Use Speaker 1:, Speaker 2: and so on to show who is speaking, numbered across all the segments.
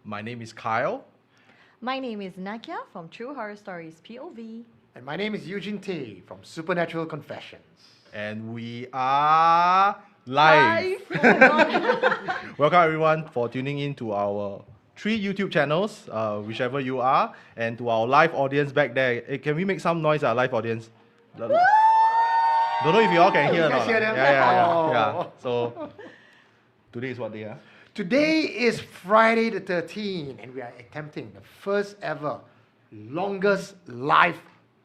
Speaker 1: My name is Kyle.
Speaker 2: My name is Nakia from True Horror Stories POV.
Speaker 3: And my name is Eugene T from Supernatural Confessions.
Speaker 1: And we are live.
Speaker 2: Oh my God.
Speaker 1: Welcome everyone for tuning in to our 3 YouTube channels, whichever you are, and to our live audience back there. Hey, can we make some noise, our live audience? Don't know if you all can hear or
Speaker 3: You guys
Speaker 1: not.
Speaker 3: hear them?
Speaker 1: Yeah. So, today is what day?
Speaker 3: Today is Friday the 13th, and we are attempting the first ever longest live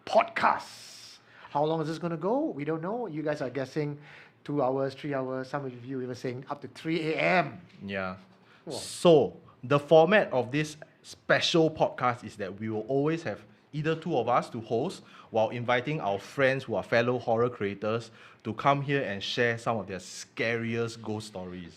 Speaker 3: podcast. How long is this going to go? We don't know. You guys are guessing 2 hours, 3 hours. Some of you even saying up to 3 a.m.
Speaker 1: Yeah.
Speaker 3: Wow.
Speaker 1: So, the format of this special podcast is that we will always have either 2 of us to host while inviting our friends who are fellow horror creators to come here and share some of their scariest ghost stories.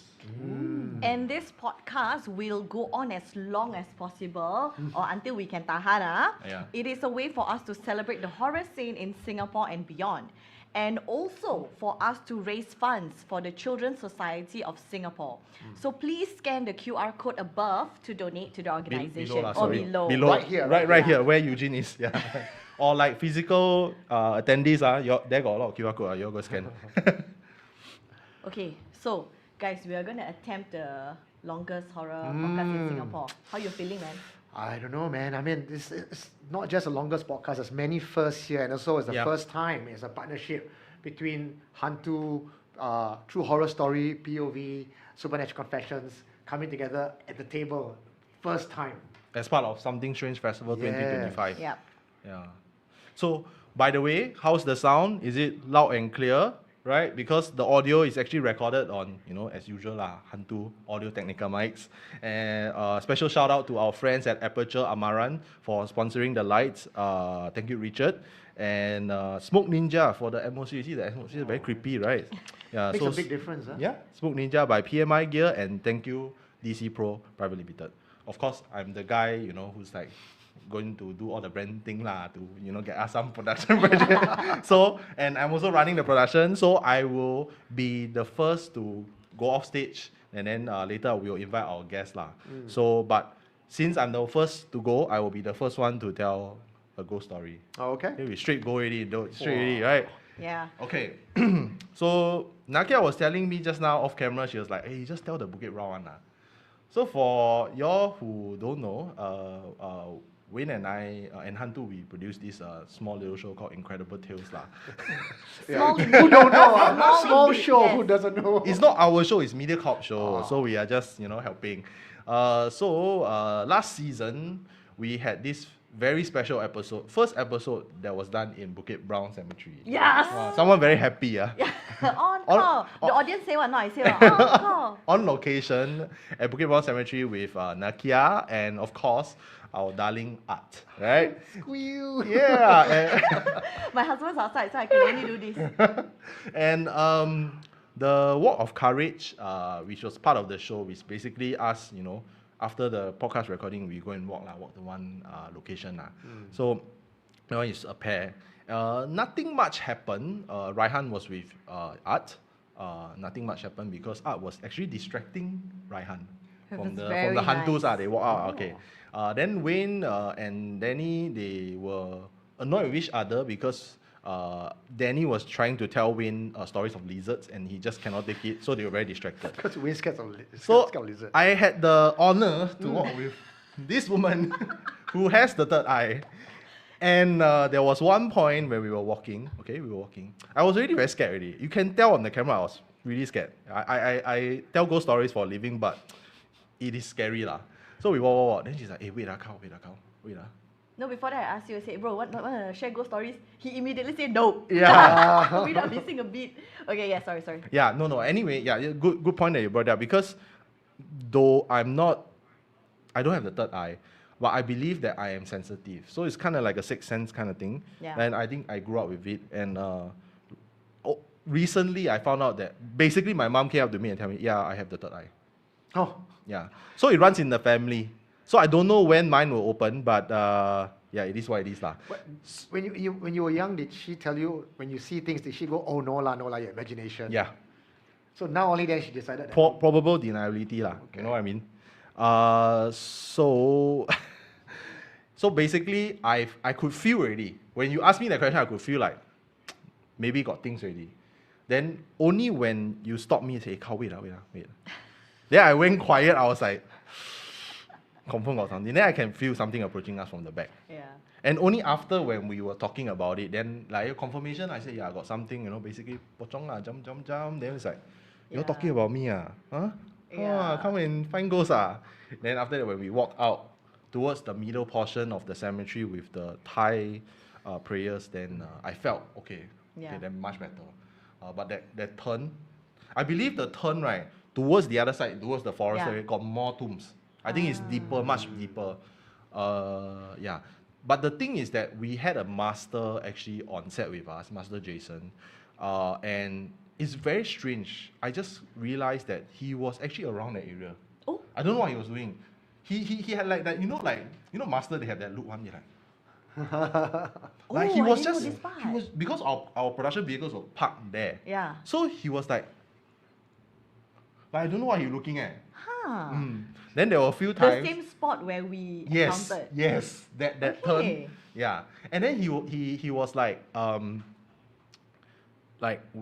Speaker 2: And this podcast will go on as long as possible or until we can tahan.
Speaker 1: Yeah.
Speaker 2: It is a way for us to celebrate the horror scene in Singapore and beyond. And also for us to raise funds for the Children's Society of Singapore. So please scan the QR code above to donate to the organization
Speaker 1: below.
Speaker 3: Right here.
Speaker 1: Right here, where Eugene is. Yeah. Or like physical attendees, there got a lot of QR code, you go scan.
Speaker 2: Okay, so guys, we are going to attempt the longest horror podcast in Singapore. How you feeling, man?
Speaker 3: I don't know, man. I mean, this is not just the longest podcast. There's many firsts here, and also it's the first time. It's a partnership between HANTU, True Horror Story, POV, Supernatural Confessions, coming together at the table. First time.
Speaker 1: As part of Something Strange Festival 2025.
Speaker 2: Yeah.
Speaker 1: Yeah. So, by the way, how's the sound? Is it loud and clear? Right? Because the audio is actually recorded on, as usual, HANTU Audio Technica mics. And special shout out to our friends at Aperture Amaran for sponsoring the lights. Thank you, Richard. And Smoke Ninja for the atmosphere. You see, the atmosphere is very creepy, right? Yeah,
Speaker 3: Makes a big difference, huh?
Speaker 1: Yeah, Smoke Ninja by PMI Gear, and thank you, DC Pro Private Limited. Of course, I'm the guy, who's like going to do all the brand thing to get us some production budget. So, and I'm also running the production, so I will be the first to go off stage, and then later we will invite our guests So, but since I'm the first to go, I will be the first one to tell a ghost story.
Speaker 3: Oh, okay.
Speaker 1: Okay, we straight go already, right?
Speaker 2: Yeah.
Speaker 1: Okay. So Nakia was telling me just now off camera, she was like, hey, just tell the Bukit Brown one. So for y'all who don't know, Wayne and I and HANTU, we produced this small little show called Incredible Tales.
Speaker 2: Small,
Speaker 3: Who don't know? Small
Speaker 2: indeed,
Speaker 3: show,
Speaker 2: yes.
Speaker 3: who doesn't know?
Speaker 1: It's not our show, it's MediaCorp show. So we are just, helping. So last season, we had this very special episode. First episode that was done in Bukit Brown Cemetery.
Speaker 2: Yes!
Speaker 1: Someone very happy.
Speaker 2: Yeah. On call. The audience say what? No, I say what? On call.
Speaker 1: On location at Bukit Brown Cemetery with Nakia and of course our darling Art, right?
Speaker 3: Squeal.
Speaker 1: Yeah.
Speaker 2: My husband's outside, so I can only do this.
Speaker 1: And the Walk of Courage, which was part of the show, is basically us, after the podcast recording, we go and walk to one location. So, it's a pair. Nothing much happened. Ryhan was with Art. Nothing much happened because Art was actually distracting Ryhan from the HANTUs.
Speaker 2: Nice.
Speaker 1: They walk out. Okay. Then Wayne and Danny, they were annoyed with each other because Danny was trying to tell Wayne stories of lizards and he just cannot take it, so they were very distracted.
Speaker 3: Because Wayne's scared of
Speaker 1: So
Speaker 3: lizard.
Speaker 1: I had the honor to walk with this woman who has the third eye. And there was one point where we were walking. I was already very scared already. You can tell on the camera I was really scared. I tell ghost stories for a living, but it is scary lah. So we walk. Then she's like, hey, wait.
Speaker 2: No, before that I asked you, I said, bro, want to share ghost stories? He immediately said no.
Speaker 1: Yeah.
Speaker 2: We are missing a beat. Okay, yeah, sorry.
Speaker 1: Yeah, no. Anyway, yeah, good point that you brought up, because though I don't have the third eye, but I believe that I am sensitive. So it's kind of like a sixth sense kind of thing.
Speaker 2: Yeah.
Speaker 1: And I think I grew up with it. And recently I found out that basically my mom came up to me and told me, yeah, I have the third eye.
Speaker 3: Oh.
Speaker 1: Yeah. So it runs in the family. So I don't know when mine will open, but yeah, it is what it is lah.
Speaker 3: But when you were young, did she tell you, when you see things, did she go, oh, no lah, your imagination?
Speaker 1: Yeah.
Speaker 3: So now only then she decided that.
Speaker 1: Probable deniability lah.
Speaker 3: Okay.
Speaker 1: You know what I mean? So so basically, I could feel already. When you ask me that question, I could feel like maybe got things already. Then only when you stop me and say, "Hey, wait." Then I went quiet. I was like, confirm got something. Then I can feel something approaching us from the back.
Speaker 2: Yeah.
Speaker 1: And only after when we were talking about it, then like confirmation, I said, yeah, I got something, basically, pocong lah, jump. Then it's like, you're
Speaker 2: Yeah.
Speaker 1: talking about me, ah? Huh?
Speaker 2: Yeah.
Speaker 1: Come and find ghosts, ah? Then after that, when we walk out towards the middle portion of the cemetery with the Thai prayers, then I felt, okay,
Speaker 2: Yeah.
Speaker 1: then much better. But that turn, I believe the turn, right, towards the other side, towards the forest
Speaker 2: Yeah.
Speaker 1: area, got more tombs. I think it's deeper, much deeper. Yeah. But the thing is that we had a master actually on set with us, Master Jason, and it's very strange. I just realized that he was actually around that area.
Speaker 2: Oh.
Speaker 1: I don't know what he was doing. He had like that, Master, they have that look one day, like he
Speaker 2: Oh, I
Speaker 1: was
Speaker 2: didn't know
Speaker 1: just
Speaker 2: this part.
Speaker 1: he was, because our production vehicles were parked there.
Speaker 2: Yeah.
Speaker 1: So he was like, but I don't know what he was looking at.
Speaker 2: Huh.
Speaker 1: Then there were a few
Speaker 2: The
Speaker 1: times.
Speaker 2: same spot where we
Speaker 1: Yes,
Speaker 2: encountered.
Speaker 1: yes, that
Speaker 2: Okay.
Speaker 1: turn, yeah. And then he was like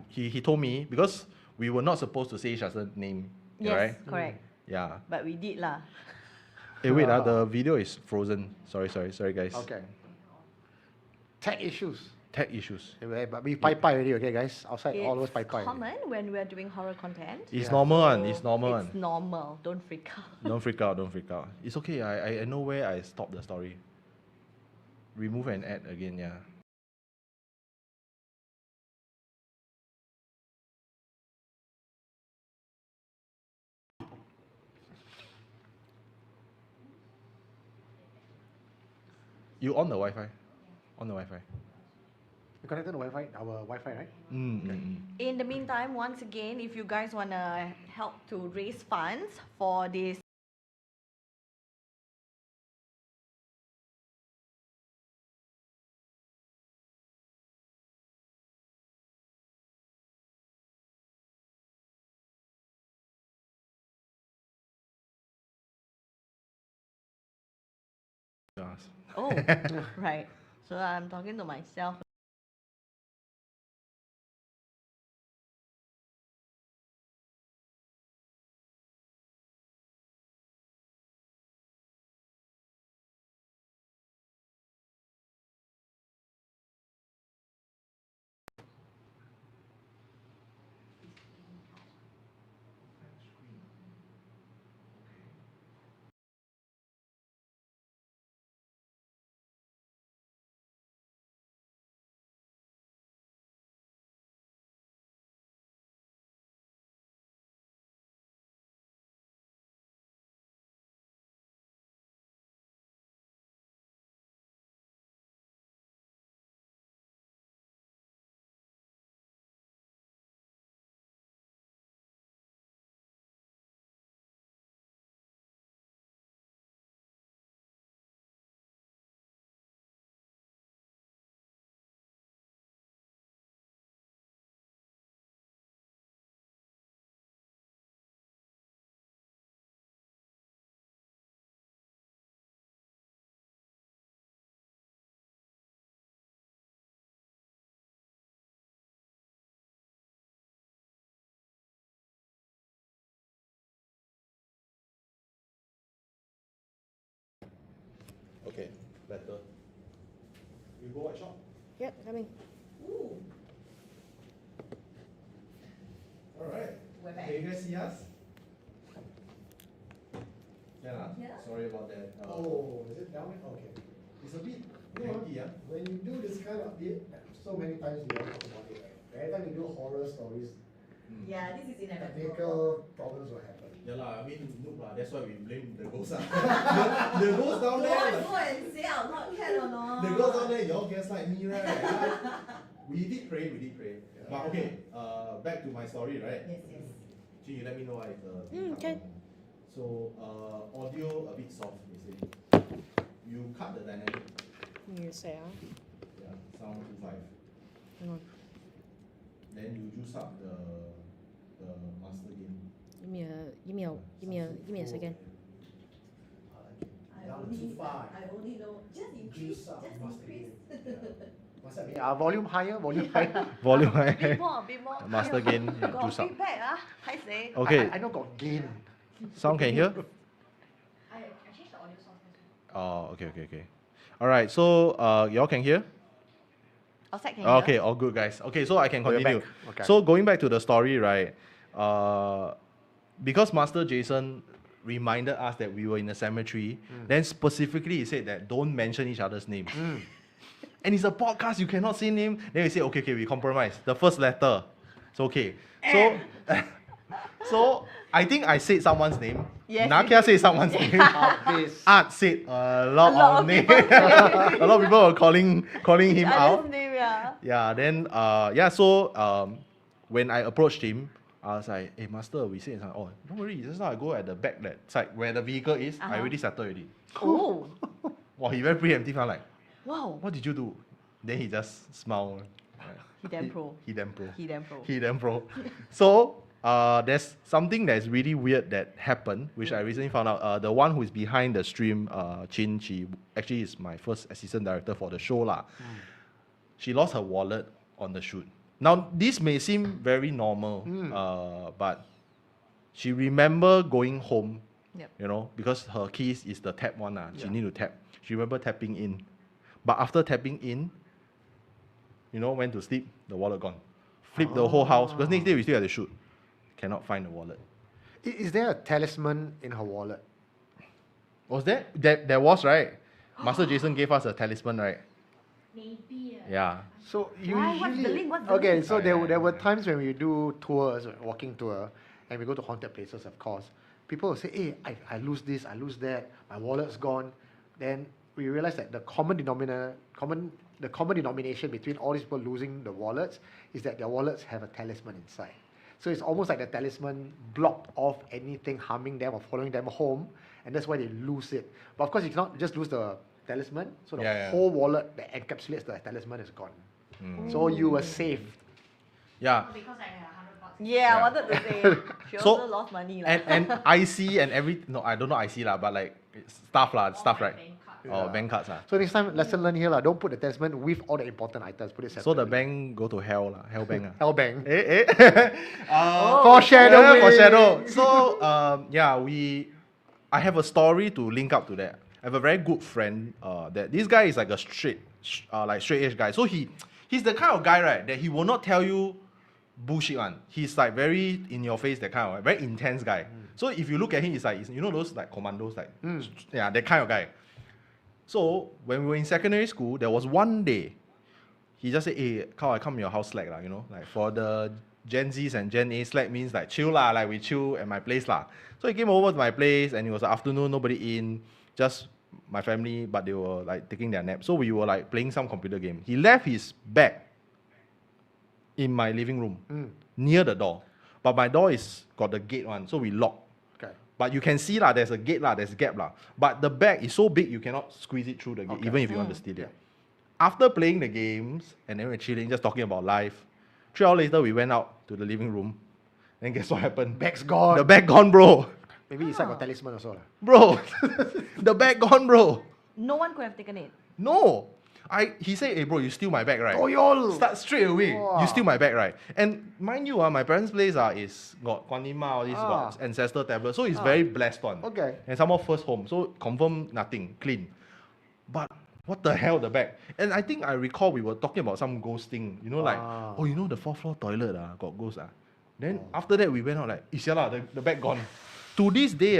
Speaker 1: he told me, because we were not supposed to say each other's name,
Speaker 2: Yes,
Speaker 1: right?
Speaker 2: correct.
Speaker 1: Yeah.
Speaker 2: But we did lah.
Speaker 1: Hey, wait, the video is frozen. Sorry, guys.
Speaker 3: Okay. Tech issues.
Speaker 1: Tech issues.
Speaker 3: Anyway, but we pai already, okay, guys? Outside, all those pai
Speaker 2: It's common when we're doing horror content.
Speaker 1: It's
Speaker 3: Yeah.
Speaker 1: normal one.
Speaker 2: So
Speaker 1: It's normal one.
Speaker 2: It's normal. Don't freak out.
Speaker 1: Don't freak out. It's okay. I know where I stopped the story. Remove and add again, yeah. You on the Wi-Fi? On the Wi-Fi.
Speaker 3: You connected to Wi-Fi, our Wi-Fi, right?
Speaker 2: In the meantime, once again, if you guys want to help to raise funds for this
Speaker 1: Yes.
Speaker 2: Oh, right. So I'm talking to myself.
Speaker 1: Okay, better. You go what shop?
Speaker 4: Yep, coming.
Speaker 1: Alright.
Speaker 2: We're back.
Speaker 1: Can you guys see us? Yeah.
Speaker 2: Yeah.
Speaker 1: Sorry about that.
Speaker 3: Oh, is it down? Okay.
Speaker 1: It's a bit
Speaker 3: You know,
Speaker 1: empty, yeah.
Speaker 3: when you do this kind of bit, so many times we don't talk about it, right? Every time we do horror stories,
Speaker 2: Yeah, this is inevitable.
Speaker 3: technical problems will happen.
Speaker 1: Yeah lah, I mean, noob lah. That's why we blame the ghost. The ghost down
Speaker 2: Go
Speaker 1: there.
Speaker 2: on, go and say out loud, can or not?
Speaker 1: The ghost down there, y'all guess like me, right? we did pray. But okay, back to my story, right?
Speaker 2: Yes.
Speaker 1: Gee, you let me know if the.
Speaker 4: Okay.
Speaker 1: So, audio a bit soft, you see. You cut the dynamic.
Speaker 4: You say,
Speaker 1: Yeah, sound 2.5.
Speaker 4: hang on.
Speaker 1: Then you juice up the master gain.
Speaker 4: Give me a second. only know just increase, just increase.
Speaker 3: What's that mean? Volume higher, volume higher.
Speaker 1: Volume
Speaker 2: A
Speaker 1: high.
Speaker 2: bit more.
Speaker 1: Master gain, yeah,
Speaker 2: Got
Speaker 1: juice up.
Speaker 2: feedback, I say.
Speaker 1: Okay,
Speaker 3: I know got gain.
Speaker 1: sound can hear?
Speaker 2: I changed the audio source.
Speaker 1: Oh, okay. Alright, so y'all can hear?
Speaker 2: Outside can
Speaker 1: Okay,
Speaker 2: hear.
Speaker 1: all good guys. Okay, so I can
Speaker 3: We're
Speaker 1: continue.
Speaker 3: back. Okay.
Speaker 1: So going back to the story, right? Because Master Jason reminded us that we were in the cemetery, then specifically he said that don't mention each other's names. And it's a podcast, you cannot say name. Then we say, okay, we compromise. The first letter. It's okay. So, so I think I said someone's name.
Speaker 2: Yes,
Speaker 1: Nakia said someone's name.
Speaker 3: Obvious.
Speaker 1: Art said a lot
Speaker 2: lot
Speaker 1: of
Speaker 2: of
Speaker 1: names.
Speaker 2: people say.
Speaker 1: A lot of people were calling him out.
Speaker 2: Other's name, yeah.
Speaker 1: Yeah, then when I approached him, I was like, hey master, we said something. Oh, don't worry, just now I go at the back that side where the vehicle is, I already settled already.
Speaker 2: Oh,
Speaker 1: Wow, he very preemptive. I'm like,
Speaker 2: wow.
Speaker 1: what did you do? Then he just smiled.
Speaker 2: He damn pro.
Speaker 1: He damn pro.
Speaker 2: He damn pro.
Speaker 1: He damn pro. So there's something that's really weird that happened, which I recently found out. The one who is behind the stream, Chin, she actually is my first assistant director for the show lah. She lost her wallet on the shoot. Now this may seem very normal, but she remember going home.
Speaker 2: Yep.
Speaker 1: You know, because her keys is the tap one. She need to tap. She remember tapping in. But after tapping in, you know, went to sleep, the wallet gone. Flip the whole house. Because next day we still had to shoot. Cannot find the wallet.
Speaker 3: Is there a talisman in her wallet?
Speaker 1: Was there? There was, right? Master Jason gave us a talisman, right?
Speaker 4: Maybe.
Speaker 1: Yeah.
Speaker 3: So
Speaker 2: Why? What's the link? What's the
Speaker 3: okay,
Speaker 2: link?
Speaker 3: so there were times when we do tours, walking tour, and we go to haunted places, of course. People will say, hey, I lose this, I lose that, my wallet's gone. Then we realize that the common denomination between all these people losing the wallets is that their wallets have a talisman inside. So it's almost like the talisman blocked off anything harming them or following them home, and that's why they lose it. But of course, you cannot just lose the talisman, so the whole wallet that encapsulates the talisman is gone. So you were saved.
Speaker 1: Yeah.
Speaker 4: Because I had $100.
Speaker 2: Yeah, I wanted to say. She
Speaker 1: So-
Speaker 2: also lost money.
Speaker 1: And IC and every no, I don't know IC lah, but like stuff right? Or bank cards lah.
Speaker 3: So next time, lesson learned here, don't put the talisman with all the important items. Put it separately.
Speaker 1: So the bank go to hell lah, Hellbang lah.
Speaker 3: Hellbang.
Speaker 1: Yeah,
Speaker 3: Foreshadowing.
Speaker 1: foreshadow. So I have a story to link up to that. I have a very good friend. That this guy is like a straight edge guy. So he's the kind of guy, right, that he will not tell you bullshit one. He's like very in your face, that kind of very intense guy. So if you look at him, he's like, you know those like commandos, like yeah, that kind of guy. So when we were in secondary school, there was one day, he just said, hey, Carl, I come to your house slack lah, you know, like for the Gen Zs and Gen A, slack means like chill lah, like we chill at my place lah. So he came over to my place and it was afternoon, nobody in, just my family, but they were like taking their nap. So we were like playing some computer game. He left his bag in my living room, near the door. But my door is got the gate one, so we lock.
Speaker 3: Okay.
Speaker 1: But you can see lah, there's a gate lah, there's a gap lah. But the bag is so big, you cannot squeeze it through the gate, even if you want to steal it. After playing the games, and then we're chilling, just talking about life, 3 hours later, we went out to the living room. And guess what happened?
Speaker 3: Bag's gone.
Speaker 1: The bag gone, bro.
Speaker 3: Maybe inside got talisman also lah.
Speaker 1: Bro, the bag gone, bro.
Speaker 2: No one could have taken it.
Speaker 1: No. He said, hey bro, you steal my bag, right?
Speaker 3: Oh, y'all.
Speaker 1: Start straight away.
Speaker 3: Wow.
Speaker 1: You steal my bag, right? And mind you, my parents' place is got Kuan Yin Ma, all this, got ancestor tablet. So it's very blessed one.
Speaker 3: Okay.
Speaker 1: And some more first home. So confirm nothing, clean. But what the hell, the bag? And I think I recall we were talking about some ghost thing. You know, like, oh, you know the 4th floor toilet got ghost. Then after that, we went out like, the bag gone. To this day,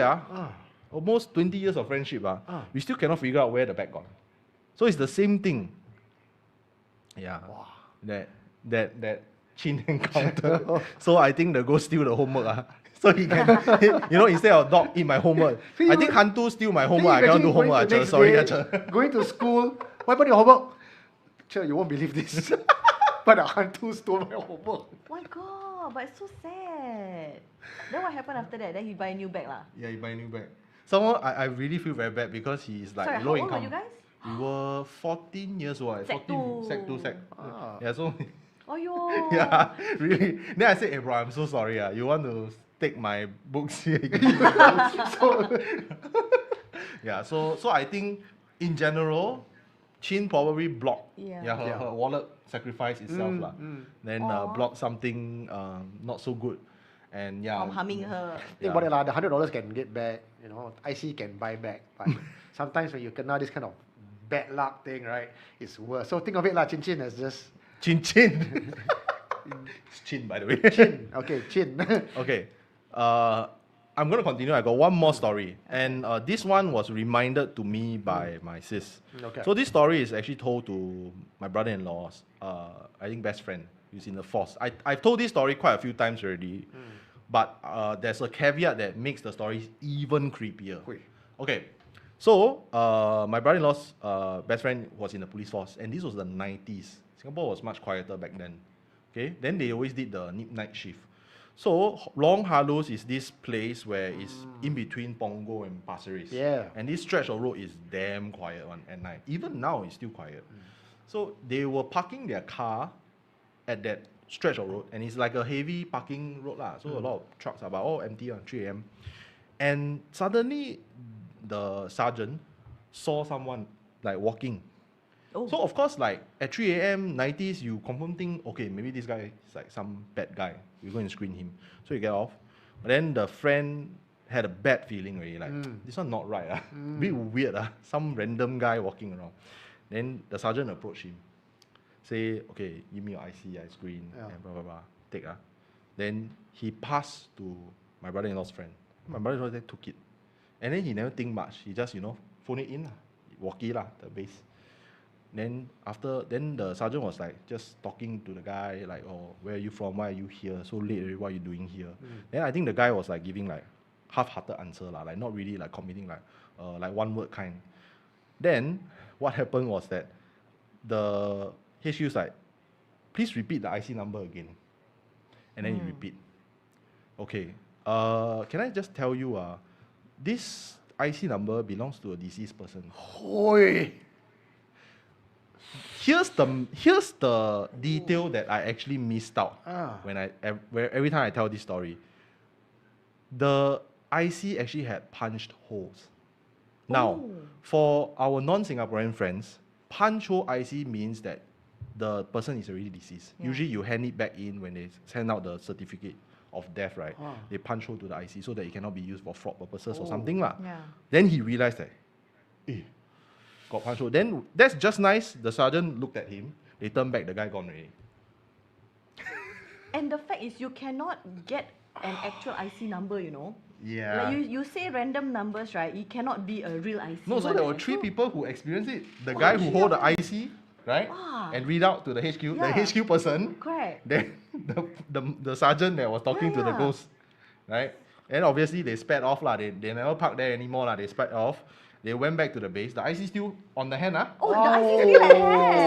Speaker 1: almost 20 years of friendship, we still cannot figure out where the bag gone. So it's the same thing. Yeah. Wow. That Chin encounter. So I think the ghost steal the homework. So he can, instead of dog eat my homework. I think HANTU steal my homework. I cannot do homework. Sorry.
Speaker 3: Going to school. What about your homework? Sure, you won't believe this. But the HANTU stole my homework.
Speaker 2: Oh my god, but it's so sad. Then what happened after that? Then he buy a new bag lah.
Speaker 1: Yeah, he buy a new bag. Somehow I really feel very bad because he's like
Speaker 2: Sorry, how
Speaker 1: low
Speaker 2: old
Speaker 1: income.
Speaker 2: were you guys?
Speaker 1: We were 14 years old.
Speaker 2: Sec
Speaker 1: 14, Sec 2, Sec. Yeah, so
Speaker 2: Oh yo.
Speaker 1: yeah, really. Then I said, hey bro, I'm so sorry. You want to take my books here? Yeah, so I think in general, Chin probably blocked
Speaker 2: Yeah.
Speaker 1: her wallet sacrificed itself lah. Then
Speaker 2: Aw.
Speaker 1: blocked something not so good, and yeah.
Speaker 2: From harming her.
Speaker 3: Think about it lah. The $100 can get back. You know, IC can buy back. But sometimes when you kena this kind of bad luck thing, right, it's worse. So think of it lah, Chin Chin as just
Speaker 1: Chin Chin. It's Chin, by the way.
Speaker 3: Chin. Okay, Chin.
Speaker 1: Okay. I'm going to continue. I got one more story. And this one was reminded to me by my sis.
Speaker 3: Okay.
Speaker 1: So this story is actually told to my brother-in-law's, I think, best friend, who's in the force. I've told this story quite a few times already. But there's a caveat that makes the story even creepier.
Speaker 3: Hui.
Speaker 1: Okay. So, my brother-in-law's best friend was in the police force. And this was the 90s. Singapore was much quieter back then. Okay, then they always did the night shift. So Long Halus is this place where it's in between Punggol and Pasir Ris.
Speaker 3: Yeah.
Speaker 1: And this stretch of road is damn quiet one at night. Even now it's still quiet. So they were parking their car at that stretch of road, and it's like a heavy parking road lah. So a lot of trucks are all empty on 3 a.m. And suddenly the sergeant saw someone like walking.
Speaker 2: Oh.
Speaker 1: So of course, like at 3 a.m. 90s, you confirm think, okay, maybe this guy is like some bad guy. We're going to screen him. So you get off. But then the friend had a bad feeling already, like this one not right. Bit weird. Some random guy walking around. Then the sergeant approached him. Say, okay, give me your IC, I screen, and blah blah blah. Take. Then he passed to my brother-in-law's friend. My brother-in-law took it. And then he never think much. He just, phone it in. Walkie the base. Then the sergeant was like just talking to the guy, like, oh, where are you from? Why are you here? So late already, what are you doing here? Then I think the guy was like giving like half-hearted answer, like not really like committing like one word kind. Then what happened was that the HQ's like, please repeat the IC number again. And then he repeat. Okay. Can I just tell you this IC number belongs to a deceased person.
Speaker 3: Oi.
Speaker 1: Here's the detail that I actually missed out when every time I tell this story. The IC actually had punched holes. Now, for our non-Singaporean friends, punch hole IC means that the person is already deceased.
Speaker 2: Yeah.
Speaker 1: Usually you hand it back in when they send out the certificate of death, right? They punch hole to the IC so that it cannot be used for fraud purposes or something lah.
Speaker 2: Yeah.
Speaker 1: Then he realized that, got punch hole. Then that's just nice. The sergeant looked at him. They turned back. The guy gone already.
Speaker 2: And the fact is, you cannot get an actual IC number,
Speaker 1: Yeah.
Speaker 2: Like you say random numbers, right? It cannot be a real IC.
Speaker 1: No, so
Speaker 2: one,
Speaker 1: there were
Speaker 2: right?
Speaker 1: 3 people who experienced it. The guy who hold the IC, right, and read out to the HQ,
Speaker 2: Yeah.
Speaker 1: the HQ person,
Speaker 2: Correct.
Speaker 1: then the sergeant that was talking to the
Speaker 2: Yeah.
Speaker 1: ghost, right? And obviously they sped off lah. They never parked there anymore lah. They sped off. They went back to the base. The IC still on the hand,
Speaker 2: Oh, the IC still at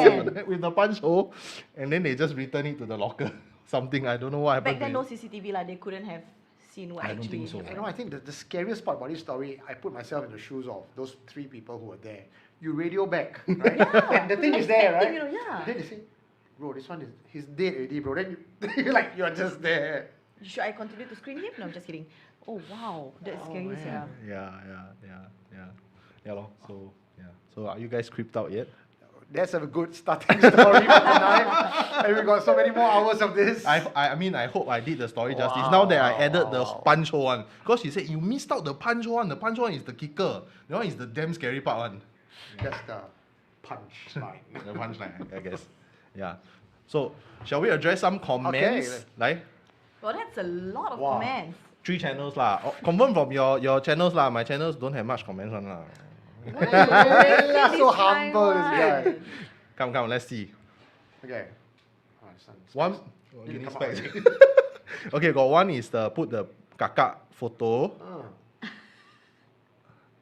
Speaker 1: still
Speaker 2: hand.
Speaker 1: with the punch hole, and then they just return it to the locker. Something I don't know what happened.
Speaker 2: Back then,
Speaker 1: to
Speaker 2: no
Speaker 1: it.
Speaker 2: CCTV, like they couldn't have seen what
Speaker 1: I don't
Speaker 2: actually.
Speaker 1: think so.
Speaker 3: You know, I think the scariest part about this story, I put myself in the shoes of those 3 people who were there. You radio back, right? And the thing is there, right?
Speaker 2: Acting, yeah.
Speaker 3: Then they say, bro, this one he's dead already, bro. Then you're just there.
Speaker 2: Should I continue to screen him? No, I'm just kidding. Oh wow, that's scary,
Speaker 3: man.
Speaker 2: yeah.
Speaker 1: Yeah, lor. So are you guys creeped out yet?
Speaker 3: That's a good starting story for tonight. And we got so many more hours of this.
Speaker 1: I mean, I hope I did the story justice. Now that I added the punch hole one, because she said you missed out the punch hole one. The punch hole one is the kicker. The one is the damn scary part one.
Speaker 3: That's the punchline.
Speaker 1: The punchline, I guess. Yeah. So shall we address some comments?
Speaker 3: Okay.
Speaker 1: Like
Speaker 2: Well, that's a lot of
Speaker 3: Wow.
Speaker 2: comments.
Speaker 1: 3 channels lah. Oh, confirm from your channels lah. My channels don't have much comments one lah.
Speaker 3: Yeah, so humble, this guy.
Speaker 1: Come, let's see.
Speaker 3: Okay.
Speaker 1: One.
Speaker 3: Didn't
Speaker 1: Give me
Speaker 3: come out
Speaker 1: specs.
Speaker 3: already.
Speaker 1: Okay, got one is put the kakak photo.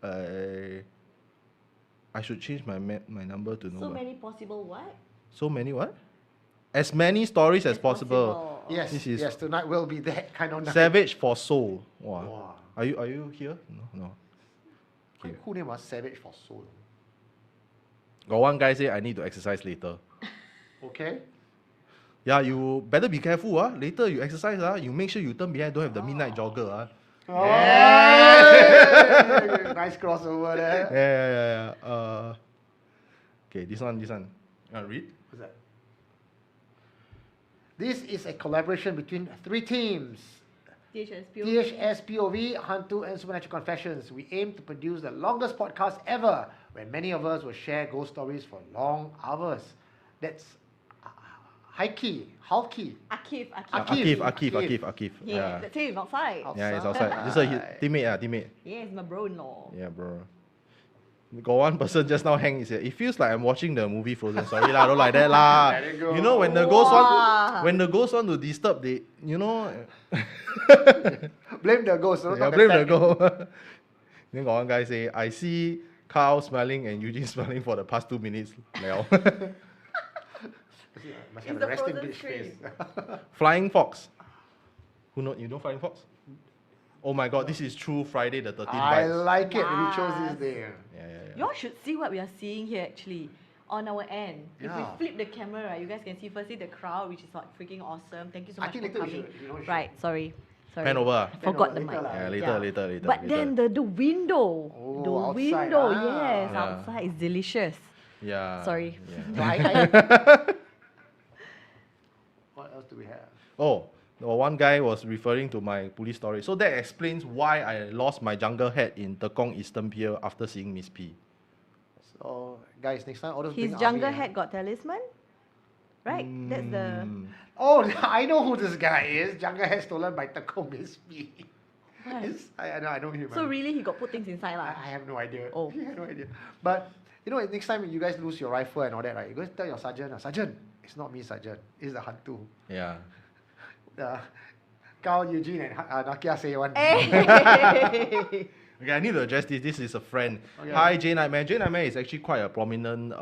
Speaker 1: I should change my number to know.
Speaker 2: So
Speaker 1: what.
Speaker 2: many possible what?
Speaker 1: So many what? As many stories as possible.
Speaker 3: Yes,
Speaker 1: This is-
Speaker 3: yes, tonight will be that kind of night.
Speaker 1: Savage for soul. Wow.
Speaker 3: Wow.
Speaker 1: Are you here? No. Okay.
Speaker 3: Who name was Savage for Soul?
Speaker 1: Got one guy say I need to exercise later.
Speaker 3: Okay.
Speaker 1: Yeah, you better be careful. Later you exercise. You make sure you turn behind, don't have the midnight jogger.
Speaker 3: Yeah. Nice crossover there.
Speaker 1: Yeah. Okay, this one. Read.
Speaker 3: What's that? This is a collaboration between 3 teams. THS POV, HANTU, and Supernatural Confessions. We aim to produce the longest podcast ever, where many of us will share ghost stories for long hours. That's Haiki.
Speaker 2: Akif.
Speaker 1: Akif.
Speaker 2: Yeah, that's him outside.
Speaker 1: Yeah, it's outside. This is a teammate.
Speaker 2: Yeah, it's my bro-in-law.
Speaker 1: Yeah, bro. Got one person just now hang his head. It feels like I'm watching the movie Frozen. Sorry lah, don't like that lah.
Speaker 3: Let it go.
Speaker 1: You know when the ghost want to disturb, they
Speaker 3: Blame the ghost.
Speaker 1: blame the ghost. Then got one guy say, I see Carl smiling and Eugene smiling for the past 2 minutes. Must
Speaker 3: have
Speaker 2: It's
Speaker 3: a
Speaker 2: the
Speaker 3: resting
Speaker 2: Frozen
Speaker 3: bitch face.
Speaker 1: Flying Fox. You know Flying Fox? Oh my god, this is true Friday the 13th
Speaker 3: I
Speaker 1: vibes.
Speaker 3: like it when you chose
Speaker 2: Yes.
Speaker 3: this day.
Speaker 1: Yeah.
Speaker 2: Y'all should see what we are seeing here actually on our end. If we
Speaker 3: Yeah.
Speaker 2: flip the camera, right, you guys can see firstly the crowd, which is like freaking awesome. Thank you so
Speaker 3: I
Speaker 2: much
Speaker 3: think
Speaker 2: for
Speaker 3: later we
Speaker 2: coming.
Speaker 3: should, we should.
Speaker 2: Right, sorry.
Speaker 1: Pan over.
Speaker 2: I forgot the
Speaker 3: Later
Speaker 2: mic.
Speaker 3: lah.
Speaker 1: Yeah,
Speaker 2: Yeah.
Speaker 1: later.
Speaker 2: But then the window,
Speaker 3: Oh,
Speaker 2: the
Speaker 3: outside,
Speaker 2: window,
Speaker 3: ah.
Speaker 2: yes,
Speaker 1: Yeah.
Speaker 2: outside is delicious.
Speaker 1: Yeah.
Speaker 2: Sorry.
Speaker 1: Yeah.
Speaker 3: What else do we have?
Speaker 1: Oh, one guy was referring to my police story. So that explains why I lost my jungle hat in Tekong Eastern Pier after seeing Miss P.
Speaker 3: So, guys, next time, orders
Speaker 2: His
Speaker 3: bring
Speaker 2: jungle
Speaker 3: army,
Speaker 2: hat got talisman? Right? That's the...
Speaker 1: Mm.
Speaker 3: Oh, I know who this guy is. Jungle hat stolen by Tekong Miss P.
Speaker 2: Right.
Speaker 3: I know him.
Speaker 2: So really he got put things inside
Speaker 3: I
Speaker 2: lah.
Speaker 3: have no idea.
Speaker 2: Oh.
Speaker 3: I have no idea. But you know, next time you guys lose your rifle and all that, right? You guys tell your sergeant, Sergeant, it's not me, Sergeant. It's the HANTU.
Speaker 1: Yeah.
Speaker 3: Carl, Eugene, and Nakia say one.
Speaker 2: Hey!
Speaker 1: Okay, I need to address this. This is a friend.
Speaker 3: Okay.
Speaker 1: Hi, J Nightmare. J Nightmare is actually quite a prominent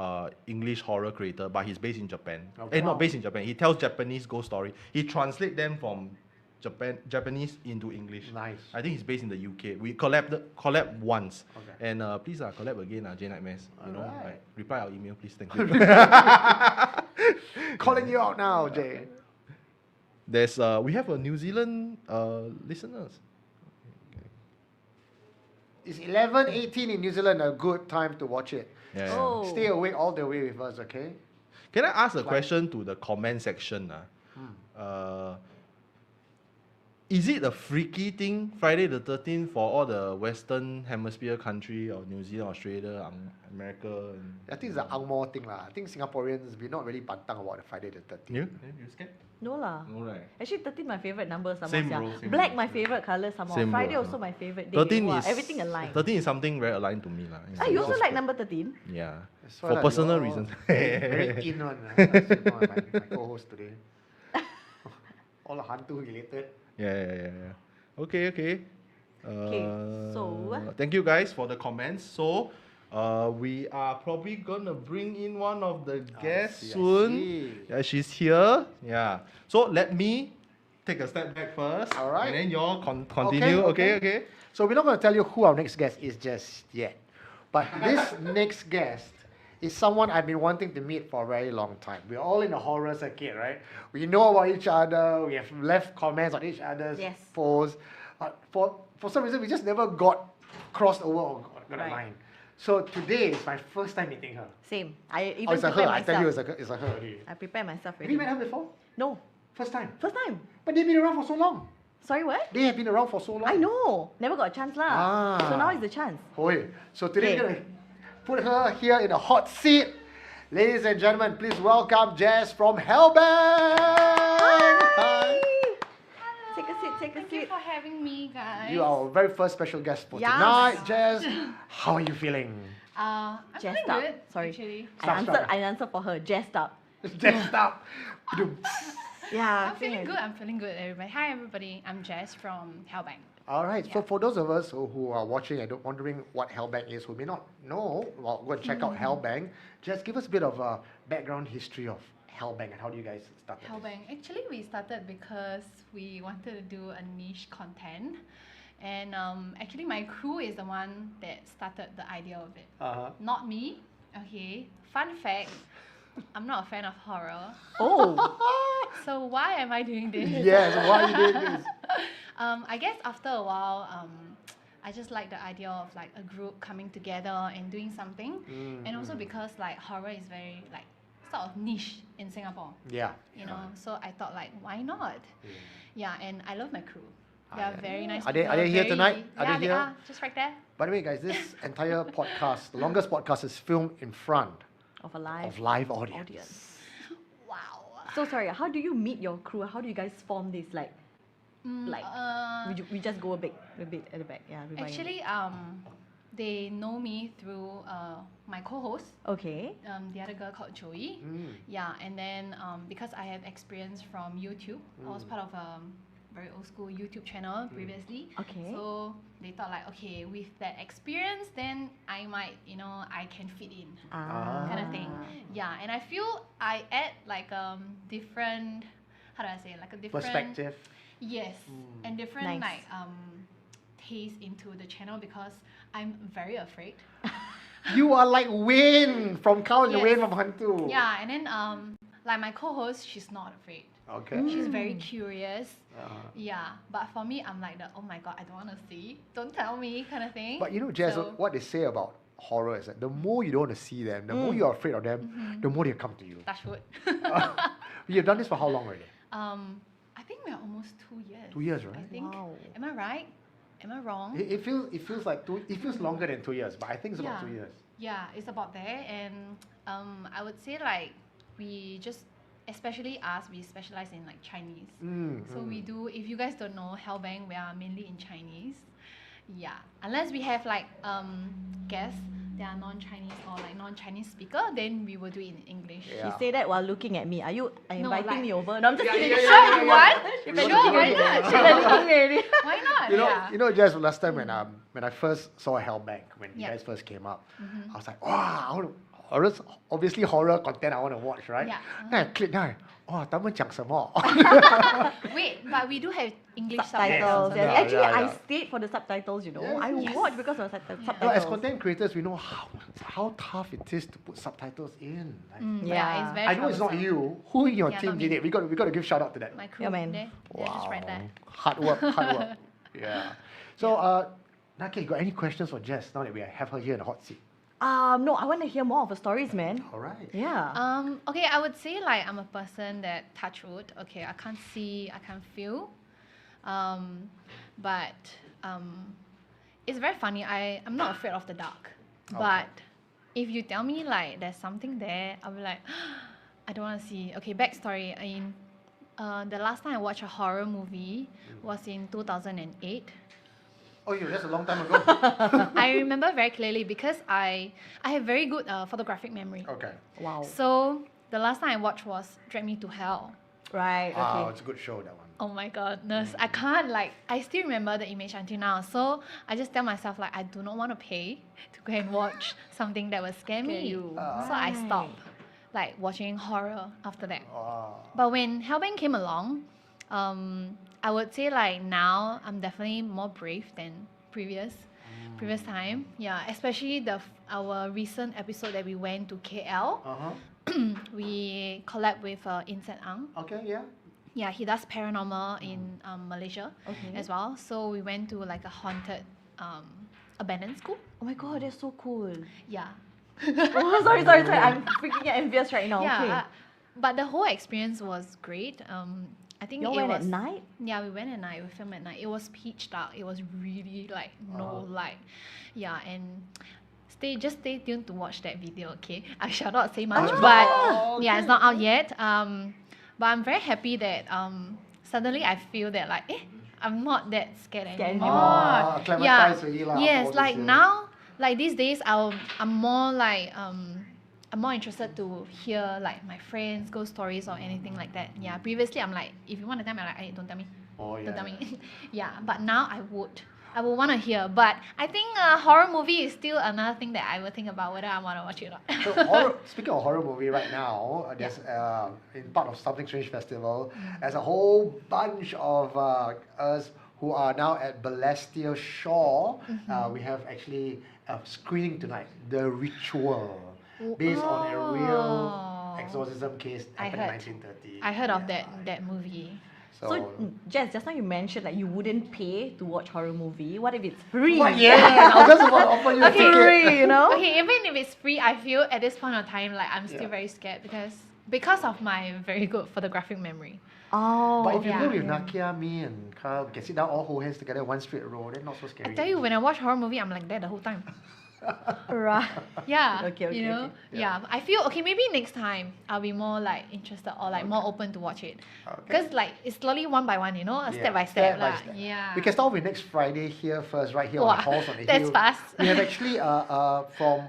Speaker 1: English horror creator, but he's based in Japan.
Speaker 3: Okay.
Speaker 1: Not based in Japan. He tells Japanese ghost story. He translates them from Japanese into English.
Speaker 3: Nice.
Speaker 1: I think he's based in the UK. We collab once.
Speaker 3: Okay.
Speaker 1: And please collab again, J Nightmares.
Speaker 3: Alright.
Speaker 1: Like, reply our email, please. Thank you.
Speaker 3: Calling you out now, Jay.
Speaker 1: There's we have a New Zealand listeners.
Speaker 3: It's 11:18 in New Zealand. A good time to watch it.
Speaker 1: Yeah.
Speaker 2: Oh.
Speaker 3: Stay awake all the way with us, okay?
Speaker 1: Can I ask a question to the comment section? Is it a freaky thing, Friday the 13th, for all the Western Hemisphere country, or New Zealand, Australia, America?
Speaker 3: I think it's the Angmo thing lah. I think Singaporeans, we're not really pantang about the Friday the 13th.
Speaker 1: You scared?
Speaker 2: No lah.
Speaker 1: No, right.
Speaker 2: Actually 13 my favourite number some
Speaker 1: Same
Speaker 2: more.
Speaker 1: bro, same
Speaker 2: Black
Speaker 1: bro.
Speaker 2: my favourite colour some more.
Speaker 1: Same bro,
Speaker 2: Friday
Speaker 1: same.
Speaker 2: also my favourite day.
Speaker 1: 13
Speaker 2: Wow,
Speaker 1: is
Speaker 2: everything aligned.
Speaker 1: 13 is something very aligned to me, lah.
Speaker 2: Ah, you also like number 13?
Speaker 1: Yeah.
Speaker 3: That's why
Speaker 1: For
Speaker 3: lah,
Speaker 1: personal
Speaker 3: you're
Speaker 1: reasons.
Speaker 3: Very in one. My co-host today. All HANTU related.
Speaker 1: Yeah. Okay.
Speaker 2: So
Speaker 1: thank you guys for the comments. So we are probably gonna bring in one of the guests
Speaker 3: I
Speaker 1: soon.
Speaker 3: see.
Speaker 1: Yeah, she's here. Yeah. So let me take a step back first.
Speaker 3: All right.
Speaker 1: And then y'all continue. Okay.
Speaker 3: So we're not going to tell you who our next guest is just yet. But this next guest is someone I've been wanting to meet for a very long time. We're all in the horror circuit, right? We know about each other. We have left comments on each other's
Speaker 2: Yes.
Speaker 3: posts. For some reason, we just never got crossed over or got a
Speaker 2: Right.
Speaker 3: line. So today is my first time meeting her.
Speaker 2: Same. I
Speaker 3: Oh,
Speaker 2: even
Speaker 3: it's a her.
Speaker 2: prepared
Speaker 3: I tell you,
Speaker 2: myself.
Speaker 3: it's a her already.
Speaker 2: I prepared myself
Speaker 3: Have
Speaker 2: already.
Speaker 3: you met her before?
Speaker 2: No.
Speaker 3: First time.
Speaker 2: First time.
Speaker 3: But they've been around for so long.
Speaker 2: Sorry, what?
Speaker 3: They have been around for so long.
Speaker 2: I know. Never got a chance lah.
Speaker 3: Ah.
Speaker 2: So now is the chance.
Speaker 3: Oi. So today
Speaker 2: Okay.
Speaker 3: we're going to put her here in a hot seat. Ladies and gentlemen, please welcome Jess from Hellbang. Hi.
Speaker 2: Take a seat.
Speaker 4: Thank you for having me, guys.
Speaker 3: You are our very first special guest for
Speaker 2: Yes.
Speaker 3: tonight, Jess. How are you feeling?
Speaker 4: I'm
Speaker 2: Jazzed
Speaker 4: feeling
Speaker 2: up.
Speaker 4: good,
Speaker 2: Sorry.
Speaker 4: actually.
Speaker 2: I answered for her. Jazzed up.
Speaker 3: Jessed up.
Speaker 2: Yeah.
Speaker 4: I'm feeling good, everybody. Hi, everybody. I'm Jess from Hellbang.
Speaker 3: All right. So
Speaker 4: Yeah.
Speaker 3: for those of us who are watching and wondering what Hellbang is, who may not know, well, go and check out Hellbang. Just give us a bit of a background history of Hellbang and how do you guys start this?
Speaker 4: Hellbang. Actually, we started because we wanted to do a niche content. And actually, my crew is the one that started the idea of it.
Speaker 3: Uh-huh.
Speaker 4: Not me. Okay. Fun fact, I'm not a fan of horror.
Speaker 2: Oh,
Speaker 4: So why am I doing this?
Speaker 3: Yes, why are you doing this?
Speaker 4: I guess after a while, I just like the idea of like a group coming together and doing something, and also because like horror is very like sort of niche in Singapore,
Speaker 3: Yeah.
Speaker 4: you know. So I thought like, why not? Yeah, and I love my crew. They are
Speaker 3: yeah.
Speaker 4: very nice.
Speaker 3: Are they
Speaker 4: people,
Speaker 3: here
Speaker 4: very
Speaker 3: tonight?
Speaker 4: easy.
Speaker 3: Are
Speaker 4: Yeah,
Speaker 3: they
Speaker 4: they
Speaker 3: here?
Speaker 4: are just right there.
Speaker 3: By the way, guys, this entire podcast, the longest podcast, is filmed in front
Speaker 2: of a live
Speaker 3: of live audience.
Speaker 2: audience.
Speaker 4: Wow.
Speaker 2: So sorry, how do you meet your crew? How do you guys form this like we just go a bit at the back? Yeah. rewind a bit.
Speaker 4: Actually, they know me through my co-host.
Speaker 2: Okay.
Speaker 4: The other girl called Joey. Yeah, and then because I have experience from YouTube, I was part of a very old school YouTube channel previously.
Speaker 2: Okay.
Speaker 4: So they thought like, okay, with that experience, then I might, I can fit in, kind of thing. Yeah, and I feel I add like different, how do I say, like a different
Speaker 3: Perspective.
Speaker 4: Yes, and different
Speaker 2: Nice.
Speaker 4: like taste into the channel because I'm very afraid.
Speaker 3: You are like Wayne from Count and
Speaker 4: Yes.
Speaker 3: Wayne from HANTU.
Speaker 4: Yeah, and then like my co-host, she's not afraid.
Speaker 3: Okay.
Speaker 4: She's very curious.
Speaker 3: Uh-huh.
Speaker 4: Yeah, but for me, I'm like oh my god, I don't want to see. Don't tell me, kind of thing.
Speaker 3: But Jess,
Speaker 4: So-
Speaker 3: what they say about horror is that the more you don't want to see them, the more you're afraid of them, the more they come to you.
Speaker 4: Touch wood.
Speaker 3: You've done this for how long already?
Speaker 4: I think we're almost 2 years.
Speaker 3: 2 years,
Speaker 4: I
Speaker 3: right?
Speaker 4: think.
Speaker 2: Wow.
Speaker 4: Am I right? Am I wrong?
Speaker 3: It feels like it feels longer than 2 years, but I think it's about 2 years.
Speaker 4: Yeah, it's about there, and I would say like we just, especially us, we specialize in like Chinese. So we do. If you guys don't know Hellbang, we are mainly in Chinese. Yeah, unless we have like guests that are non-Chinese or like non-Chinese speaker, then we will do it in English.
Speaker 3: Yeah.
Speaker 2: She said that while looking at me. Are you inviting
Speaker 4: like-
Speaker 2: me over? No, I'm just kidding.
Speaker 3: yeah,
Speaker 2: Sure,
Speaker 3: yeah,
Speaker 2: you
Speaker 3: yeah,
Speaker 2: want?
Speaker 3: yeah.
Speaker 2: Sure, why not? She's panicking already.
Speaker 4: Why not?
Speaker 3: You know, Jess, last time when I first saw Hellbang, when you
Speaker 4: Yeah.
Speaker 3: guys first came up, I was like, wow, I want to, obviously horror content I want to watch, right?
Speaker 4: Yeah.
Speaker 3: Then I clicked down, 他们讲什么?
Speaker 4: Wait, but we do have English
Speaker 2: Subtitles.
Speaker 4: subtitles.
Speaker 2: Yes.
Speaker 3: Yeah,
Speaker 2: Actually,
Speaker 3: yeah,
Speaker 2: I
Speaker 3: yeah.
Speaker 2: stayed for the subtitles.
Speaker 3: Yes,
Speaker 2: I
Speaker 3: yes.
Speaker 2: watched because of subtitles.
Speaker 3: No, as content creators, we know how tough it is to put subtitles in. Like,
Speaker 2: Yeah.
Speaker 4: It's very
Speaker 3: I know it's not
Speaker 4: troublesome.
Speaker 3: you. Who in your
Speaker 4: Yeah,
Speaker 3: team
Speaker 4: not
Speaker 3: did
Speaker 4: me.
Speaker 3: it? We got to give shout out to that.
Speaker 4: My crew,
Speaker 2: Yeah, man.
Speaker 4: they're just right there.
Speaker 3: Hard work, hard work. Yeah. So, Naki, you got any questions for Jess now that we have her here in the hot seat?
Speaker 2: No, I want to hear more of her stories, man.
Speaker 3: All right.
Speaker 2: Yeah.
Speaker 4: Okay, I would say like I'm a person that touch wood. Okay, I can't see, I can't feel. But it's very funny. I'm not afraid of the dark. But if you tell me like there's something there, I'll be like, I don't want to see. Okay, backstory. The last time I watched a horror movie was in 2008.
Speaker 3: Oh, yeah, that's a long time ago.
Speaker 4: I remember very clearly because I have very good photographic memory.
Speaker 3: Okay.
Speaker 2: Wow.
Speaker 4: So the last time I watched was Drag Me to Hell.
Speaker 2: Right.
Speaker 3: Wow,
Speaker 2: Okay.
Speaker 3: it's a good show, that one.
Speaker 4: Oh my goodness, I can't I still remember the image until now. So I just tell myself like I do not want to pay to go and watch something that will scare me.
Speaker 2: you.
Speaker 4: So I stopped like watching horror after that.
Speaker 3: Wow.
Speaker 4: But when Hellbang came along, I would say like now I'm definitely more brave than previous time. Yeah, especially our recent episode that we went to KL. We collab with Inset Ang.
Speaker 3: Okay, yeah.
Speaker 4: Yeah, he does paranormal in Malaysia
Speaker 2: Okay.
Speaker 4: as well. So we went to like a haunted abandoned school.
Speaker 2: Oh my god, that's so cool.
Speaker 4: Yeah.
Speaker 2: Oh, sorry. I'm freaking envious right now.
Speaker 4: Yeah.
Speaker 2: Okay.
Speaker 4: But the whole experience was great. I think
Speaker 2: You
Speaker 4: it
Speaker 2: went
Speaker 4: was
Speaker 2: at night?
Speaker 4: Yeah, we went at night. We filmed at night. It was pitch dark. It was really like no light. Yeah, and just stay tuned to watch that video. Okay, I shall not say much, but yeah, it's not out yet. But I'm very happy that suddenly I feel that like I'm not that scared anymore.
Speaker 3: Acclimatized already lah,
Speaker 4: Yes,
Speaker 3: after all
Speaker 4: like
Speaker 3: this year.
Speaker 4: now, like these days, I'm more like I'm more interested to hear like my friends' ghost stories or anything like that. Yeah, previously I'm like, if you want to tell me, I'm like, hey, don't tell me.
Speaker 3: Oh, yeah.
Speaker 4: Don't tell me. Yeah, but now I would want to hear. But I think a horror movie is still another thing that I will think about whether I want to watch it or not.
Speaker 3: So speaking of horror movie right now, there's in part of Something Strange Festival, there's a whole bunch of us who are now at Balestier Shore. We have actually a screening tonight, The Ritual, based on a real exorcism case
Speaker 4: I
Speaker 3: happened in
Speaker 4: heard.
Speaker 3: 1930.
Speaker 4: I heard of that movie.
Speaker 2: So, Jess, just now you mentioned like you wouldn't pay to watch horror movie. What if it's free?
Speaker 3: But yeah, I was just about to offer you a ticket.
Speaker 2: Free, you know?
Speaker 4: Okay, even if it's free, I feel at this point of time like I'm still
Speaker 3: Yeah.
Speaker 4: very scared because of my very good photographic memory.
Speaker 2: Oh,
Speaker 3: But if you
Speaker 4: yeah.
Speaker 3: go with Nakia, me and Carl, get sit down, all hold hands together, one straight row, then not so scary.
Speaker 4: I tell you, when I watch horror movie, I'm like that the whole time.
Speaker 2: right.
Speaker 4: Yeah.
Speaker 2: Okay,
Speaker 4: you know?
Speaker 2: okay.
Speaker 4: Yeah. I feel okay. Maybe next time I'll be more like interested or like more open to watch it. Because like it's slowly one by one, you know, step by step.
Speaker 3: by
Speaker 4: lah.
Speaker 3: step.
Speaker 4: Yeah.
Speaker 3: We can start with next Friday here first, right here on
Speaker 4: Wow,
Speaker 3: the halls on the
Speaker 4: that's
Speaker 3: hill.
Speaker 4: fast.
Speaker 3: We have actually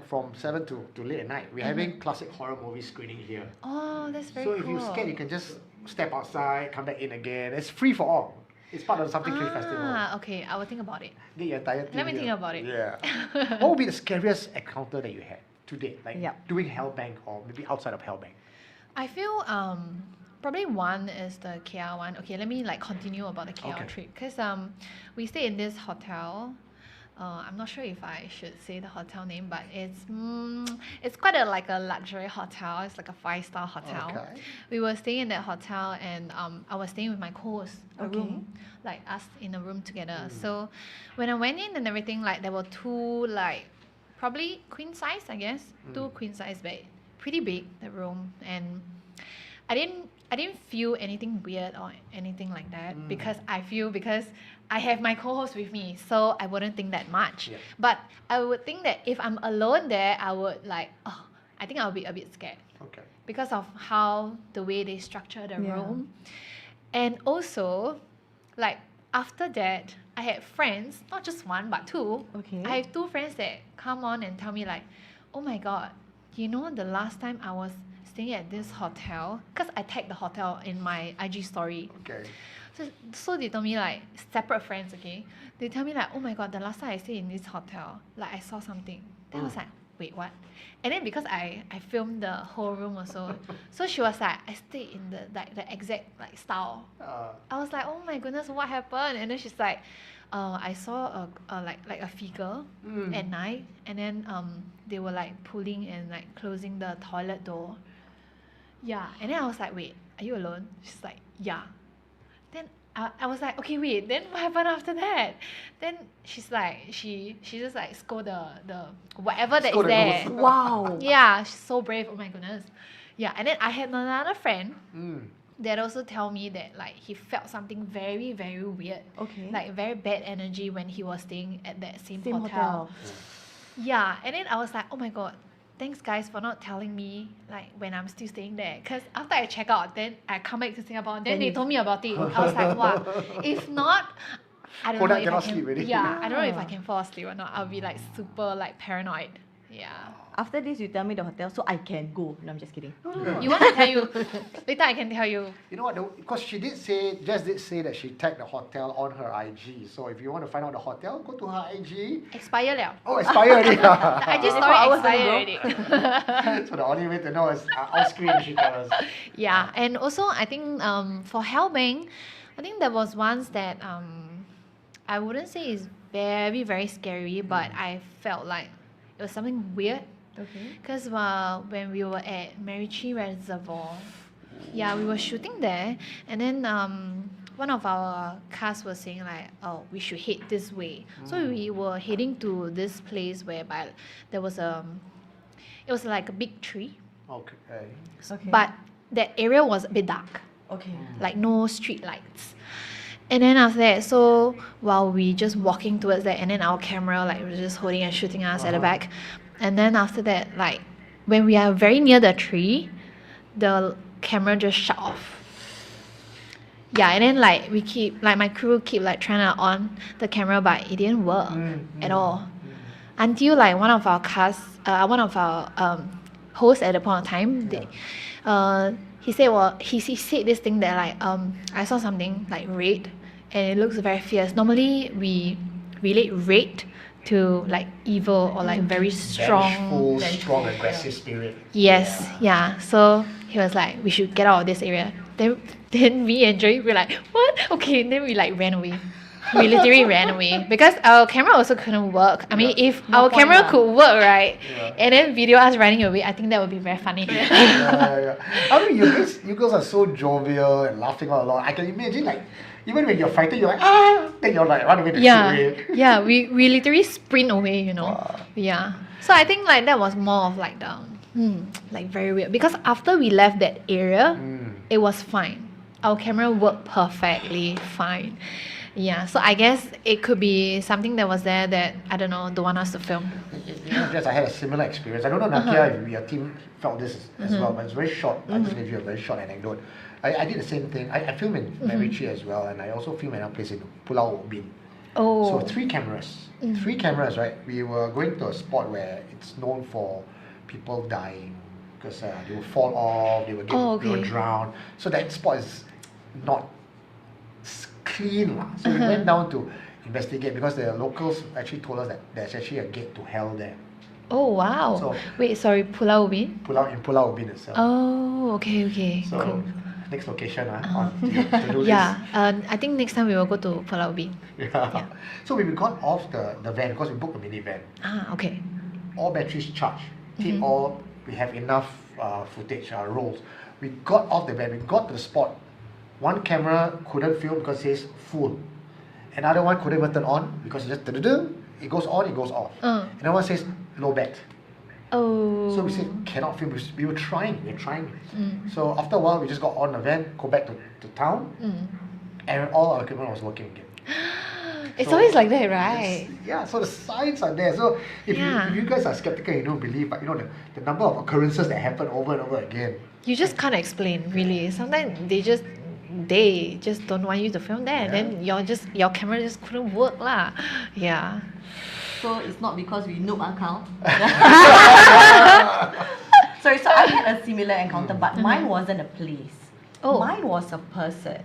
Speaker 3: from 7 to late at night. We're having classic horror movie screening here.
Speaker 4: Oh, that's very
Speaker 3: So
Speaker 4: cool.
Speaker 3: if you're scared, you can just step outside, come back in again. It's free for all. It's part of the Something Tree Festival.
Speaker 4: Okay, I will think about it.
Speaker 3: Get your entire team
Speaker 4: Let me
Speaker 3: here.
Speaker 4: think about it.
Speaker 3: Yeah. What would be the scariest encounter that you had to date? Like
Speaker 2: Yep.
Speaker 3: doing Hellbang or maybe outside of Hellbang?
Speaker 4: I feel probably one is the KL one. Okay, let me like continue about the KL
Speaker 3: Okay.
Speaker 4: trip because we stayed in this hotel. I'm not sure if I should say the hotel name, but it's quite like a luxury hotel. It's like a 5-star hotel.
Speaker 3: Okay.
Speaker 4: We were staying in that hotel, and I was staying with my co-host, a
Speaker 2: Okay.
Speaker 4: room, like us in a room together. So when I went in and everything, like there were two like probably queen size, I guess, two queen size bed, pretty big the room, and I didn't feel anything weird or anything like that because I have my co-host with me, so I wouldn't think that much.
Speaker 3: Yeah.
Speaker 4: But I would think that if I'm alone there, I would like, I think I'll be a bit scared
Speaker 3: Okay.
Speaker 4: because of how the way they structure the
Speaker 2: Yeah.
Speaker 4: room. And also, like after that, I had friends, not just one but two.
Speaker 2: Okay.
Speaker 4: I have two friends that come on and tell me like, oh my god, you know the last time I was staying at this hotel, because I tagged the hotel in my IG story.
Speaker 3: Okay.
Speaker 4: So they told me like separate friends, okay? They tell me like, oh my god, the last time I stayed in this hotel, like I saw something. Then I was like, wait, what? And then because I filmed the whole room also, so she was like, I stayed in the exact like style. I was like, oh my goodness, what happened? And then she's like, I saw a figure at night, and then they were like pulling and like closing the toilet door. Yeah, and then I was like, wait, are you alone? She's like, yeah. Then I was like, okay, wait, then what happened after that? Then she's like, she just like scold the whatever that is
Speaker 3: Scold the
Speaker 4: there.
Speaker 3: ghost.
Speaker 2: Wow.
Speaker 4: Yeah, she's so brave, oh my goodness. Yeah, and then I had another friend
Speaker 3: Mm.
Speaker 4: that also tell me that like he felt something very, very weird.
Speaker 2: Okay.
Speaker 4: Like very bad energy when he was staying at that same
Speaker 2: Same hotel.
Speaker 4: Yeah, and then I was like, oh my god, thanks guys for not telling me like when I'm still staying there. Because after I check out, then I come back to Singapore, then they told me about it. I was like, wow, if not, I don't
Speaker 3: Kodak
Speaker 4: know if I
Speaker 3: cannot
Speaker 4: can.
Speaker 3: sleep already.
Speaker 4: Yeah, I don't know if I can fall asleep or not. I'll be like super like paranoid. Yeah.
Speaker 2: After this, you tell me the hotel so I can go. No, I'm just kidding.
Speaker 4: You want to tell you? Later I can tell you.
Speaker 3: You know what? Because she did say, Jess did say that she tagged the hotel on her IG. So if you want to find out the hotel, go to her IG.
Speaker 4: Expire liao.
Speaker 3: Oh, expired already.
Speaker 4: The IG
Speaker 2: 24
Speaker 4: story
Speaker 2: hours
Speaker 4: expired
Speaker 2: ago,
Speaker 4: already.
Speaker 3: So the only way to know is off screen she tells us.
Speaker 4: Yeah, and also I think for Hellbang, I think there was once that I wouldn't say is very, very scary, but I felt like it was something weird.
Speaker 2: Okay.
Speaker 4: Because when we were at Marichi Reservoir, yeah, we were shooting there, and then one of our cast was saying like, oh, we should head this way. So we were heading to this place whereby there was it was like a big tree,
Speaker 3: Okay.
Speaker 2: Okay.
Speaker 4: but that area was a bit dark,
Speaker 2: Okay.
Speaker 4: like no street lights. And then after that, so while we just walking towards that, and then our camera like was just holding and shooting us at the back. And then after that, like when we are very near the tree, the camera just shut off. Yeah, and then like we keep like my crew keep like trying to on the camera, but it didn't work at all. Until like one of our hosts at the point of time, he said he said this thing that like I saw something like red and it looks very fierce. Normally we relate red to like evil or like very strong.
Speaker 3: Vengeful, strong, aggressive spirit.
Speaker 4: Yes, yeah. So he was like, we should get out of this area. Then me and Joey were like, what? Okay, then we like ran away. We literally ran away because our camera also couldn't work. I mean, if
Speaker 2: No
Speaker 4: our
Speaker 2: point
Speaker 4: camera
Speaker 2: lah.
Speaker 4: could work, right,
Speaker 3: Yeah.
Speaker 4: and then video us running away, I think that would be very funny.
Speaker 3: Yeah. I mean, you girls are so jovial and laughing all along. I can imagine, like, even when you're fighting, you're like, then you're like, run away the
Speaker 4: Yeah,
Speaker 3: way.
Speaker 4: yeah, we literally sprint away, you know.
Speaker 3: Wow.
Speaker 4: Yeah. So I think like that was more of like the like very weird because after we left that area, it was fine. Our camera worked perfectly fine. Yeah, so I guess it could be something that was there that I don't know, don't want us to film.
Speaker 3: Jess, I had a similar experience. I don't know, Nakia, if your team felt this as well, but it's very short. I'll just give you a very short anecdote. I did the same thing. I filmed in Macritchie as well, and I also filmed another place in Pulau Ubin.
Speaker 4: Oh.
Speaker 3: So 3 cameras. 3 cameras, right? We were going to a spot where it's known for people dying because they will fall off, they will they will drown. So that spot is not clean. So we went down to investigate because the locals actually told us that there's actually a gate to hell there.
Speaker 4: Oh wow.
Speaker 3: So-
Speaker 4: Wait, sorry, Pulau Ubin?
Speaker 3: Pulau Ubin itself.
Speaker 4: Oh, okay,
Speaker 3: So
Speaker 4: cool.
Speaker 3: next location to do
Speaker 4: Yeah, I think next time we will go to Pulau Ubin.
Speaker 3: this. Yeah. So we got off the van because we booked a minivan.
Speaker 4: Ah, okay.
Speaker 3: All batteries charged. We have enough footage, rolls. We got off the van, we got to the spot. One camera couldn't film because it says full. Another one couldn't even turn on because it just it goes on, it goes off. Another one says low bat.
Speaker 4: Oh.
Speaker 3: So we said cannot film. We were trying. So after a while, we just got on the van, go back to town, and all our equipment was working again.
Speaker 4: It's
Speaker 3: So
Speaker 4: always like that, right?
Speaker 3: Yeah, so the signs are there. So if you guys are skeptical, you don't believe, but you know the number of occurrences that happen over and over again.
Speaker 4: You just can't explain, really. Sometimes they just don't want you to film there. Then your camera just couldn't work lah. Yeah.
Speaker 2: So it's not because we noob account. Sorry, so I had a similar encounter, but mine wasn't a place.
Speaker 4: Oh.
Speaker 2: Mine was a person.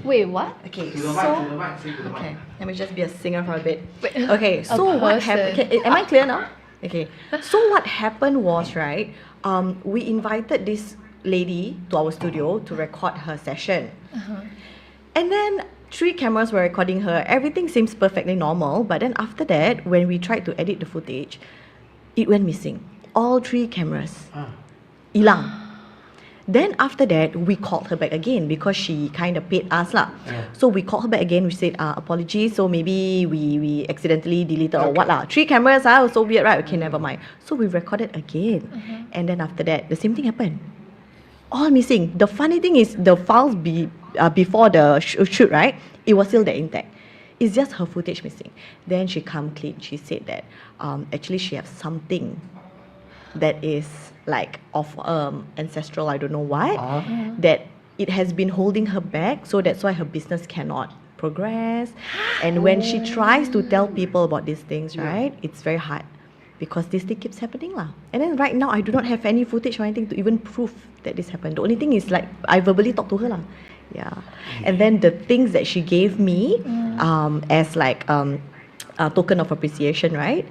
Speaker 4: Wait, what?
Speaker 2: Okay,
Speaker 1: To the
Speaker 2: so
Speaker 1: mic, say to the mic.
Speaker 2: okay, let me just be a singer for a bit.
Speaker 4: Wait,
Speaker 2: Okay, so what
Speaker 4: person.
Speaker 2: happened? Okay, am I clear now? Okay, so what happened was, right, we invited this lady to our studio to record her session. And then 3 cameras were recording her. Everything seems perfectly normal, but then after that, when we tried to edit the footage, it went missing. All 3 cameras. Hilang. Then after that, we called her back again because she kind of paid us lah. So we called her back again. We said, apologies. So maybe we accidentally deleted or what lah. 3 cameras, was so weird, right? Okay, never mind. So we recorded again. And then after that, the same thing happened. All missing. The funny thing is the files before the shoot, right? It was still there intact. It's just her footage missing. Then she come clean. She said that actually she has something that is like of ancestral, I don't know what, that it has been holding her back, so that's why her business cannot progress. And when she tries to tell people about these things, right, it's very hard because this thing keeps happening lah. And then right now I do not have any footage or anything to even prove that this happened. The only thing is like I verbally talked to her lah. Yeah. And then the things that she gave me as like a token of appreciation, right?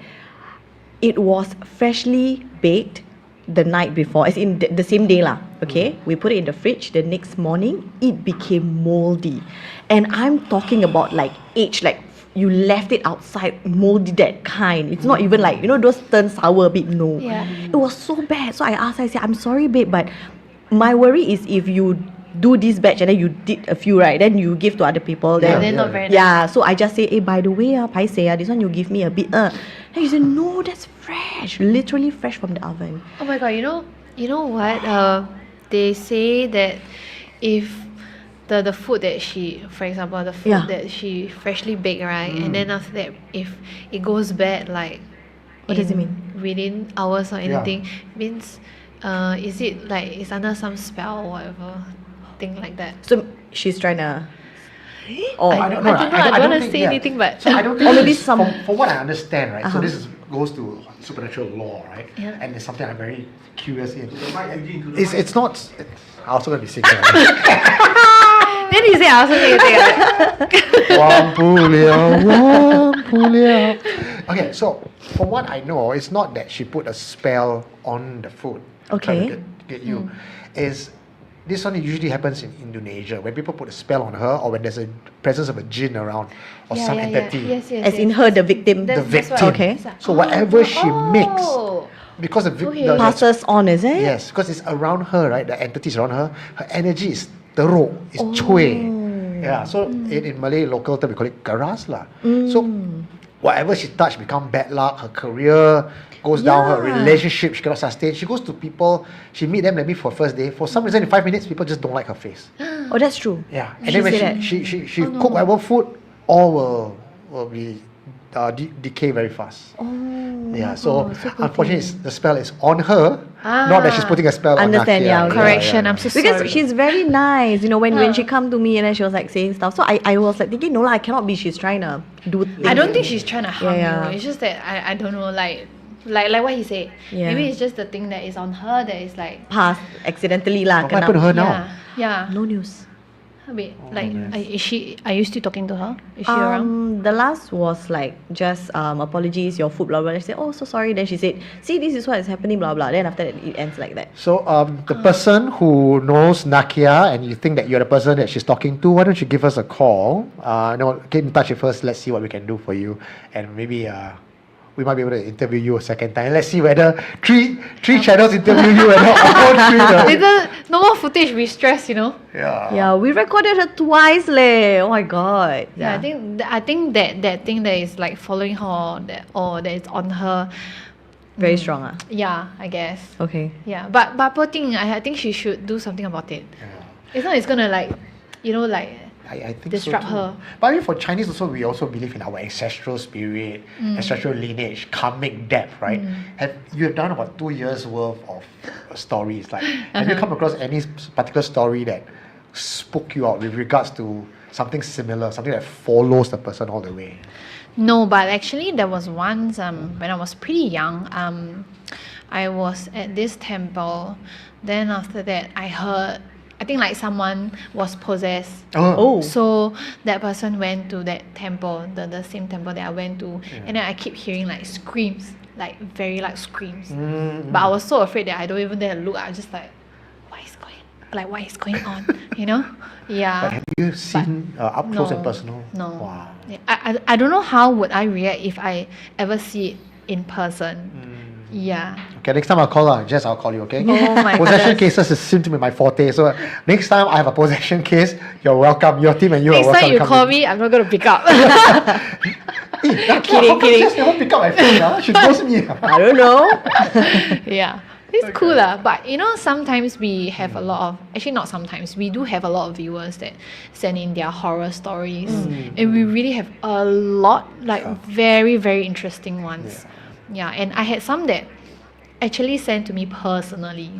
Speaker 2: It was freshly baked the night before, as in the same day lah, okay? We put it in the fridge, the next morning, it became moldy. And I'm talking about like age, like you left it outside, moldy that kind. It's not even like, you know, those turn sour a bit, no.
Speaker 4: Yeah.
Speaker 2: It was so bad. So I asked her, I said, I'm sorry babe, but my worry is if you do this batch and then you did a few, right, then you give to other people, then
Speaker 4: They're not very nice.
Speaker 2: yeah, so I just say, hey, by the way, paiseh, this one you give me a bit. Then she said, no, that's fresh, literally fresh from the oven.
Speaker 4: Oh my god, you know what? They say that if the food that she, for example, the food
Speaker 2: Yeah.
Speaker 4: that she freshly baked, right, and then after that, if it goes bad, like,
Speaker 2: What does it
Speaker 4: in
Speaker 2: mean?
Speaker 4: Within hours or anything, means, is it like it's under some spell or whatever, thing like that?
Speaker 2: So she's trying to. Oh,
Speaker 4: I don't know. I don't want to say anything, but
Speaker 3: So I don't think
Speaker 2: Or maybe
Speaker 3: this is-
Speaker 2: some-
Speaker 3: from what I understand, right? So
Speaker 2: Uh-huh.
Speaker 3: this goes to supernatural law, right?
Speaker 4: Yeah.
Speaker 3: And it's something I'm very curious in.
Speaker 1: To the mic, Eugene, to the mic.
Speaker 3: It's not. I also gonna be sick. Right?
Speaker 4: then he said, I also need to take it.
Speaker 3: Wampulia. Okay, so from what I know, it's not that she put a spell on the food. I'm trying to
Speaker 2: Okay.
Speaker 3: get you. Is This one usually happens in Indonesia when people put a spell on her or when there's a presence of a jinn around or some entity.
Speaker 4: Yes,
Speaker 2: As in her, the victim.
Speaker 3: The
Speaker 4: That's
Speaker 3: victim.
Speaker 4: what-
Speaker 2: Okay.
Speaker 3: So whatever she makes,
Speaker 4: Oh.
Speaker 3: because
Speaker 4: Okay.
Speaker 2: Passes on, is it?
Speaker 3: yes, because it's around her, right? The entities around her. Her energy is teruk, is cueh. Yeah. So in Malay local term we call it keras lah. So whatever she touched become bad luck. Her career goes down. Her
Speaker 2: Yeah.
Speaker 3: relationship she cannot sustain. She goes to people. She meet them maybe for first day. For some reason in 5 minutes people just don't like her face.
Speaker 2: Oh, that's true.
Speaker 3: Yeah. And
Speaker 2: She
Speaker 3: then when
Speaker 2: say that.
Speaker 3: she cook whatever food, all will be decay very fast.
Speaker 2: Oh.
Speaker 3: Yeah, so
Speaker 2: so poor
Speaker 3: unfortunately,
Speaker 2: thing.
Speaker 3: the spell is on her, not that she's putting a spell
Speaker 2: Understand,
Speaker 3: on Nakia.
Speaker 2: yeah.
Speaker 4: Correction, I'm so
Speaker 2: Because
Speaker 4: sorry.
Speaker 2: she's very nice, you know, when she come to me and then she was like saying stuff. So I was like thinking, no lah, I cannot be she's trying to do things.
Speaker 4: I don't think she's trying to harm
Speaker 2: Yeah.
Speaker 4: you. It's just that I don't know, like what he said.
Speaker 2: Yeah.
Speaker 4: Maybe it's just the thing that is on her that is like
Speaker 2: Passed accidentally lah.
Speaker 3: What happened to her now?
Speaker 4: Yeah.
Speaker 2: No news.
Speaker 4: Wait, like are you still talking to her? Is she around?
Speaker 2: The last was like just apologies, your food, blah blah. She said, oh so sorry. Then she said, see, this is what is happening, blah blah. Then after that it ends like that.
Speaker 3: So the person who knows Nakia and you think that you're the person that she's talking to, why don't you give us a call? Get in touch with us. Let's see what we can do for you, and maybe we might be able to interview you a second time. Let's see whether three channels interview you and all three.
Speaker 4: Later, no more footage. We stress, you know.
Speaker 2: Yeah, we recorded her twice, leh. Oh my god.
Speaker 4: Yeah, I think that thing that is like following her or that is on her.
Speaker 2: Very strong, ah.
Speaker 4: Yeah, I guess.
Speaker 2: Okay.
Speaker 4: Yeah, but poor thing, I think she should do something about it. If not, it's gonna like, you know, like
Speaker 3: I think
Speaker 4: disrupt
Speaker 3: so too.
Speaker 4: her.
Speaker 3: But I mean, for Chinese also, we also believe in our ancestral spirit, ancestral lineage, karmic debt, right? You have done about 2 years worth of stories. Like, have you come across any particular story that spooked you out with regards to something similar, something that follows the person all the way?
Speaker 4: No, but actually there was once when I was pretty young, I was at this temple. Then after that, I heard, I think like someone was possessed.
Speaker 2: Oh.
Speaker 4: So that person went to that temple, the same temple that I went to, and then I keep hearing like screams, like very loud screams. But I was so afraid that I don't even dare to look. I was just like, what is going on? You know? Yeah.
Speaker 3: But have you seen up close and
Speaker 4: No.
Speaker 3: personal?
Speaker 4: No.
Speaker 3: Wow.
Speaker 4: Yeah, I don't know how would I react if I ever see it in person. Yeah.
Speaker 3: Okay, next time I'll call her. Jess, I'll call you, okay?
Speaker 2: Oh my
Speaker 3: Possession
Speaker 2: goodness.
Speaker 3: cases seem to be my forte. So next time I have a possession case, you're welcome. Your team and you
Speaker 4: Next
Speaker 3: are welcome.
Speaker 4: time you
Speaker 3: to come
Speaker 4: call
Speaker 3: in.
Speaker 4: me, I'm not gonna pick up.
Speaker 3: Kidding. Just never pick up my phone. She knows me.
Speaker 2: I don't know.
Speaker 4: Yeah. It's cool lah, but you know, sometimes we have a lot of, actually not sometimes, we do have a lot of viewers that send in their horror stories, and we really have a lot, like very, very interesting ones. Yeah, and I had some that actually sent to me personally.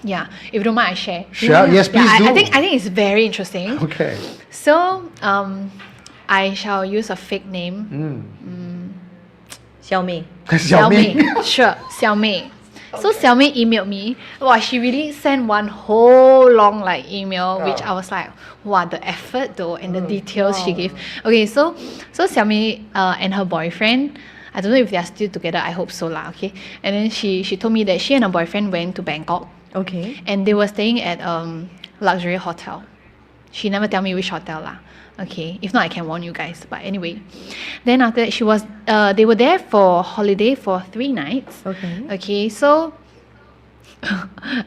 Speaker 4: Yeah, if you don't mind, I share.
Speaker 3: Sure, yes, please do.
Speaker 4: I think it's very interesting.
Speaker 3: Okay.
Speaker 4: So, I shall use a fake name.
Speaker 2: Xiaomei.
Speaker 3: Xiaomei.
Speaker 4: Sure, Xiaomei. So Xiaomei emailed me. Wow, she really sent one whole long like email, which I was like, wow, the effort though and the details she gave. Okay, so Xiaomei and her boyfriend, I don't know if they are still together. I hope so lah. Okay, and then she told me that she and her boyfriend went to Bangkok
Speaker 2: Okay.
Speaker 4: and they were staying at luxury hotel. She never tell me which hotel lah. Okay, if not I can warn you guys. But anyway, then after that they were there for holiday for 3 nights.
Speaker 2: Okay.
Speaker 4: Okay, so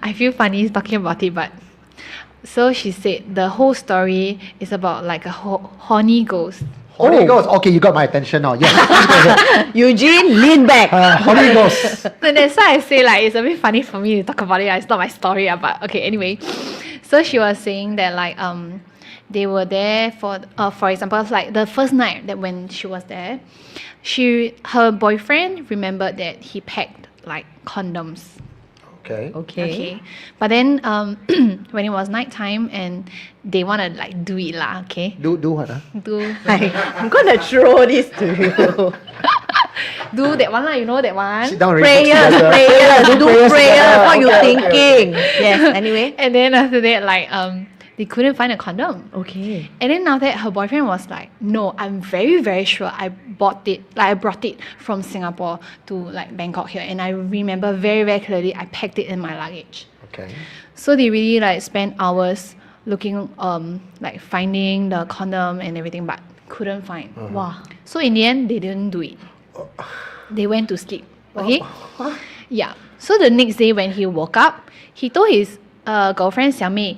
Speaker 4: I feel funny talking about it, but so she said the whole story is about like a horny ghost.
Speaker 3: Holy Ghost. Okay, you got my attention now. Yes, please go ahead.
Speaker 2: Eugene, lean back.
Speaker 3: Holy Ghost.
Speaker 4: So that's why I say like it's a bit funny for me to talk about it. It's not my story, but okay. Anyway, so she was saying that like they were there for example, like the first night that when she was there, her boyfriend remembered that he packed like condoms.
Speaker 3: Okay.
Speaker 4: Okay. But then when it was nighttime and they wanna like do it lah, okay?
Speaker 3: Do what?
Speaker 4: Do
Speaker 2: I'm gonna throw this to you.
Speaker 4: do that one lah, you know that one.
Speaker 3: Sit down and
Speaker 2: Prayers,
Speaker 3: read books together.
Speaker 2: prayers, do
Speaker 3: prayers
Speaker 2: prayers.
Speaker 3: together.
Speaker 2: What you
Speaker 3: Okay,
Speaker 2: thinking? Yes. Anyway.
Speaker 4: And then after that, like they couldn't find a condom.
Speaker 2: Okay.
Speaker 4: And then now that her boyfriend was like, no, I'm very, very sure I brought it from Singapore to like Bangkok here. And I remember very, very clearly I packed it in my luggage.
Speaker 3: Okay.
Speaker 4: So they really like spent hours looking, like finding the condom and everything, but couldn't find.
Speaker 2: Wow.
Speaker 4: So in the end, they didn't do it. They went to sleep. Okay? Yeah. So the next day when he woke up, he told his girlfriend Xiao Mei,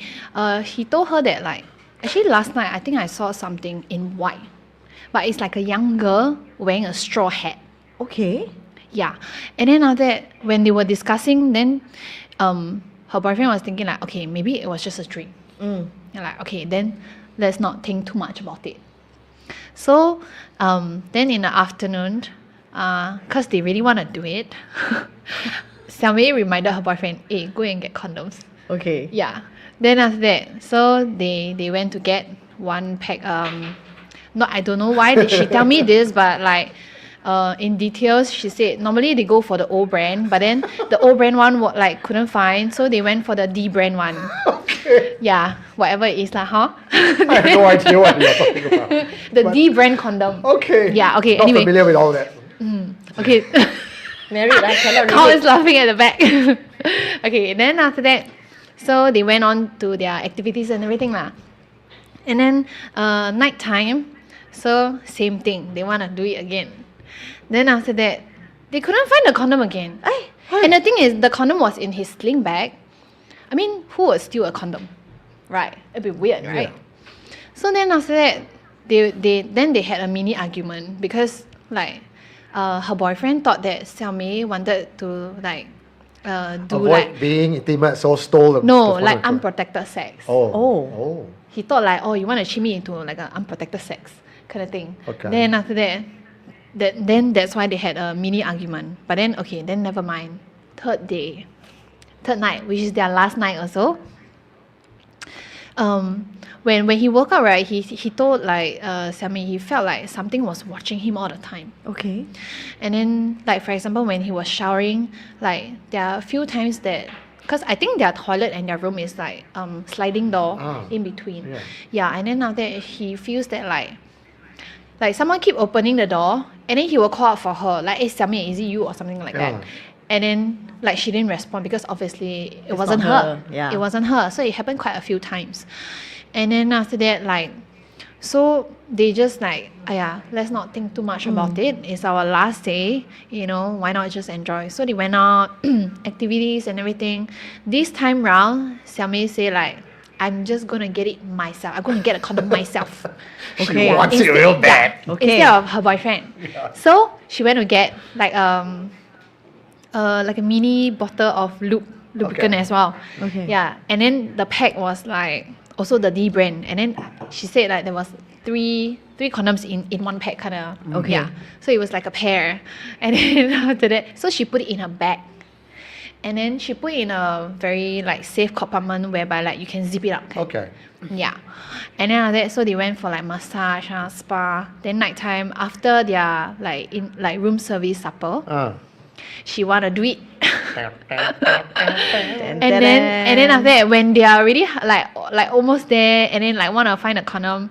Speaker 4: he told her that like, actually last night I think I saw something in white. But it's like a young girl wearing a straw hat.
Speaker 2: Okay.
Speaker 4: Yeah. And then after that, when they were discussing, then her boyfriend was thinking like, okay, maybe it was just a dream. And like, okay, then let's not think too much about it. So then in the afternoon, because they really want to do it, Xiao Mei reminded her boyfriend, hey, go and get condoms.
Speaker 2: Okay.
Speaker 4: Yeah. Then after that, so they went to get one pack. I don't know why did she tell me this, but like in details, she said normally they go for the old brand, but then the old brand one like couldn't find, so they went for the D brand one.
Speaker 3: Okay.
Speaker 4: Yeah, whatever it is, huh?
Speaker 3: I have no idea what you're talking about.
Speaker 4: The D brand condom.
Speaker 3: Okay.
Speaker 4: Yeah. Okay.
Speaker 3: Not
Speaker 4: Anyway.
Speaker 3: familiar with all that.
Speaker 4: Okay.
Speaker 2: Married, I cannot
Speaker 4: Carl
Speaker 2: relate.
Speaker 4: is laughing at the back. Okay, then after that, so they went on to their activities and everything lah. And then night time, so same thing. They want to do it again. Then after that, they couldn't find the condom again. And the thing is, the condom was in his sling bag. I mean, who would steal a condom? Right? It'd be weird, right? So then after that, they had a mini argument because like her boyfriend thought that Xiao Mei wanted to like do
Speaker 3: Avoid
Speaker 4: like
Speaker 3: being intimate, so stole the
Speaker 4: no,
Speaker 3: phone
Speaker 4: like
Speaker 3: and-
Speaker 4: unprotected sex.
Speaker 3: Oh.
Speaker 4: He thought like, oh, you want to cheat me into like an unprotected sex kind of thing.
Speaker 3: Okay.
Speaker 4: Then after that, then that's why they had a mini argument. But then okay, then never mind. Third night, which is their last night also. When he woke up, right, he told like Xiao Mei he felt like something was watching him all the time.
Speaker 2: Okay.
Speaker 4: And then like for example when he was showering, like there are a few times that because I think their toilet and their room is like sliding door in between. Yeah, and then after that he feels that like someone keep opening the door and then he will call out for her like, hey Xiao Mei, is it you or something like that. And then like she didn't respond because obviously it wasn't
Speaker 2: not
Speaker 4: her.
Speaker 2: her, yeah.
Speaker 4: It wasn't her. So it happened quite a few times. And then after that, like, so they just like, let's not think too much about it. It's our last day, why not just enjoy? So they went out, activities and everything. This time round, Xiao Mei say like, I'm just gonna get it myself. I'm gonna get a condom myself.
Speaker 3: She wants it real bad.
Speaker 2: Okay.
Speaker 4: Instead of her boyfriend. So she went to get like a mini bottle of lubricant as well.
Speaker 2: Okay.
Speaker 4: Yeah, and then the pack was like also the D brand, and then she said like there was three condoms in one pack kind of.
Speaker 2: Okay.
Speaker 4: Yeah, so it was like a pair, and then after that, so she put it in her bag, and then she put it in a very like safe compartment whereby like you can zip it up.
Speaker 3: Okay.
Speaker 4: Yeah, and then after that, so they went for like massage, spa. Then nighttime after their like room service supper, she wanna do it. And then after that, when they are already like almost there, and then like wanna find a condom,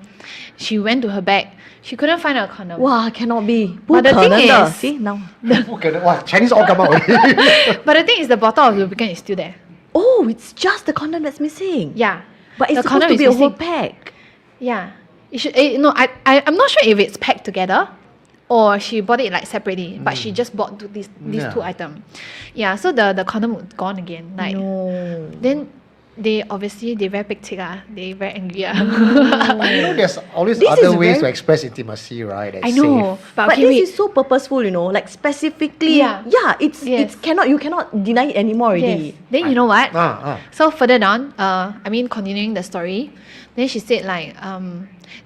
Speaker 4: she went to her bag. She couldn't find a condom.
Speaker 2: Wow, cannot be.
Speaker 4: But the thing is-
Speaker 2: see now.
Speaker 3: Okay. Wow, Chinese all come out already.
Speaker 4: But the thing is, the bottle of lubricant is still there.
Speaker 2: Oh, it's just the condom that's missing.
Speaker 4: Yeah,
Speaker 2: But it's
Speaker 4: the
Speaker 2: supposed
Speaker 4: condom
Speaker 2: to
Speaker 4: is
Speaker 2: be a whole
Speaker 4: missing.
Speaker 2: pack.
Speaker 4: Yeah, it should. No, I'm not sure if it's packed together, or she bought it like separately. But she just bought these two items. Yeah, so the condom was gone again. Like
Speaker 2: No.
Speaker 4: then they very big tick. They very angry.
Speaker 3: There's always
Speaker 2: This
Speaker 3: other
Speaker 2: is
Speaker 3: ways
Speaker 2: very-
Speaker 3: to express intimacy, right? That's
Speaker 4: I know,
Speaker 3: safe.
Speaker 4: but
Speaker 2: But
Speaker 4: okay,
Speaker 2: this
Speaker 4: wait.
Speaker 2: is so purposeful, like specifically.
Speaker 4: Yeah.
Speaker 2: It's
Speaker 4: Yes.
Speaker 2: you cannot deny it anymore already.
Speaker 4: Yes. Then you know what?
Speaker 3: Ah.
Speaker 4: So further down, continuing the story, then she said like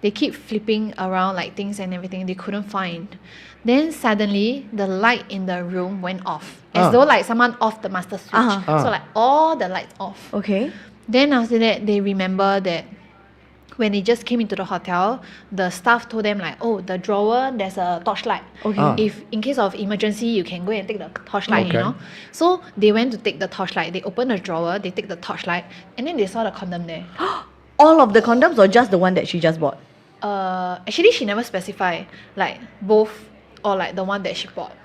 Speaker 4: they keep flipping around like things and everything they couldn't find. Then suddenly the light in the room went off. As though like someone off the master switch.
Speaker 2: Uh-huh.
Speaker 4: So like all the lights off.
Speaker 2: Okay.
Speaker 4: Then after that they remember that when they just came into the hotel, the staff told them like, oh, the drawer, there's a torchlight.
Speaker 2: Okay.
Speaker 4: If in case of emergency, you can go and take the torchlight,
Speaker 3: Okay.
Speaker 4: So they went to take the torchlight. They opened the drawer, they take the torchlight, and then they saw the condom there.
Speaker 2: All of the condoms or just the one that she just bought?
Speaker 4: Actually, she never specify like both or like the one that she bought.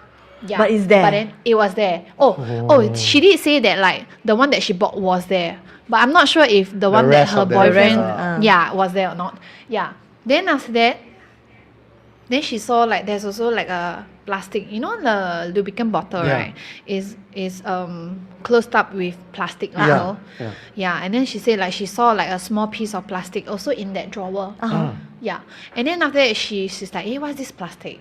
Speaker 4: Yeah,
Speaker 2: But it's there.
Speaker 4: But then it was there. Oh, she did say that like the one that she bought was there, but I'm not sure if the one that
Speaker 3: rest
Speaker 4: her
Speaker 3: of the
Speaker 4: boyfriend,
Speaker 2: rest,
Speaker 4: was there or not. Yeah. Then after that, then she saw like there's also like a plastic. You know the lubricant bottle,
Speaker 3: Yeah.
Speaker 4: right? Is closed up with plastic
Speaker 3: Yeah,
Speaker 4: also.
Speaker 3: yeah.
Speaker 4: Yeah, and then she said like she saw like a small piece of plastic also in that drawer. Yeah, and then after that she's like, hey, what's this plastic?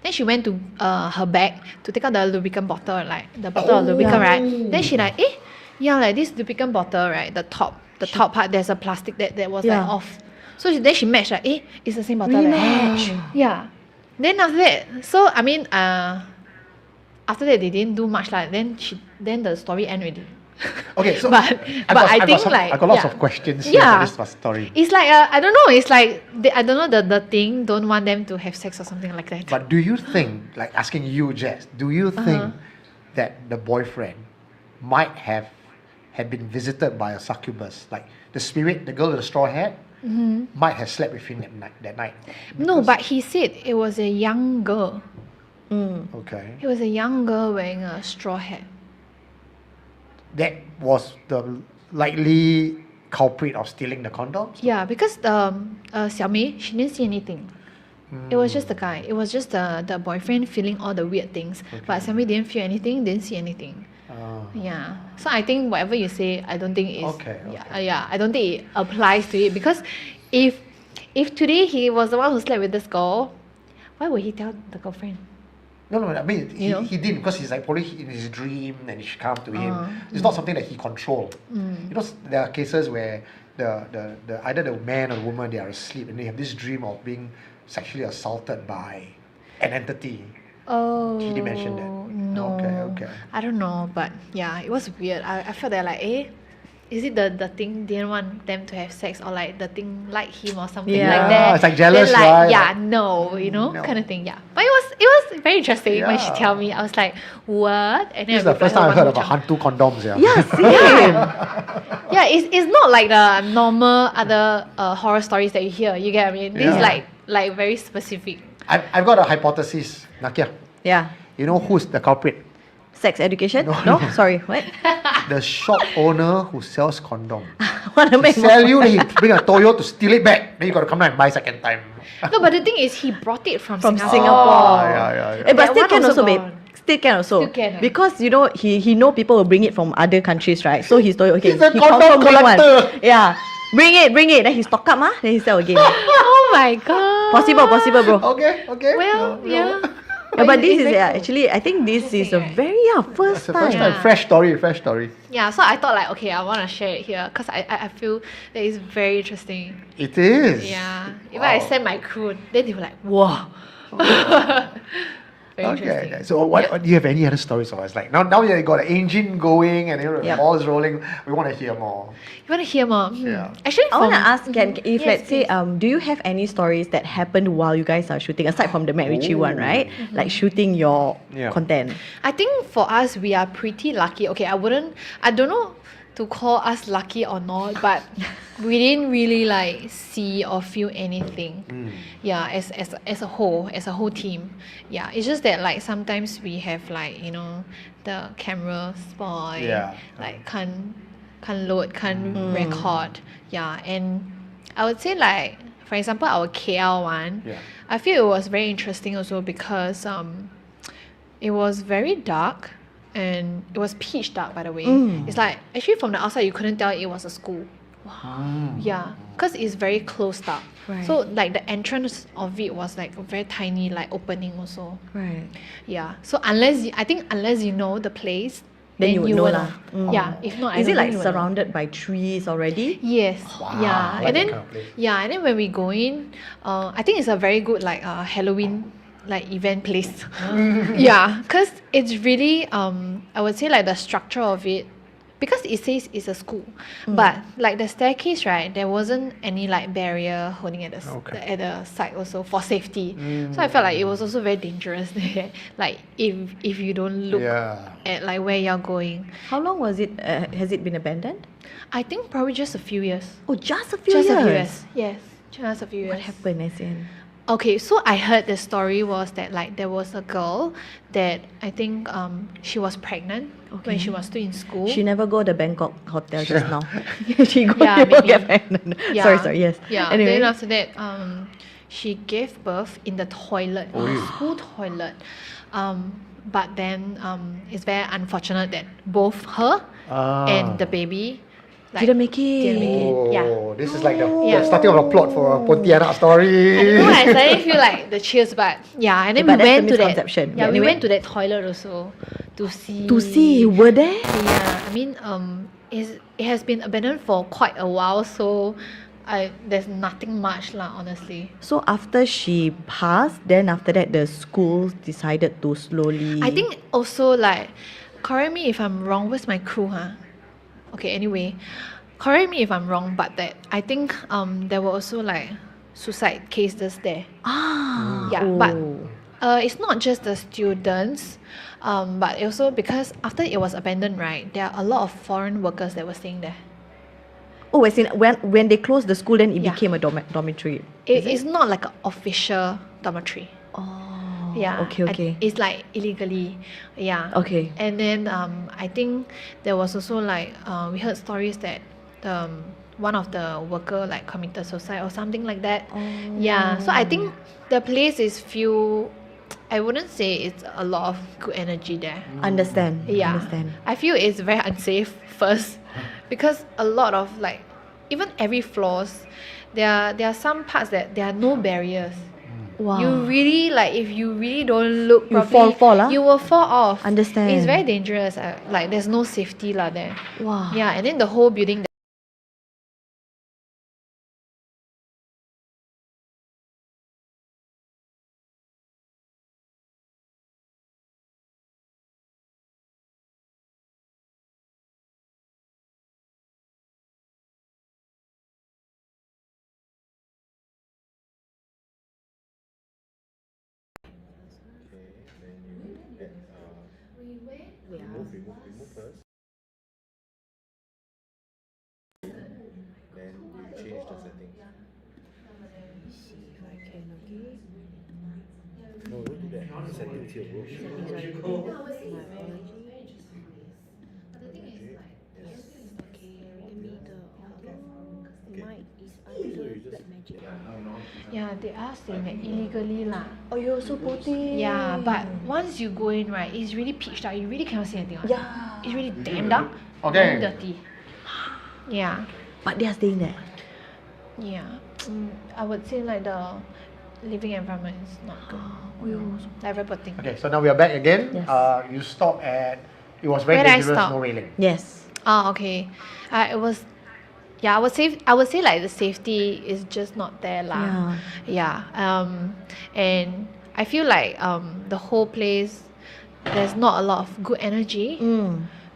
Speaker 4: Then she went to her bag to take out the lubricant bottle, like the bottle of lubricant, right? Then she like, like this lubricant bottle, right? The top part, there's a plastic that was like off. So then she matched like, it's the same bottle.
Speaker 2: Rematch.
Speaker 4: Yeah. Then after that, so I mean, after that they didn't do much like. Then the story ended already.
Speaker 3: Okay, so
Speaker 4: but I think
Speaker 3: I got lots of questions here for this story.
Speaker 4: It's like I don't know. It's like I don't know the thing don't want them to have sex or something like that.
Speaker 3: But do you think, like asking you, Jess, do you think that the boyfriend might have had been visited by a succubus, like the spirit, the girl with the straw hat, might have slept with him that night?
Speaker 4: No, but he said it was a young girl.
Speaker 3: Okay.
Speaker 4: It was a young girl wearing a straw hat.
Speaker 3: That was the likely culprit of stealing the condoms?
Speaker 4: Yeah, because Xiaomei, she didn't see anything. It was just the guy. It was just the boyfriend feeling all the weird things. But Xiaomei didn't feel anything, didn't see anything. Yeah. So I think whatever you say, I don't think it's I don't think it applies to it, because if today he was the one who slept with this girl, why would he tell the girlfriend?
Speaker 3: No, I mean,
Speaker 4: You know?
Speaker 3: he didn't, because he's like probably in his dream and she come to him. It's not something that he controlled. You know, there are cases where the either the man or the woman, they are asleep and they have this dream of being sexually assaulted by an entity.
Speaker 4: Oh.
Speaker 3: He did mention that.
Speaker 4: No.
Speaker 3: Okay.
Speaker 4: I don't know, but yeah, it was weird. I felt that like, is it the thing didn't want them to have sex, or like the thing like him or something
Speaker 2: Yeah.
Speaker 4: like that?
Speaker 3: It's like jealous,
Speaker 4: then, like,
Speaker 3: right?
Speaker 4: Yeah, no,
Speaker 3: No.
Speaker 4: kind of thing. Yeah, but it was very interesting when she
Speaker 3: Yeah.
Speaker 4: tell me. I was like, what? And then
Speaker 3: This is
Speaker 4: I
Speaker 3: the first time I've
Speaker 4: replied
Speaker 3: heard
Speaker 4: her
Speaker 3: of a
Speaker 4: one
Speaker 3: HANTU condoms, yeah.
Speaker 2: Yeah, same.
Speaker 4: Yeah, it's not like the normal other horror stories that you hear. You get what I mean? This is
Speaker 3: Yeah.
Speaker 4: like very specific.
Speaker 3: I've got a hypothesis, Nakia.
Speaker 2: Yeah.
Speaker 3: You know who's the culprit?
Speaker 2: Sex education?
Speaker 3: No.
Speaker 2: No? Sorry, what?
Speaker 3: The shop owner who sells condom.
Speaker 2: Want to
Speaker 3: He
Speaker 2: make
Speaker 3: sell you, then he bring a Toyo to steal it back. Then you got to come down and buy second time.
Speaker 4: No, but the thing is, he brought it from Singapore.
Speaker 2: Singapore.
Speaker 3: Yeah.
Speaker 2: But
Speaker 4: That
Speaker 2: still
Speaker 4: one
Speaker 2: can
Speaker 4: also
Speaker 2: also, babe.
Speaker 4: gone.
Speaker 2: Still can also.
Speaker 4: Still can,
Speaker 2: Because, you know, he know people will bring it from other countries, right? So he's told, okay,
Speaker 3: He's a
Speaker 2: he
Speaker 3: condom
Speaker 2: confirm bring one.
Speaker 3: collector.
Speaker 2: Yeah. Bring it. Then he stock up, then he sell again.
Speaker 4: Oh my god.
Speaker 2: Possible, bro.
Speaker 3: Okay.
Speaker 4: Well, yeah.
Speaker 2: Yeah, but this is
Speaker 4: very cool.
Speaker 2: actually, I think this is a
Speaker 4: Interesting,
Speaker 2: very first
Speaker 3: It's the
Speaker 2: time.
Speaker 3: first time.
Speaker 4: Yeah.
Speaker 3: Fresh story.
Speaker 4: Yeah, so I thought like, okay, I want to share it here because I feel that it's very interesting.
Speaker 3: It is.
Speaker 4: Yeah. Even I sent my crew, then they were like, whoa. Very interesting.
Speaker 3: Okay. So what do you have any other stories for us? Like now you got an engine going and the
Speaker 2: Yep.
Speaker 3: ball is rolling. We want to hear more.
Speaker 4: You want to hear more?
Speaker 3: Yeah.
Speaker 4: Actually,
Speaker 2: I want to
Speaker 4: from-
Speaker 2: ask, if
Speaker 4: Yes,
Speaker 2: let's say,
Speaker 4: please.
Speaker 2: do you have any stories that happened while you guys are shooting, aside from the MacRitchie one, right? Like shooting your
Speaker 3: Yeah.
Speaker 2: content.
Speaker 4: I think for us, we are pretty lucky. Okay, I don't know to call us lucky or not, but we didn't really like see or feel anything. Yeah, as a whole team. Yeah, it's just that like sometimes we have like, the camera spoil,
Speaker 3: Yeah.
Speaker 4: like can't load, can't record. Yeah, and I would say like, for example, our KL one,
Speaker 3: Yeah.
Speaker 4: I feel it was very interesting also because it was very dark and it was pitch dark, by the way. It's like actually from the outside you couldn't tell it was a school. Yeah, because it's very closed up.
Speaker 2: Right.
Speaker 4: So like the entrance of it was like a very tiny like opening also.
Speaker 2: Right.
Speaker 4: Yeah. So unless you know the place,
Speaker 2: Then you would know
Speaker 4: will
Speaker 2: lah.
Speaker 4: Yeah. If not, I
Speaker 2: Is
Speaker 4: don't
Speaker 2: it like
Speaker 4: think you will know.
Speaker 2: surrounded by trees already?
Speaker 4: Yes.
Speaker 3: Wow,
Speaker 4: Yeah.
Speaker 3: I like
Speaker 4: And
Speaker 3: that
Speaker 4: then
Speaker 3: kind of place.
Speaker 4: and then when we go in, I think it's a very good like Halloween like event place. Yeah, because it's really I would say like the structure of it because it says it's a school, but like the staircase, right, there wasn't any like barrier holding at at the side also for safety. So I felt like it was also very dangerous there. Like if you don't look at like where you're going.
Speaker 2: How long was it? Has it been abandoned?
Speaker 4: I think probably just a few years.
Speaker 2: Oh, just a few years.
Speaker 4: Just a few years. Yes, just a few years.
Speaker 2: What happened, as in?
Speaker 4: Okay, so I heard the story was that like there was a girl that I think she was pregnant when she was still in school.
Speaker 2: She never go to Bangkok hotel just now. She go
Speaker 4: maybe.
Speaker 2: get pregnant.
Speaker 4: Yeah.
Speaker 2: Sorry, yes.
Speaker 4: Yeah.
Speaker 2: Anyway.
Speaker 4: Then after that, she gave birth in the toilet, school toilet. But then it's very unfortunate that both her and the baby
Speaker 2: Didn't make it.
Speaker 4: Didn't make it. Yeah.
Speaker 3: Oh, this is like the starting of a plot for a Pontianak story.
Speaker 4: I don't know, I suddenly feel like the chills, but yeah, and then
Speaker 2: But
Speaker 4: we
Speaker 2: that's
Speaker 4: went
Speaker 2: the
Speaker 4: to that.
Speaker 2: misconception.
Speaker 4: Yeah, we
Speaker 2: Anyway.
Speaker 4: went to that toilet also to see.
Speaker 2: To see, were there?
Speaker 4: Yeah, I mean, it has been abandoned for quite a while, so there's nothing much lah, honestly.
Speaker 2: So after she passed, then after that the schools decided to slowly.
Speaker 4: I think also like, correct me if I'm wrong. Where's my crew, huh? Okay, anyway, correct me if I'm wrong, but that I think there were also like suicide cases there. Yeah, but it's not just the students, but also because after it was abandoned, right, there are a lot of foreign workers that were staying there.
Speaker 2: Oh, as in when they closed the school, then it
Speaker 4: Yeah.
Speaker 2: became a dormitory.
Speaker 4: It's not like an official dormitory.
Speaker 2: Oh.
Speaker 4: Yeah.
Speaker 2: Okay.
Speaker 4: It's like illegally. Yeah.
Speaker 2: Okay.
Speaker 4: And then I think there was also like we heard stories that one of the worker like committed suicide or something like that. Yeah. So I think the place is I wouldn't say it's a lot of good energy there.
Speaker 2: Understand.
Speaker 4: Yeah.
Speaker 2: Understand.
Speaker 4: I feel it's very unsafe first because a lot of like even every floors there are some parts that there are no barriers.
Speaker 2: Wow.
Speaker 4: You really like if you really don't look
Speaker 2: You
Speaker 4: properly,
Speaker 2: fall, ah?
Speaker 4: you will fall off.
Speaker 2: Understand.
Speaker 4: It's very dangerous. Like there's no safety lah there.
Speaker 2: Wow.
Speaker 4: Yeah, and then the whole building.
Speaker 1: Remove first. Then you change the settings. No, don't do that. Settings here, bro.
Speaker 4: Yeah, they are staying there illegally lah.
Speaker 2: Oh, you're so poor thing.
Speaker 4: Yeah, but once you go in, right, it's really pitch dark. You really cannot see anything.
Speaker 2: Yeah.
Speaker 4: It's really damn dark.
Speaker 3: Okay.
Speaker 4: Damn dirty. Yeah.
Speaker 2: But they are staying there.
Speaker 4: Yeah. I would say like the living environment is not good. Like very poor thing.
Speaker 3: Okay, so now we are back again.
Speaker 2: Yes.
Speaker 3: You stop at. It was very
Speaker 4: Where did I
Speaker 3: dangerous.
Speaker 4: stop?
Speaker 3: No railing.
Speaker 2: Yes.
Speaker 4: Oh, okay. It was. Yeah, I would say like the safety is just not there lah. Yeah. And I feel like the whole place there's not a lot of good energy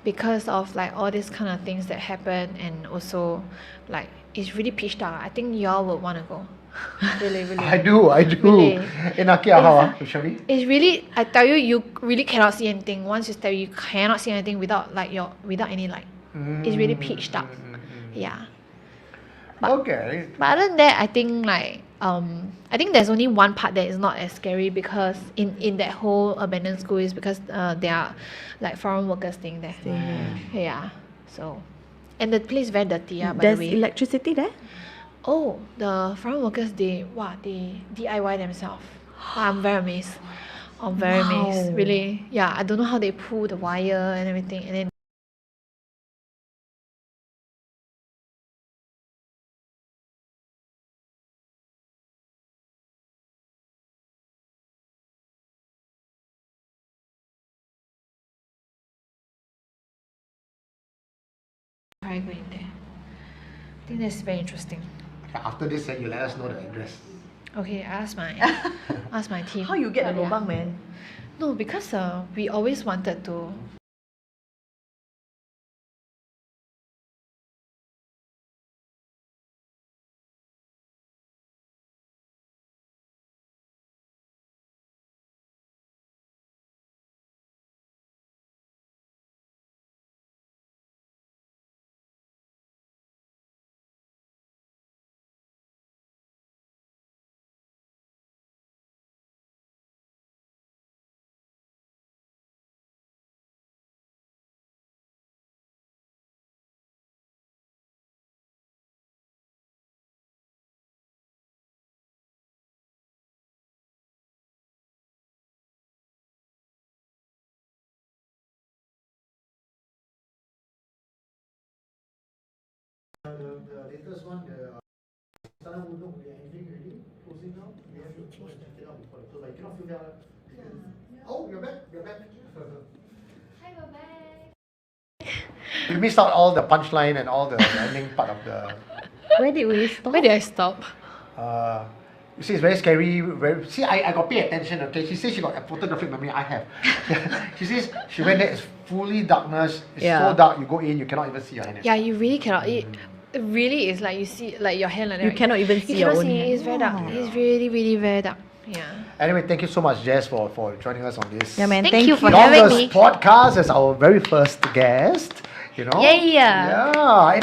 Speaker 4: because of like all these kind of things that happen, and also like it's really pitch dark. I think y'all would want to go. Really.
Speaker 3: I do.
Speaker 4: Really.
Speaker 3: In Akia, how shall we?
Speaker 4: It's really, I tell you, you really cannot see anything. Once you step, you cannot see anything without any light. It's really pitch dark. Yeah.
Speaker 3: Okay.
Speaker 4: But other than that, I think like I think there's only one part that is not as scary because in that whole abandoned school is because there are like foreign workers staying there. Yeah. So, and the place is very dirty. By
Speaker 2: There's
Speaker 4: the way.
Speaker 2: electricity there?
Speaker 4: Oh, the foreign workers they DIY themselves. I'm very amazed. I'm very amazed.
Speaker 2: Wow.
Speaker 4: Really. Yeah, I don't know how they pull the wire and everything, and then. Try going there. I think that's very interesting.
Speaker 3: After this, you let us know the address.
Speaker 4: Okay, I ask my team.
Speaker 2: How you get the
Speaker 4: Yeah.
Speaker 2: lobang, man?
Speaker 4: No, because we always wanted to
Speaker 3: first one, the Tanah Gunung, we are ending already, closing now. We have to check it out before it close, but you cannot feel that. Oh, you're back.
Speaker 4: Hi, we're back.
Speaker 3: You missed out all the punchline and all the ending part of the.
Speaker 2: Where did we stop?
Speaker 4: Where did I stop?
Speaker 3: You see, it's very scary. See, I got pay attention. Okay, she says she got a photographic memory. I have. She says she went there. It's fully darkness. It's so dark. You go in, you cannot even see your hand.
Speaker 4: Yeah, you really cannot. It really is like you see like your hand like that.
Speaker 2: You cannot even see your own hand.
Speaker 4: It's very dark. It's really, really very dark. Yeah.
Speaker 3: Anyway, thank you so much, Jess, for joining us on this.
Speaker 2: Yeah, man.
Speaker 4: Thank you for
Speaker 3: longest
Speaker 4: having me.
Speaker 3: podcast as our very first guest. You know?
Speaker 4: Yeah.
Speaker 3: I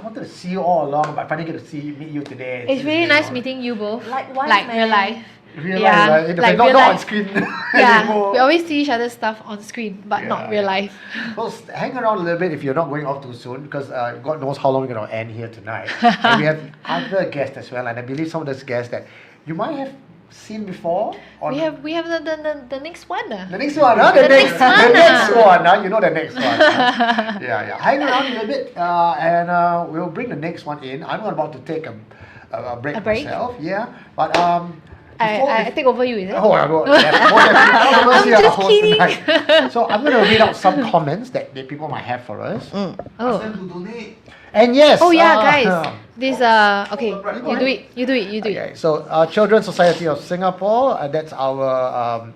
Speaker 3: wanted to see you all along, but finally get to meet you today.
Speaker 4: It's really nice meeting you both.
Speaker 2: Likewise,
Speaker 4: like
Speaker 2: man.
Speaker 4: real life.
Speaker 3: Real
Speaker 4: Yeah,
Speaker 3: life, right?
Speaker 4: like
Speaker 3: not
Speaker 4: real
Speaker 3: on
Speaker 4: life.
Speaker 3: screen
Speaker 4: Yeah,
Speaker 3: anymore.
Speaker 4: we always see each other's stuff on screen, but not real life.
Speaker 3: Well, hang around a little bit if you're not going off too soon, because God knows how long we're going to end here tonight. And we have other guests as well, and I believe some of those guests that you might have seen before.
Speaker 4: We have the next one.
Speaker 3: The next one, huh?
Speaker 4: The next one,
Speaker 3: The next one, huh? You know the next one. Huh? Yeah. Hang around a little bit, and we'll bring the next one in. I'm about to take a break myself. Yeah, but
Speaker 4: I take over you, is it?
Speaker 3: Oh, I go. I'm
Speaker 4: just kidding.
Speaker 3: So I'm going to read out some comments that people might have for us.
Speaker 4: Oh.
Speaker 1: Ask them to donate.
Speaker 3: And yes.
Speaker 4: Oh yeah, guys. This okay. You do it.
Speaker 3: Okay, so Children's Society of Singapore, that's our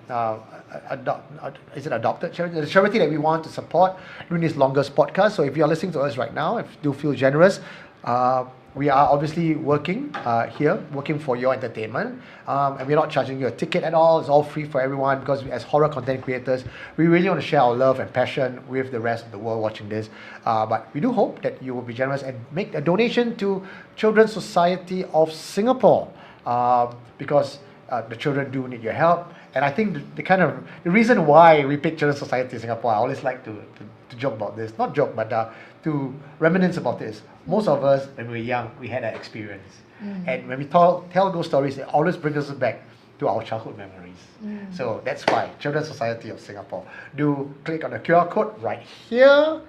Speaker 3: is it adopted charity? The charity that we want to support during this longest podcast. So if you are listening to us right now, do feel generous. We are obviously working for your entertainment, and we're not charging you a ticket at all. It's all free for everyone because as horror content creators, we really want to share our love and passion with the rest of the world watching this. But we do hope that you will be generous and make a donation to Children's Society of Singapore because the children do need your help. And I think the reason why we picked Children's Society of Singapore, I always like to joke about this. Not joke, but to reminisce about this. Most of us, when we were young, we had that experience. And when we tell those stories, it always brings us back to our childhood memories. So that's why Children's Society of Singapore. Do click on the QR code right here,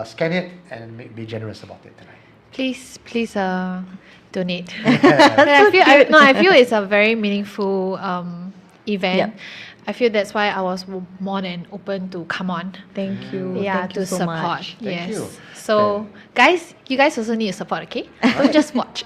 Speaker 3: scan it, and be generous about it tonight.
Speaker 4: Please, donate. I feel it's a very meaningful event.
Speaker 2: Yep.
Speaker 4: I feel that's why I was more than open to come on.
Speaker 2: Thank you.
Speaker 4: Yeah,
Speaker 2: Thank you
Speaker 4: to
Speaker 2: so
Speaker 4: support.
Speaker 2: much.
Speaker 3: Thank you.
Speaker 4: So, guys, you guys also need support, okay? Don't just watch.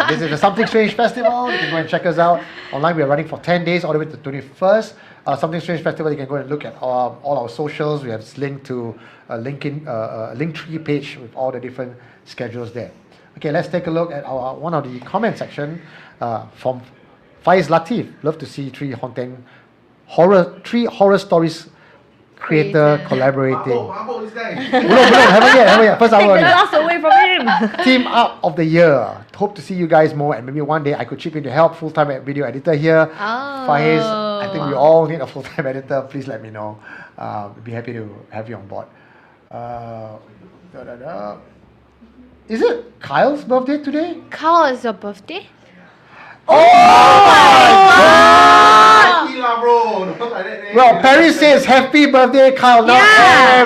Speaker 3: This is the Something Strange Festival. You can go and check us out online. We are running for 10 days all the way to the 21st. Something Strange Festival, you can go and look at all our socials. We have linked to a Linktree page with all the different schedules there. Okay, let's take a look at one of the comment section from Faiz Latif. Love to see three horror stories creator collaborating.
Speaker 1: Mabok this guy.
Speaker 3: haven't yet. First hour
Speaker 2: Take the
Speaker 3: only.
Speaker 2: glass away from him.
Speaker 3: Team Up of the Year. Hope to see you guys more, and maybe one day I could chip in to help. Full-time video editor here. Faiz, I think we all need a full-time editor. Please let me know. Be happy to have you on board. Is it Kyle's birthday today?
Speaker 4: Kyle, is your birthday?
Speaker 1: Lucky lah, bro. Don't like that, eh.
Speaker 3: Well, Perry says happy birthday, Kyle. Not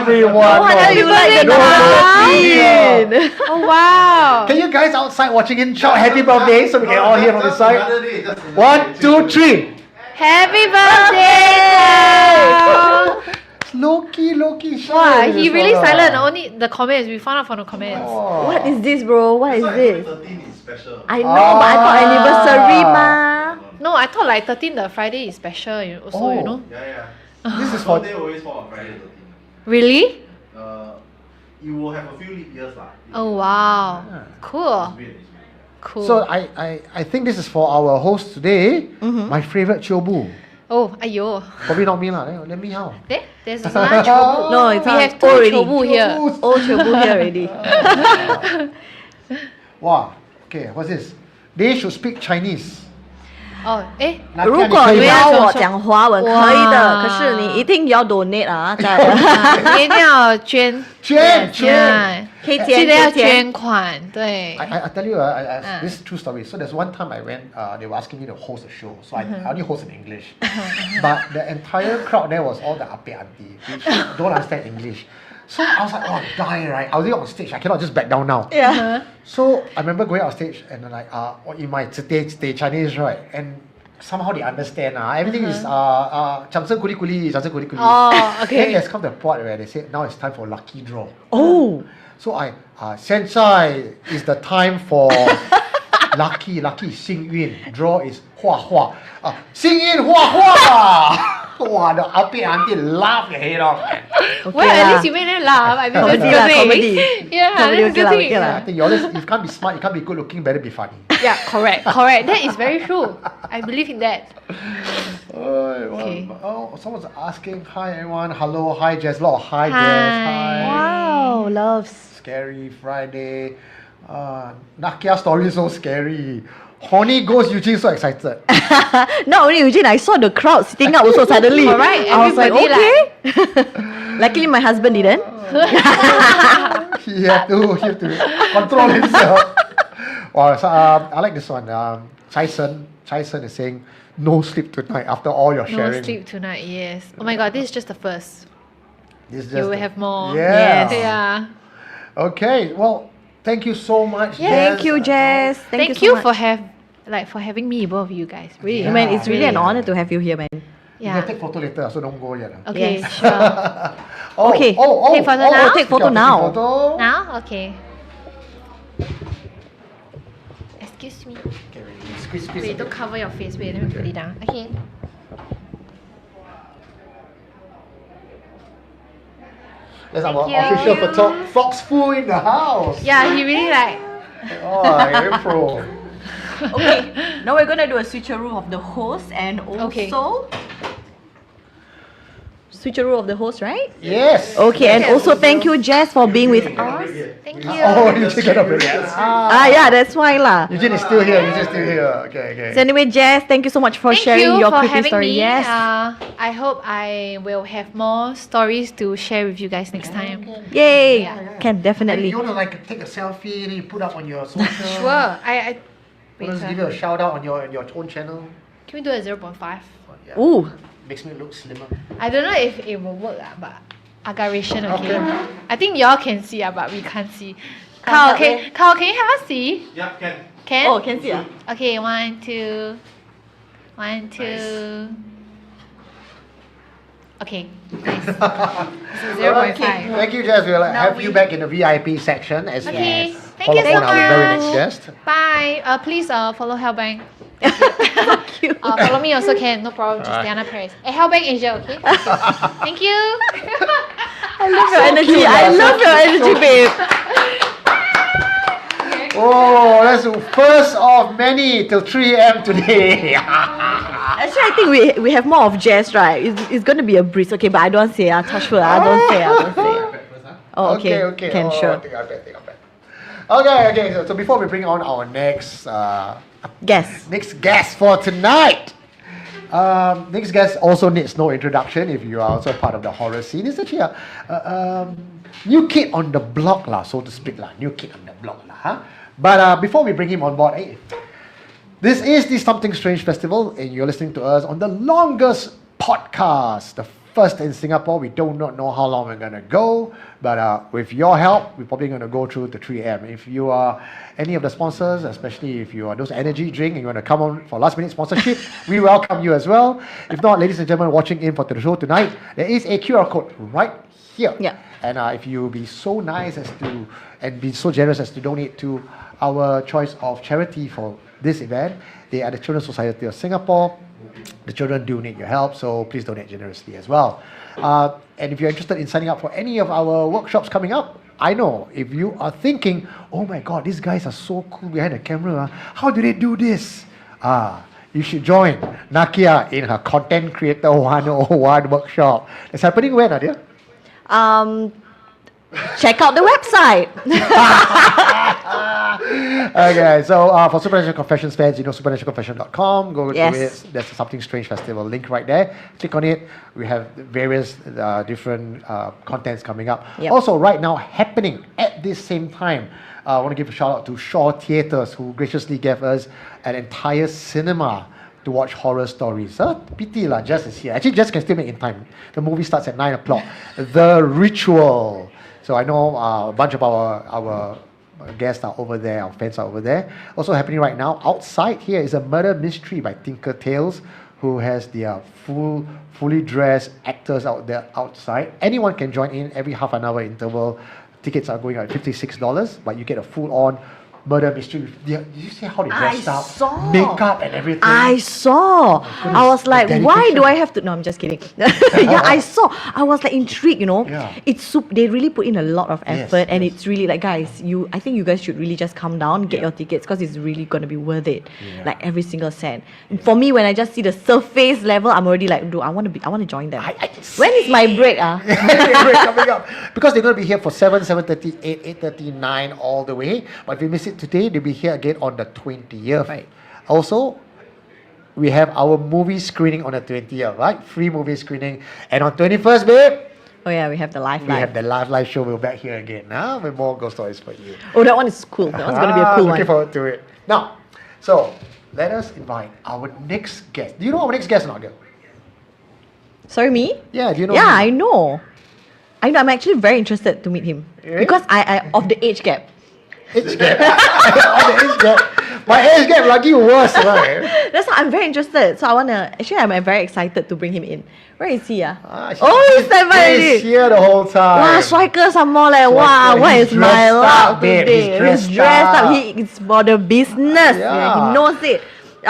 Speaker 3: everyone.
Speaker 2: How do you like the
Speaker 3: birthday?
Speaker 4: Oh wow!
Speaker 3: Can you guys outside watching him shout happy birthday so we can all hear from the
Speaker 1: Just
Speaker 3: side?
Speaker 1: another day, just another
Speaker 3: 1,
Speaker 1: day.
Speaker 3: 2, 3.
Speaker 4: Happy birthday, Kyle!
Speaker 3: Loki.
Speaker 4: Wow, he really silent. Only the comments. We found out from the comments.
Speaker 2: What is this, bro? What is this?
Speaker 1: 13 is special.
Speaker 2: I know, but I thought anniversary, ma.
Speaker 4: No, I thought like 13 the Friday is special. You know.
Speaker 1: Yeah.
Speaker 3: This is for
Speaker 1: Birthday always fall on Friday 13.
Speaker 4: Really?
Speaker 1: You will have a few leap years lah.
Speaker 4: Oh wow,
Speaker 3: Yeah.
Speaker 4: cool,
Speaker 1: It's weird.
Speaker 4: cool.
Speaker 3: So I think this is for our host today. My favorite chobu.
Speaker 4: Oh, ayo.
Speaker 3: Probably not me lah. Let me how.
Speaker 4: There's another chobu.
Speaker 2: No, it's
Speaker 4: We
Speaker 2: not.
Speaker 4: have two
Speaker 2: Already.
Speaker 4: chobu here.
Speaker 2: Oh, Chobu here already.
Speaker 3: Wow. Okay, what's this? They should speak Chinese.
Speaker 4: 哦，诶，
Speaker 2: 如果你要我讲华文可以的，可是你一定要 donate 啊，在
Speaker 4: 你一定要捐，
Speaker 3: 捐
Speaker 2: 可以
Speaker 4: 记得要
Speaker 2: 捐
Speaker 4: 捐款，对。
Speaker 3: I tell you, this is true story. So there's one time I went, they were asking me to host a show. So I only host in English. But the entire crowd there was all the ape auntie, which don't understand English. So I was like, oh, die, right? I was on stage. I cannot just back down now.
Speaker 2: Yeah.
Speaker 3: So I remember going on stage and like, in my they Chinese, right? And somehow they understand. Everything is 掌声鼓励鼓励，掌声鼓励鼓励。
Speaker 4: Oh, okay.
Speaker 3: Then there's come to a point where they say now it's time for lucky draw.
Speaker 2: Oh.
Speaker 3: So I 现在 is the time for lucky 幸运 draw is 画画幸运画画。Wow, the auntie laugh your head off.
Speaker 4: Well, at least you made them laugh. I mean, that's
Speaker 2: Comedy
Speaker 4: a
Speaker 2: lah,
Speaker 4: good
Speaker 2: comedy.
Speaker 4: thing. Yeah,
Speaker 2: Comedy,
Speaker 4: that's a
Speaker 2: okay
Speaker 4: good
Speaker 2: lah,
Speaker 4: thing.
Speaker 2: okay lah.
Speaker 3: I think you always, if you can't be smart, you can't be good looking, better be funny.
Speaker 4: Yeah, correct. That is very true. I believe in that.
Speaker 3: Okay. Oh, someone's asking, hi everyone, hello, hi Jess, hi Jess, hi.
Speaker 2: Wow, loves.
Speaker 3: Scary Friday. Nakia story is so scary. Horny Ghost Eugene so excited.
Speaker 2: Not only Eugene, I saw the crowd sitting up also suddenly.
Speaker 4: Alright,
Speaker 2: I was like,
Speaker 4: everybody
Speaker 2: okay. Luckily my husband didn't.
Speaker 3: he had to control himself. Wow, so, I like this one. Chai Sen is saying, no sleep tonight after all your sharing.
Speaker 4: No sleep tonight, yes. Oh my god, this is just the first.
Speaker 3: This is
Speaker 4: You
Speaker 3: just
Speaker 4: will
Speaker 3: the-
Speaker 4: have more.
Speaker 3: Yeah.
Speaker 2: Yes.
Speaker 4: Yeah.
Speaker 3: Okay, well, thank you so much,
Speaker 4: Yeah.
Speaker 3: Jess.
Speaker 2: Thank you, Jess. Thank you so much.
Speaker 4: for having me, both of you guys. Really.
Speaker 3: Yeah.
Speaker 2: Man, it's really an
Speaker 3: Really.
Speaker 2: honor to have you here, man.
Speaker 3: You
Speaker 4: Yeah.
Speaker 3: can take photo later, so don't go yet.
Speaker 4: Okay,
Speaker 2: Yes.
Speaker 4: sure.
Speaker 2: Okay.
Speaker 4: Take photo now?
Speaker 2: Take photo
Speaker 3: okay,
Speaker 2: now.
Speaker 3: Photo.
Speaker 4: Now? Okay. Excuse me.
Speaker 3: Okay, squeeze a
Speaker 4: Wait,
Speaker 3: bit.
Speaker 4: don't cover your face. Wait, let me put it down. Okay.
Speaker 3: That's our
Speaker 4: Thank you.
Speaker 3: official photo. Fox Fu in the house.
Speaker 4: Yeah, he really like.
Speaker 3: Oh, very pro.
Speaker 2: Okay, now we're gonna do a switcheroo of the host and also
Speaker 4: Okay.
Speaker 2: switcheroo of the host, right?
Speaker 3: Yes.
Speaker 2: Okay, and
Speaker 4: Yes.
Speaker 2: also thank you, Jess, for being with us.
Speaker 4: Thank you.
Speaker 3: Oh, Eugene cannot believe it.
Speaker 2: Yeah, that's why lah.
Speaker 3: Eugene is still here. Eugene's still here. Okay.
Speaker 2: So anyway, Jess, thank you so much for
Speaker 4: Thank
Speaker 2: sharing
Speaker 4: you
Speaker 2: your
Speaker 4: for
Speaker 2: creepy
Speaker 4: having
Speaker 2: story.
Speaker 4: me.
Speaker 2: Yes.
Speaker 4: I hope I will have more stories to share with you guys next time.
Speaker 2: Yay.
Speaker 4: Yeah.
Speaker 2: Can
Speaker 3: And
Speaker 2: definitely.
Speaker 3: you want to like take a selfie and then you put up on your social.
Speaker 4: Sure. I wait.
Speaker 3: Let's give you a shout out on your own channel.
Speaker 4: Can we do a 0.5?
Speaker 3: Oh, yeah.
Speaker 2: Ooh.
Speaker 3: Makes me look slimmer.
Speaker 4: I don't know if it will work, but aggravation, okay?
Speaker 3: Okay.
Speaker 4: I think y'all can see, but we can't see.
Speaker 2: Can't
Speaker 4: Carl,
Speaker 2: help
Speaker 4: Carl, can you have us see?
Speaker 1: Yeah, can.
Speaker 4: Can?
Speaker 2: Oh, can see.
Speaker 4: Okay, 1, 2. 1, 2. Okay, nice. So 0.5.
Speaker 3: Thank you, Jess. We'll
Speaker 2: Now
Speaker 3: have you back in the VIP section as we
Speaker 4: Okay, thank
Speaker 3: follow
Speaker 4: you so
Speaker 3: on our very next
Speaker 4: much.
Speaker 3: guest.
Speaker 4: Bye. Please follow Hellbang.
Speaker 2: Cute.
Speaker 4: Follow me also can, no problem. Just Diana Perez. Hellbang Asia, okay? Thank you.
Speaker 2: I love your energy. I love your energy, babe.
Speaker 3: Oh, that's the first of many till 3 a.m. today.
Speaker 2: Actually, I think we have more of Jess, right? It's going to be a breeze. Okay, but I don't say. Touch her. I don't say. Oh, okay. Can,
Speaker 3: Oh,
Speaker 2: sure.
Speaker 3: Take a bet. Okay. So before we bring on our next
Speaker 2: Guess.
Speaker 3: guest for tonight. Next guest also needs no introduction if you are also part of the horror scene. It's actually a new kid on the block, so to speak. New kid on the block. But before we bring him on board, this is the Something Strange Festival, and you're listening to us on the longest podcast, the first in Singapore. We do not know how long we're going to go, but with your help, we're probably going to go through the 3 a.m. If you are any of the sponsors, especially if you are those energy drink and you want to come on for last minute sponsorship, we welcome you as well. If not, ladies and gentlemen watching in for the show tonight, there is a QR code right here.
Speaker 2: Yeah.
Speaker 3: And if you be so nice as to, and be so generous as to donate to our choice of charity for this event, they are the Children's Society of Singapore. The children do need your help, so please donate generously as well. And if you're interested in signing up for any of our workshops coming up, I know if you are thinking, oh my God, these guys are so cool behind the camera. How do they do this? You should join Nakia in her Content Creator 101 workshop. It's happening when, Nadia?
Speaker 2: Check out the website.
Speaker 3: Okay, so for Supernatural Confessions fans, you know supernaturalconfession.com. Go
Speaker 2: Yes.
Speaker 3: to it. There's a Something Strange Festival link right there. Click on it. We have various different contents coming up.
Speaker 2: Yep.
Speaker 3: Also, right now, happening at this same time, I want to give a shout out to Shaw Theatres, who graciously gave us an entire cinema to watch horror stories. Pity lah, Jess is here. Actually, Jess can still make in time. The movie starts at 9 o'clock. The Ritual. So I know a bunch of our guests are over there, our fans are over there. Also happening right now, outside here is a murder mystery by Tinker Tales, who has their fully dressed actors out there outside. Anyone can join in every half an hour interval. Tickets are going at $56, but you get a full-on murder mystery. Did you see how they dressed up?
Speaker 2: saw.
Speaker 3: Makeup and everything.
Speaker 2: I saw. I was like,
Speaker 3: The
Speaker 2: why
Speaker 3: dedication.
Speaker 2: do I have to? No, I'm just kidding. Yeah, I saw. I was like intrigued, you know.
Speaker 3: Yeah.
Speaker 2: They really put in a lot of
Speaker 3: Yes,
Speaker 2: effort, and
Speaker 3: yes.
Speaker 2: it's really like, guys, I think you guys should really just come down, get your tickets, because it's really gonna be worth it.
Speaker 3: Yeah.
Speaker 2: Like every single cent. For me, when I just see the surface level, I'm already like, dude, I want to join them. When is my break?
Speaker 3: Break coming up, because they're going to be here for 7:30, 8:30, 9 all the way. But if you miss it today, they'll be here again on the 20th.
Speaker 2: Right.
Speaker 3: Also, we have our movie screening on the 20th, right? Free movie screening. And on 21st, babe,
Speaker 2: Oh yeah, we have the live.
Speaker 3: we have the live show. We're back here again now with more ghost stories for you.
Speaker 2: Oh, that one is cool. That one's gonna be a cool
Speaker 3: Looking
Speaker 2: one.
Speaker 3: forward to it. Now, so let us invite our next guest. Do you know our next guest or not, girl?
Speaker 2: Sorry, me?
Speaker 3: Yeah, do you know?
Speaker 2: Yeah,
Speaker 3: him?
Speaker 2: I know. I'm actually very interested to meet him
Speaker 3: Really?
Speaker 2: because I of the age gap.
Speaker 3: Age gap. On the age gap. My age gap lagi worse, right?
Speaker 2: That's why I'm very interested. So I'm very excited to bring him in. Where is he?
Speaker 3: He's
Speaker 2: standby already.
Speaker 3: here the whole time.
Speaker 2: Wow, striker some more like wow,
Speaker 3: Striker,
Speaker 2: what
Speaker 3: he's
Speaker 2: is my
Speaker 3: dressed
Speaker 2: luck
Speaker 3: up, babe.
Speaker 2: today?
Speaker 3: He's dressed up.
Speaker 2: He is for the business.
Speaker 3: Yeah.
Speaker 2: He knows it.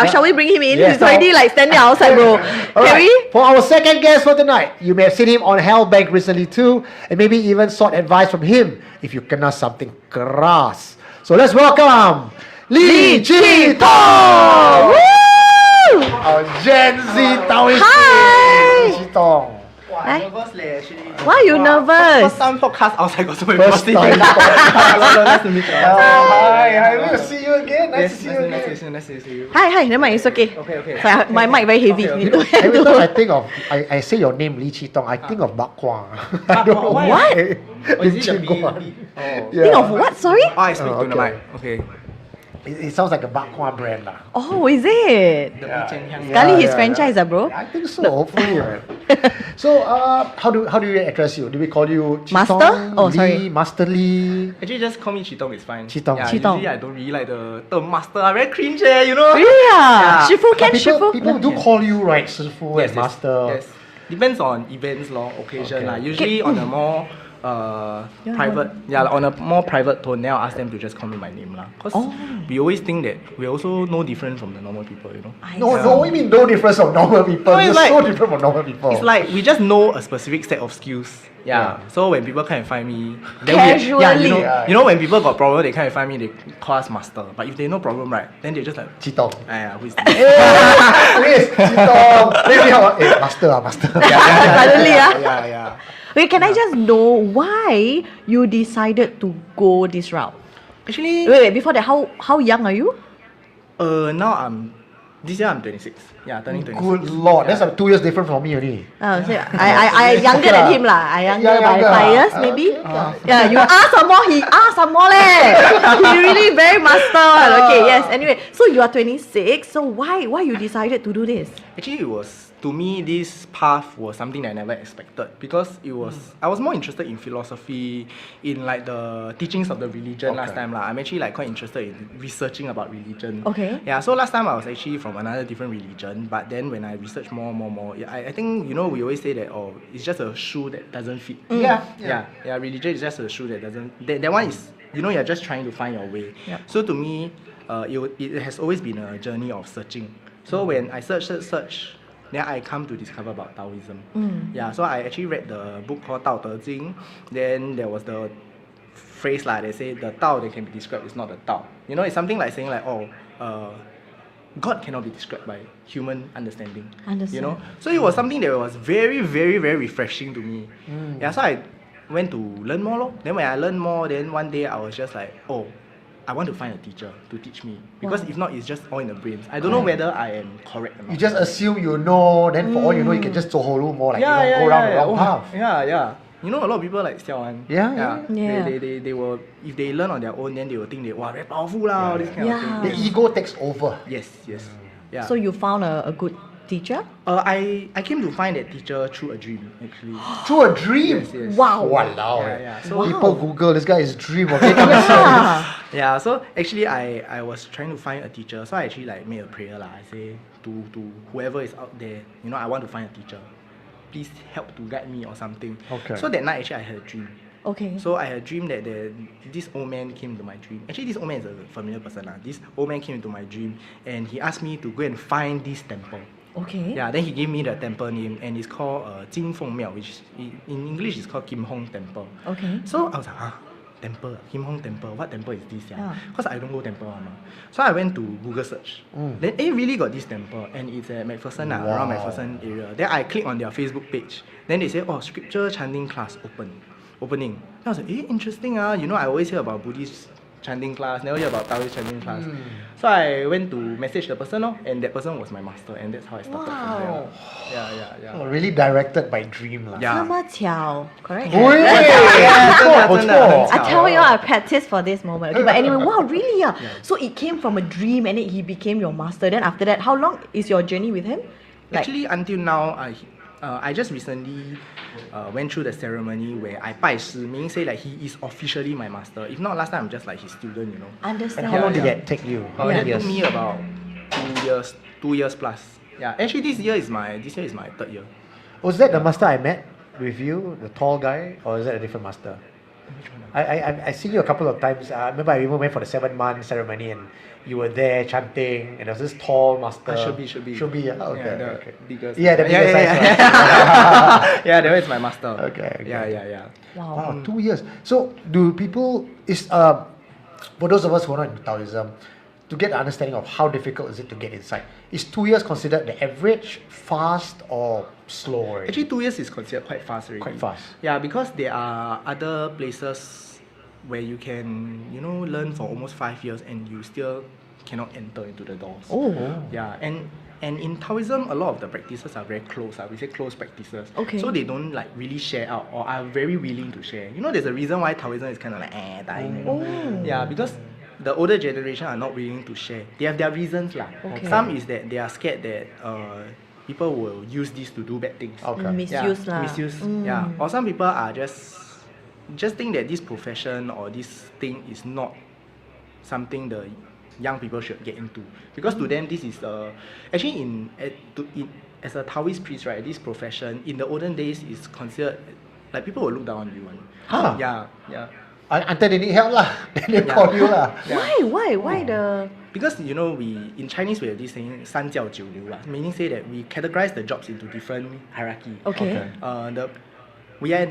Speaker 2: Shall we bring him in?
Speaker 3: Yes,
Speaker 2: He's already like standing outside, bro.
Speaker 3: All
Speaker 2: Can
Speaker 3: right.
Speaker 2: we?
Speaker 3: For our second guest for tonight, you may have seen him on Hellbang recently too, and maybe even sought advice from him if you kena something keras. So let's welcome Chee Tong!
Speaker 2: Woo!
Speaker 3: Our Gen Z Taoist.
Speaker 2: Hi!
Speaker 3: Chee Tong.
Speaker 2: Eh?
Speaker 5: Nervous leh, actually.
Speaker 2: Why are you nervous?
Speaker 5: First time podcast outside got so many
Speaker 3: First
Speaker 5: people.
Speaker 3: time.
Speaker 5: Nice to meet you.
Speaker 3: Hi, we will see you again. Nice to see you again.
Speaker 5: Nice to see you.
Speaker 2: Hi, never mind, it's okay.
Speaker 5: Okay.
Speaker 2: So my mic very heavy.
Speaker 5: Okay,
Speaker 2: Need to hand
Speaker 3: Every
Speaker 2: over.
Speaker 3: time I think of, I say your name Chee Tong, I think of Bak Kwa. I don't know
Speaker 5: Why?
Speaker 3: why.
Speaker 5: Oh, is it the
Speaker 3: Lim Chee Guan.
Speaker 5: B? Oh.
Speaker 3: Yeah.
Speaker 2: Think of what? Sorry?
Speaker 5: Oh, I speak
Speaker 3: Oh,
Speaker 5: to the
Speaker 3: okay.
Speaker 5: mic. Okay.
Speaker 3: It sounds like a Bak Kwa brand lah.
Speaker 2: Oh, is it?
Speaker 5: The
Speaker 3: Yeah.
Speaker 5: Bichen Hyang.
Speaker 2: Sekali his
Speaker 3: yeah,
Speaker 2: franchise, bro.
Speaker 3: I think so, hopefully. Right. So, how do we address you? Do we call you Chee
Speaker 2: Master?
Speaker 3: Tong,
Speaker 2: Oh,
Speaker 3: Lee,
Speaker 2: sorry.
Speaker 3: Master Lee?
Speaker 5: Actually, just call me Chee Tong is fine.
Speaker 3: Chee Tong.
Speaker 5: Yeah,
Speaker 2: Chee Tong.
Speaker 5: usually I don't really like the term master. I very cringe, you know.
Speaker 2: Really?
Speaker 5: Yeah.
Speaker 2: Shifu can
Speaker 3: But
Speaker 2: Shifu?
Speaker 3: people do call you right, Shifu
Speaker 5: Yes,
Speaker 3: and Master.
Speaker 5: Yes. Depends on events, occasion.
Speaker 3: Okay.
Speaker 5: Usually on a more private, on a more private tone, then I'll ask them to just call me my name Cause we always think that we're also no different from the normal people, you know.
Speaker 3: No, what do you mean no difference from normal people?
Speaker 5: No, it's
Speaker 3: You're
Speaker 5: like-
Speaker 3: so different from normal people.
Speaker 5: It's like we just know a specific set of skills.
Speaker 3: Yeah.
Speaker 5: So when people come and find me, then
Speaker 2: Casually.
Speaker 5: you know when people got problem, they come and find me, they call us master. But if they no problem, right, then they just like,
Speaker 3: Chee Tong.
Speaker 5: who is this?
Speaker 3: Please, Chee Tong. Master.
Speaker 2: Suddenly,
Speaker 5: yeah.
Speaker 2: Wait, can I just know why you decided to go this route?
Speaker 5: Actually,
Speaker 2: Wait, before that, how young are you?
Speaker 5: now this year I'm 26. Yeah, turning 26.
Speaker 3: Good lord, that's like 2 years different from me already.
Speaker 2: Oh, so I younger
Speaker 3: Okay
Speaker 2: than
Speaker 3: lah.
Speaker 2: him lah. I younger
Speaker 3: Yeah,
Speaker 2: by
Speaker 3: younger.
Speaker 2: 5 years maybe.
Speaker 3: Okay.
Speaker 2: Yeah, you ask some more, he ask some more leh. He really very master one. Okay, yes. Anyway, so you are 26. So why you decided to do this?
Speaker 5: Actually, it was, to me, this path was something that I never expected because it was, I was more interested in philosophy, in like the teachings of the religion last
Speaker 3: Okay.
Speaker 5: time I'm actually like quite interested in researching about religion.
Speaker 2: Okay.
Speaker 5: Yeah, so last time I was actually from another different religion, but then when I researched more, I think, you know, we always say that, oh, it's just a shoe that doesn't fit.
Speaker 3: Yeah.
Speaker 5: Yeah, religion is just a shoe that doesn't, that one is, you know, you're just trying to find your way.
Speaker 2: Yeah.
Speaker 5: So to me, it has always been a journey of searching. So when I search, then I come to discover about Taoism. Yeah, so I actually read the book called Tao Te Jing. Then there was the phrase like they say the Tao that can be described is not the Tao. You know, it's something like saying like, God cannot be described by human understanding.
Speaker 2: Understand.
Speaker 5: You know, so it was something that was very, very, very refreshing to me. Yeah, so I went to learn more lor. Then when I learned more, then one day I was just like, oh, I want to find a teacher to teach me because if not, it's just all in the brains. I don't know whether I am correct or not.
Speaker 3: You just assume you know, then for all you know, you can just zoholu more, like go around the wrong path.
Speaker 5: Yeah. You know, a lot of people like siao one.
Speaker 3: Yeah.
Speaker 5: They will, if they learn on their own, then they will think they very powerful lah, all this kind of
Speaker 2: Yeah.
Speaker 5: thing.
Speaker 3: The ego takes over.
Speaker 5: Yes. Yeah.
Speaker 2: So you found a good teacher?
Speaker 5: I came to find that teacher through a dream, actually.
Speaker 3: Through a dream.
Speaker 5: Yes, yes.
Speaker 2: Wow.
Speaker 3: Walao.
Speaker 5: Yeah. So
Speaker 3: People Google this guy is dream. Okay, come and see.
Speaker 2: Yeah.
Speaker 5: yeah, so actually I was trying to find a teacher. So I actually like made a prayer lah. I say to whoever is out there, I want to find a teacher. Please help to guide me or something.
Speaker 3: Okay.
Speaker 5: So that night actually I had a dream.
Speaker 2: Okay.
Speaker 5: So I had a dream that this old man came to my dream. Actually, this old man is a familiar person lah. This old man came into my dream and he asked me to go and find this temple.
Speaker 2: Okay.
Speaker 5: Yeah, then he gave me the temple name and it's called Jing Feng Miao, which in English is called Kim Hong Temple.
Speaker 2: Okay.
Speaker 5: So I was like, temple, Kim Hong Temple, what temple is this?
Speaker 2: Yeah.
Speaker 5: Because I don't go temple one. So I went to Google search. Then really got this temple and it's at MacPherson, around MacPherson area. Then I click on their Facebook page. Then they say, scripture chanting class opening. Then I was like, interesting. I always hear about Buddhist chanting class, never hear about Taoist chanting class. So I went to message the person, and that person was my master, and that's how I started from there.
Speaker 2: Wow.
Speaker 5: Yeah.
Speaker 3: Oh, really directed by dream lah.
Speaker 5: Yeah.
Speaker 2: 这么巧, correct?
Speaker 3: 不错
Speaker 2: I tell you, I practiced for this moment. Okay, but anyway, wow, really? Yeah. So it came from a dream and he became your master. Then after that, how long is your journey with him?
Speaker 5: Actually, until now, I just recently went through the ceremony where I 拜师, meaning say like he is officially my master. If not, last time I'm just like his student,
Speaker 2: Understand.
Speaker 3: And how long did that take you? How
Speaker 5: It
Speaker 3: many
Speaker 5: took
Speaker 3: years?
Speaker 5: me about 2 years plus. Yeah, actually this year is my 3rd year.
Speaker 3: Was that the master I met with you, the tall guy, or is that a different master? I seen you a couple of times. I remember I even went for the 7-month ceremony and you were there chanting, and there was this tall master.
Speaker 5: Should be.
Speaker 3: Yeah. Okay.
Speaker 5: Yeah, the
Speaker 3: okay.
Speaker 5: biggest.
Speaker 3: Yeah, the biggest size one.
Speaker 5: Yeah, that was my master.
Speaker 3: Okay.
Speaker 5: Yeah.
Speaker 2: Wow.
Speaker 3: Wow, 2 years. So, do people for those of us who are not in Taoism, to get an understanding of how difficult is it to get inside, is 2 years considered the average, fast or slow already?
Speaker 5: Actually, 2 years is considered quite fast already.
Speaker 3: Quite fast.
Speaker 5: Yeah, because there are other places where you can, learn for almost 5 years and you still cannot enter into the doors.
Speaker 2: Oh.
Speaker 5: Yeah, and in Taoism, a lot of the practices are very close. We say close practices.
Speaker 2: Okay.
Speaker 5: So they don't like really share out or are very willing to share. There's a reason why Taoism is kind of like dying.
Speaker 2: Oh.
Speaker 5: Yeah, because the older generation are not willing to share. They have their reasons lah.
Speaker 2: Okay.
Speaker 5: Some is that they are scared that people will use this to do bad things.
Speaker 3: Okay.
Speaker 2: Misuse lah.
Speaker 5: Misuse. Yeah. Or some people are just think that this profession or this thing is not something the young people should get into, because to them this is actually as a Taoist priest, right, this profession in the olden days is considered like people will look down on you.
Speaker 3: Huh?
Speaker 5: Yeah.
Speaker 3: Until they need help lah, then they call you lah.
Speaker 2: Why the?
Speaker 5: Because we in Chinese we have this saying 三教九流 lah, meaning say that we categorize the jobs into different hierarchy.
Speaker 2: Okay.
Speaker 5: We are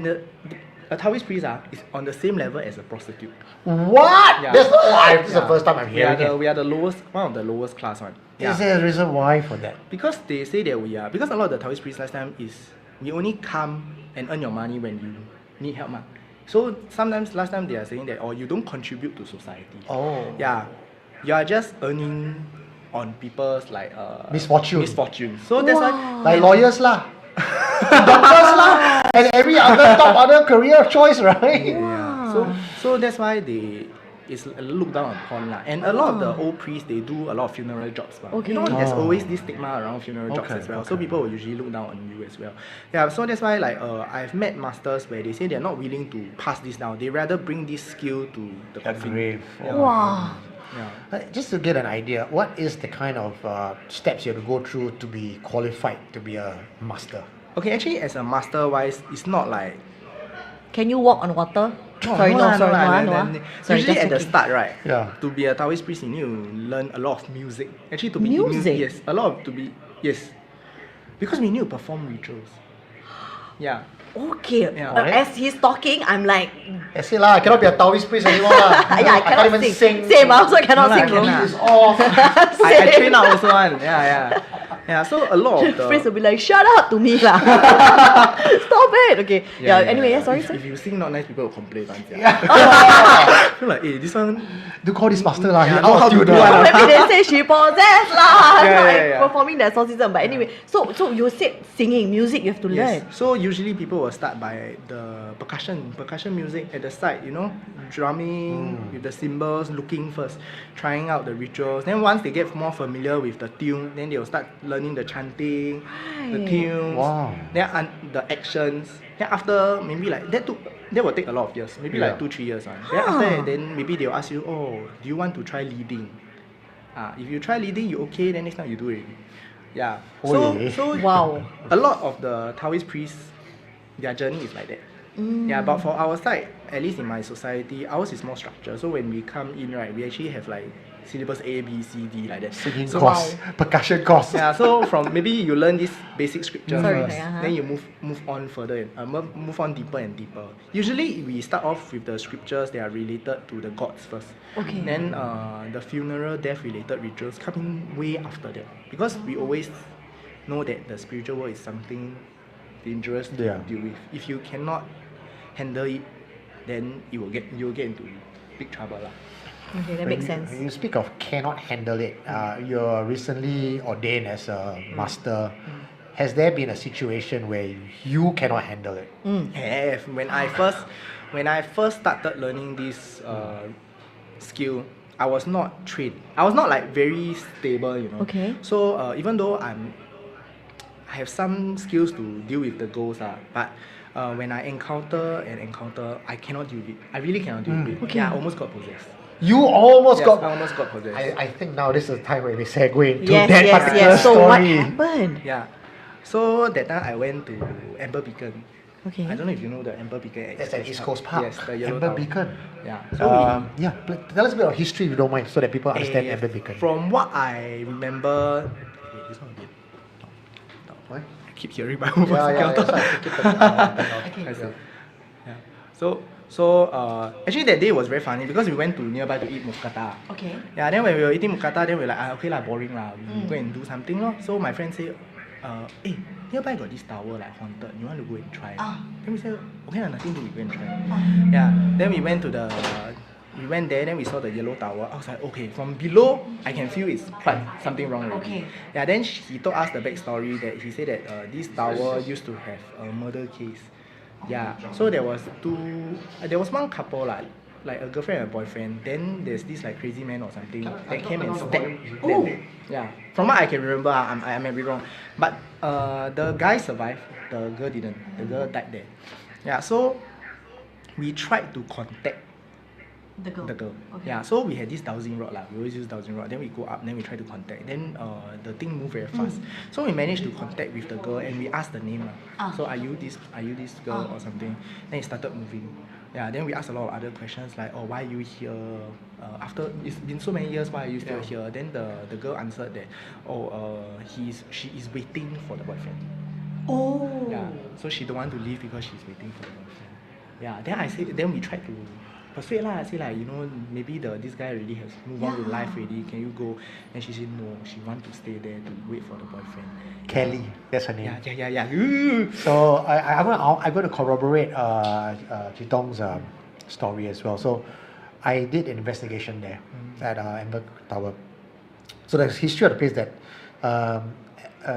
Speaker 5: a Taoist priest is on the same level as a prostitute.
Speaker 3: What?
Speaker 5: Yeah.
Speaker 3: This is the first time I'm hearing it.
Speaker 5: We are the lowest, one of the lowest class one.
Speaker 3: Is there a reason why for that?
Speaker 5: Because they say that because a lot of the Taoist priests last time is we only come and earn your money when you need help. So sometimes last time they are saying that you don't contribute to society.
Speaker 3: Oh.
Speaker 5: Yeah, you are just earning on people's like misfortune. So that's why
Speaker 3: Like lawyers lah, doctors lah, and every other career choice, right?
Speaker 5: Yeah. So that's why it's looked down upon lah. And a lot of the old priests, they do a lot of funeral jobs.
Speaker 2: Okay.
Speaker 5: There's always this stigma around funeral jobs as well. So people will usually look down on you as well. Yeah. So that's why I've met masters where they say they're not willing to pass this down. They rather bring this skill to the coffin.
Speaker 3: grave.
Speaker 5: Yeah.
Speaker 2: Wow.
Speaker 5: Yeah.
Speaker 3: Just to get an idea, what is the kind of steps you have to go through to be qualified to be a master?
Speaker 5: Okay, actually as a master wise, it's not like
Speaker 2: Can you walk on water?
Speaker 5: No,
Speaker 2: Sorry,
Speaker 5: no,
Speaker 2: Sorry,
Speaker 5: usually
Speaker 2: just
Speaker 5: at the
Speaker 2: checking.
Speaker 5: start, right?
Speaker 3: Yeah.
Speaker 5: To be a Taoist priest, you need to learn a lot of music. Actually, to be
Speaker 2: Music?
Speaker 5: Yes, a lot of yes, because we need to perform rituals. Yeah.
Speaker 2: Okay.
Speaker 5: Yeah.
Speaker 2: As he's talking, I'm like,
Speaker 3: I say lah, I cannot be a Taoist priest anymore lah.
Speaker 2: I
Speaker 3: can't even
Speaker 2: cannot
Speaker 3: sing.
Speaker 2: Same, I also cannot
Speaker 5: No lah,
Speaker 2: sing. bro.
Speaker 5: cannot.
Speaker 3: It's off.
Speaker 5: I train out also one. Yeah. So a lot of the
Speaker 2: Priest will be like, shut up to me lah. Stop it. Okay. Yeah. Anyway, sorry.
Speaker 5: If you sing not nice, people will complain.
Speaker 3: Yeah.
Speaker 5: Feel like, this one.
Speaker 3: Do call this master lah.
Speaker 5: Yeah,
Speaker 3: He
Speaker 5: know
Speaker 3: out
Speaker 5: how
Speaker 3: of
Speaker 5: to
Speaker 3: tune
Speaker 5: do
Speaker 3: lah.
Speaker 5: one.
Speaker 2: Maybe they say she possessed lah.
Speaker 5: Yeah.
Speaker 2: Performing the exorcism. But anyway, so you said singing, music you have to learn.
Speaker 5: Yes. So usually people will start by the percussion music at the side, drumming with the cymbals, looking first, trying out the rituals. Then once they get more familiar with the tune, then they will start learning learning the chanting, the tunes,
Speaker 3: Wow.
Speaker 5: then the actions. Then after maybe like that will take a lot of years, maybe like 2-3 years. Then after that, then maybe they'll ask you, oh, do you want to try leading? If you try leading, you okay, then next time you do it. Yeah. So
Speaker 2: Wow.
Speaker 5: a lot of the Taoist priests, their journey is like that. Yeah, but for our side, at least in my society, ours is more structured. So when we come in, right, we actually have like syllabus A, B, C, D like that.
Speaker 3: Singing
Speaker 5: So
Speaker 3: course, percussion course.
Speaker 5: yeah, so from maybe you learn this basic scripture
Speaker 2: Sorry,
Speaker 5: first,
Speaker 2: uh-huh.
Speaker 5: then you move on further, move on deeper and deeper. Usually we start off with the scriptures that are related to the gods first.
Speaker 2: Okay.
Speaker 5: Then the funeral, death related rituals come in way after that, because we always know that the spiritual world is something dangerous to
Speaker 3: Yeah.
Speaker 5: deal with. If you cannot handle it, then you'll get into big trouble lah.
Speaker 2: Okay, that makes sense.
Speaker 3: When you speak of cannot handle it, you're recently ordained as a master. Has there been a situation where you cannot handle it?
Speaker 5: Have. When I first started learning this skill, I was not trained. I was not like very stable, you know.
Speaker 2: Okay.
Speaker 5: So even though I have some skills to deal with the ghosts, but when I encounter, I cannot deal with it. I really cannot deal with it.
Speaker 2: Okay.
Speaker 5: Yeah, I almost got possessed.
Speaker 3: You almost
Speaker 5: Yes,
Speaker 3: got.
Speaker 5: I almost got possessed.
Speaker 3: I think now this is the time where we segue into
Speaker 2: Yes,
Speaker 3: that
Speaker 2: yes,
Speaker 3: particular
Speaker 2: yes. So
Speaker 3: story.
Speaker 2: what happened?
Speaker 5: Yeah. So that time I went to Amber Beacon.
Speaker 2: Okay.
Speaker 5: I don't know if you know the Amber Beacon.
Speaker 3: That's at East Coast Park.
Speaker 5: Yes, the yellow
Speaker 3: Amber
Speaker 5: tower.
Speaker 3: Beacon.
Speaker 5: Yeah. So
Speaker 3: Yeah, tell us a bit of history if you don't mind, so that people understand
Speaker 5: Eh,
Speaker 3: Amber Beacon.
Speaker 5: From what I remember, wait, this one again.
Speaker 3: What?
Speaker 5: I keep hearing my own voice.
Speaker 3: Yeah,
Speaker 5: I
Speaker 3: yeah,
Speaker 5: cannot
Speaker 3: that's
Speaker 5: talk.
Speaker 3: why I keep the-
Speaker 5: I see. Yeah. So actually that day was very funny because we went to nearby to eat mookata.
Speaker 2: Okay.
Speaker 5: Yeah, then when we were eating mookata, then we were like, okay lah, boring lah. We go and do something lor. So my friend said, nearby got this tower like haunted. You want to go and try? Then we said, okay lah, nothing to do, we go and try. Yeah. Then we went there, then we saw the yellow tower. I was like, okay, from below, I can feel it's quite something wrong already.
Speaker 2: Okay.
Speaker 5: Yeah, then he told us the backstory that he said that this tower used to have a murder case. Yeah, so there was one couple like a girlfriend and a boyfriend. Then there's this like crazy man or something that came and stabbed them. Yeah, from what I can remember, I may be wrong, but the guy survived, the girl didn't. The girl died there. Yeah, so we tried to contact
Speaker 2: The girl.
Speaker 5: the girl.
Speaker 2: Okay.
Speaker 5: Yeah, so we had this dowsing rod lah. We always use dowsing rod. Then we go up, then we try to contact. Then the thing moved very fast. So we managed to contact with the girl and we asked the name lah. So are you this girl or something? Then it started moving. Yeah, then we asked a lot of other questions like, oh, why are you here? After it's been so many years, why are you still here? Then the girl answered that, she is waiting for the boyfriend.
Speaker 2: Oh.
Speaker 5: Yeah, so she don't want to leave because she's waiting for the boyfriend. Yeah, then we tried to persuade lah, say like, maybe this guy already has moved on with life already, can you go? And she said no, she want to stay there to wait for the boyfriend.
Speaker 3: Kelly, that's her name.
Speaker 5: Yeah. Ooh.
Speaker 3: So I'm going to corroborate Chee Tong's story as well. So I did an investigation there at Amber Tower. So the history of the place that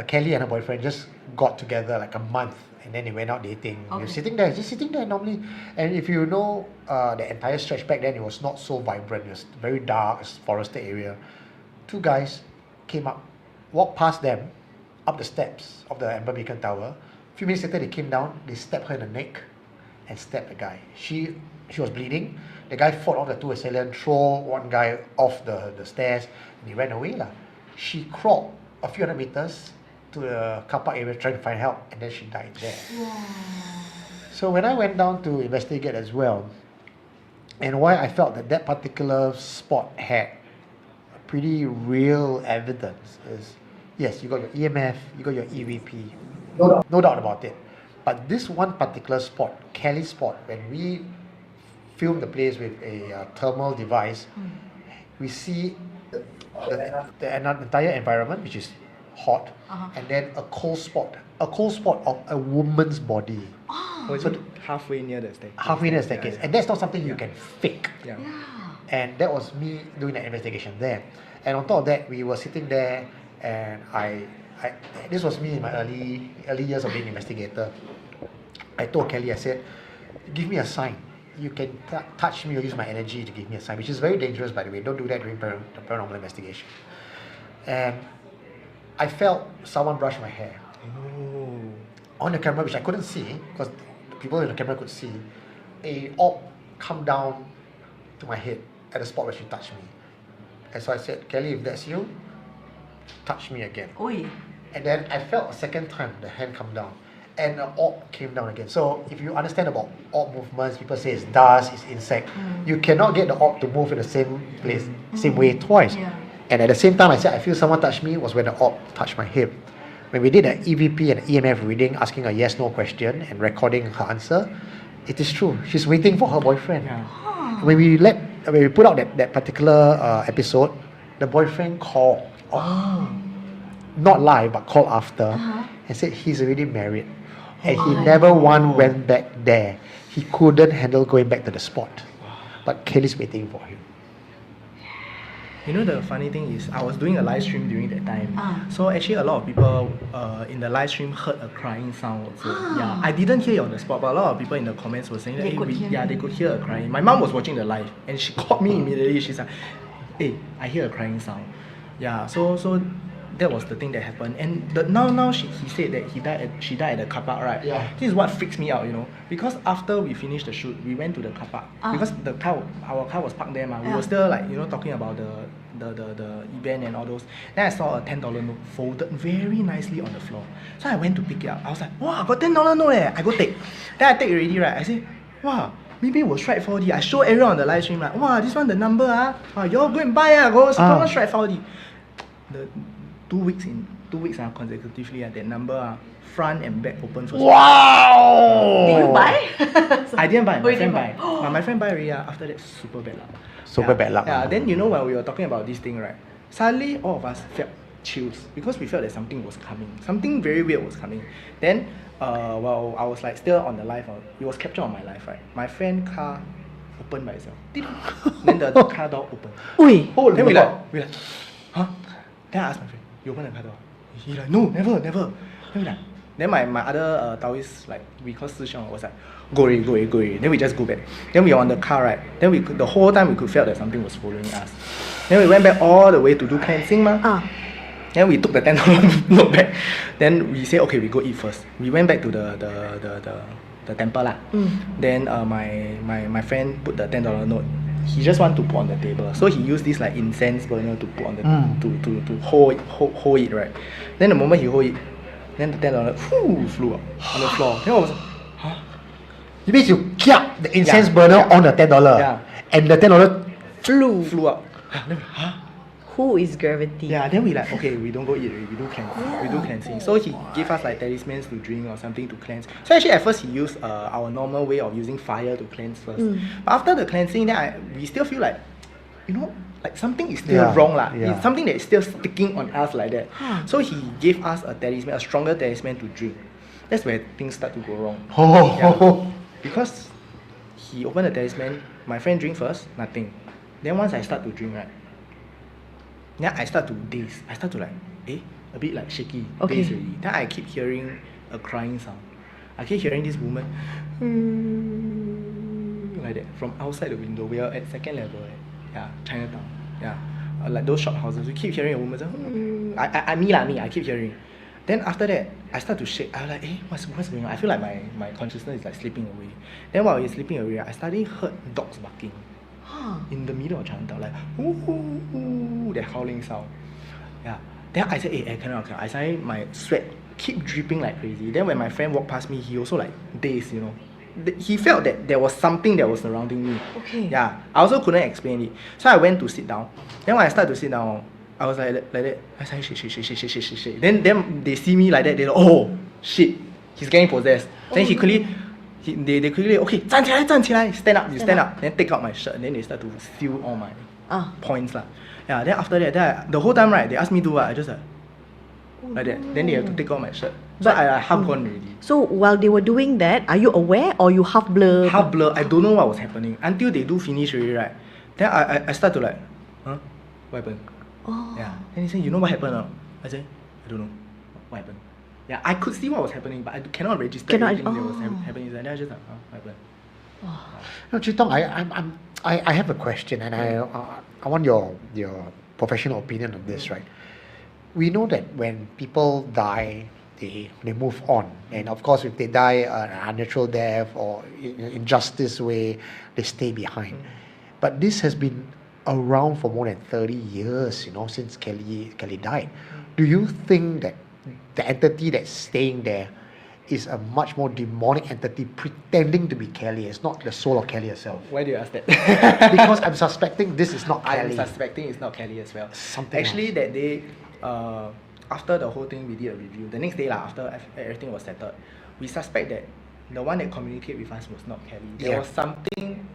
Speaker 3: Kelly and her boyfriend just got together like a month and then they went out dating. They were just sitting there normally. And if you know the entire stretch back then, it was not so vibrant. It was very dark, it's forested area. Two guys came up, walked past them, up the steps of the Amber Beacon Tower. A few minutes later, they came down, they stabbed her in the neck and stabbed the guy. She was bleeding. The guy fought off the two assailants, threw one guy off the stairs, and he ran away lah. She crawled a few hundred meters to the car park area trying to find help, and then she died there. So when I went down to investigate as well, and why I felt that particular spot had pretty real evidence is, yes, you got your EMF, you got your EVP, no doubt about it. But this one particular spot, Kelly spot, when we filmed the place with a thermal device, we see the entire environment, which is hot, and then a cold spot of a woman's body.
Speaker 5: So halfway near the staircase.
Speaker 3: Halfway near the staircase. And that's not something you can fake.
Speaker 5: Yeah.
Speaker 3: And that was me doing the investigation there. And on top of that, we were sitting there, and I this was me in my early years of being an investigator. I told Kelly, I said, give me a sign. You can touch me or use my energy to give me a sign, which is very dangerous, by the way. Don't do that during paranormal investigation. And I felt someone brush my hair.
Speaker 5: Oh.
Speaker 3: On the camera, which I couldn't see, because the people in the camera could see, a orb come down to my head at the spot where she touched me. And so I said, Kelly, if that's you, touch me again.
Speaker 2: Oi.
Speaker 3: And then I felt a second time the hand come down. And the orb came down again. So if you understand about orb movements, people say it's dust, it's insect. You cannot get the orb to move in the same place, same way twice.
Speaker 2: Yeah.
Speaker 3: And at the same time I said, I feel someone touch me, was when the orb touched my hip. When we did an EVP and EMF reading, asking a yes/no question and recording her answer, it is true. She's waiting for her boyfriend.
Speaker 5: Yeah.
Speaker 3: When we put out that particular episode, the boyfriend called, not live but called after, and said he's already married, and he never went back there. He couldn't handle going back to the spot, but Kelly's waiting for him.
Speaker 5: You know, the funny thing is, I was doing a live stream during that time. So actually a lot of people in the live stream heard a crying sound also. Yeah, I didn't hear it on the spot, but a lot of people in the comments were saying that they could hear a crying. My mom was watching the live and she called me immediately. She's like, hey, I hear a crying sound. Yeah, so that was the thing that happened. And now he said that she died at the car park, right?
Speaker 3: Yeah.
Speaker 5: This is what freaks me out, you know. Because after we finished the shoot, we went to the car park. Because our car was parked there, we were still like, you know, talking about the event and all those. Then I saw a $10 note folded very nicely on the floor. So I went to pick it up. I was like, wow, I got $10 note I go take. Then I take already, right? I say, wow, maybe it was strike 4D. I show everyone on the live stream like, wow, this one the number y'all go and buy go strike 4D. The 2 weeks consecutively that number front and back open first.
Speaker 3: Wow!
Speaker 2: Did you buy?
Speaker 5: I didn't buy,
Speaker 2: Oh,
Speaker 5: my
Speaker 2: you
Speaker 5: friend
Speaker 2: didn't
Speaker 5: buy. But my friend buy already after that super bad luck.
Speaker 3: Super bad luck.
Speaker 5: Yeah, then you know when we were talking about this thing, right? Suddenly all of us felt chills because we felt that something was coming. Something very weird was coming. Then while I was like still on the live, it was captured on my live, right? My friend car opened by itself. Then the car door opened.
Speaker 2: Oi.
Speaker 5: Then we like, huh? Then I asked my friend, you open the car door? He like, no, never. Then my other Taoist, like we call Sixiong, was like, go away. Then we just go back. Then we were on the car, right? Then the whole time we could feel that something was following us. Then we went back all the way to do cleansing, Then we took the $10 note back. Then we said, okay, we go eat first. We went back to the temple lah. Then my friend put the $10 note. He just want to put on the table, so he used this like incense burner to put on the to hold it, right? Then the moment he hold it, then the $10 flew up on the floor. Then I was like, huh?
Speaker 3: It means you kiap the incense burner on the $10.
Speaker 5: Yeah.
Speaker 3: And the $10
Speaker 5: flew up. Then we, huh?
Speaker 2: Who is gravity?
Speaker 5: Yeah, then we like, okay, we don't go eat already, we do cleansing. So he gave us like talismans to drink or something to cleanse. So actually at first he used our normal way of using fire to cleanse first. But after the cleansing, then we still feel like, you know, like something is still wrong lah.
Speaker 3: Yeah.
Speaker 5: It's something that is still sticking on us like that. So he gave us a talisman, a stronger talisman to drink. That's where things start to go wrong. Yeah. Because he opened the talisman, my friend drink first, nothing. Then once I start to drink, right, then I start to daze. I start to like, a bit like shaky, daze already. Then I keep hearing a crying sound. I keep hearing this woman like that from outside the window. We are at second level, yeah, Chinatown, yeah, like those shop houses. We keep hearing a woman say, I keep hearing. Then after that, I start to shake. I was like, what's going on? I feel like my consciousness is like slipping away. Then while it's slipping away, I suddenly heard dogs barking. In the middle of Chinatown, like that howling sound. Yeah. Then I said, I cannot. I suddenly my sweat keep dripping like crazy. Then when my friend walked past me, he also like dazed, you know. He felt that there was something that was surrounding me.
Speaker 2: Okay.
Speaker 5: Yeah. I also couldn't explain it. So I went to sit down. Then when I started to sit down, I was like that. I started shake. Then they see me like that. They're like, oh shit, he's getting possessed. Then he quickly. They quickly, okay, 站起来, stand up, stand up. Then take out my shirt and then they start to seal all my points lah. Yeah, then after that, the whole time right, they asked me to do what, I just like that. Then they have to take out my shirt. So I half gone already.
Speaker 2: So while they were doing that, are you aware or you half blur?
Speaker 5: Half blur, I don't know what was happening. Until they do finish already, right? Then I start to like, huh? What happened?
Speaker 2: Oh.
Speaker 5: Yeah. Then he said, you know what happened now? I said, I don't know. What happened? Yeah, I could see what was happening, but I cannot register everything that was happening. And then I just like, what happened?
Speaker 3: No, Chee Tong, I have a question, and I want your professional opinion on this, right? we know that when people die, they move on. And of course, if they die an unnatural death or in injustice way, they stay behind. But this has been around for more than 30 years, since Kelly died. Do you think that the entity that's staying there is a much more demonic entity pretending to be Kelly? It's not the soul of Kelly herself.
Speaker 5: Why do you ask that?
Speaker 3: Because I'm suspecting this is not Kelly.
Speaker 5: I'm suspecting it's not Kelly as well.
Speaker 3: Something
Speaker 5: Actually,
Speaker 3: else.
Speaker 5: that day, after the whole thing, we did a review. The next day, after everything was settled, we suspect that the one that communicated with us was not Kelly. There was something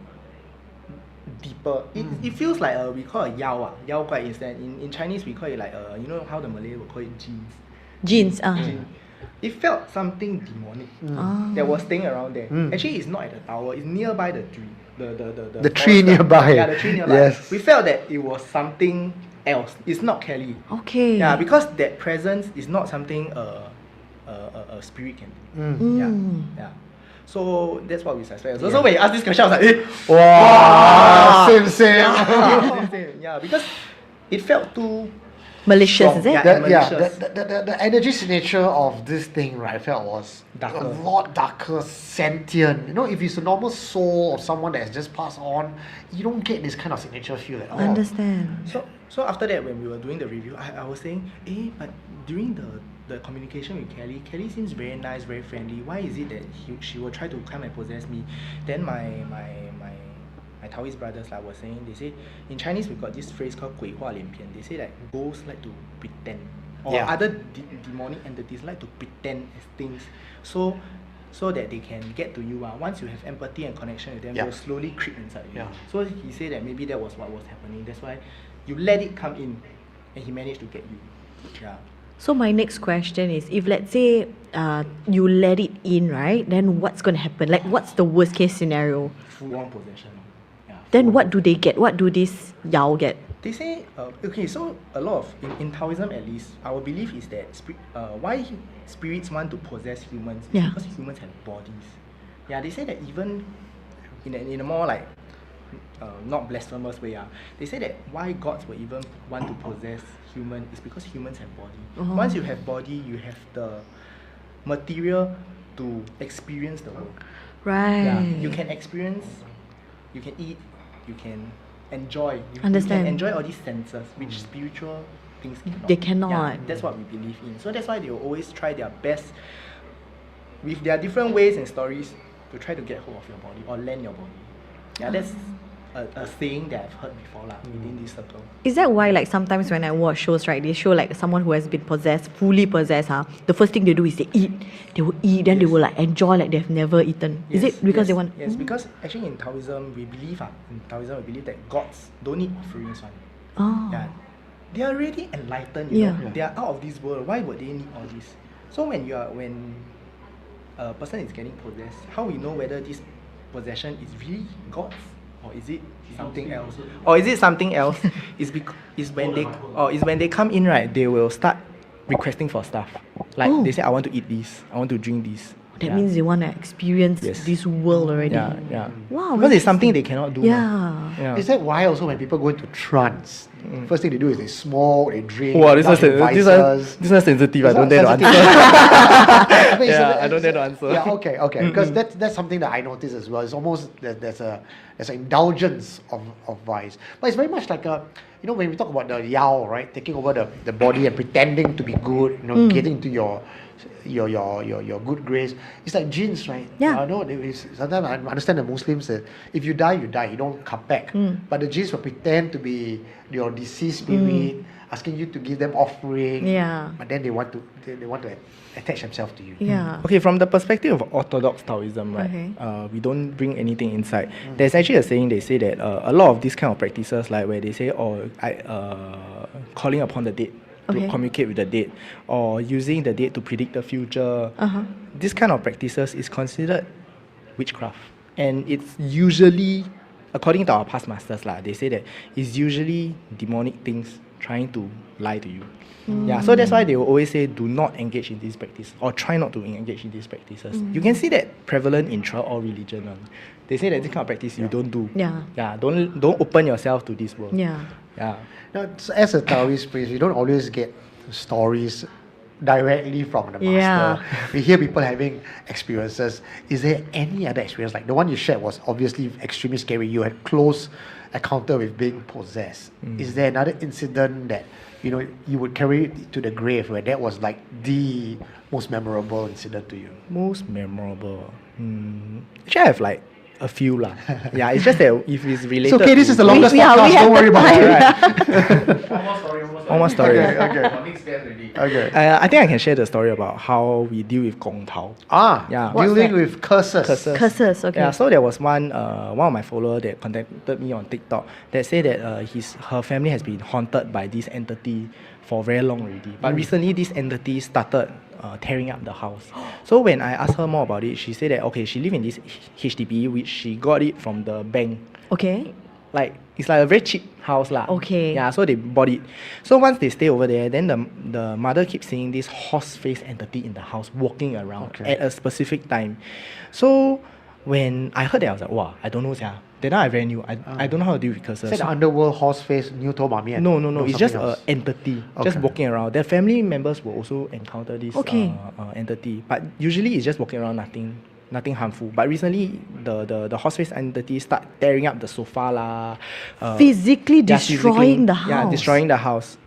Speaker 5: deeper. It feels like we call it Yao Guai instead. In Chinese, we call it like you know how the Malay would call it jeans.
Speaker 2: Jeans.
Speaker 5: Jin. It felt something demonic that was staying around there. Actually, it's not at the tower. It's nearby the tree. The
Speaker 3: tree nearby.
Speaker 5: Yeah, the tree nearby.
Speaker 3: Yes.
Speaker 5: We felt that it was something else. It's not Kelly.
Speaker 2: Okay.
Speaker 5: Yeah, because that presence is not something a spirit can do. Yeah. So that's what we suspect. So when you ask this question, I was like,
Speaker 3: Wow, same.
Speaker 5: yeah, because it felt too
Speaker 2: Malicious,
Speaker 5: strong.
Speaker 2: is it?
Speaker 5: Yeah, malicious.
Speaker 3: The energy signature of this thing, right, I felt was
Speaker 5: Darker.
Speaker 3: a lot darker, sentient. If it's a normal soul of someone that has just passed on, you don't get this kind of signature feel at all.
Speaker 2: Understand.
Speaker 5: So after that, when we were doing the review, I was saying, but during the communication with Kelly seems very nice, very friendly. Why is it that she will try to come and possess me? Then my Taoist brothers was saying, they say in Chinese we got this phrase called 鬼话连篇. They say that ghosts like to pretend, or other demonic entities like to pretend as things, so that they can get to you. Once you have empathy and connection with them, they'll slowly creep inside you. So he said that maybe that was what was happening. That's why you let it come in, and he managed to get you. Yeah.
Speaker 2: So my next question is, if let's say you let it in, right? Then what's going to happen? Like, what's the worst case scenario?
Speaker 5: Full-on possession. Yeah.
Speaker 2: Then what do they get? What do these Yao get?
Speaker 5: They say, okay, so a lot of, in Taoism at least, our belief is that why spirits want to possess humans is because humans have bodies. Yeah, they say that even in a more like, not blasphemous way, they say that why gods would even want to possess human is because humans have body. Once you have body, you have the material to experience the world.
Speaker 2: Right.
Speaker 5: Yeah, you can experience, you can eat, you can enjoy. You
Speaker 2: Understand.
Speaker 5: can enjoy all these senses, which spiritual things cannot.
Speaker 2: They cannot.
Speaker 5: Yeah, that's what we believe in. So that's why they will always try their best with their different ways and stories to try to get hold of your body or lend your body. Yeah, that's a saying that I've heard before within this circle.
Speaker 2: Is that why, like, sometimes when I watch shows, right, they show like someone who has been possessed, fully possessed, the first thing they do is they eat. They will eat, then they will like enjoy like they've never eaten. Is it because they want?
Speaker 5: Yes, because actually in Taoism we believe that gods don't need offerings one.
Speaker 2: Oh.
Speaker 5: Yeah, they are already enlightened.
Speaker 2: Yeah.
Speaker 5: They are out of this world. Why would they need all this? So when a person is getting possessed, how we know whether this possession is really gods? Or is it something else? Is when they come in, right, they will start requesting for stuff. Like they say, I want to eat this, I want to drink this.
Speaker 2: That means they want to experience this world already.
Speaker 5: Yeah.
Speaker 2: Wow.
Speaker 5: Because it's something they cannot do.
Speaker 2: Yeah.
Speaker 3: Is that why also when people go into trance, first thing they do is they smoke, they drink,
Speaker 5: Wow,
Speaker 3: they touch devices.
Speaker 5: this is sensitive. I
Speaker 3: It's
Speaker 5: don't
Speaker 3: not
Speaker 5: dare to
Speaker 3: sensitive.
Speaker 5: answer.
Speaker 3: Yeah,
Speaker 5: I don't dare to answer.
Speaker 3: Yeah, okay. Because that's something that I noticed as well. It's almost there's an indulgence of vice, but it's very much like when we talk about the Yao, right, taking over the body and pretending to be good, getting into your good grace. It's like jinns, right?
Speaker 2: Yeah.
Speaker 3: Sometimes I understand the Muslims that if you die, you don't come back. But the jinns will pretend to be your deceased spirit, asking you to give them offering.
Speaker 2: Yeah.
Speaker 3: But then they want to attach themselves to you.
Speaker 2: Yeah.
Speaker 5: Okay, from the perspective of Orthodox Taoism, right,
Speaker 2: Okay.
Speaker 5: we don't bring anything inside. There's actually a saying, they say that a lot of these kind of practices, like where they say, calling upon the dead to communicate with the dead, or using the dead to predict the future, this kind of practices is considered witchcraft. And it's usually, according to our past masters, they say that it's usually demonic things trying to lie to you. Yeah, so that's why they will always say, do not engage in this practice, or try not to engage in these practices. You can see that prevalent in throughout all religion. They say that this kind of practice you don't do.
Speaker 2: Yeah.
Speaker 5: Don't open yourself to this world.
Speaker 2: Yeah.
Speaker 5: Yeah.
Speaker 3: Now, so as a Taoist priest, you don't always get stories directly from the master.
Speaker 2: Yeah.
Speaker 3: We hear people having experiences. Is there any other experience? Like the one you shared was obviously extremely scary. You had close encounter with being possessed. Is there another incident that you would carry it to the grave where that was like the most memorable incident to you?
Speaker 5: Most memorable. Actually, I have like a few lah. Yeah, it's just that if it's related.
Speaker 3: It's okay. This is the longest
Speaker 2: we
Speaker 3: podcast.
Speaker 2: have
Speaker 3: Don't worry
Speaker 2: the
Speaker 3: about
Speaker 2: time.
Speaker 3: it.
Speaker 5: One more story.
Speaker 3: Okay. Okay.
Speaker 5: I think I can share the story about how we deal with Gong Tao.
Speaker 3: Yeah.
Speaker 2: What's
Speaker 3: Dealing
Speaker 2: that?
Speaker 3: with curses.
Speaker 2: Curses, okay.
Speaker 5: Yeah, so there was one of my followers that contacted me on TikTok that said that her family has been haunted by this entity for very long already. But recently this entity started tearing up the house. So when I asked her more about it, she said that okay, she lived in this HDB which she got it from the bank.
Speaker 2: Okay.
Speaker 5: Like it's like a very cheap house lah.
Speaker 2: Okay.
Speaker 5: Yeah, so they bought it. So once they stay over there, then the mother keeps seeing this horse face entity in the house walking around at a specific time. So when I heard that, I was like, wow, I don't know, sia. Then I very new. I don't know how to deal with curses.
Speaker 3: Said the underworld horse face new to mummy.
Speaker 5: No. It's just
Speaker 3: something
Speaker 5: an
Speaker 3: else.
Speaker 5: entity just walking around. Their family members will also encounter this entity, but usually it's just walking around, nothing harmful. But recently, the horse face entity start tearing up the sofa lah.
Speaker 2: Physically destroying the house.
Speaker 5: Yeah, destroying the house.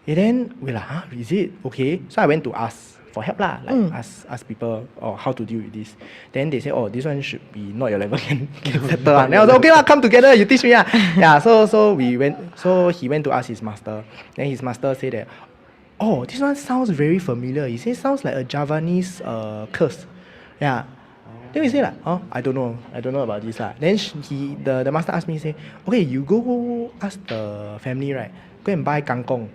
Speaker 5: And then we're like, huh, is it okay? So I went to ask for help lah, like ask people how to deal with this. Then they say, oh, this one should be not your level, can settle. Then I was like, okay lah, come together, you teach me lah. Yeah, so he went to ask his master. Then his master said that, oh, this one sounds very familiar. He said sounds like a Javanese curse. Yeah. Then we say like, oh, I don't know about this lah. Then the master asked me, say, okay, you go ask the family, right? Go and buy kangkong.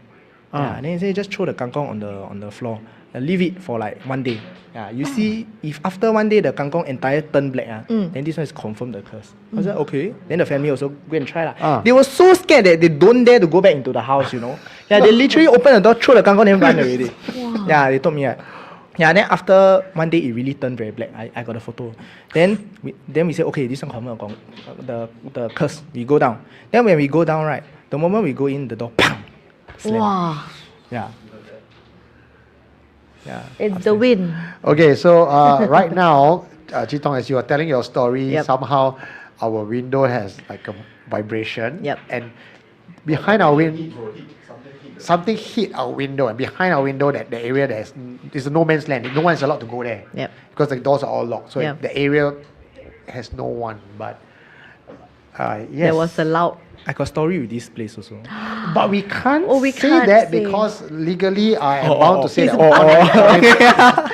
Speaker 5: Yeah. Then he say just throw the kangkong on the floor. Leave it for like 1 day. Yeah, you see if after 1 day the kangkong entire turn black, then this one is confirmed the curse. I was like, okay. Then the family also go and try lah. They were so scared that they don't dare to go back into the house, Yeah, they literally open the door, throw the kangkong and run already.
Speaker 2: Wow.
Speaker 5: Yeah, they told me that. Yeah, then after 1 day it really turned very black. I got a photo. Then we say, okay, this one confirmed the curse. We go down. Then when we go down, right, the moment we go in, the door, bang, slam.
Speaker 2: Wow.
Speaker 5: Yeah. Yeah.
Speaker 2: It's the wind.
Speaker 3: Okay, so right now, Chee Tong, as you are telling your story,
Speaker 2: Yep.
Speaker 3: somehow our window has like a vibration.
Speaker 2: Yep.
Speaker 3: And behind our window, something hit our window, and behind our window, that the area is a no man's land. No one's allowed to go there.
Speaker 2: Yep.
Speaker 3: Because the doors are all locked. So
Speaker 2: Yep.
Speaker 3: the area has no one. But yes.
Speaker 2: There was a loud.
Speaker 5: I got story with this place also.
Speaker 3: But we can't
Speaker 2: We
Speaker 3: say
Speaker 2: can't
Speaker 3: that
Speaker 2: say.
Speaker 3: because legally I am bound to say
Speaker 2: It's
Speaker 3: that.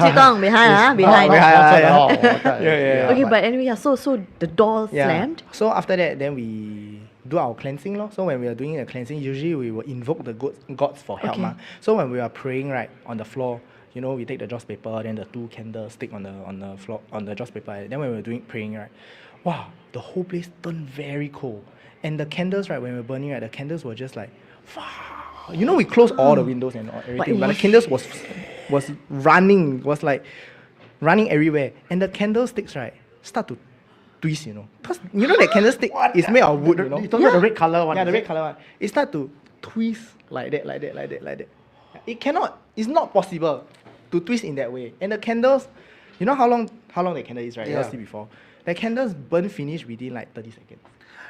Speaker 2: Chee Tong, behind, behind.
Speaker 5: Yeah.
Speaker 2: Okay, but anyway, so the door
Speaker 5: Yeah.
Speaker 2: slammed.
Speaker 5: So after that, then we do our cleansing lor. So when we are doing the cleansing, usually we will invoke the gods for help.
Speaker 2: Okay.
Speaker 5: So when we are praying right on the floor, we take the joss paper, then the 2 candles stick on the floor on the joss paper. Then when we were praying right, wow, the whole place turned very cold. And the candles, right, when we were burning, right, the candles were just like, we closed all the windows and everything, but the candles was running everywhere. And the candlesticks, right, start to twist, Because that candlestick is made of wood,
Speaker 3: You talking about the red color one?
Speaker 5: Yeah, the
Speaker 3: is
Speaker 5: red
Speaker 3: it?
Speaker 5: color one. It start to twist like that. It's not possible to twist in that way. And the candles, you know how long the candle is, right?
Speaker 3: Yeah.
Speaker 5: You see before. The candles burn finish within like 30 seconds.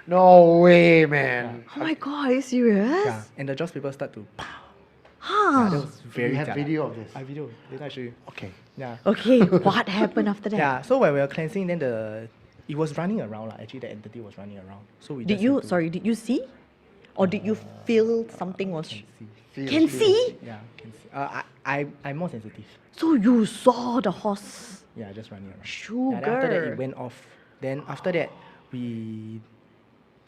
Speaker 3: No way, man.
Speaker 2: Oh my god, are you serious?
Speaker 5: Yeah. And the joss paper start to pow.
Speaker 2: Huh.
Speaker 5: Yeah, that was very
Speaker 3: You have
Speaker 5: jialat.
Speaker 3: video of this?
Speaker 5: I video. Later I show you.
Speaker 3: Okay.
Speaker 5: Yeah.
Speaker 2: Okay, what happened after that?
Speaker 5: Yeah. So when we were cleansing, then it was running around lah. Actually, the entity was running around. So we
Speaker 2: Did
Speaker 5: just
Speaker 2: you,
Speaker 5: had to-
Speaker 2: sorry, did you see? Or did you feel something was...
Speaker 5: Can see.
Speaker 2: Can see?
Speaker 5: Yeah, can see. I'm more sensitive.
Speaker 2: So you saw the horse.
Speaker 5: Yeah, just running around.
Speaker 2: Sugar.
Speaker 5: Yeah, then after that, it went off. Then after that, we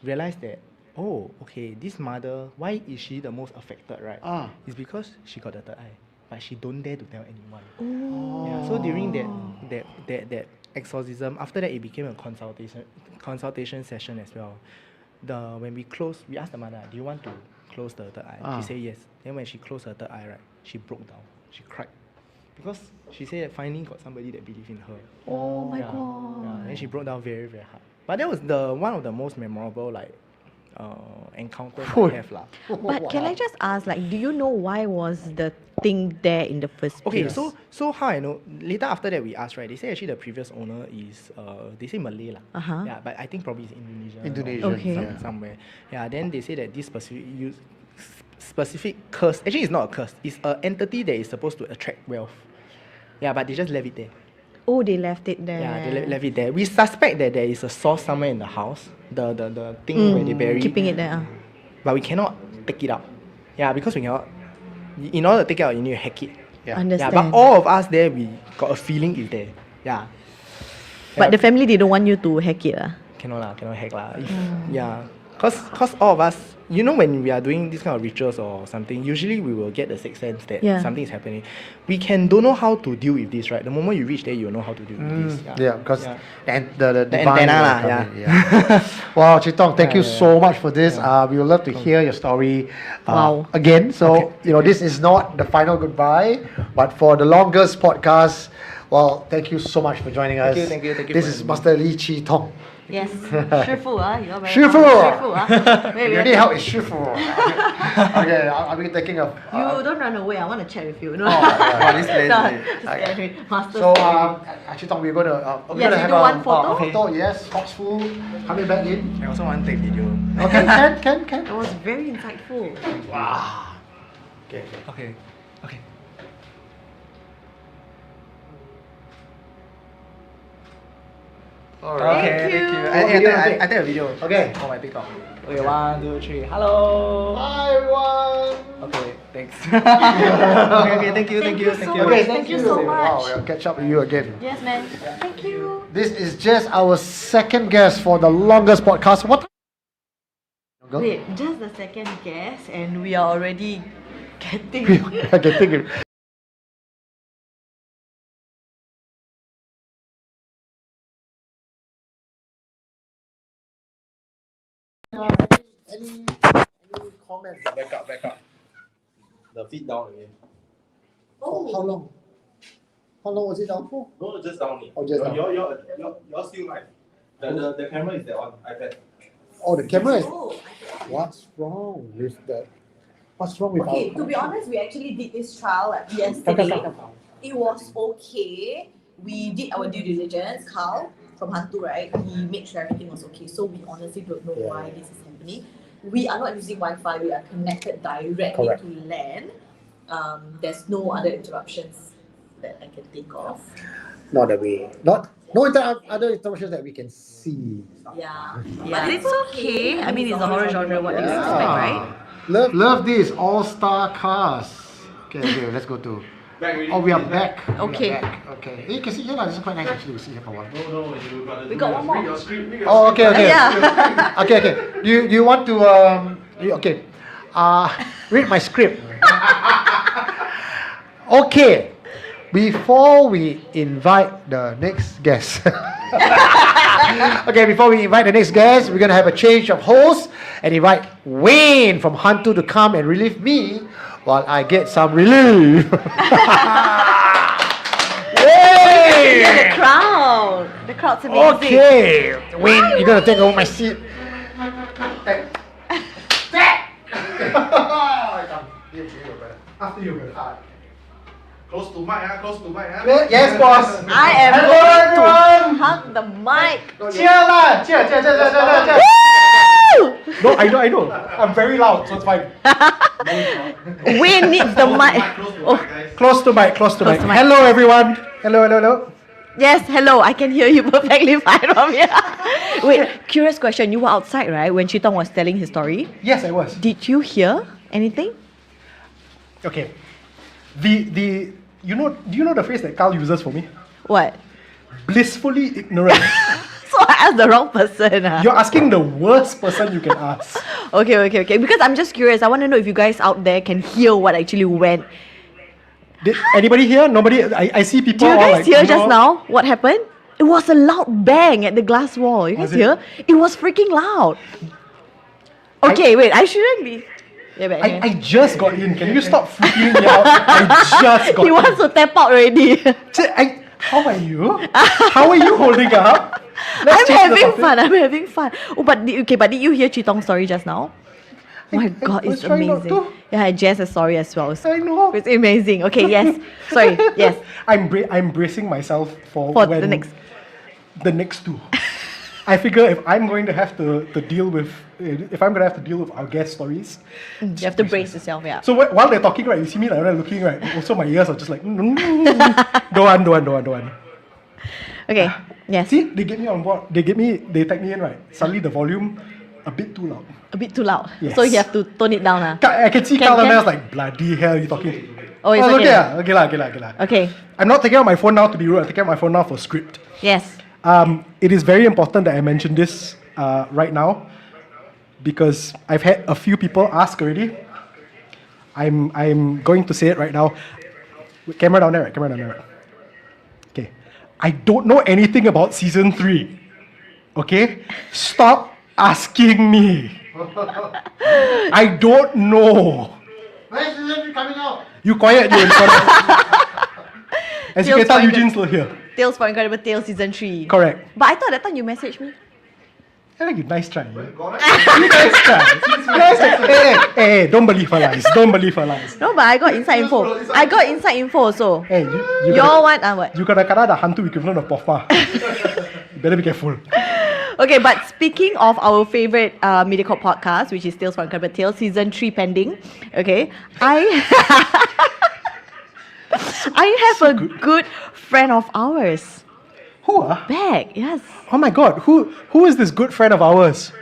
Speaker 5: realized that, oh, okay, this mother, why is she the most affected, right? It's because she got the third eye, but she don't dare to tell anyone.
Speaker 2: Oh.
Speaker 5: Yeah, so during that exorcism, after that, it became a consultation session as well. When we closed, we asked the mother, do you want to close the third eye? She said yes. Then when she closed her third eye, right, she broke down. She cried. Because she said that finally got somebody that believed in her.
Speaker 2: Oh my
Speaker 5: Yeah.
Speaker 2: god.
Speaker 5: Yeah. Then she broke down very, very hard. But that was one of the most memorable encounters
Speaker 3: Phew.
Speaker 5: I have lah.
Speaker 2: But can I just ask, like, do you know why was the thing there in the first
Speaker 5: Okay,
Speaker 2: place?
Speaker 5: so how I know? Later after that we asked, right? They say actually the previous owner is they say Malay lah.
Speaker 2: Uh-huh.
Speaker 5: Yeah, but I think probably it's Indonesian.
Speaker 3: Indonesian,
Speaker 5: or
Speaker 2: Okay.
Speaker 3: yeah.
Speaker 5: somewhere. Yeah, then they say that this specific curse. Actually, it's not a curse. It's an entity that is supposed to attract wealth. Yeah, but they just left it there.
Speaker 2: Oh, they left it there.
Speaker 5: Yeah, they left it there. We suspect that there is a source somewhere in the house, the thing where they bury.
Speaker 2: Keeping it there.
Speaker 5: But we cannot take it out. Yeah, because we cannot. In order to take it out, you need to hack it. Yeah.
Speaker 2: Understand.
Speaker 5: Yeah, but all of us there, we got a feeling it's there. Yeah.
Speaker 2: But the family didn't want you to hack it.
Speaker 5: Cannot hack lah. Yeah. Cause all of us, you know, when we are doing this kind of rituals or something, usually we will get the sixth sense that
Speaker 2: Yeah.
Speaker 5: something is happening. We don't know how to deal with this, right? The moment you reach there, you'll know how to deal with this.
Speaker 3: Yeah, because
Speaker 5: Yeah.
Speaker 3: the
Speaker 5: The
Speaker 3: divine
Speaker 5: antenna
Speaker 3: will
Speaker 5: lah,
Speaker 3: come
Speaker 5: yeah.
Speaker 3: in, yeah. Wow, Chee Tong, thank you
Speaker 5: Yeah.
Speaker 3: so much for this. We would love to hear your story
Speaker 2: Wow.
Speaker 3: again. So, this is not the final goodbye, but for the longest podcast, well, thank you so much for joining us.
Speaker 5: Thank you
Speaker 3: This
Speaker 5: for
Speaker 3: is
Speaker 5: having me.
Speaker 3: Master Lee Chee Tong.
Speaker 2: Yes. Shifu, you're very
Speaker 3: Shifu!
Speaker 2: Shifu, Wait,
Speaker 3: You need help is Shifu. Okay, I'll be taking a...
Speaker 2: You don't run away. I want to chat with you. No.
Speaker 5: this place,
Speaker 2: No,
Speaker 5: is it?
Speaker 2: just scared me. Master
Speaker 3: So,
Speaker 2: scary.
Speaker 3: Chee Tong, we're going to
Speaker 2: Yes, you
Speaker 3: have
Speaker 2: do one photo?
Speaker 3: a photo, yes, box full, coming back in.
Speaker 5: I also want to take video.
Speaker 3: Okay, can.
Speaker 2: It was very insightful.
Speaker 3: Wow. Okay.
Speaker 5: Okay.
Speaker 3: Alright.
Speaker 2: Thank you.
Speaker 5: I take a video.
Speaker 3: Okay.
Speaker 5: For my TikTok. Okay, 1, 2, 3. Hello.
Speaker 3: Bye, everyone.
Speaker 5: Okay, thanks. okay, thank you.
Speaker 2: Thank you so much.
Speaker 3: Okay,
Speaker 2: Thank you so
Speaker 3: Wow,
Speaker 2: much.
Speaker 3: we'll catch up with you again.
Speaker 2: Yes, man. Thank you.
Speaker 3: This is just our second guest for the longest podcast. What?
Speaker 2: Wait, just the second guess, and we are already getting.
Speaker 3: Getting it. Any comments?
Speaker 1: Back up. The feet down again.
Speaker 3: How long? How long was it down for?
Speaker 1: No, just down it.
Speaker 3: Oh, just down.
Speaker 1: You're still live. The camera is there on iPad.
Speaker 3: Oh, the camera is.
Speaker 2: Oh,
Speaker 3: What's wrong with that? What's wrong with
Speaker 2: okay,
Speaker 3: our?
Speaker 2: to be honest, we actually did this trial yesterday.
Speaker 3: Come.
Speaker 2: It was okay. We did our due diligence. Carl from HANTU, right? He made sure everything was okay. So we honestly don't know why this is happening. We are not using Wi-Fi. We are connected directly
Speaker 3: Correct.
Speaker 2: to LAN. There's no other interruptions that I can think of.
Speaker 3: Not that we. Other interruptions that we can see.
Speaker 2: Yeah. But it's okay. I mean, it's a horror genre. What do you expect, right?
Speaker 3: Love this all-star cast. Okay, let's go to. Oh, we are back.
Speaker 2: Okay.
Speaker 3: We are back. Okay. You can see here, this is quite nice actually. We see here for one.
Speaker 1: No, you gotta
Speaker 2: We got one more.
Speaker 1: your script.
Speaker 3: Oh, okay.
Speaker 2: Yeah.
Speaker 3: Okay. Do you want to okay. Read my script. Okay. Before we invite the next guest. Okay, before we invite the next guest, we're gonna have a change of host and invite Wayne from HANTU to come and relieve me while I get some relief. Wayne!
Speaker 2: Yeah, the crowd. The crowd's amazing.
Speaker 3: Okay, Wayne, you're gonna take over my seat. After you, brother.
Speaker 1: Close to mic,
Speaker 3: Yes, boss.
Speaker 2: I am
Speaker 3: Hello,
Speaker 2: going
Speaker 3: everyone.
Speaker 2: to hug the mic.
Speaker 3: Cheer lah! Cheer.
Speaker 2: Woo!
Speaker 3: No, I know. I'm very loud, so it's fine.
Speaker 2: Wayne needs the mic. Oh,
Speaker 3: Close to mic.
Speaker 2: to mic.
Speaker 3: Hello, everyone. Hello.
Speaker 2: yes, hello. I can hear you perfectly fine from here. Wait, curious question. You were outside, right, when Chee Tong was telling his story?
Speaker 3: Yes, I was.
Speaker 2: Did you hear anything?
Speaker 6: Okay. Do you know the phrase that Carl uses for me?
Speaker 2: What?
Speaker 6: Blissfully ignorant.
Speaker 2: So I asked the wrong person.
Speaker 6: You're asking the worst person you can ask.
Speaker 2: Okay. Because I'm just curious. I want to know if you guys out there can hear what actually went.
Speaker 6: Did anybody hear? Nobody. I see people.
Speaker 2: Do you
Speaker 6: all
Speaker 2: guys
Speaker 6: like,
Speaker 2: hear just now what happened? It was a loud bang at the glass wall. You guys
Speaker 6: Was it?
Speaker 2: hear? It was freaking loud. Okay, wait. I shouldn't be. Yeah, but anyway.
Speaker 6: I just got in. Can you stop freaking me out? I just got
Speaker 2: He wants to tap out already.
Speaker 6: in. How are you? How are you holding up? Let's change the topic.
Speaker 2: I'm having fun. Oh, but did you hear Chee Tong's story just now? Oh my God,
Speaker 6: was
Speaker 2: it's
Speaker 6: trying not
Speaker 2: amazing.
Speaker 6: to.
Speaker 2: Yeah, Jess has story as well.
Speaker 6: I know.
Speaker 2: It's amazing. Okay, yes. Sorry, yes.
Speaker 6: I'm bracing myself for
Speaker 2: For the next.
Speaker 6: the next two. I figure if I'm going to have to deal with our guest stories,
Speaker 2: You have to brace yourself, yeah.
Speaker 6: so while they're talking, right, you see me like when I'm looking, right. Also, my ears are just like, don't want.
Speaker 2: Okay, yes.
Speaker 6: See, they get me on board. They tag me in, right. Suddenly the volume a bit too loud.
Speaker 2: A bit too loud.
Speaker 6: Yes.
Speaker 2: So you have to tone it down.
Speaker 6: I can see
Speaker 2: Can-
Speaker 6: Carl and
Speaker 2: can-
Speaker 6: I was like, bloody hell, you talking?
Speaker 2: Oh, it's okay.
Speaker 6: Okay lah.
Speaker 2: Okay,
Speaker 6: I'm not taking out my phone now to be rude. I'm taking out my phone now for script.
Speaker 2: yes.
Speaker 6: It is very important that I mention this right now because I've had a few people ask already. I'm going to say it right now. Camera down there, right? Okay. I don't know anything about season 3. Okay? Stop asking me. I don't know.
Speaker 3: When is season 3 coming out?
Speaker 6: You quiet, you. As you can tell, Eugene's still here.
Speaker 2: Tales for Incredible Tales Season 3.
Speaker 6: Correct.
Speaker 2: But I thought that time you messaged me.
Speaker 6: Nice try. Nice try. Hey, don't believe her lies.
Speaker 2: No, but I got inside info. I got inside info also.
Speaker 6: Hey, you
Speaker 2: Your what? What?
Speaker 6: You gotta kena the HANTU equivalent of POFMA. You better be careful.
Speaker 2: Okay, but speaking of our favorite MediaCorp podcast, which is Tales from Incredible Tales, Season 3 pending. Okay, I have a good friend of ours
Speaker 6: Who?
Speaker 2: back. Yes,
Speaker 6: Oh my god, who is this good friend of ours?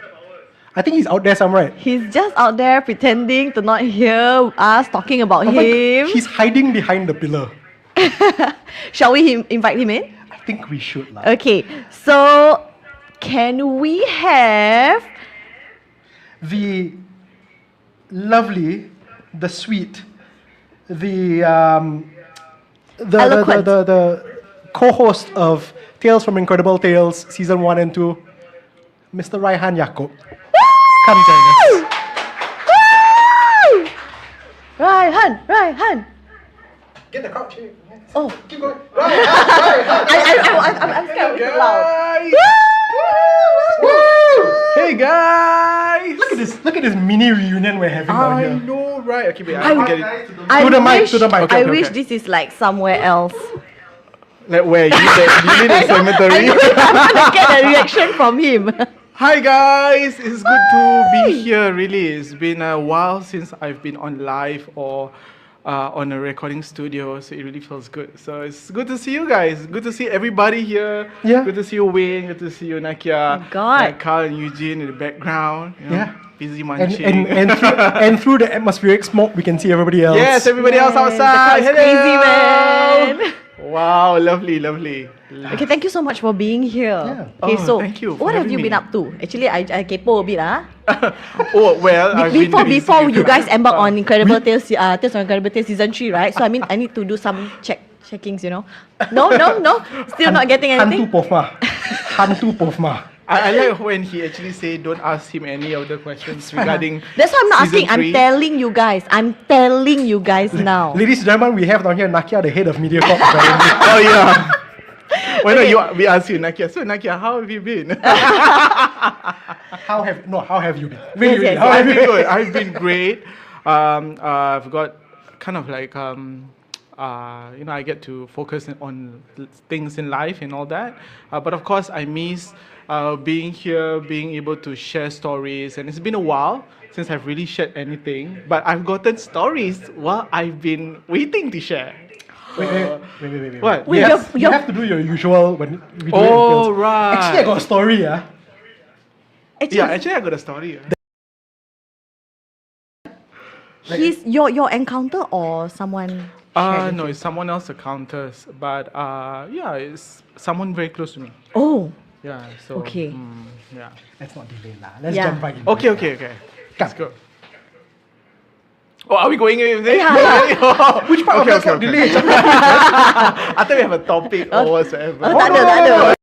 Speaker 6: I think he's out there somewhere.
Speaker 2: he's just out there pretending to not hear us talking about
Speaker 6: Oh my
Speaker 2: him.
Speaker 6: God, he's hiding behind the pillar.
Speaker 2: Shall we invite him in?
Speaker 6: I think we should lah.
Speaker 2: Okay, so can we have
Speaker 6: The lovely, the sweet, the
Speaker 2: Eloquent.
Speaker 6: the co-host of Tales from Incredible Tales season 1 and 2, Mr. Raihan Yacob. Come join us.
Speaker 2: Woo! Ryhan.
Speaker 6: Get the crowd cheering.
Speaker 2: Oh,
Speaker 6: Keep going.
Speaker 2: I'm scared it's loud.
Speaker 5: Hey guys!
Speaker 6: Look at this mini reunion we're having out
Speaker 5: I
Speaker 6: here.
Speaker 5: know, right? Okay, wait,
Speaker 2: I-
Speaker 5: I get it.
Speaker 2: I
Speaker 6: To the mic,
Speaker 2: wish,
Speaker 6: to the mic.
Speaker 2: I
Speaker 6: Okay,
Speaker 2: wish
Speaker 5: okay.
Speaker 2: this is like somewhere else.
Speaker 5: Like where? You need a
Speaker 2: I
Speaker 5: cemetery?
Speaker 2: want to get a reaction from him.
Speaker 5: Hi guys! It's good to be here, really. It's been a while since I've been on live or on a recording studio, so it really feels good. So it's good to see you guys. Good to see everybody here.
Speaker 6: Yeah.
Speaker 5: Good to see you, Wayne. Good to see you, Nakia.
Speaker 2: Oh God.
Speaker 5: Like Carl and Eugene in the background. You know,
Speaker 6: Yeah.
Speaker 5: Busy
Speaker 6: And,
Speaker 5: munching.
Speaker 6: and through the atmospheric smoke, we can see everybody else.
Speaker 5: Yes, everybody else
Speaker 2: Yes, the
Speaker 5: outside.
Speaker 2: crowd is crazy, man.
Speaker 5: Wow, lovely.
Speaker 2: Okay, thank you so much for being here.
Speaker 6: Yeah.
Speaker 2: Okay,
Speaker 5: Oh,
Speaker 2: so
Speaker 5: thank you for
Speaker 2: what have
Speaker 5: having
Speaker 2: you been
Speaker 5: me.
Speaker 2: up to? Actually, I kepo a bit,
Speaker 5: Oh well, I've been busy.
Speaker 2: Before you guys embark on Incredible Tales, Tales from Incredible Tales Season 3, right? So I mean, I need to do some checkings, you know. No, still not getting
Speaker 6: Hantu
Speaker 2: anything.
Speaker 6: Pofma.
Speaker 5: I like when he actually say don't ask him any of the questions regarding.
Speaker 2: That's why I'm not
Speaker 5: season
Speaker 2: asking. I'm
Speaker 5: 3.
Speaker 2: telling you guys. I'm telling you guys now.
Speaker 6: Ladies and gentlemen, we have down here Nakia, the head of MediaCorp. apparently.
Speaker 5: Oh yeah. Why not we ask you, Nakia? So Nakia, how have you been?
Speaker 6: How have you been? Really,
Speaker 2: Yes,
Speaker 6: how
Speaker 5: I've
Speaker 6: have you
Speaker 5: been
Speaker 6: been?
Speaker 5: good. I've been great. I've got kind of like I get to focus on things in life and all that. But of course, I miss being here, being able to share stories. And it's been a while since I've really shared anything. But I've gotten stories while I've been waiting to share.
Speaker 6: Wait.
Speaker 5: What?
Speaker 2: Wait,
Speaker 6: Yes, you
Speaker 2: you're-
Speaker 6: have to do your usual when we do it in
Speaker 5: Oh,
Speaker 6: films.
Speaker 5: right.
Speaker 6: Actually, I got a story, yeah.
Speaker 5: Yeah, actually, I got a story.
Speaker 2: He's your encounter or someone? shared with
Speaker 5: No,
Speaker 2: you?
Speaker 5: it's someone else encounters. But yeah, it's someone very close to me.
Speaker 2: Oh,
Speaker 5: Yeah, so.
Speaker 2: Okay.
Speaker 5: Yeah.
Speaker 6: Let's not delay lah. Let's
Speaker 2: Yeah.
Speaker 6: jump right in.
Speaker 5: Okay. Let's go. Oh, are we going with this?
Speaker 2: Yeah.
Speaker 6: Which part of
Speaker 5: Okay,
Speaker 6: that's not
Speaker 5: okay.
Speaker 6: delayed?
Speaker 5: I thought we have a topic or whatsoever.
Speaker 2: tak ada.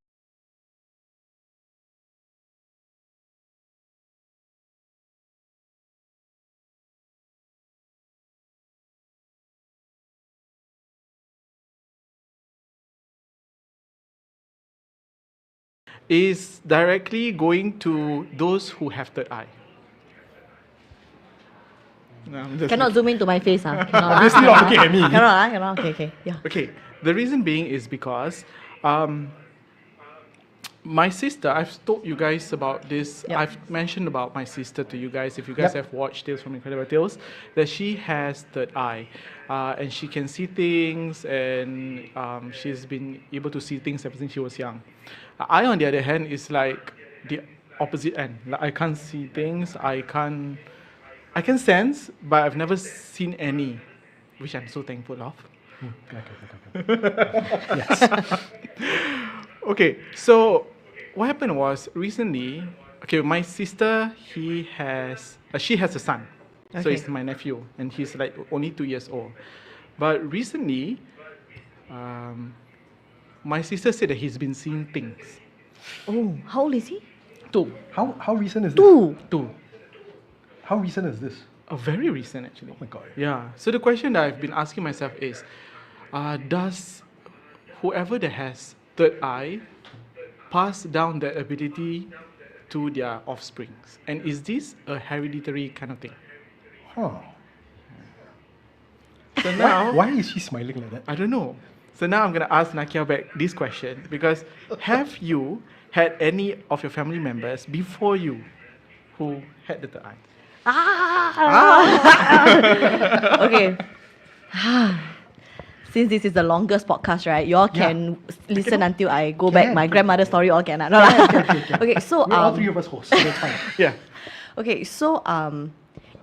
Speaker 7: is directly going to those who have third eye. No, I'm just
Speaker 2: Cannot zoom into my face,
Speaker 6: Obviously not looking at me.
Speaker 2: Cannot. Okay, yeah.
Speaker 7: Okay, the reason being is because my sister, I've told you guys about this.
Speaker 2: Yep.
Speaker 7: I've mentioned about my sister to you guys. If you guys
Speaker 6: Yep.
Speaker 7: have watched Tales from Incredible Tales, that she has third eye, and she can see things, and she's been able to see things ever since she was young. I, on the other hand, is like the opposite end. Like I can't see things. I can sense, but I've never seen any, which I'm so thankful of.
Speaker 6: Yes.
Speaker 7: Okay, so what happened was recently, my sister, she has a son. So
Speaker 2: Okay.
Speaker 7: it's my nephew, and he's like only 2 years old. But recently, my sister said that he's been seeing things.
Speaker 2: Oh, how old is he?
Speaker 7: Two.
Speaker 6: How recent is this?
Speaker 7: Two.
Speaker 6: How recent is this?
Speaker 7: Very recent, actually.
Speaker 6: Oh my god.
Speaker 7: Yeah. So the question that I've been asking myself is, does whoever that has third eye pass down that ability to their offsprings? And is this a hereditary kind of thing?
Speaker 6: Huh.
Speaker 7: So now,
Speaker 6: Why is she smiling like that?
Speaker 7: I don't know. So now I'm going to ask Nakia back this question, because have you had any of your family members before you who had the third eye?
Speaker 2: Okay. Since this is the longest podcast, right? You all can listen until I go back. My grandmother's story all can. No, okay, so
Speaker 6: We're all three of us hosts, so that's fine.
Speaker 7: Yeah.
Speaker 2: okay, so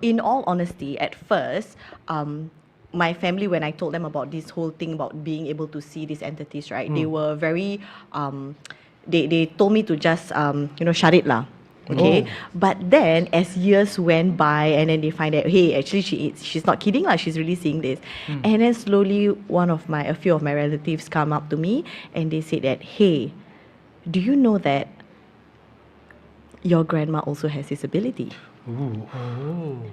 Speaker 2: in all honesty, at first, my family, when I told them about this whole thing about being able to see these entities, right? They were very they told me to just shut it lah. Okay, but then as years went by, and then they find out, hey, actually she's not kidding lah, she's really seeing this. And then slowly a few of my relatives come up to me and they said that, hey, do you know that your grandma also has this ability?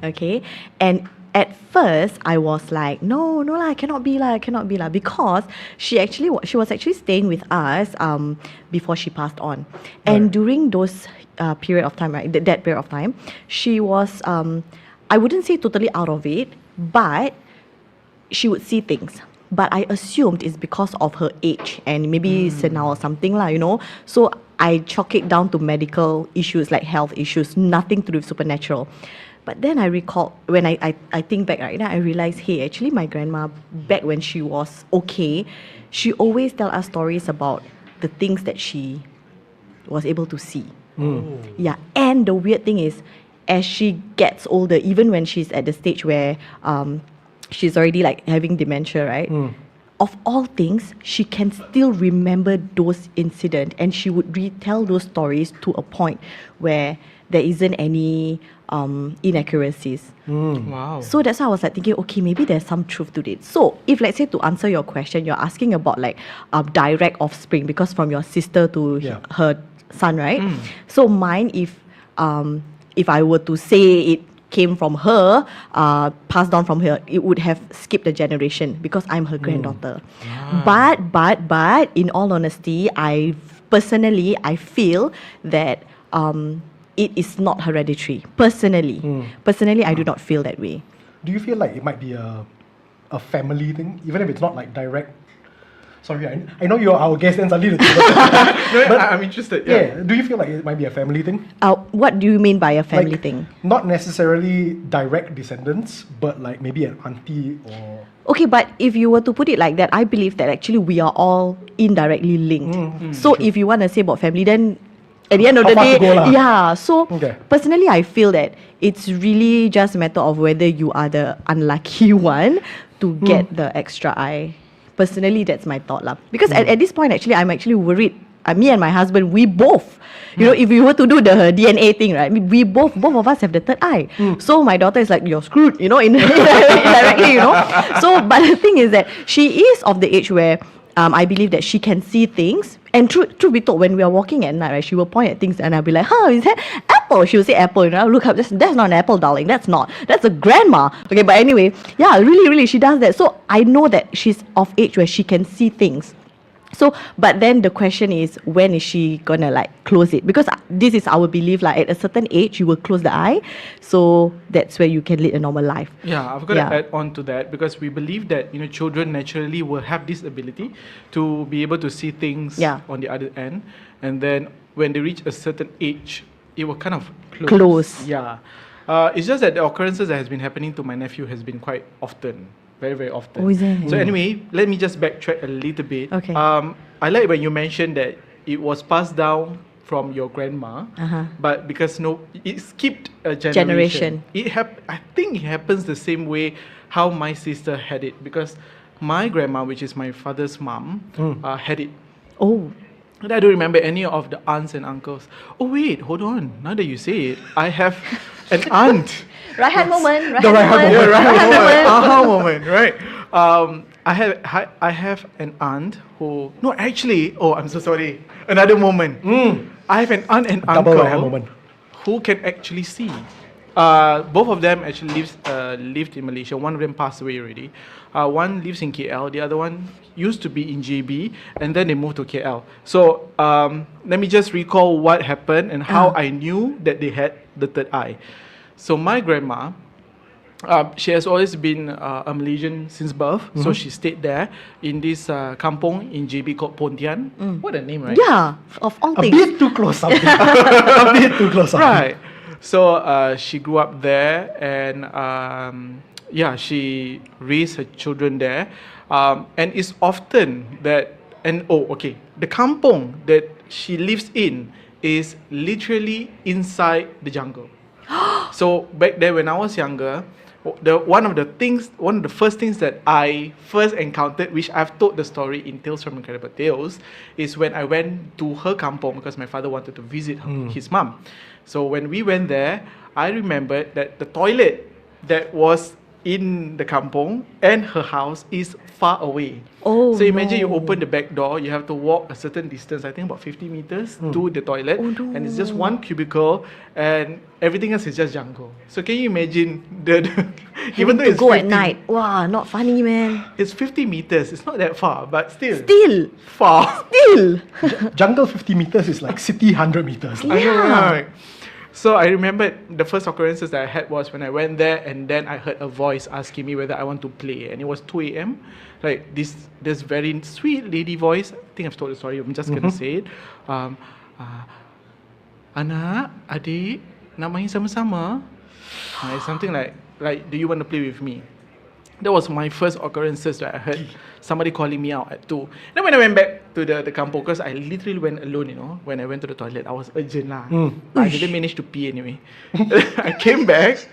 Speaker 2: Okay, and at first I was like, no lah, cannot be lah, because she was actually staying with us before she passed on, and during those period of time, right, that period of time, she was I wouldn't say totally out of it, but she would see things. But I assumed it's because of her age and maybe senile or something lah, So I chalk it down to medical issues, like health issues, nothing to do with supernatural. But then I recall, when I think back right now, I realized, hey, actually my grandma, back when she was okay, she always tell us stories about the things that she was able to see. Yeah, and the weird thing is, as she gets older, even when she's at the stage where she's already like having dementia, right? Of all things, she can still remember those incidents, and she would retell those stories to a point where there isn't any inaccuracies.
Speaker 7: Wow.
Speaker 2: So that's why I was like thinking, okay, maybe there's some truth to it. So if, let's say, to answer your question, you're asking about like direct offspring, because from your sister to her son, right? So mine, if I were to say it came from her, passed down from her, it would have skipped a generation because I'm her granddaughter. But in all honesty, I feel that it is not hereditary. Personally, I do not feel that way.
Speaker 6: Do you feel like it might be a family thing, even if it's not like direct? Sorry, I know you're our guest and suddenly
Speaker 7: But I'm interested.
Speaker 6: yeah, do you feel like it might be a family thing?
Speaker 2: What do you mean by a family
Speaker 6: Like,
Speaker 2: thing?
Speaker 6: Not necessarily direct descendants, but like maybe an auntie or...
Speaker 2: Okay, but if you were to put it like that, I believe that actually we are all indirectly linked. So if you want to say about family, then at the end of
Speaker 6: How
Speaker 2: the
Speaker 6: far to
Speaker 2: day,
Speaker 6: go lah?
Speaker 2: yeah. So
Speaker 6: Okay.
Speaker 2: personally, I feel that it's really just a matter of whether you are the unlucky one to get the extra eye. Personally, that's my thought lah. Because at this point, actually, I'm actually worried. Me and my husband, we both, if we were to do the DNA thing, right? We both of us have the third eye. So my daughter is like, you're screwed, indirectly, So, but the thing is that she is of the age where I believe that she can see things. And truth be told, when we are walking at night, right, she will point at things and I'll be like, is that apple? She will say apple, I'll look up, that's not an apple, darling, that's a grandma. Okay, but anyway, yeah, really, she does that. So I know that she's of age where she can see things. So, but then the question is, when is she gonna like close it? Because this is our belief, like at a certain age, you will close the eye. So that's where you can lead a normal life.
Speaker 7: Yeah, I've got to add on to that because we believe that children naturally will have this ability to be able to see things on the other end, and then when they reach a certain age, it will kind of close. Yeah, it's just that the occurrences that has been happening to my nephew has been quite often. Very, very often.
Speaker 2: Oh, is it?
Speaker 7: So anyway, let me just backtrack a little bit.
Speaker 2: Okay.
Speaker 7: I like when you mentioned that it was passed down from your grandma, but because it skipped a generation. I think it happens the same way how my sister had it, because my grandma, which is my father's mom, had it.
Speaker 2: Oh.
Speaker 7: And I don't remember any of the aunts and uncles. Oh wait, hold on. Now that you say it, I have an aunt.
Speaker 2: Raihan moment.
Speaker 6: The Raihan moment.
Speaker 7: Yeah, Raihan moment. Aha moment, right? I have an aunt who. No, actually. Oh, I'm so sorry. Another moment. I have an aunt and
Speaker 6: Double Raihan
Speaker 7: uncle
Speaker 6: moment.
Speaker 7: who can actually see. Both of them actually lived in Malaysia. One of them passed away already. One lives in KL. The other one used to be in JB, and then they moved to KL. So let me just recall what happened and how I knew that they had the third eye. So my grandma, she has always been a Malaysian since birth. So she stayed there in this kampong in JB called Pontian. What a name, right?
Speaker 2: Yeah, of all
Speaker 6: A
Speaker 2: things.
Speaker 6: bit too close, something. A bit too close, something.
Speaker 7: Right. So she grew up there, and she raised her children there. And it's often that, the kampong that she lives in is literally inside the jungle. So back there when I was younger, one of the first things that I first encountered, which I've told the story in Tales from Incredible Tales, is when I went to her kampong because my father wanted to visit his mom. So when we went there, I remembered that the toilet that was in the kampong and her house is far away.
Speaker 2: Oh,
Speaker 7: so imagine you open the back door, you have to walk a certain distance, I think about 50 meters to the toilet, and it's just one cubicle, and everything else is just jungle. So can you imagine even though
Speaker 2: to
Speaker 7: it's
Speaker 2: go
Speaker 7: 50,
Speaker 2: at night. Wow, not funny, man.
Speaker 7: it's 50 meters. It's not that far, but still
Speaker 2: Far.
Speaker 6: Jungle 50 meters is like city 100 meters.
Speaker 7: I know, right? So I remembered the first occurrences that I had was when I went there, and then I heard a voice asking me whether I want to play, and it was 2 a.m. Like this very sweet lady voice. I think I've told the story. I'm just gonna say it. Anak, adik, nak main sama-sama? It's something like, do you want to play with me? That was my first occurrences that I heard somebody calling me out at 2. Then when I went back to the kampong, because I literally went alone, when I went to the toilet, I was urgent lah. I didn't manage to pee anyway. I came back,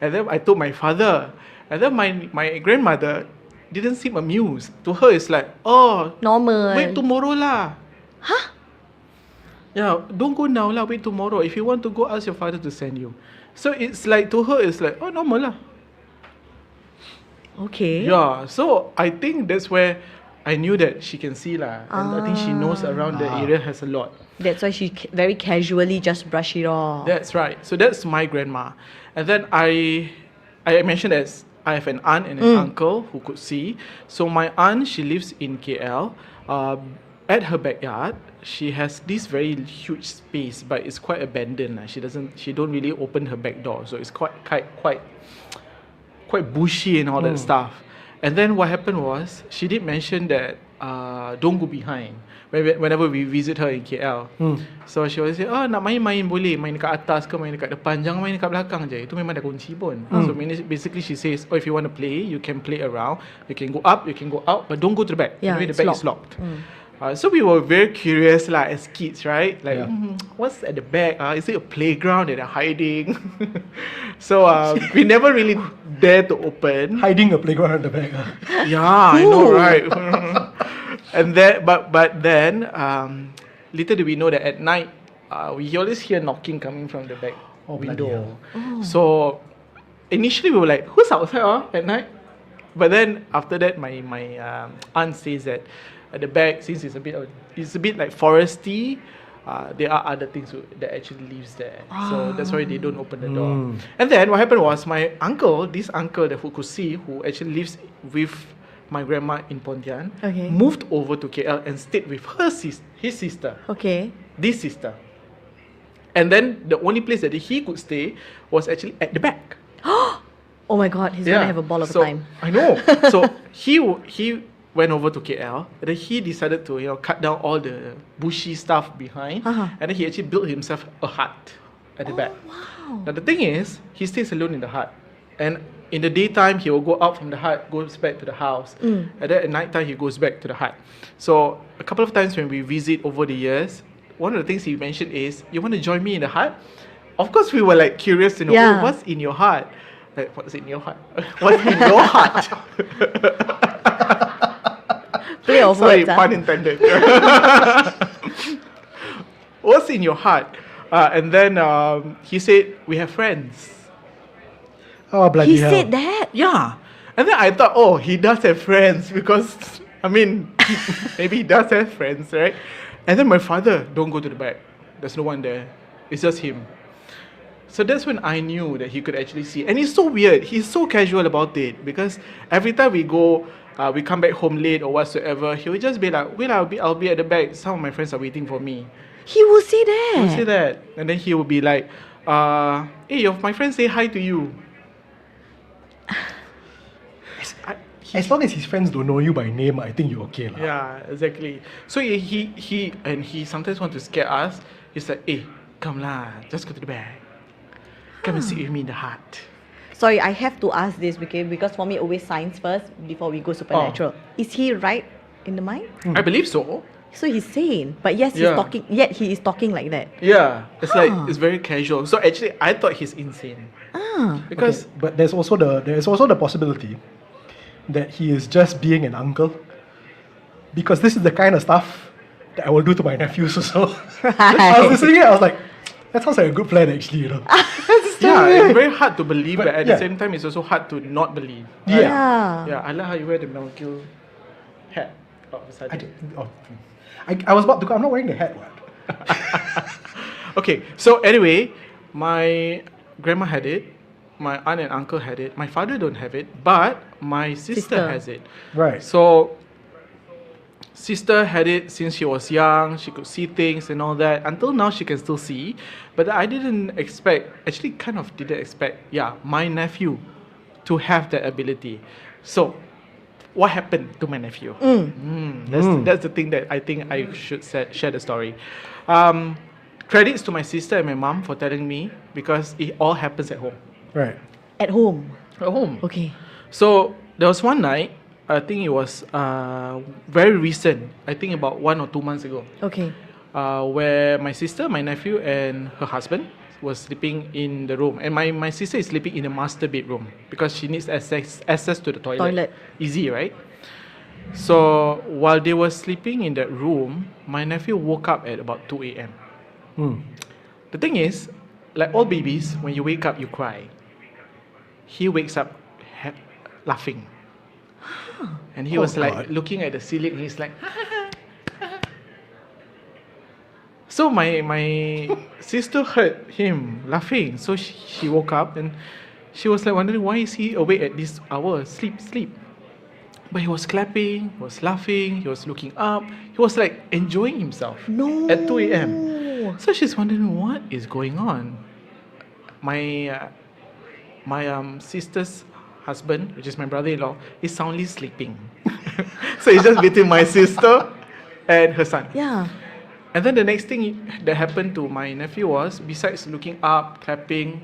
Speaker 7: and then I told my father, and then my grandmother didn't seem amused. To her, it's like, oh,
Speaker 2: Normal.
Speaker 7: wait tomorrow lah.
Speaker 2: Huh?
Speaker 7: Yeah, don't go now lah, wait tomorrow. If you want to go, ask your father to send you. So it's like, to her, it's like, oh, normal lah.
Speaker 2: Okay.
Speaker 7: Yeah, so I think that's where I knew that she can see lah, and I think she knows around the area has a lot.
Speaker 2: That's why she very casually just brush it off.
Speaker 7: That's right. So that's my grandma, and then I mentioned as I have an aunt and an uncle who could see. So my aunt, she lives in KL. At her backyard, she has this very huge space, but it's quite abandoned. She don't really open her back door, so it's quite bushy and all that stuff. And then what happened was, she did mention that don't go behind whenever we visit her in KL. So she always say, nak main boleh, main dekat atas ke main dekat depan, jangan main dekat belakang je. Itu memang dah kunci pun. So basically she says, if you want to play, you can play around, you can go up, you can go out, but don't go to the back.
Speaker 2: Yeah,
Speaker 7: Anyway, the
Speaker 2: it's
Speaker 7: back is locked. So we were very curious as kids, right? Like, what's at the back? Is it a playground that they're hiding? So we never really dare to open.
Speaker 6: Hiding a playground at the back.
Speaker 7: Yeah, I know, right? And then, but then, little did we know that at night, we always hear knocking coming from the back window. So initially we were like, who's outside at night? But then after that, my aunt says that at the back, since it's a bit like foresty, there are other things that actually lives there. So that's why they don't open the door. And then what happened was, my uncle, this uncle who could see, who actually lives with my grandma in Pontian,
Speaker 2: Okay.
Speaker 7: moved over to KL and stayed with his sister,
Speaker 2: Okay.
Speaker 7: this sister. And then the only place that he could stay was actually at the back.
Speaker 2: Oh my God, he's gonna have a ball of a
Speaker 7: so,
Speaker 2: time.
Speaker 7: I know. So he went over to KL, and then he decided to cut down all the bushy stuff behind, and then he actually built himself a hut at the back.
Speaker 2: Wow.
Speaker 7: Now the thing is, he stays alone in the hut, and in the daytime he will go out from the hut, goes back to the house, and then at night time he goes back to the hut. So a couple of times when we visit over the years, one of the things he mentioned is, "You want to join me in the hut?" Of course, we were like curious to know,
Speaker 2: Yeah.
Speaker 7: "Oh, what's in your hut?" Like, what's in your hut? What's in your hut?
Speaker 2: Play of
Speaker 7: Sorry,
Speaker 2: words.
Speaker 7: pun intended. What's in your hut? And then he said, "We have friends."
Speaker 6: Oh, bloody
Speaker 2: He
Speaker 6: hell.
Speaker 2: said that.
Speaker 7: Yeah. And then I thought, oh, he does have friends because, I mean, maybe he does have friends, right? And then my father, "Don't go to the back. There's no one there. It's just him." So that's when I knew that he could actually see. And it's so weird. He's so casual about it because every time we go, we come back home late or whatsoever, he will just be like, "Well, I'll be at the back. Some of my friends are waiting for me."
Speaker 2: He will say that.
Speaker 7: He will say that. And then he will be like, "Hey, my friends say hi to you."
Speaker 6: As long as his friends don't know you by name, I think you're okay. Lah.
Speaker 7: Yeah, exactly. So he sometimes want to scare us. He's like, "Hey, come lah, just go to the back. Come and sit with me in the hut."
Speaker 2: Sorry, I have to ask this because for me, always science first before we go supernatural. Is he right in the mind?
Speaker 7: I believe so.
Speaker 2: So he's sane, but yes,
Speaker 7: Yeah.
Speaker 2: he is talking like that.
Speaker 7: Yeah, it's like it's very casual. So actually, I thought he's insane because
Speaker 6: Okay, but there's also the possibility that he is just being an uncle, because this is the kind of stuff that I will do to my nephews also. I was listening it, I was like, that sounds like a good plan actually, you know.
Speaker 7: yeah, it's very hard to believe, but at
Speaker 6: yeah.
Speaker 7: the same time, it's also hard to not believe.
Speaker 6: Yeah.
Speaker 7: Yeah, I like how you wear the Melkill hat. All of a sudden.
Speaker 6: I was about to go, I'm not wearing the hat, what?
Speaker 7: Okay, so anyway, my grandma had it, my aunt and uncle had it, my father don't have it, but my sister has it.
Speaker 6: Right.
Speaker 7: So, sister had it since she was young, she could see things and all that. Until now, she can still see, but I didn't expect, actually kind of didn't expect, my nephew to have that ability. So, what happened to my nephew? That's the thing that I think I should share the story. Credits to my sister and my mom for telling me, because it all happens at home.
Speaker 6: Right.
Speaker 2: At home.
Speaker 7: At home.
Speaker 2: Okay.
Speaker 7: So there was one night, I think it was very recent, I think about 1 or 2 months ago,
Speaker 2: Okay.
Speaker 7: where my sister, my nephew, and her husband was sleeping in the room. And my sister is sleeping in the master bedroom because she needs access to the toilet. Easy, right? So while they were sleeping in that room, my nephew woke up at about 2 a.m. The thing is, like all babies, when you wake up, you cry. He wakes up laughing. And he was like
Speaker 6: God.
Speaker 7: looking at the ceiling. He's like, so my sister heard him laughing. So she woke up and she was like wondering, why is he awake at this hour? Sleep. But he was clapping, he was laughing, he was looking up. He was like enjoying himself at 2 a.m. So she's wondering what is going on. My sister's husband, which is my brother-in-law, is soundly sleeping. So it's just between my sister and her son.
Speaker 2: Yeah.
Speaker 7: And then the next thing that happened to my nephew was, besides looking up, clapping,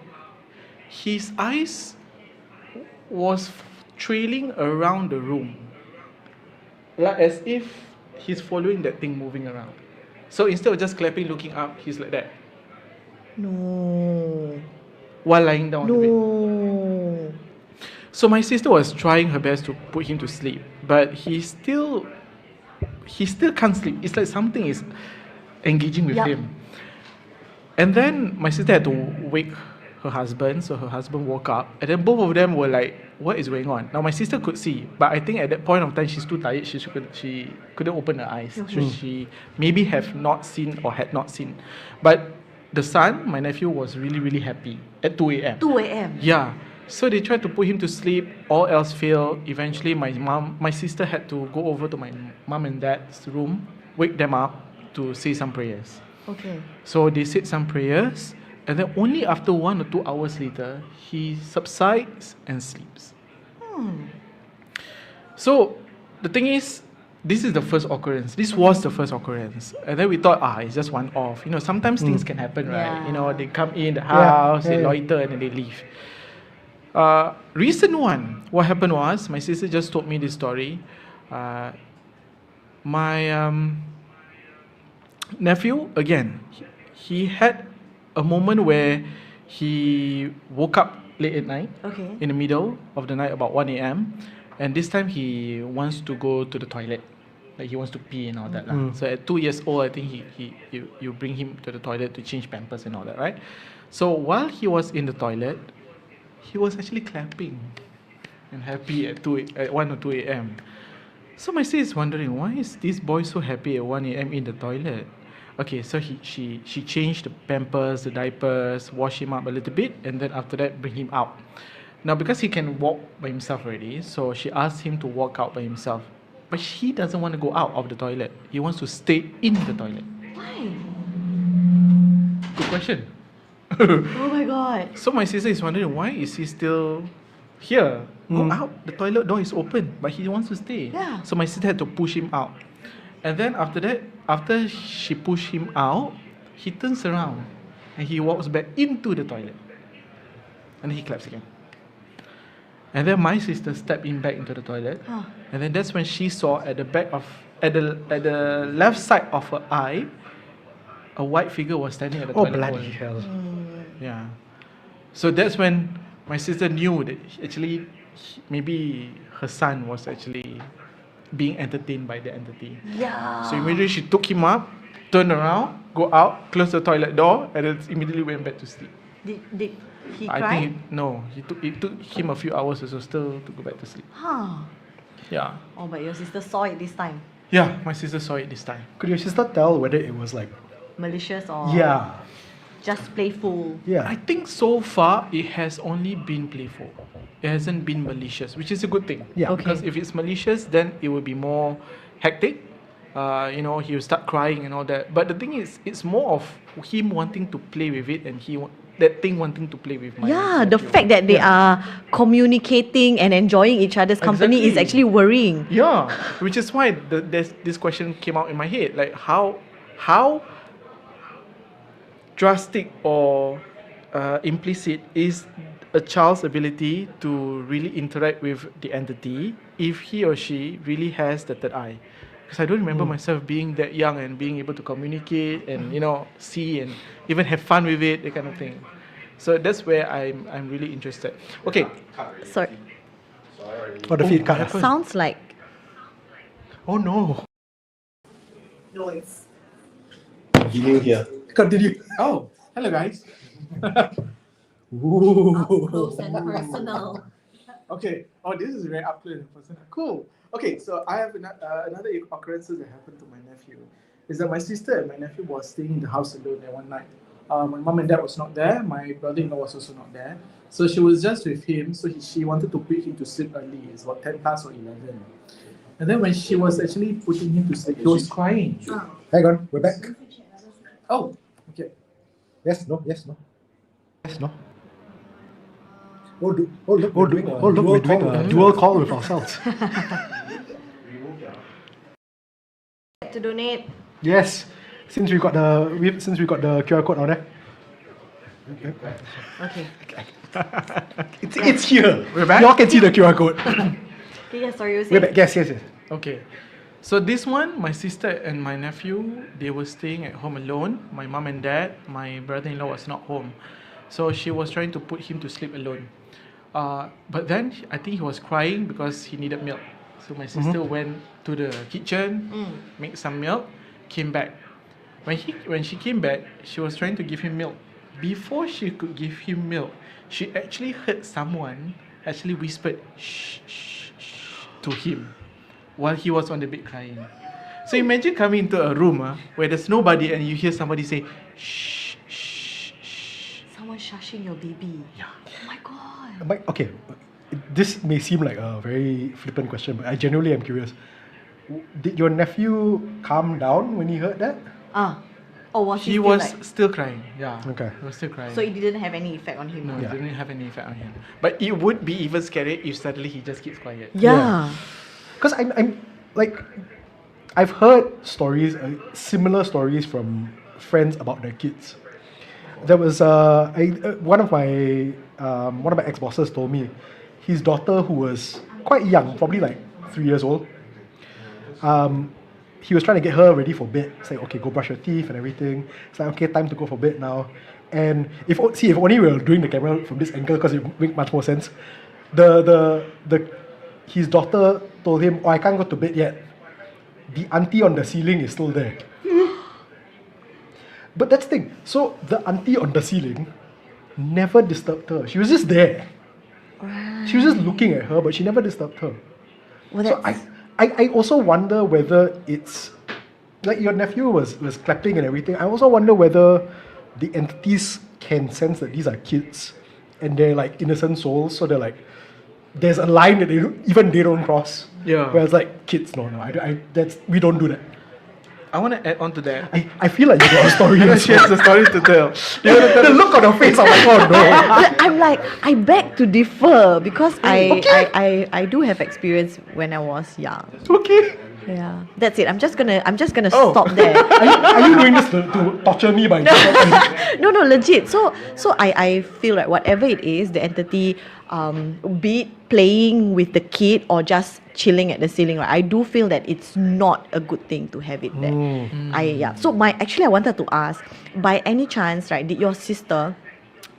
Speaker 7: his eyes was trailing around the room, like as if he's following that thing moving around. So instead of just clapping, looking up, he's like that.
Speaker 2: No.
Speaker 7: While lying down on the bed.
Speaker 2: No.
Speaker 7: So my sister was trying her best to put him to sleep, but he still can't sleep. It's like something is engaging with him. And then my sister had to wake her husband, so her husband woke up, and then both of them were like, what is going on? Now my sister could see, but I think at that point of time she's too tired, she couldn't open her eyes. So she maybe have not seen or had not seen. But the son, my nephew, was really, really happy at 2 a.m.
Speaker 2: 2 a.m.
Speaker 7: Yeah. So they tried to put him to sleep, all else failed. Eventually my sister had to go over to my mom and dad's room, wake them up to say some prayers.
Speaker 2: Okay.
Speaker 7: So they said some prayers, and then only after 1 or 2 hours later, he subsides and sleeps. So the thing is, this is the first occurrence. This was the first occurrence. And then we thought, it's just one off. You know, sometimes things can happen, right?
Speaker 2: Yeah.
Speaker 7: You know, they come in the house, they loiter, and then they leave. Recent one, what happened was, my sister just told me this story. My nephew, again, he had a moment where he woke up late at night,
Speaker 2: Okay.
Speaker 7: in the middle of the night, about 1 a.m. And this time he wants to go to the toilet. Like he wants to pee and all that. Lah. So at 2 years old, I think you bring him to the toilet to change pampers and all that, right? So while he was in the toilet, he was actually clapping and happy at 1 or 2 a.m. So my sister is wondering, why is this boy so happy at 1 a.m. in the toilet? Okay, so she changed the pampers, the diapers, wash him up a little bit, and then after that bring him out. Now because he can walk by himself already, so she asked him to walk out by himself. But he doesn't want to go out of the toilet. He wants to stay in the toilet.
Speaker 2: Why?
Speaker 7: Good question.
Speaker 2: Oh my god.
Speaker 7: So my sister is wondering, why is he still here? Go out. The toilet door is open, but he wants to stay.
Speaker 2: Yeah.
Speaker 7: So my sister had to push him out. And then after that, after she pushed him out, he turns around and he walks back into the toilet. And he claps again. And then my sister stepped in back into the toilet. And then that's when she saw at the left side of her eye, a white figure was standing at the toilet bowl.
Speaker 6: Hell.
Speaker 7: Yeah. So that's when my sister knew that actually maybe her son was actually being entertained by the entity.
Speaker 2: Yeah.
Speaker 7: So immediately she took him up, turned around, go out, closed the toilet door, and then immediately went back to sleep.
Speaker 2: Did he
Speaker 7: I
Speaker 2: cry?
Speaker 7: think it took him a few hours or so still to go back to sleep.
Speaker 2: Huh.
Speaker 7: Yeah.
Speaker 2: Oh, but your sister saw it this time.
Speaker 7: Yeah, my sister saw it this time.
Speaker 6: Could your sister tell whether it was like,
Speaker 2: Malicious or just playful?
Speaker 7: I think so far it has only been playful. It hasn't been malicious, which is a good thing.
Speaker 6: Yeah.
Speaker 2: Okay.
Speaker 7: Because if it's malicious, then it will be more hectic. You know, he will start crying and all that. But the thing is, it's more of him wanting to play with it, and that thing wanting to play with my
Speaker 2: Yeah, the
Speaker 7: nephew.
Speaker 2: fact that they are communicating and enjoying each other's company is
Speaker 7: Exactly.
Speaker 2: actually worrying.
Speaker 7: Yeah, which is why this question came out in my head. Like how drastic or implicit is a child's ability to really interact with the entity if he or she really has the third eye. Because I don't remember myself being that young and being able to communicate and, you know, see and even have fun with it, that kind of thing. So that's where I'm really interested. Okay.
Speaker 2: Sorry.
Speaker 6: or the feed cut?
Speaker 2: Sounds like
Speaker 7: Oh no.
Speaker 2: noise.
Speaker 1: Continue here.
Speaker 6: Continue.
Speaker 7: Oh, hello guys.
Speaker 2: Close and personal.
Speaker 7: Okay. Oh, this is very up close and personal. Cool. Okay, so I have another occurrence that happened to my nephew. Is that my sister and my nephew was staying in the house alone at one night. My mom and dad was not there. My brother-in-law was also not there. So she was just with him. So she wanted to put him to sleep early. It's about 10 past or 11. And then when she was actually putting him to sleep, he was crying.
Speaker 6: Hang on, we're back.
Speaker 7: Oh, okay.
Speaker 6: Yes, no, yes, no. Yes, no. Oh, look, we're doing a dual call with ourselves.
Speaker 2: To donate.
Speaker 6: Yes, since we got the QR code on there.
Speaker 2: Okay.
Speaker 6: It's here.
Speaker 7: We're back?
Speaker 6: Y'all can see the QR code.
Speaker 2: Okay, yeah, sorry, you
Speaker 6: We're
Speaker 2: were
Speaker 6: back. Yes.
Speaker 7: Okay. So this one, my sister and my nephew, they were staying at home alone. My mom and dad, my brother-in-law was not home. So she was trying to put him to sleep alone. But then I think he was crying because he needed milk. So my sister went to the kitchen, make some milk, came back. When she came back, she was trying to give him milk. Before she could give him milk, she actually heard someone actually whispered shh, shh, shh to him while he was on the bed crying. So imagine coming into a room where there's nobody and you hear somebody say shh, shh, shh.
Speaker 2: someone shushing your baby.
Speaker 7: Yeah.
Speaker 2: Oh my god.
Speaker 6: But okay, this may seem like a very flippant question, but I genuinely am curious. Did your nephew calm down when he heard that?
Speaker 2: Or was he
Speaker 7: He
Speaker 2: still
Speaker 7: was
Speaker 2: like,
Speaker 7: still crying. Yeah.
Speaker 6: Okay.
Speaker 7: He was still crying.
Speaker 2: so it didn't have any effect on him?
Speaker 7: no,
Speaker 6: Yeah.
Speaker 7: it didn't have any effect on him. But it would be even scary if suddenly he just keeps quiet.
Speaker 2: Yeah.
Speaker 6: Because I'm like, I've heard stories, similar stories from friends about their kids. There was one of my ex-bosses told me his daughter, who was quite young, probably like 3 years old. He was trying to get her ready for bed. It's like, okay, go brush your teeth and everything. It's like, okay, time to go for bed now. And if only we were doing the camera from this angle, because it would make much more sense. His daughter told him, "Oh, I can't go to bed yet. The auntie on the ceiling is still there." But that's the thing. So the auntie on the ceiling never disturbed her. She was just there. She was just looking at her, but she never disturbed her.
Speaker 2: Well,
Speaker 6: So
Speaker 2: that's,
Speaker 6: I also wonder whether it's like your nephew was clapping and everything. I also wonder whether the entities can sense that these are kids and they're like innocent souls. So they're like, there's a line that they don't cross.
Speaker 7: Yeah.
Speaker 6: Whereas like kids, no, we don't do that.
Speaker 7: I want to add on to that.
Speaker 6: I feel like you got a story.
Speaker 7: She has a story to tell.
Speaker 6: The look on her face, I'm like, oh no.
Speaker 2: I'm like, I beg to differ because I do have experience when I was young.
Speaker 6: Okay.
Speaker 2: Yeah, that's it. I'm just gonna
Speaker 6: Oh.
Speaker 2: stop there.
Speaker 6: Are you doing this to torture me by
Speaker 2: No, legit. So I feel like whatever it is, the entity, be it playing with the kid or just chilling at the ceiling, right? I do feel that it's not a good thing to have it there. So I wanted to ask, by any chance, right? Did your sister?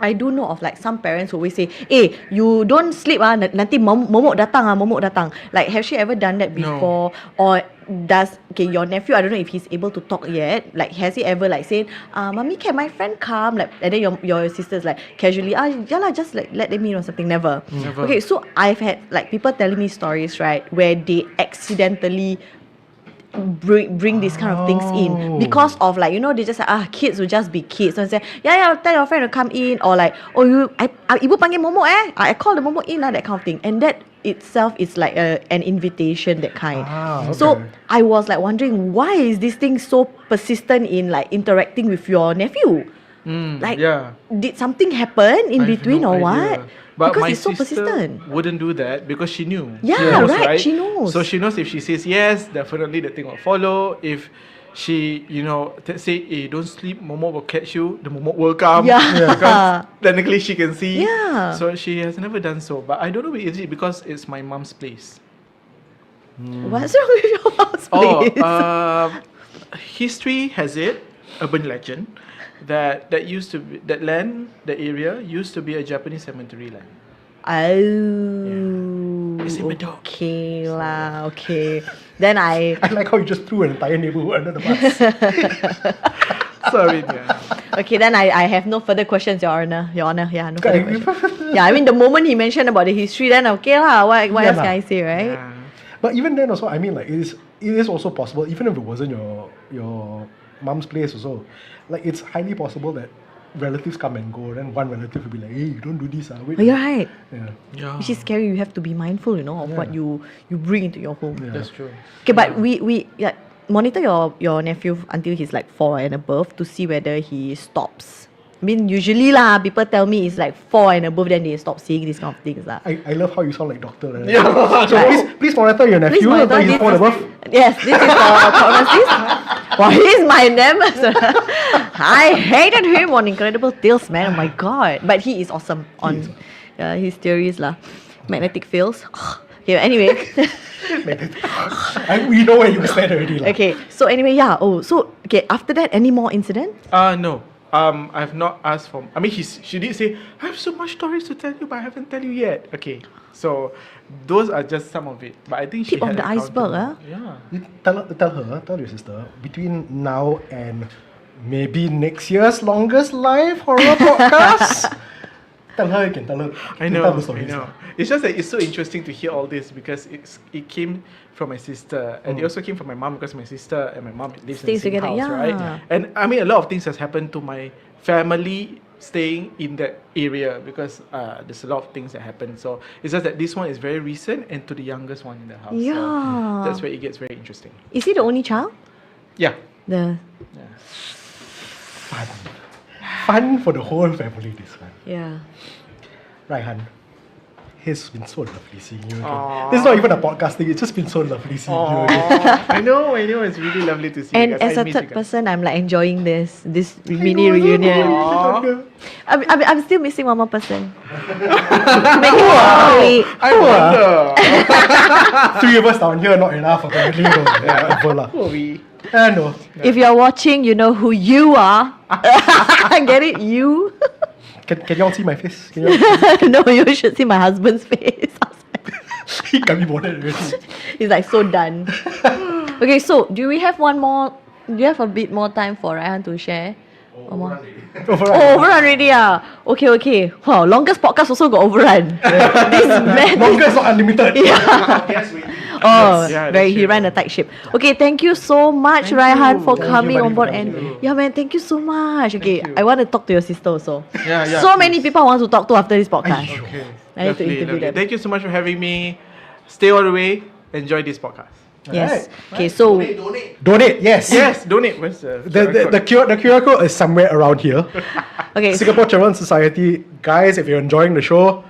Speaker 2: I do know of like some parents who always say, "Eh, you don't sleep nanti momok datang. Like, have she ever done that before? Or does your nephew? I don't know if he's able to talk yet. Like, has he ever like said, "Mommy, can my friend come?" Like, and then your sister's like casually, just like let them in or something. Never. Okay, so I've had like people telling me stories, right, where they accidentally bring these kind of things in because of like, they just like, kids will just be kids. So say, I'll tell your friend to come in, or like, ibu panggil momok I call the momok in that kind of thing. And that itself is like an invitation, that kind.
Speaker 6: Okay.
Speaker 2: So I was like wondering, why is this thing so persistent in like interacting with your nephew? Did something happen in between or what?
Speaker 7: But
Speaker 2: because
Speaker 7: my
Speaker 2: it's so
Speaker 7: sister
Speaker 2: persistent.
Speaker 7: wouldn't do that because she knew.
Speaker 2: Yeah,
Speaker 7: She knows,
Speaker 2: right, she knows.
Speaker 7: So she knows if she says yes, definitely the thing will follow. If she, say, don't sleep, Momo will catch you, the Momo will come.
Speaker 2: Yeah.
Speaker 7: Because technically she can see.
Speaker 2: Yeah.
Speaker 7: So she has never done so. But I don't know, is it because it's my mom's place?
Speaker 2: What's wrong with your house, please?
Speaker 7: History has it, urban legend, that used to be that area used to be a Japanese cemetery land.
Speaker 2: Oh,
Speaker 7: It's in Bedok.
Speaker 2: okay lah, okay. Then I
Speaker 6: I like how you just threw an entire neighborhood under the bus.
Speaker 7: Sorry,
Speaker 2: okay. Then I have no further questions, Your Honor. Yeah, no further
Speaker 6: Okay.
Speaker 2: questions. Yeah, I mean the moment he mentioned about the history, then okay lah. What
Speaker 6: Yeah
Speaker 2: else
Speaker 6: lah.
Speaker 2: can I say, right?
Speaker 7: Yeah.
Speaker 6: But even then also, I mean, like it is also possible, even if it wasn't your mom's place also, like it's highly possible that relatives come and go, then one relative will be like, "Hey, you don't do this, wait."
Speaker 2: Oh, you're right.
Speaker 6: Yeah.
Speaker 2: Which is scary. You have to be mindful, of what you bring into your home.
Speaker 6: Yeah.
Speaker 7: That's true.
Speaker 2: Okay, but we monitor your nephew until he's like 4 and above to see whether he stops. I mean, usually lah, people tell me it's like 4 and above, then they stop seeing these kind of things lah.
Speaker 6: I love how you sound like doctor. Right?
Speaker 7: Yeah.
Speaker 6: So please monitor your nephew until he's 4 and above.
Speaker 2: Yes, this is for prognosis. Well, he's my nemesis. I hated him on Incredible Tales, man. Oh my god. But he is awesome on his theories lah. Magnetic fields. Okay, anyway.
Speaker 6: We know where you stand already. Like.
Speaker 2: Okay, so anyway, after that, any more incident?
Speaker 7: No. I've not asked for. I mean, she did say, "I have so much stories to tell you, but I haven't tell you yet." Okay, so those are just some of it. But I think she
Speaker 2: Tip of
Speaker 7: had
Speaker 2: the
Speaker 7: a
Speaker 2: iceberg,
Speaker 7: countdown. Yeah.
Speaker 6: You tell your sister, between now and maybe next year's longest live horror podcast. Tell her again. Tell her.
Speaker 7: I
Speaker 6: Tell
Speaker 7: know.
Speaker 6: the stories.
Speaker 7: It's just that it's so interesting to hear all this because it came from my sister and it also came from my mom because my sister and my mom lives in the
Speaker 2: Stays
Speaker 7: same
Speaker 2: together,
Speaker 7: house,
Speaker 2: yeah.
Speaker 7: right? And I mean, a lot of things has happened to my family staying in that area because there's a lot of things that happen. So it's just that this one is very recent and to the youngest one in the house.
Speaker 2: Yeah.
Speaker 7: So that's where it gets very interesting.
Speaker 2: Is he the only child?
Speaker 7: Yeah.
Speaker 2: The
Speaker 6: Fun. Fun for the whole family, this one.
Speaker 2: yeah.
Speaker 6: Raihan, it's been so lovely seeing you again. This is not even a podcast thing, it's just been so lovely seeing you again.
Speaker 7: I know, it's really lovely to see
Speaker 2: And
Speaker 7: you guys.
Speaker 2: as
Speaker 7: I
Speaker 2: a
Speaker 7: miss
Speaker 2: third
Speaker 7: you guys.
Speaker 2: person, I'm like enjoying this mini reunion. I'm still missing one more person. Make it complete.
Speaker 7: I wonder.
Speaker 6: Three of us down here, not enough apparently. Whatever lah. No.
Speaker 2: If you're watching, you know who you are. Get it? You?
Speaker 6: Can y'all see my face? Can y'all
Speaker 2: No, you should see my husband's face.
Speaker 6: He can't be bothered already.
Speaker 2: He's like so done. Okay, so do we have one more? Do you have a bit more time for Ryhan to share? One more? Oh, overrun already, Okay. Wow, longest podcast also got overrun. This man.
Speaker 6: Longer is not unlimited.
Speaker 2: Oh,
Speaker 7: Yeah,
Speaker 2: very.
Speaker 7: that's
Speaker 2: He
Speaker 7: true.
Speaker 2: ran a tight ship. Okay, thank you so much,
Speaker 7: Thank
Speaker 2: Ryhan,
Speaker 7: you.
Speaker 2: for
Speaker 7: Thank
Speaker 2: coming
Speaker 6: you,
Speaker 2: on board.
Speaker 6: buddy.
Speaker 2: And yeah, man, thank you so much. Okay,
Speaker 7: you.
Speaker 2: I want to talk to your sister also.
Speaker 7: Yeah,
Speaker 2: So many people I want to talk to after this podcast.
Speaker 7: Okay.
Speaker 2: I need to interview
Speaker 7: Lovely.
Speaker 2: them.
Speaker 7: Thank you so much for having me. Stay all the way. Enjoy this podcast.
Speaker 2: Yes. Okay, so
Speaker 6: Donate, yes.
Speaker 7: Yes, donate. Where's
Speaker 6: The QR code is somewhere around here.
Speaker 2: okay,
Speaker 6: Singapore Children's Society, guys, if you're enjoying the show,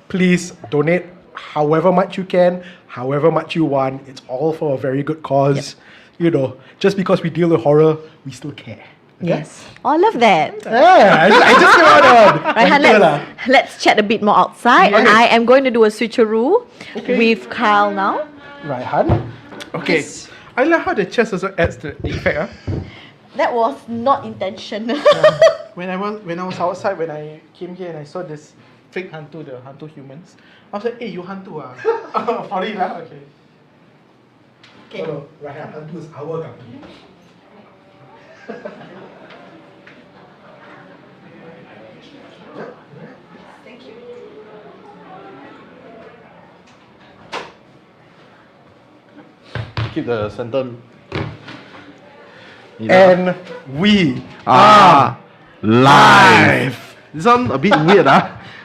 Speaker 6: please donate however much you can, however much you want. It's all for a very good cause. You know, just because we deal with horror, we still care.
Speaker 2: yes. Oh, I love that.
Speaker 6: Yeah, I just came out on.
Speaker 2: Ryhan, let's chat a bit more outside. I am going to do a switcheroo with Kyle now.
Speaker 6: Raihan.
Speaker 7: Okay. I like how the chest also adds the effect.
Speaker 2: That was not intentional.
Speaker 7: When I was outside, when I came here and I saw this fake hantu, the hantu humans, I was like, hey, you hantu ah? Sorry lah, okay.
Speaker 2: Okay.
Speaker 6: Raihan, Hantu is our company.
Speaker 1: Keep the center.
Speaker 6: And we
Speaker 1: are live. This one a bit weird,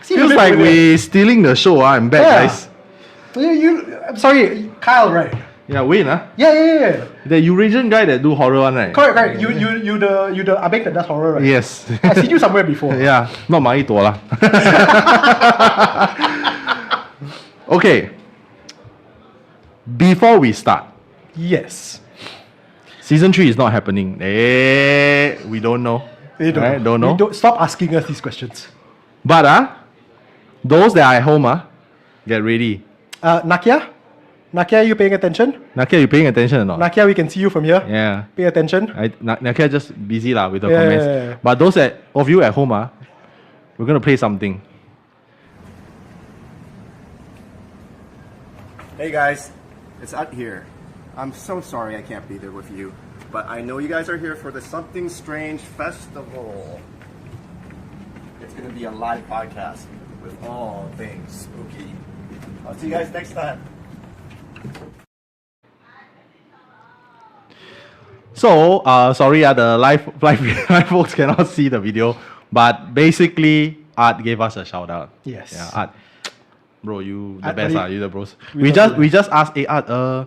Speaker 1: Feels
Speaker 6: bit
Speaker 1: like
Speaker 6: weird.
Speaker 1: we're stealing the show, I'm back,
Speaker 6: Yeah.
Speaker 1: guys.
Speaker 6: I'm sorry, Kyle, right?
Speaker 1: Yeah, Wayne,
Speaker 6: Yeah.
Speaker 1: The Eurasian guy that do horror one, right?
Speaker 6: Correct. You the Abeng that does horror, right?
Speaker 1: Yes.
Speaker 6: I seen you somewhere before.
Speaker 1: Yeah, not 马一朵 lah. Okay. Before we start,
Speaker 6: Yes.
Speaker 1: season 3 is not happening. We don't know.
Speaker 6: We don't
Speaker 1: Right,
Speaker 6: know.
Speaker 1: don't know.
Speaker 6: We don't, stop asking us these questions.
Speaker 1: But those that are at home, get ready.
Speaker 6: Nakia, you paying attention?
Speaker 1: Nakia, you paying attention or not?
Speaker 6: Nakia, we can see you from here.
Speaker 1: Yeah.
Speaker 6: Pay attention.
Speaker 1: Nakia just busy lah with the
Speaker 6: Yeah,
Speaker 1: comments.
Speaker 6: yeah, yeah.
Speaker 1: But those of you at home, we're gonna play something.
Speaker 8: Hey guys, it's Ut here. I'm so sorry I can't be there with you, but I know you guys are here for the Something Strange Festival. It's gonna be a live podcast with all things spooky. I'll see you guys next time.
Speaker 1: So, sorry, the live folks cannot see the video, but basically, Art gave us a shout out.
Speaker 6: Yes.
Speaker 1: Yeah, Art, bro, you the
Speaker 6: Art,
Speaker 1: best,
Speaker 6: buddy.
Speaker 1: you the bros.
Speaker 6: We love you.
Speaker 1: We just asked, hey Art,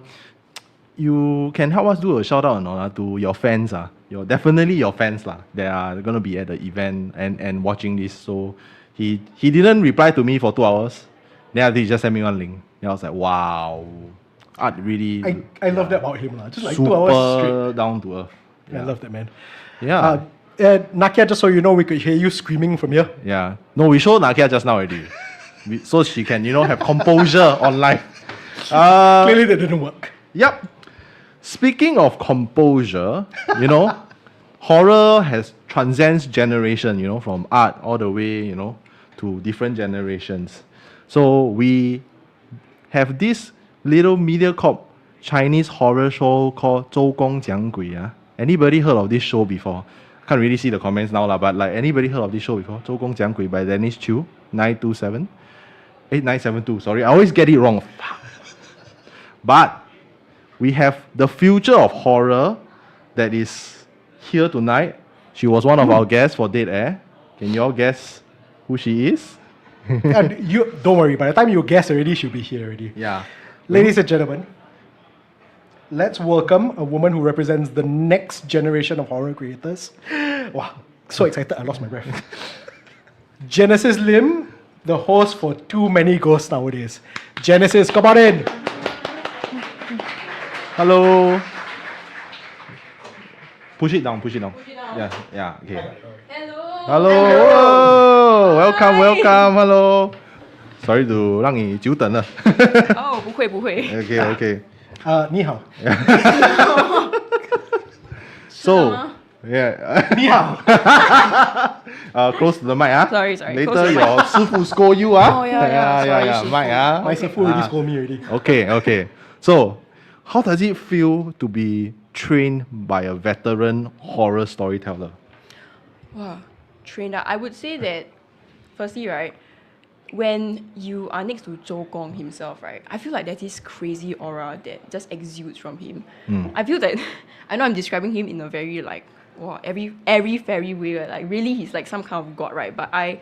Speaker 1: you can help us do a shout out or not to your fans, definitely your fans lah. That are gonna be at the event and watching this. So he didn't reply to me for 2 hours. Then after he just sent me one link. Then I was like, wow, Art really.
Speaker 6: I love that about him, lah. Just like
Speaker 1: super
Speaker 6: 2 hours straight.
Speaker 1: down to earth.
Speaker 6: I love that, man.
Speaker 1: Yeah.
Speaker 6: Nakia, just so you know, we could hear you screaming from here.
Speaker 1: Yeah. No, we showed Nakia just now already. So she can, have composure online.
Speaker 6: Clearly, that didn't work.
Speaker 1: Yep. Speaking of composure, horror transcends generation, from art all the way, to different generations. So we have this little MediaCorp Chinese horror show called 周公讲鬼. Anybody heard of this show before? Can't really see the comments now, but like anybody heard of this show before? 周公讲鬼 by Dennis Chu, 972. Sorry, I always get it wrong. But we have the future of horror that is here tonight. She was one of our guests for Dead Air. Can you all guess who she is?
Speaker 6: And you don't worry. By the time you guess already, she'll be here already.
Speaker 1: Yeah.
Speaker 6: Ladies and gentlemen, let's welcome a woman who represents the next generation of horror creators. Wow, so excited, I lost my breath. Genesis Lim, the host for Too Many Ghosts Nowadays. Genesis, come on in.
Speaker 1: Hello. Push it down. Yeah, okay. Hello. Oh, welcome. Hello. Sorry to 让你久等了。
Speaker 9: 哦，不会不会。
Speaker 1: Okay.
Speaker 6: 你好。
Speaker 1: So, yeah.
Speaker 6: 你好。
Speaker 1: Close to the mic, ah.
Speaker 9: Sorry.
Speaker 1: Later
Speaker 9: Close to the mic.
Speaker 1: your 师傅 scold you, ah.
Speaker 9: Oh, yeah. Sorry,
Speaker 1: mic, ah.
Speaker 6: My sifu already scolded me already.
Speaker 1: Okay. So, how does it feel to be trained by a veteran horror storyteller?
Speaker 9: Wow, trained up. I would say that, firstly, right, when you are next to Zhou Gong himself, right, I feel like there's this crazy aura that just exudes from him. I feel that, I know I'm describing him in a very like, wow, every fairy way, like really he's like some kind of god, right? But I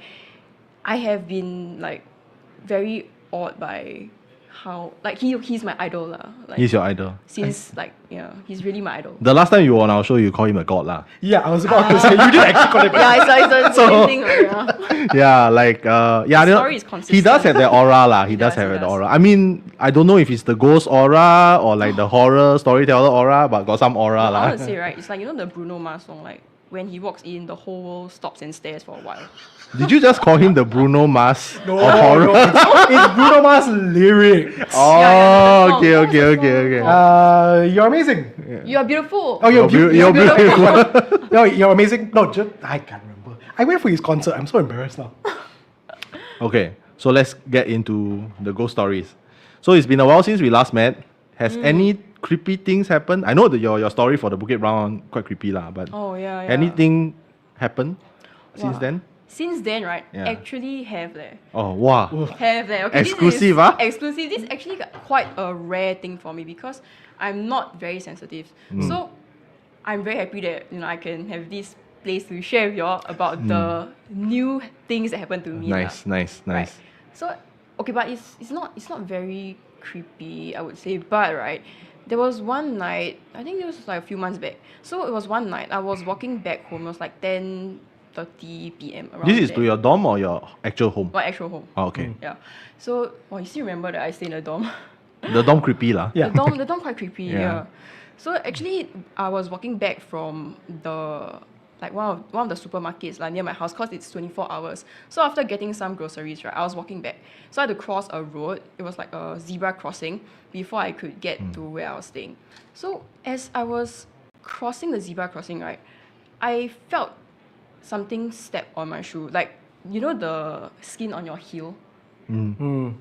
Speaker 9: have been like very awed by how, like he's my idol lah. Like,
Speaker 1: He's your idol.
Speaker 9: since like, yeah, he's really my idol.
Speaker 1: The last time you were on our show, you call him a god, lah.
Speaker 6: Yeah, I was about to say, you didn't actually call it back.
Speaker 9: Yeah, it's the same thing, right?
Speaker 1: Yeah, like yeah.
Speaker 9: The story is
Speaker 1: He
Speaker 9: consistent.
Speaker 1: does have that aura, lah. He does have
Speaker 9: he
Speaker 1: that
Speaker 9: does.
Speaker 1: aura. I mean, I don't know if it's the ghost aura or like the horror storyteller aura, but got some aura,
Speaker 9: I
Speaker 1: lah.
Speaker 9: want to say, right, it's like, you know the Bruno Mars song, like, when he walks in, the whole world stops and stares for a while.
Speaker 1: Did you just call him the Bruno Mars
Speaker 6: No,
Speaker 1: of horror?
Speaker 6: it's Bruno Mars lyrics.
Speaker 1: Oh,
Speaker 9: Yeah,
Speaker 1: okay.
Speaker 6: You're amazing.
Speaker 9: You are beautiful.
Speaker 6: Oh, you're
Speaker 1: You're
Speaker 6: beautiful. No, you're amazing. No, I can't remember. I went for his concert. I'm so embarrassed now.
Speaker 1: Okay, so let's get into the ghost stories. So it's been a while since we last met. Has any creepy things happened? I know that your story for the Bukit Brown quite creepy lah, but
Speaker 9: Oh, yeah.
Speaker 1: anything happened since
Speaker 9: Wow.
Speaker 1: then?
Speaker 9: Since then, right,
Speaker 1: Yeah.
Speaker 9: actually have there.
Speaker 1: Oh, wow.
Speaker 9: Have there. Okay,
Speaker 1: Exclusive,
Speaker 9: this is
Speaker 1: ah?
Speaker 9: Exclusive. This is actually quite a rare thing for me because I'm not very sensitive. So I'm very happy that I can have this place to share with y'all about the new things that happened to me.
Speaker 1: Nice.
Speaker 9: Right. So okay, but it's not very creepy, I would say. But right, there was one night, I think it was like a few months back. So it was one night I was walking back home. It was like 10:30 p.m. around
Speaker 1: This is
Speaker 9: there.
Speaker 1: to your dorm or your actual home?
Speaker 9: My actual home.
Speaker 1: Oh, okay.
Speaker 9: Yeah. So you still remember that I stay in a dorm?
Speaker 1: The dorm creepy lah.
Speaker 6: Yeah.
Speaker 9: The dorm quite creepy.
Speaker 1: Yeah.
Speaker 9: Yeah. So actually, I was walking back from the one of the supermarkets near my house because it's 24 hours. So after getting some groceries, right, I was walking back. So I had to cross a road. It was like a zebra crossing before I could get to where I was staying. So as I was crossing the zebra crossing, right, I felt something step on my shoe. Like, you know the skin on your heel?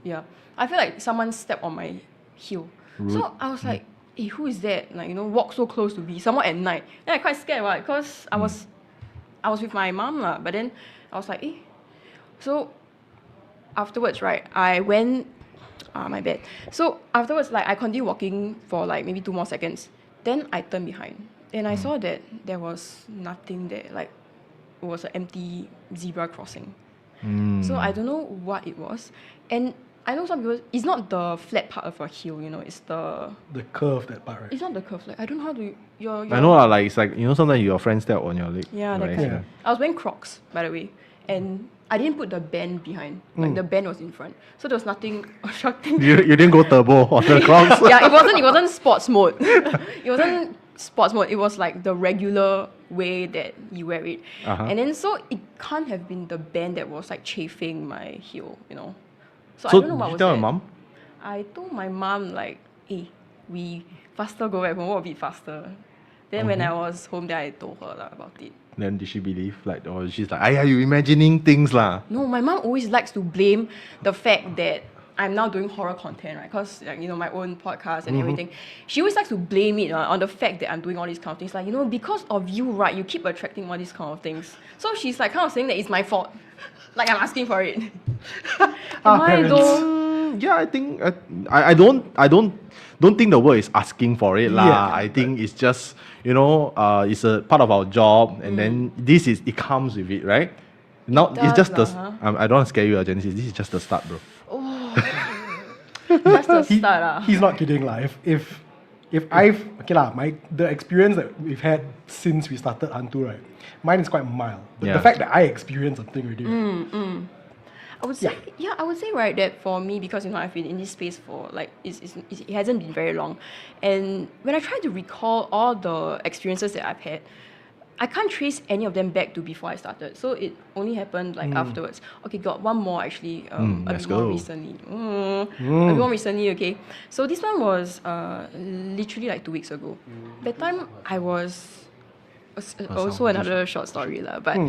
Speaker 9: Yeah. I feel like someone stepped on my heel. So I was like, hey, who is that? Like, walk so close to me, someone at night. Then I quite scared, right? Because I was with my mom, but then I was like, eh. So afterwards, right, I went, my bad. So afterwards, like, I continued walking for like maybe 2 more seconds. Then I turned behind and I saw that there was nothing there. Like, it was an empty zebra crossing. So I don't know what it was. And I know some people, it's not the flat part of your heel, it's the
Speaker 6: curve, that part, right?
Speaker 9: It's not the curve. Like, I don't know how to. Your
Speaker 1: I know lah, like it's like sometimes your friend step on your leg.
Speaker 9: Yeah, that
Speaker 1: right?
Speaker 9: kind.
Speaker 6: Yeah.
Speaker 9: I was wearing Crocs, by the way, and I didn't put the band behind. Like the band was in front, so there was nothing obstructing.
Speaker 1: You didn't go turbo on the Crocs.
Speaker 9: Yeah, it wasn't sports mode. It wasn't sports mode. It was like the regular way that you wear it. And then so it can't have been the band that was like chafing my heel, So I
Speaker 1: So
Speaker 9: don't know what
Speaker 1: did you
Speaker 9: was
Speaker 1: tell
Speaker 9: that.
Speaker 1: your mom?
Speaker 9: I told my mom like, hey, we faster go back home, walk a bit faster. Then when I was home, then I told her about it.
Speaker 1: Then did she believe? Like, or she's like, "Are you imagining things lah?"
Speaker 9: No, my mom always likes to blame the fact that I'm now doing horror content, right? Because my own podcast and everything. She always likes to blame it on the fact that I'm doing all these kind of things. Like, because of you, right, you keep attracting all these kind of things. So she's like kind of saying that it's my fault. Like I'm asking for it. Am I though?
Speaker 1: Yeah, I think I don't think the word is asking for it lah.
Speaker 6: Yeah.
Speaker 1: I think it's just it's a part of our job, and then it comes with it, right? Now
Speaker 9: It
Speaker 1: it's just
Speaker 9: does
Speaker 1: the.
Speaker 9: lah, huh?
Speaker 1: I don't want to scare you, Genesis. This is just the start, bro.
Speaker 9: That's the start.
Speaker 6: He's not kidding lah. If I've okay lah, the experience that we've had since we started HANTU, right? Mine is quite mild. But
Speaker 1: Yeah.
Speaker 6: the fact that I experienced something already.
Speaker 9: I would say, I would say, right, that for me, because, I've been in this space for, like, it hasn't been very long. And when I try to recall all the experiences that I've had, I can't trace any of them back to before I started. So it only happened, like, afterwards. Okay, got one more, actually, a
Speaker 1: let's
Speaker 9: bit more
Speaker 1: go.
Speaker 9: recently. A bit more recently, okay. So this one was literally, like, 2 weeks ago. That time, I was... also another short story, lah, but...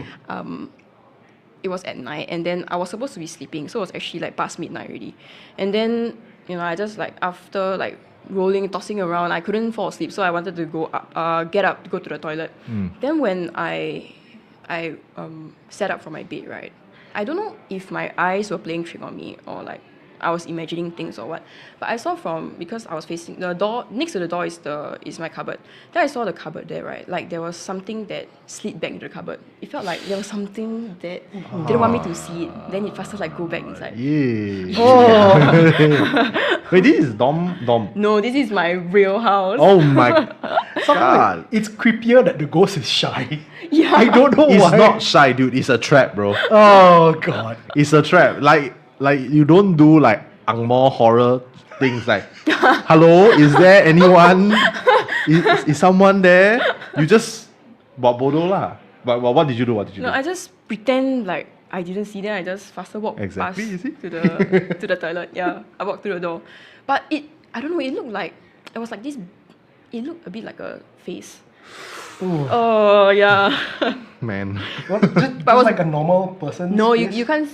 Speaker 9: it was at night, and then I was supposed to be sleeping, so it was actually like past midnight already. And then, I just like after like rolling, tossing around, I couldn't fall asleep, so I wanted to get up to go to the toilet. Then when I sat up from my bed, right, I don't know if my eyes were playing trick on me or like I was imagining things or what, but I saw because I was facing the door, next to the door is my cupboard. Then I saw the cupboard there, right, like there was something that slid back into the cupboard. It felt like there was something that didn't want me to see it. Then it faster like go back inside.
Speaker 1: Yeah.
Speaker 6: Oh.
Speaker 1: Wait, this is dom.
Speaker 9: No, this is my real house.
Speaker 1: Oh my
Speaker 6: Somehow
Speaker 1: god.
Speaker 6: it's creepier that the ghost is shy.
Speaker 9: Yeah.
Speaker 6: I don't know
Speaker 1: It's
Speaker 6: why.
Speaker 1: not shy, dude. It's a trap, bro.
Speaker 6: Oh god.
Speaker 1: It's a trap. Like you don't do like Angmo horror things like, hello, is there anyone? Is someone there? You just bodo lah. But what did you do?
Speaker 9: No, I just pretend like I didn't see them. I just faster walk
Speaker 1: Exactly, you see?
Speaker 9: past to the toilet. Yeah, I walked through the door. But I don't know, it looked like, it was like this, it looked a bit like a face.
Speaker 6: Ooh.
Speaker 9: Oh, yeah.
Speaker 1: Man.
Speaker 6: What, just
Speaker 9: was-
Speaker 6: like a normal person.
Speaker 9: No, you can't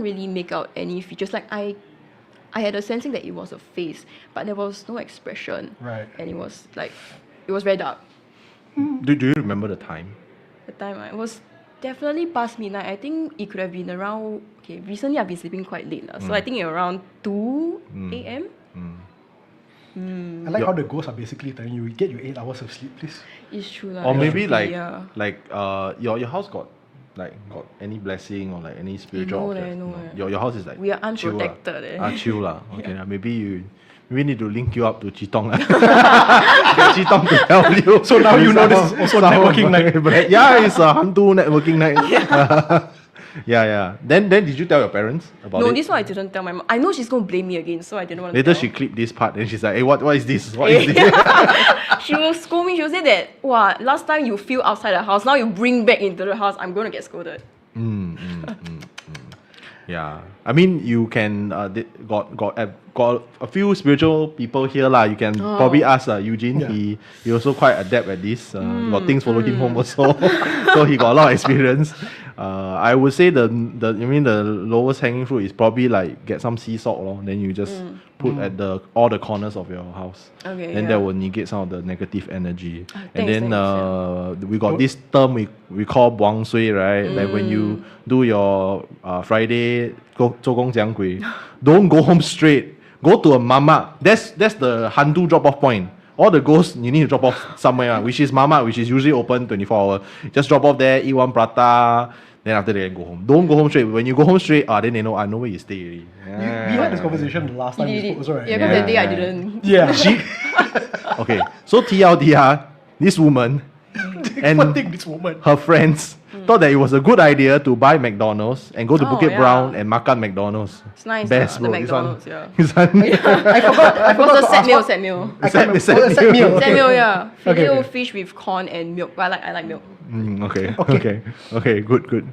Speaker 9: really make out any features. Like I had a sensing that it was a face, but there was no expression.
Speaker 6: Right.
Speaker 9: And it was very dark.
Speaker 1: Do you remember the time?
Speaker 9: The time it was definitely past midnight. I think it could have been around. Okay, recently I've been sleeping quite late, so I think around 2 a.m.
Speaker 6: I like how the ghosts are basically telling you, get your 8 hours of sleep, please.
Speaker 9: It's true lah.
Speaker 1: Or
Speaker 9: it
Speaker 1: maybe
Speaker 9: should
Speaker 1: like
Speaker 9: be, yeah.
Speaker 1: your house got any blessing or like any spiritual
Speaker 9: No
Speaker 1: objects?
Speaker 9: leh, no
Speaker 1: Your house is like
Speaker 9: We are
Speaker 1: chill lah.
Speaker 9: unprotected.
Speaker 1: Chill lah. Okay, maybe we need to link you up to Chee Tong. Get Chee Tong to help you.
Speaker 6: So now you know this is also networking night.
Speaker 1: Yeah, it's a HANTU networking night. Yeah. Then did you tell your parents about
Speaker 9: No,
Speaker 1: it?
Speaker 9: this one I didn't tell my mom. I know she's gonna blame me again, so I didn't want to
Speaker 1: Later
Speaker 9: tell.
Speaker 1: she clipped this part and she's like, hey, what is this? What is this?
Speaker 9: She will scold me. She will say that, wow, last time you feel outside the house, now you bring back into the house. I'm gonna get scolded.
Speaker 1: Yeah, I mean you can got a few spiritual people here lah. You can probably ask Eugene.
Speaker 6: Yeah.
Speaker 1: He also quite adept at this. Got things follow him home also, so he got a lot of experience. I would say the lowest hanging fruit is probably like get some sea salt lor. Then you just put at all the corners of your house.
Speaker 9: Okay,
Speaker 1: Then
Speaker 9: yeah.
Speaker 1: that will negate some of the negative energy. And
Speaker 9: thanks,
Speaker 1: then we got this term we call buang sui, right? Like when you do your Friday 做工讲鬼, don't go home straight. Go to a mama. That's the HANTU drop off point. All the ghosts you need to drop off somewhere, which is mama, which is usually open 24 hours. Just drop off there, eat one prata, then after that go home. Don't go home straight. When you go home straight, then they know I know where you stay already.
Speaker 6: We had this conversation the last time we spoke also, right?
Speaker 9: Yeah, because that day I didn't.
Speaker 6: Yeah.
Speaker 1: Okay, so TLDR, this woman and
Speaker 6: What thing, this woman?
Speaker 1: her friends thought that it was a good idea to buy McDonald's and go to
Speaker 9: Oh,
Speaker 1: Bukit
Speaker 9: yeah.
Speaker 1: Brown and makan McDonald's.
Speaker 9: It's nice.
Speaker 1: Best,
Speaker 9: the
Speaker 1: bro. This one.
Speaker 9: McDonald's, yeah.
Speaker 1: This one.
Speaker 6: I forgot
Speaker 9: What's the
Speaker 6: to
Speaker 9: set
Speaker 6: ask
Speaker 9: meal?
Speaker 6: what-
Speaker 9: Set meal.
Speaker 6: I can't remember.
Speaker 1: Set
Speaker 6: Oh, the set
Speaker 1: meal.
Speaker 6: meal.
Speaker 9: Set meal, yeah.
Speaker 6: Okay,
Speaker 9: Filet
Speaker 6: okay.
Speaker 9: fish with corn and milk. But I like milk.
Speaker 1: Okay. Good.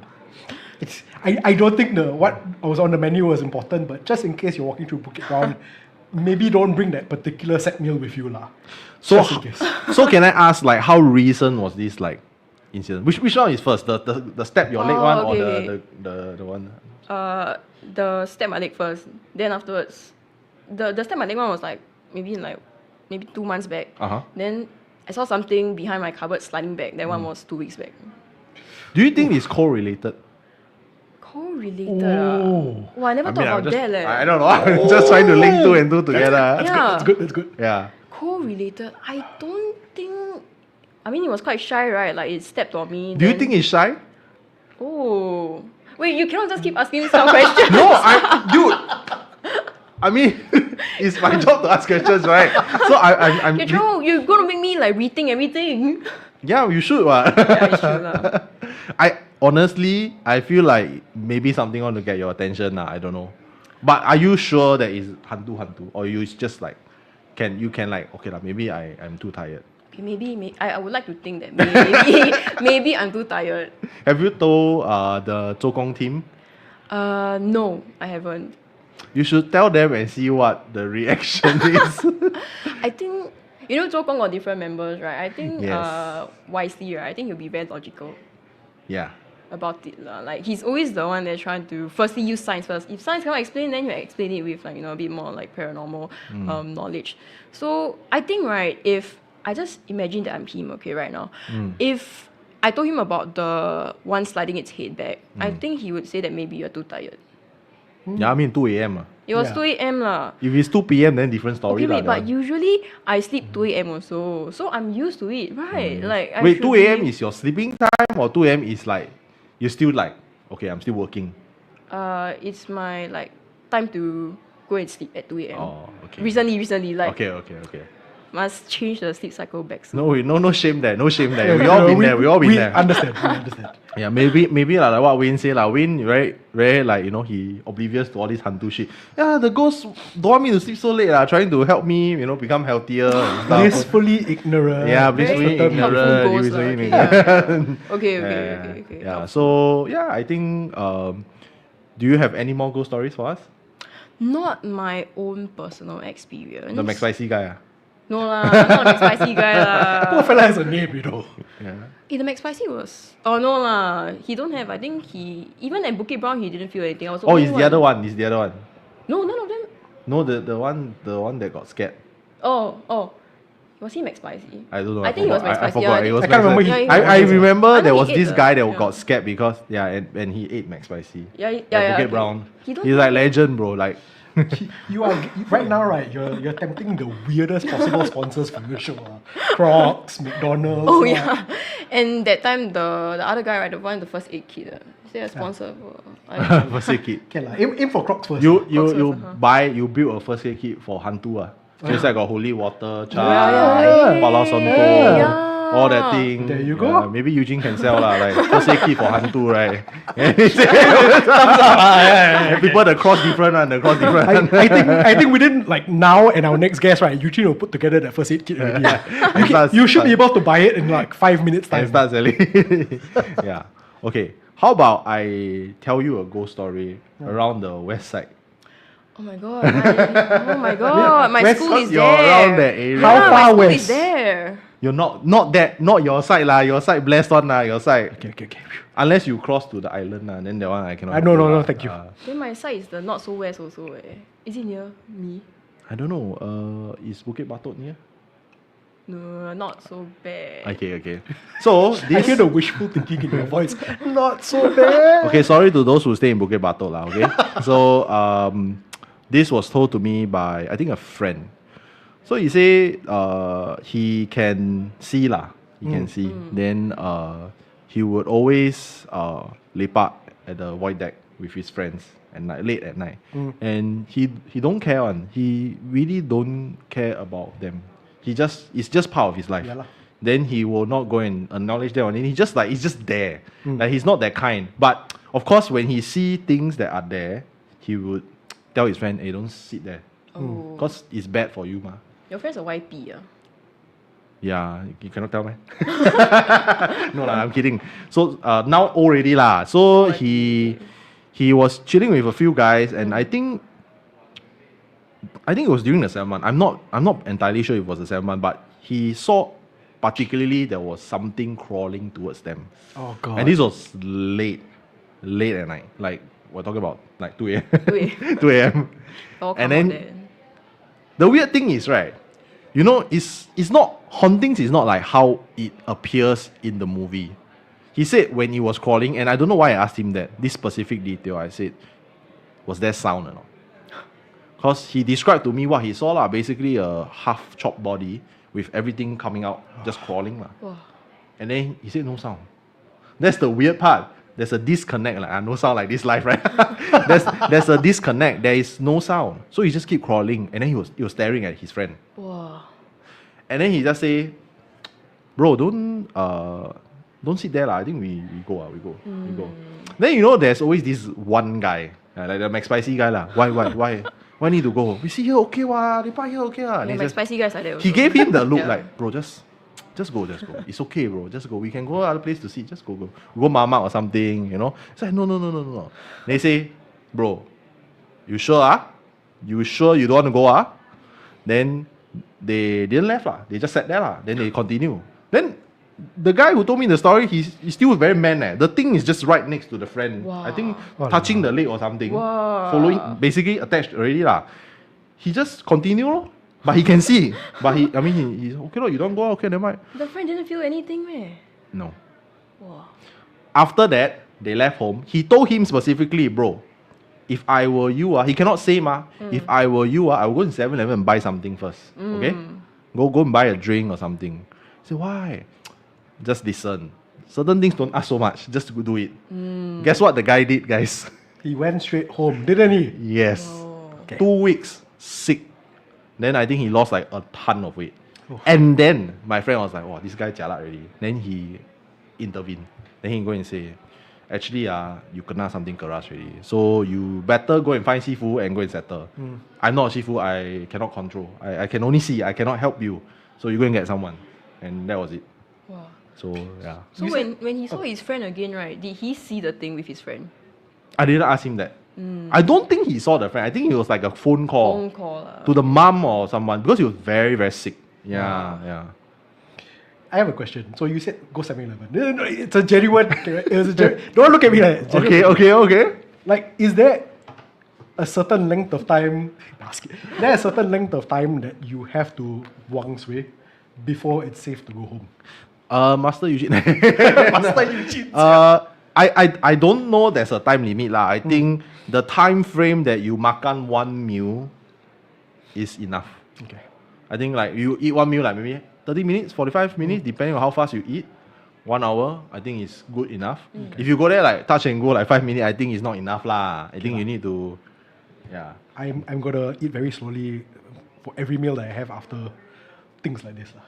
Speaker 6: I don't think what was on the menu was important, but just in case you're walking through Bukit Brown, maybe don't bring that particular set meal with you lah.
Speaker 1: So,
Speaker 6: Just in case.
Speaker 1: so can I ask, like, how recent was this like incident? Which one is first? The step your leg one or
Speaker 9: okay.
Speaker 1: the one?
Speaker 9: The step my leg first. Then afterwards, the step my leg one was like maybe 2 months back. Then I saw something behind my cupboard sliding back. That one was 2 weeks back.
Speaker 1: Do you think it's correlated?
Speaker 9: Correlated.
Speaker 6: Oh.
Speaker 9: Wow, I never thought about that.
Speaker 1: I don't know. I'm just trying to link two and two together.
Speaker 9: Yeah.
Speaker 6: That's good.
Speaker 1: Yeah.
Speaker 9: Correlated. I don't think. I mean, it was quite shy, right? Like it stepped on me.
Speaker 1: Do you
Speaker 9: then-
Speaker 1: think it's shy?
Speaker 9: Oh, Wait, you cannot just keep asking me some questions.
Speaker 1: No, I mean, it's my job to ask questions, right? So I'm.
Speaker 9: You're gonna make me like rethink everything.
Speaker 1: Yeah, you should. Yeah,
Speaker 9: you should lah.
Speaker 1: I honestly, I feel like maybe something want to get your attention. I don't know. But are you sure that it's hantu, or you just like, you can like, okay lah, maybe I'm too tired.
Speaker 9: Okay, maybe I would like to think that maybe I'm too tired.
Speaker 1: Have you told the Zhou Gong team?
Speaker 9: No, I haven't.
Speaker 1: You should tell them and see what the reaction is.
Speaker 9: I think Zhou Gong got different members, right? I think
Speaker 1: Yes.
Speaker 9: YC, right? I think he'll be very logical
Speaker 1: Yeah.
Speaker 9: about it lah. Like he's always the one that's trying to firstly use science first. If science cannot explain, then you explain it with like a bit more like paranormal knowledge. So I think right, if I just imagine that I'm him, okay, right now. If I told him about the one sliding its head back, I think he would say that maybe you're too tired.
Speaker 1: Yeah, I mean 2 a.m.
Speaker 9: It was
Speaker 6: Yeah.
Speaker 9: 2 a.m. lah.
Speaker 1: If it's 2 p.m., then different story.
Speaker 9: Okay, wait,
Speaker 1: lah,
Speaker 9: but usually I sleep 2 a.m. also, so I'm used to it, right? Like I
Speaker 1: Wait,
Speaker 9: should
Speaker 1: 2 a.m.
Speaker 9: be-
Speaker 1: is your sleeping time, or 2 a.m. is like, you're still like, okay, I'm still working.
Speaker 9: It's my like time to go and sleep at 2 a.m.
Speaker 1: Oh, okay.
Speaker 9: Recently, like
Speaker 1: Okay.
Speaker 9: must change the sleep cycle back soon.
Speaker 1: No shame there. We all been there. We all been there.
Speaker 6: Understand. We understand.
Speaker 1: Yeah, maybe like what Wayne say lah. Wayne very like he oblivious to all this hantu shit. Yeah, the ghost don't want me to sleep so late lah, trying to help me become healthier and stuff.
Speaker 6: Blissfully ignorant.
Speaker 1: Yeah,
Speaker 9: Very
Speaker 1: blissfully
Speaker 9: helpful
Speaker 1: ignorant.
Speaker 9: ghost lah,
Speaker 1: blissfully
Speaker 9: okay,
Speaker 1: ignorant.
Speaker 9: Okay.
Speaker 1: Yeah. So yeah, I think. Do you have any more ghost stories for us?
Speaker 9: Not my own personal experience.
Speaker 1: The McSpicy guy.
Speaker 9: No lah, not the McSpicy guy
Speaker 6: Poor
Speaker 9: lah.
Speaker 6: fella has a name,
Speaker 1: Yeah.
Speaker 9: The McSpicy was. Oh no lah, he don't have. I think he even at Bukit Brown he didn't feel anything. I was
Speaker 1: Oh,
Speaker 9: only
Speaker 1: it's the other one. It's the other one.
Speaker 9: No, none of them.
Speaker 1: No, the one that got scared.
Speaker 9: Oh. Was he McSpicy?
Speaker 1: I don't know.
Speaker 9: I think it was
Speaker 1: forgot. I
Speaker 9: McSpicy.
Speaker 1: forgot.
Speaker 9: Yeah,
Speaker 1: It was
Speaker 6: I can't remember.
Speaker 1: McSpicy.
Speaker 9: Yeah,
Speaker 1: I remember
Speaker 9: I
Speaker 1: there
Speaker 9: know
Speaker 1: was
Speaker 9: he ate
Speaker 1: this
Speaker 9: the-
Speaker 1: guy that
Speaker 9: yeah.
Speaker 1: got scared because and he ate McSpicy.
Speaker 9: Yeah.
Speaker 1: At
Speaker 9: Okay.
Speaker 1: Bukit Brown.
Speaker 9: He don't
Speaker 1: He's
Speaker 9: have-
Speaker 1: like legend, bro. Like
Speaker 6: You are right now, right? You're tempting the weirdest possible sponsors for your show. Crocs, McDonald's.
Speaker 9: Oh yeah, and that time the other guy, right, the one the first aid kit, is there a sponsor for? I don't know.
Speaker 1: first aid kit.
Speaker 6: Okay lah. Aim for Crocs first.
Speaker 1: You
Speaker 9: Crocs
Speaker 1: you build a first aid kit for hantu So it's like got holy water, cha,
Speaker 9: Yeah.
Speaker 1: Palo Santo,
Speaker 9: Yeah.
Speaker 1: all that thing.
Speaker 6: There you go.
Speaker 1: Yeah, maybe Eugene can sell lah, like first aid kit for hantu, right? And people the cross different one, the cross different.
Speaker 6: I think within like now and our next guest, right, Eugene will put together that first aid kit already.
Speaker 1: And start-
Speaker 6: You should be able to buy it in like 5 minutes
Speaker 1: and
Speaker 6: time.
Speaker 1: start selling. Yeah. Okay. How about I tell you a ghost story around the west side?
Speaker 9: Oh my god! My
Speaker 1: West
Speaker 9: school
Speaker 1: side,
Speaker 9: is
Speaker 1: you're
Speaker 9: there.
Speaker 1: around that area.
Speaker 6: How
Speaker 9: Yeah,
Speaker 6: far
Speaker 9: my school
Speaker 6: west?
Speaker 9: is there.
Speaker 1: You're not your side lah. Your side blessed one lah. Your side.
Speaker 6: Okay.
Speaker 1: Unless you cross to the island lah, then that one I cannot.
Speaker 6: No,
Speaker 1: do lah.
Speaker 6: thank you.
Speaker 9: Then my side is the not so west also. Is it near me?
Speaker 1: I don't know. Is Bukit Batok near?
Speaker 9: No, not so bad.
Speaker 1: Okay. So
Speaker 6: I
Speaker 1: this.
Speaker 6: hear the wishful thinking in your voice. Not so bad.
Speaker 1: Okay, sorry to those who stay in Bukit Batok lah. Okay. So this was told to me by I think a friend. So he say he can see lah. He can see. Then he would always lepak at the void deck with his friends and late at night. And he don't care one. He really don't care about them. It's just part of his life.
Speaker 6: Yeah lah.
Speaker 1: Then he will not go and acknowledge them. And he's just there. Like he's not that kind. But of course, when he see things that are there, he would tell his friend, "Hey, don't sit there,
Speaker 9: Oh.
Speaker 1: because it's bad for you, ma."
Speaker 9: Your friend's a YP,
Speaker 1: Yeah, you cannot tell me. No lah, I'm kidding. So now already lah. So he was chilling with a few guys, and I think it was during the 7th month. I'm not entirely sure if it was the 7th month, but he saw particularly there was something crawling towards them.
Speaker 6: Oh god.
Speaker 1: And this was late at night. Like we're talking about like 2 a.m.
Speaker 9: Wait.
Speaker 1: 2 a.m.
Speaker 9: Oh,
Speaker 1: And
Speaker 9: come on
Speaker 1: then the weird thing is, right, it's not hauntings is not like how it appears in the movie. He said when he was crawling, and I don't know why I asked him that, this specific detail, I said, was there sound or not? Because he described to me what he saw lah, basically a half chopped body with everything coming out, just crawling lah.
Speaker 9: Wow.
Speaker 1: And then he said no sound. That's the weird part. there's a disconnect. Like, no sound like this live, right? there's a disconnect. There is no sound. So he just keep crawling. And then he was staring at his friend.
Speaker 9: Wow.
Speaker 1: And then he just say, bro, don't sit there. I think we go. We go. Then you know there's always this one guy, like the McSpicy guy. Why need to go? We see here okay wa, they park here okay wa.
Speaker 9: Yeah, my spicy guys are there also.
Speaker 1: He gave him the look
Speaker 9: Yeah.
Speaker 1: like, bro, just go. It's okay, bro. Just go. We can go other place to see. Just go. We go Mama or something, you know. It's like, no. They say, bro, you sure You sure you don't want to go Then they didn't left They just sat there Then they continue. Then the guy who told me the story, he's still very man. The thing is just right next to the friend.
Speaker 9: Wow.
Speaker 1: I think touching the leg or something.
Speaker 9: Wow.
Speaker 1: Following, basically attached already He just continue but he can see. But he's okay you don't go okay, never mind.
Speaker 9: The friend didn't feel anything, meh?
Speaker 1: No.
Speaker 9: Wow.
Speaker 1: After that, they left home. He told him specifically, bro, if I were you, he cannot say if I were you, I will go to 7-Eleven and buy something first. Okay? Go and buy a drink or something. He said, why? Just listen. Certain things don't ask so much. Just do it. Guess what the guy did, guys?
Speaker 6: He went straight home, didn't he?
Speaker 1: Yes.
Speaker 6: Okay.
Speaker 1: 2 weeks sick. Then I think he lost like a ton of weight. And then my friend was like, oh, this guy jialat already. Then he intervened. Then he go and say, actually, you kena something keras already. So you better go and find Sifu and go and settle. I'm not a Sifu, I cannot control. I can only see, I cannot help you. So you go and get someone. And that was it.
Speaker 9: Wow.
Speaker 1: So, yeah.
Speaker 9: So when he saw his friend again, right, did he see the thing with his friend?
Speaker 1: I didn't ask him that. I don't think he saw the friend. I think it was like a phone call.
Speaker 9: Phone call.
Speaker 1: To the mom or someone. Because he was very, very sick. Yeah.
Speaker 6: I have a question. So you said go 7-Eleven. No, it's a genuine. Don't look at me like that.
Speaker 1: Okay.
Speaker 6: Like, is there a certain length of time? There's a certain length of time that you have to Wang Sui before it's safe to go home.
Speaker 1: Master Eugene.
Speaker 6: Master Eugene.
Speaker 1: I don't know there's a time limit lah. I think the time frame that you makan one meal is enough.
Speaker 6: Okay.
Speaker 1: I think like you eat one meal like maybe 30 minutes, 45 minutes, depending on how fast you eat. 1 hour, I think is good enough. If you go there like touch and go like 5 minutes, I think it's not enough lah. I think you need to, yeah.
Speaker 6: I'm gonna eat very slowly for every meal that I have after things like this lah.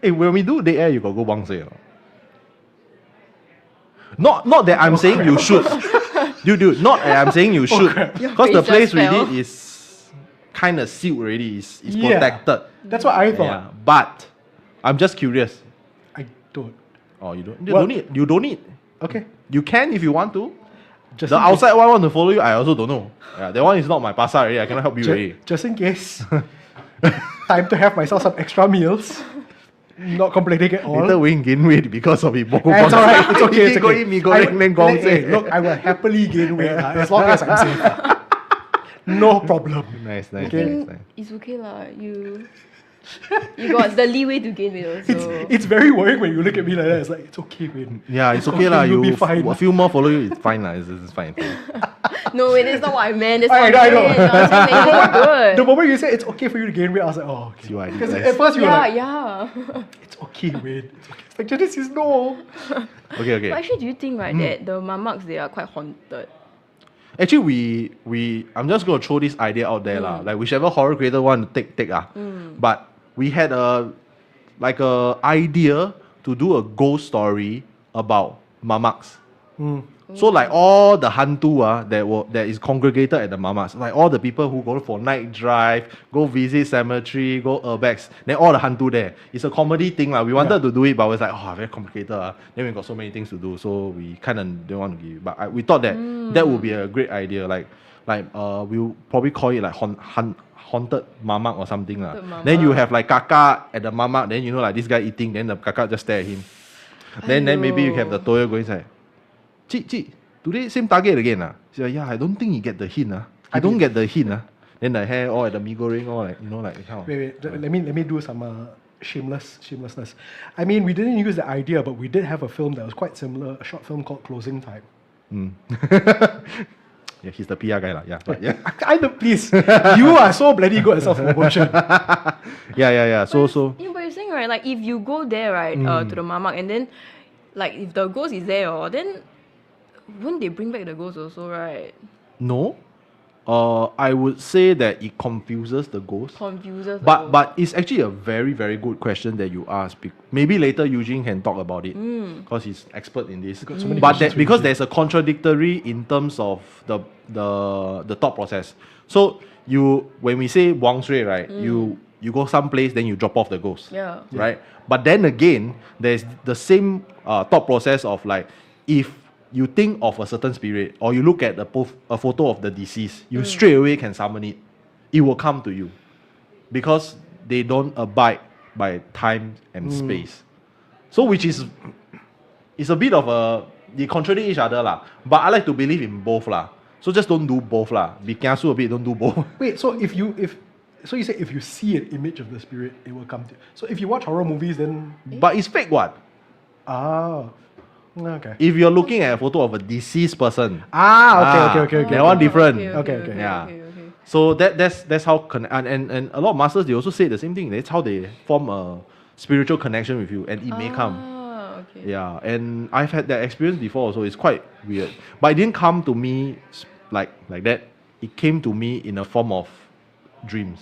Speaker 1: Hey, when we do day air, you got go Wang Sui or not? Not that I'm saying you should. Dude, not that I'm saying you should. Because the place we did is kind of sealed already. It's protected.
Speaker 6: That's what I thought.
Speaker 1: Yeah, but I'm just curious.
Speaker 6: I don't.
Speaker 1: Oh, you don't?
Speaker 6: Well-
Speaker 1: You don't need.
Speaker 6: Okay.
Speaker 1: You can if you want to.
Speaker 6: Just
Speaker 1: The
Speaker 6: in case-
Speaker 1: outside one want to follow you, I also don't know. Yeah, that one is not my pasar already. I cannot help you already.
Speaker 6: Just in case. Time to have myself some extra meals. Not complaining at all.
Speaker 1: Later Wayne gain weight because of it.
Speaker 6: It's alright. It's okay. It's
Speaker 1: Go
Speaker 6: okay.
Speaker 1: eat mee goreng, then Gong
Speaker 6: Hey,
Speaker 1: say.
Speaker 6: look, I will happily gain weight as long as I'm safe. No problem.
Speaker 1: Nice.
Speaker 9: I think it's okay lah. You got the leeway to gain weight also.
Speaker 6: It's very worrying when you look at me like that. It's like, it's okay, man.
Speaker 1: Yeah, it's okay lah.
Speaker 6: You'll
Speaker 1: You
Speaker 6: be fine.
Speaker 1: a few more follow you, it's fine lah. It's fine.
Speaker 9: No, wait, that's not what I meant. That's
Speaker 6: I
Speaker 9: not
Speaker 6: know.
Speaker 9: what I meant. I was saying that you look good.
Speaker 6: The moment you said it's okay for you to gain weight, I was like, oh, okay.
Speaker 1: See what I did,
Speaker 6: Because
Speaker 1: guys?
Speaker 6: at first you were like,
Speaker 9: Yeah.
Speaker 6: it's okay, man. It's okay. It's like, Genesis, no.
Speaker 1: Okay.
Speaker 9: But actually, do you think, right, that the mamaks, they are quite haunted?
Speaker 1: Actually, I'm just gonna throw this idea out there lah. Like whichever horror creator want to take But we had a idea to do a ghost story about mamaks. So like all the hantu that is congregated at the mamaks, like all the people who go for night drive, go visit cemetery, go urbex, then all the hantu there. It's a comedy thing lah. We wanted to do it, but it was like, very complicated. Then we got so many things to do, so we kind of didn't want to give it. But we thought that that would be a great idea. Like we'll probably call it like haunted mamak or something lah. Then you have like kakak at the mamak, then you know like this guy eating, then the kakak just stare at him. Then maybe you have the toyo going like, Chee, today same target again ah. She's like, yeah, I don't think you get the hint ah. I don't get the hint ah. Then the hair all at the mee goreng all like, like how.
Speaker 6: Wait, let me do some shamelessness. I mean, we didn't use the idea, but we did have a film that was quite similar, a short film called Closing Time.
Speaker 1: Yeah, he's the PR guy lah. Yeah, but yeah.
Speaker 6: Please, you are so bloody good at self-promotion.
Speaker 1: Yeah. So.
Speaker 9: Yeah, but you're saying, right, like if you go there, right, to the mamak, and then like if the ghost is there, then wouldn't they bring back the ghost also, right?
Speaker 1: No. I would say that it confuses the ghost.
Speaker 9: Confuses the
Speaker 1: But
Speaker 9: ghost.
Speaker 1: but it's actually a very, very good question that you ask. Maybe later Eugene can talk about it because he's expert in this.
Speaker 6: got so many
Speaker 1: But
Speaker 6: questions for
Speaker 1: because
Speaker 6: Eugene.
Speaker 1: there's a contradictory in terms of the thought process. So when we say Wang Shui, right, you go someplace, then you drop off the ghost.
Speaker 9: Yeah.
Speaker 1: Right? But then again, there's the same thought process of like, if you think of a certain spirit or you look at a photo of the deceased, you straight away can summon it. It will come to you because they don't abide by time and space. So which is, it's a bit of they contradict each other lah. But I like to believe in both lah. So just don't do both lah. Be kiasu a bit, don't do both.
Speaker 6: Wait, so so you say if you see an image of the spirit, it will come to you. So if you watch horror movies, then
Speaker 1: But it's fake what?
Speaker 6: Okay.
Speaker 1: If you're looking at a photo of a deceased person,
Speaker 6: Okay.
Speaker 1: that one different.
Speaker 6: Okay.
Speaker 1: Yeah. So that's how and a lot of masters, they also say the same thing. That's how they form a spiritual connection with you, and it may come.
Speaker 9: Okay.
Speaker 1: Yeah, and I've had that experience before, so it's quite weird. But it didn't come to me like that. It came to me in a form of dreams,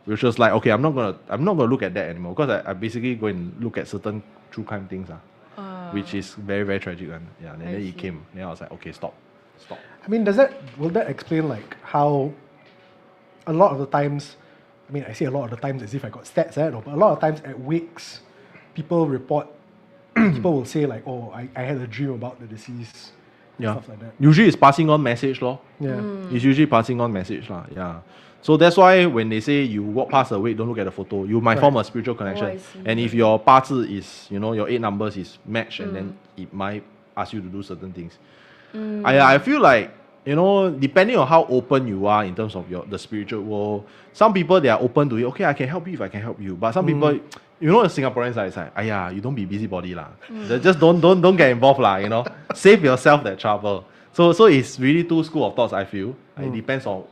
Speaker 1: which was like, okay, I'm not gonna look at that anymore because I basically go and look at certain true crime things, which is very, very tragic one. Yeah, and then
Speaker 9: see.
Speaker 1: it came. Then I was like, okay, stop.
Speaker 6: I mean, will that explain like how a lot of the times, I mean, I say a lot of the times as if I got stats, but a lot of times at wakes, people will say like, oh, I had a dream about the deceased,
Speaker 1: Yeah.
Speaker 6: stuff like that.
Speaker 1: Usually it's passing on message, lor.
Speaker 6: Yeah.
Speaker 1: It's usually passing on message, lah. Yeah. So that's why when they say you walk past a wake, don't look at the photo, you might form a spiritual connection.
Speaker 9: I see.
Speaker 1: And if your 八字 is, your 8 numbers is matched, and then it might ask you to do certain things. I feel like, depending on how open you are in terms of the spiritual world, some people, they are open to it. Okay, I can help you if I can help you. But some people, Singaporeans are like, you don't be busybody lah. Just don't get involved lah, Save yourself that trouble. So it's really two school of thoughts, I feel. It depends on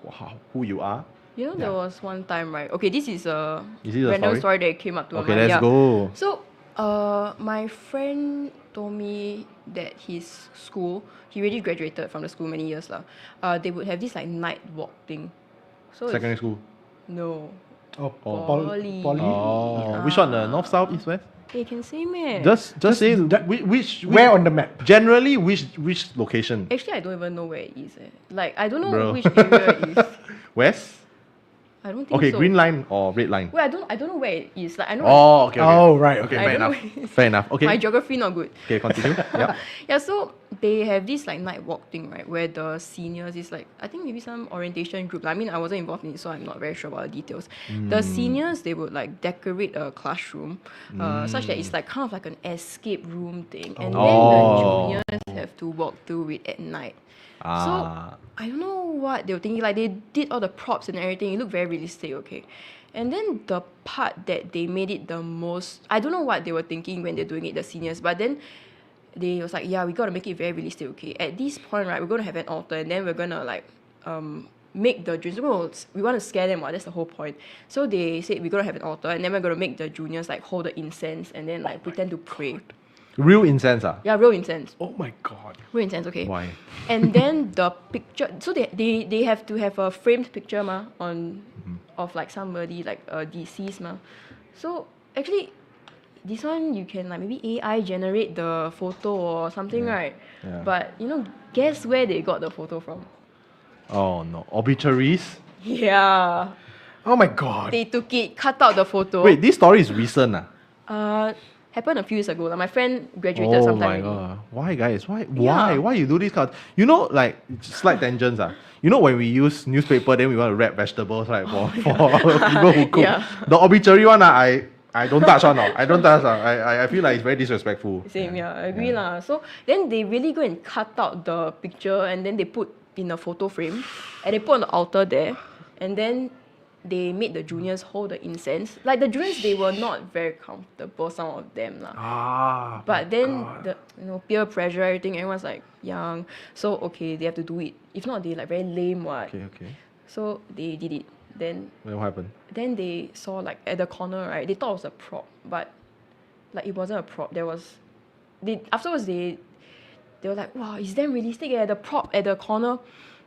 Speaker 1: who you are.
Speaker 9: There was one time, right? Okay, this is a
Speaker 1: Is it a
Speaker 9: random
Speaker 1: story?
Speaker 9: story that came up to
Speaker 1: Okay,
Speaker 9: my mind.
Speaker 1: let's go.
Speaker 9: So, my friend told me that his school, he already graduated from the school many years lah. They would have this like night walk thing. So
Speaker 1: Secondary school.
Speaker 9: No.
Speaker 6: Oh,
Speaker 9: Poly.
Speaker 6: poly.
Speaker 1: Oh, which one? The north, south, east, west?
Speaker 9: They can say man.
Speaker 1: Just say
Speaker 6: that-
Speaker 1: which
Speaker 6: Where on the map?
Speaker 1: generally which location?
Speaker 9: Actually, I don't even know where it is. Like, I don't know
Speaker 1: Bro.
Speaker 9: which area it is.
Speaker 1: West?
Speaker 9: I don't think
Speaker 1: Okay,
Speaker 9: so.
Speaker 1: green line or red line?
Speaker 9: Well, I don't know where it is. Like, I know.
Speaker 1: Oh, okay.
Speaker 6: Oh, right,
Speaker 1: Okay,
Speaker 6: okay.
Speaker 1: fair
Speaker 9: I don't
Speaker 1: enough.
Speaker 9: know.
Speaker 1: Fair enough. Okay.
Speaker 9: My geography not good.
Speaker 1: Okay, continue. Yeah.
Speaker 9: Yeah, so they have this like night walk thing, right? Where the seniors is like, I think maybe some orientation group. I mean, I wasn't involved in it, so I'm not very sure about the details. The seniors, they would like decorate a classroom, such that it's like kind of like an escape room thing, and then the juniors have to walk through it at night. So I don't know what they were thinking. Like, they did all the props and everything. It looked very realistic, okay. And then the part that they made it the most, I don't know what they were thinking when they're doing it, the seniors, but then they was like, yeah, we gotta make it very realistic, okay. At this point, right, we're gonna have an altar, and then we're gonna like make the juniors, we want to scare them, that's the whole point. So they said we're gonna have an altar, and then we're gonna make the juniors like hold the incense and then like pretend to pray.
Speaker 1: Real incense,
Speaker 9: Yeah, real incense.
Speaker 6: Oh my god.
Speaker 9: Real incense, okay.
Speaker 1: Why?
Speaker 9: And then the picture, so they have to have a framed picture of like somebody like deceased So actually, this one you can like maybe AI generate the photo or something, right?
Speaker 1: Yeah.
Speaker 9: But guess where they got the photo from?
Speaker 1: Oh no, obituaries.
Speaker 9: Yeah,
Speaker 6: Oh my god.
Speaker 9: they took it, cut out the photo.
Speaker 1: Wait, this story is recent,
Speaker 9: Happened a few years ago. Like, my friend graduated
Speaker 1: Oh
Speaker 9: sometime
Speaker 1: my
Speaker 9: already.
Speaker 1: god, why guys? Why?
Speaker 9: Yeah.
Speaker 1: Why you do this kind of? Like slight tangents. When we use newspaper, then we want to wrap vegetables, right? For people who cook.
Speaker 9: Yeah.
Speaker 1: The obituary one, I don't touch on. I don't touch. I feel like it's very disrespectful.
Speaker 9: Same, yeah, I agree lah. So then they really go and cut out the picture, and then they put in a photo frame, and they put on the altar there, and then they made the juniors hold the incense. Like, the juniors, they were not very comfortable, some of them lah. But then the peer pressure, everything, everyone's like young, so okay, they have to do it. If not, they like very lame what.
Speaker 1: Okay.
Speaker 9: So they did it. Then
Speaker 1: What happened?
Speaker 9: they saw like at the corner, right? They thought it was a prop, but like it wasn't a prop. There was afterwards they were like, wow, it's damn realistic, the prop at the corner.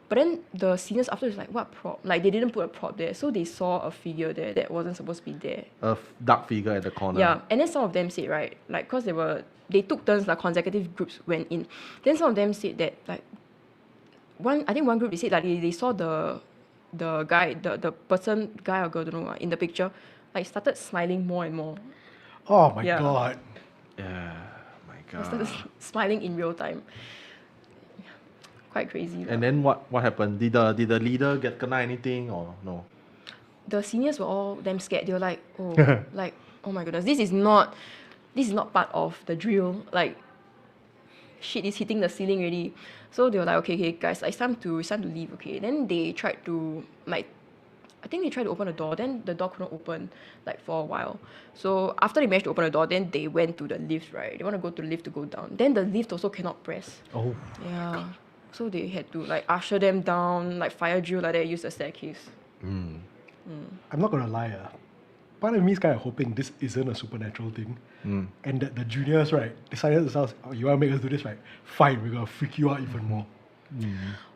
Speaker 9: But then the seniors afterwards like, what prop? Like they didn't put a prop there, so they saw a figure there that wasn't supposed to be there.
Speaker 1: A dark figure at the corner.
Speaker 9: Yeah, and then some of them said, right, like, because they took turns, like consecutive groups went in. Then some of them said that, like, I think one group, they said like they saw the guy, the person, guy or girl, don't know, in the picture, like started smiling more and more.
Speaker 6: Oh my
Speaker 9: Yeah.
Speaker 6: god.
Speaker 1: Yeah, my
Speaker 9: He started
Speaker 1: god.
Speaker 9: smiling in real time. Quite crazy.
Speaker 1: And then what happened? Did the leader get kena anything or no?
Speaker 9: The seniors were all damn scared. They were like, oh, like, oh my goodness, this is not part of the drill. Like, shit is hitting the ceiling already. So they were like, okay, guys, it's time to leave, okay. Then they tried to, like, I think they tried to open the door, then the door couldn't open, like, for a while. So after they managed to open the door, then they went to the lift, right? They want to go to the lift to go down. Then the lift also cannot press.
Speaker 1: Oh.
Speaker 9: Yeah. So they had to, like, usher them down, like, fire drill, like that, use the staircase.
Speaker 6: I'm not gonna lie, part of me is kind of hoping this isn't a supernatural thing. And that the juniors, right, decided themselves, oh, you want to make us do this, right? Fine, we're gonna freak you out even more.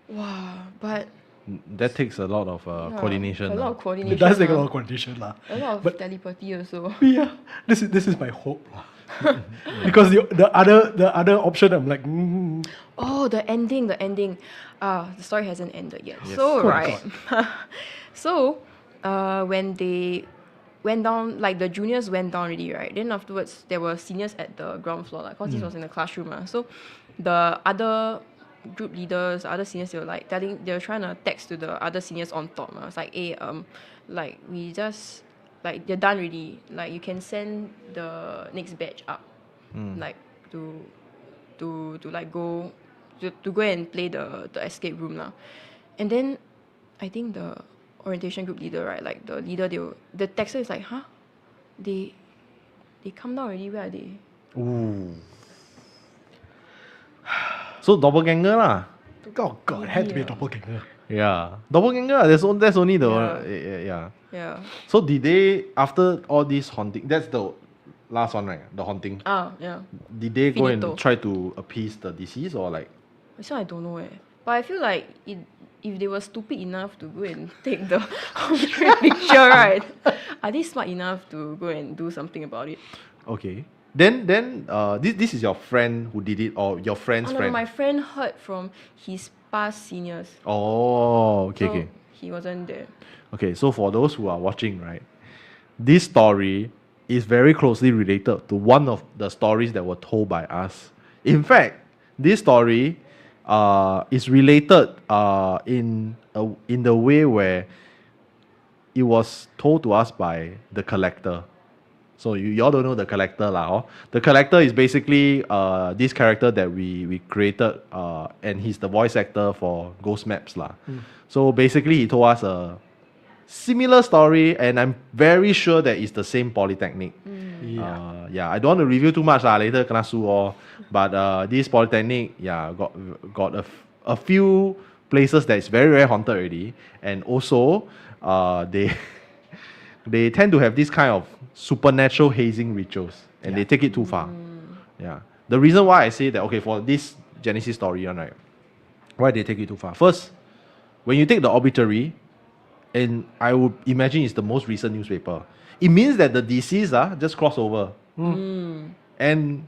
Speaker 9: Wow, but
Speaker 1: That takes a lot of
Speaker 9: yeah,
Speaker 1: coordination.
Speaker 9: a lot of
Speaker 6: It
Speaker 9: coordination.
Speaker 6: does take a
Speaker 9: lah.
Speaker 6: lot of coordination, lah.
Speaker 9: A lot of
Speaker 6: But
Speaker 9: telepathy also.
Speaker 6: yeah, this is my hope, lah. Because the other option, I'm like,
Speaker 9: Oh, the ending. The story hasn't ended yet.
Speaker 1: Yes.
Speaker 9: So,
Speaker 6: Oh,
Speaker 9: right. So, when they went down, like the juniors went down already, right? Then afterwards, there were seniors at the ground floor, like, because this was in the classroom. So, the other group leaders, other seniors, they were trying to text to the other seniors on top. It's like, hey, like, we just, like, they're done already. Like, you can send the next batch up, like, to like go and play the escape room lah. And then I think the orientation group leader, right, like the leader, the texter is like, huh? They come down already, where are they?
Speaker 1: Ooh. So doppelganger lah.
Speaker 6: oh god, it had to be a
Speaker 9: Yeah.
Speaker 6: doppelganger.
Speaker 1: Yeah. Doppelganger, that's only the yeah.
Speaker 9: Yeah.
Speaker 1: So did they, after all this haunting, that's the last one, right? The haunting.
Speaker 9: Yeah.
Speaker 1: Did they go
Speaker 9: Finito.
Speaker 1: and try to appease the deceased or like?
Speaker 9: This one I don't know. But I feel like if they were stupid enough to go and take the portrait picture, right? Are they smart enough to go and do something about it?
Speaker 1: Okay. Then this is your friend who did it or your friend's
Speaker 9: Oh, no,
Speaker 1: friend?
Speaker 9: my friend heard from his past seniors.
Speaker 1: Oh, okay,
Speaker 9: So
Speaker 1: okay.
Speaker 9: he wasn't there.
Speaker 1: Okay, so for those who are watching, right, this story is very closely related to one of the stories that were told by us. In fact, this story is related in the way where it was told to us by the collector. So you all don't know the collector lah. Oh? The collector is basically this character that we created, and he's the voice actor for Ghost Maps lah. So basically, he told us a similar story, and I'm very sure that it's the same polytechnic. Yeah, I don't want to review too much lah. Later kena sue all. But this polytechnic, yeah, got a few places that is very very haunted already, and also they tend to have this kind of supernatural hazing rituals, and they take it too far. Yeah. The reason why I say that, okay, for this Genesis story, right, why they take it too far? First, when you take the obituary, and I would imagine it's the most recent newspaper, it means that the deceased just cross over. And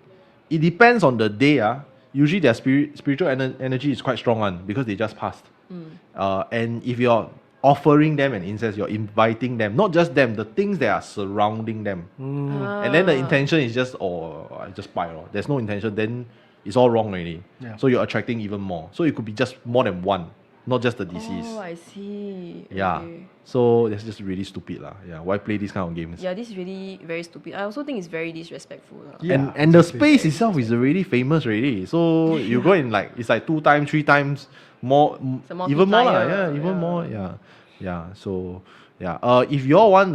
Speaker 1: it depends on the day. Usually their spiritual energy is quite strong one because they just passed. And if you're offering them an incense, you're inviting them, not just them, the things that are surrounding them. And then the intention is just, I just buy. There's no intention, then it's all wrong already.
Speaker 6: Yeah.
Speaker 1: So you're attracting even more. So it could be just more than one, not just the deceased.
Speaker 9: Oh, I see.
Speaker 1: Yeah.
Speaker 9: Okay.
Speaker 1: So that's just really stupid lah. Yeah. Why play these kind of games?
Speaker 9: Yeah, this is really very stupid. I also think it's very disrespectful.
Speaker 6: Yeah,
Speaker 1: And the
Speaker 6: exactly.
Speaker 1: space itself is already famous already. So you go in like, it's like 2 times, 3 times more,
Speaker 9: It's a
Speaker 1: even more lah.
Speaker 9: multiplier,
Speaker 1: Yeah, even
Speaker 9: yeah.
Speaker 1: more. Yeah. Yeah. So yeah. If you all want,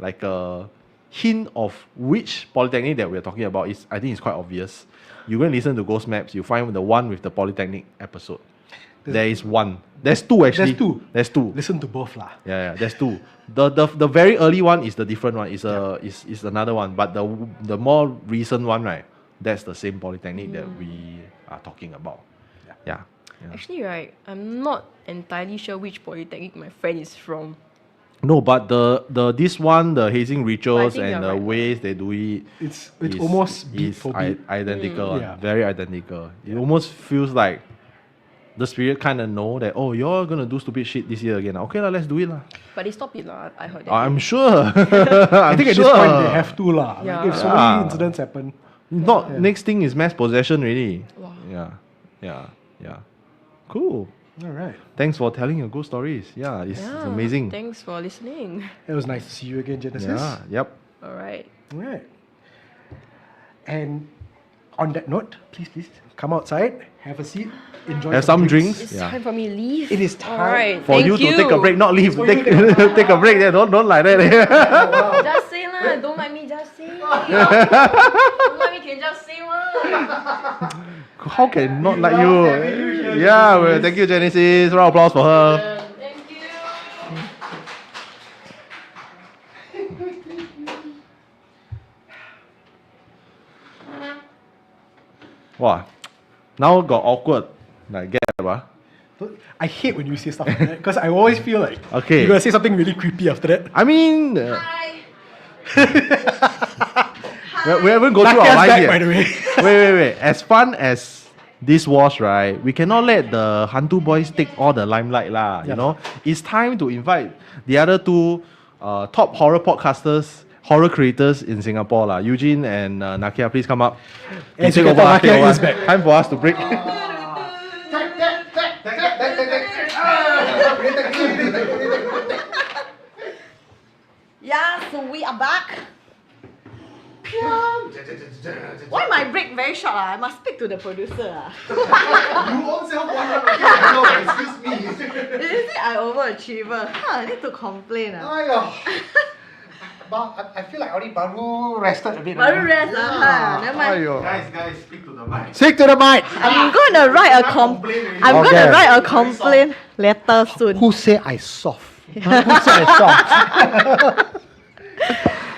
Speaker 1: like a hint of which polytechnic that we're talking about, I think it's quite obvious. You go and listen to Ghost Maps, you find the one with the polytechnic episode. There is one. There's 2 actually. There's two.
Speaker 6: Listen to both lah.
Speaker 1: Yeah, there's 2. The very early one is the different one. Is another one. But the more recent one, right? that's the same polytechnic that we are talking about. Yeah.
Speaker 9: Actually, right, I'm not entirely sure which polytechnic my friend is from.
Speaker 1: No, but this one, the hazing rituals
Speaker 9: think
Speaker 1: and
Speaker 9: you're
Speaker 1: the
Speaker 9: right.
Speaker 1: ways they do it,
Speaker 6: It's almost beat
Speaker 1: is
Speaker 6: for beat.
Speaker 1: identical,
Speaker 6: Yeah.
Speaker 1: very identical. It almost feels like the spirit kind of know that, oh, you're gonna do stupid shit this year again. Okay, let's do it lah.
Speaker 9: But they stopped it, lah. I heard that.
Speaker 1: I'm sure.
Speaker 6: I think at this point they have to lah.
Speaker 9: Yeah.
Speaker 6: Like, if so
Speaker 1: Yeah.
Speaker 6: many incidents happen.
Speaker 1: Not next thing is mass possession really.
Speaker 9: Wow.
Speaker 1: Yeah. Cool.
Speaker 6: All right.
Speaker 1: Thanks for telling your ghost stories. Yeah, it's amazing.
Speaker 9: Thanks for listening.
Speaker 6: It was nice to see you again, Genesis.
Speaker 1: Yeah. Yep.
Speaker 9: All right.
Speaker 6: All right. And on that note, please come outside, have a seat, enjoy
Speaker 1: Have some drinks.
Speaker 9: It's
Speaker 1: Yeah.
Speaker 9: time for me to leave.
Speaker 6: It is time
Speaker 9: All right.
Speaker 1: For
Speaker 9: thank
Speaker 1: you to take a break, not leave.
Speaker 6: For you
Speaker 1: Take,
Speaker 6: to
Speaker 1: take a break. Yeah, don't like that.
Speaker 9: Just say lah. Don't like me. Just say. Don't like me. Can just say one.
Speaker 1: How can not like you? Yeah, well, thank you, Genesis. Round of applause for her.
Speaker 9: Thank you.
Speaker 1: Wow. Now got awkward. Like, get ah.
Speaker 6: I hate when you say stuff like that because I always feel like
Speaker 1: Okay.
Speaker 6: you're gonna say something really creepy after that.
Speaker 1: I mean,
Speaker 9: Hi.
Speaker 1: we haven't go through our
Speaker 6: Nakia's
Speaker 1: life
Speaker 6: back,
Speaker 1: yet.
Speaker 6: by the way.
Speaker 1: Wait. As fun as this was, right? We cannot let the HANTU boys take all the limelight, lah. You
Speaker 6: Yeah.
Speaker 1: know, it's time to invite the other two top horror podcasters, horror creators in Singapore, lah. Eugene and Nakia, please come up.
Speaker 6: As
Speaker 1: Take
Speaker 6: you can
Speaker 1: over,
Speaker 6: tell,
Speaker 1: take
Speaker 6: Nakia
Speaker 1: over.
Speaker 6: is back.
Speaker 1: Time for us to break.
Speaker 2: Yeah, so we are back. Why my break very short? I must speak to the producer.
Speaker 3: You also want excuse me.
Speaker 2: Is it I overachiever? I need to complain.
Speaker 3: But I feel like already baru rested a bit.
Speaker 2: Baru rest. Never mind.
Speaker 1: Guys, speak to the mic.
Speaker 3: Stick to the mic.
Speaker 2: I'm gonna write a
Speaker 3: Okay.
Speaker 2: complaint letter soon.
Speaker 3: Who say I soft? Who say I soft?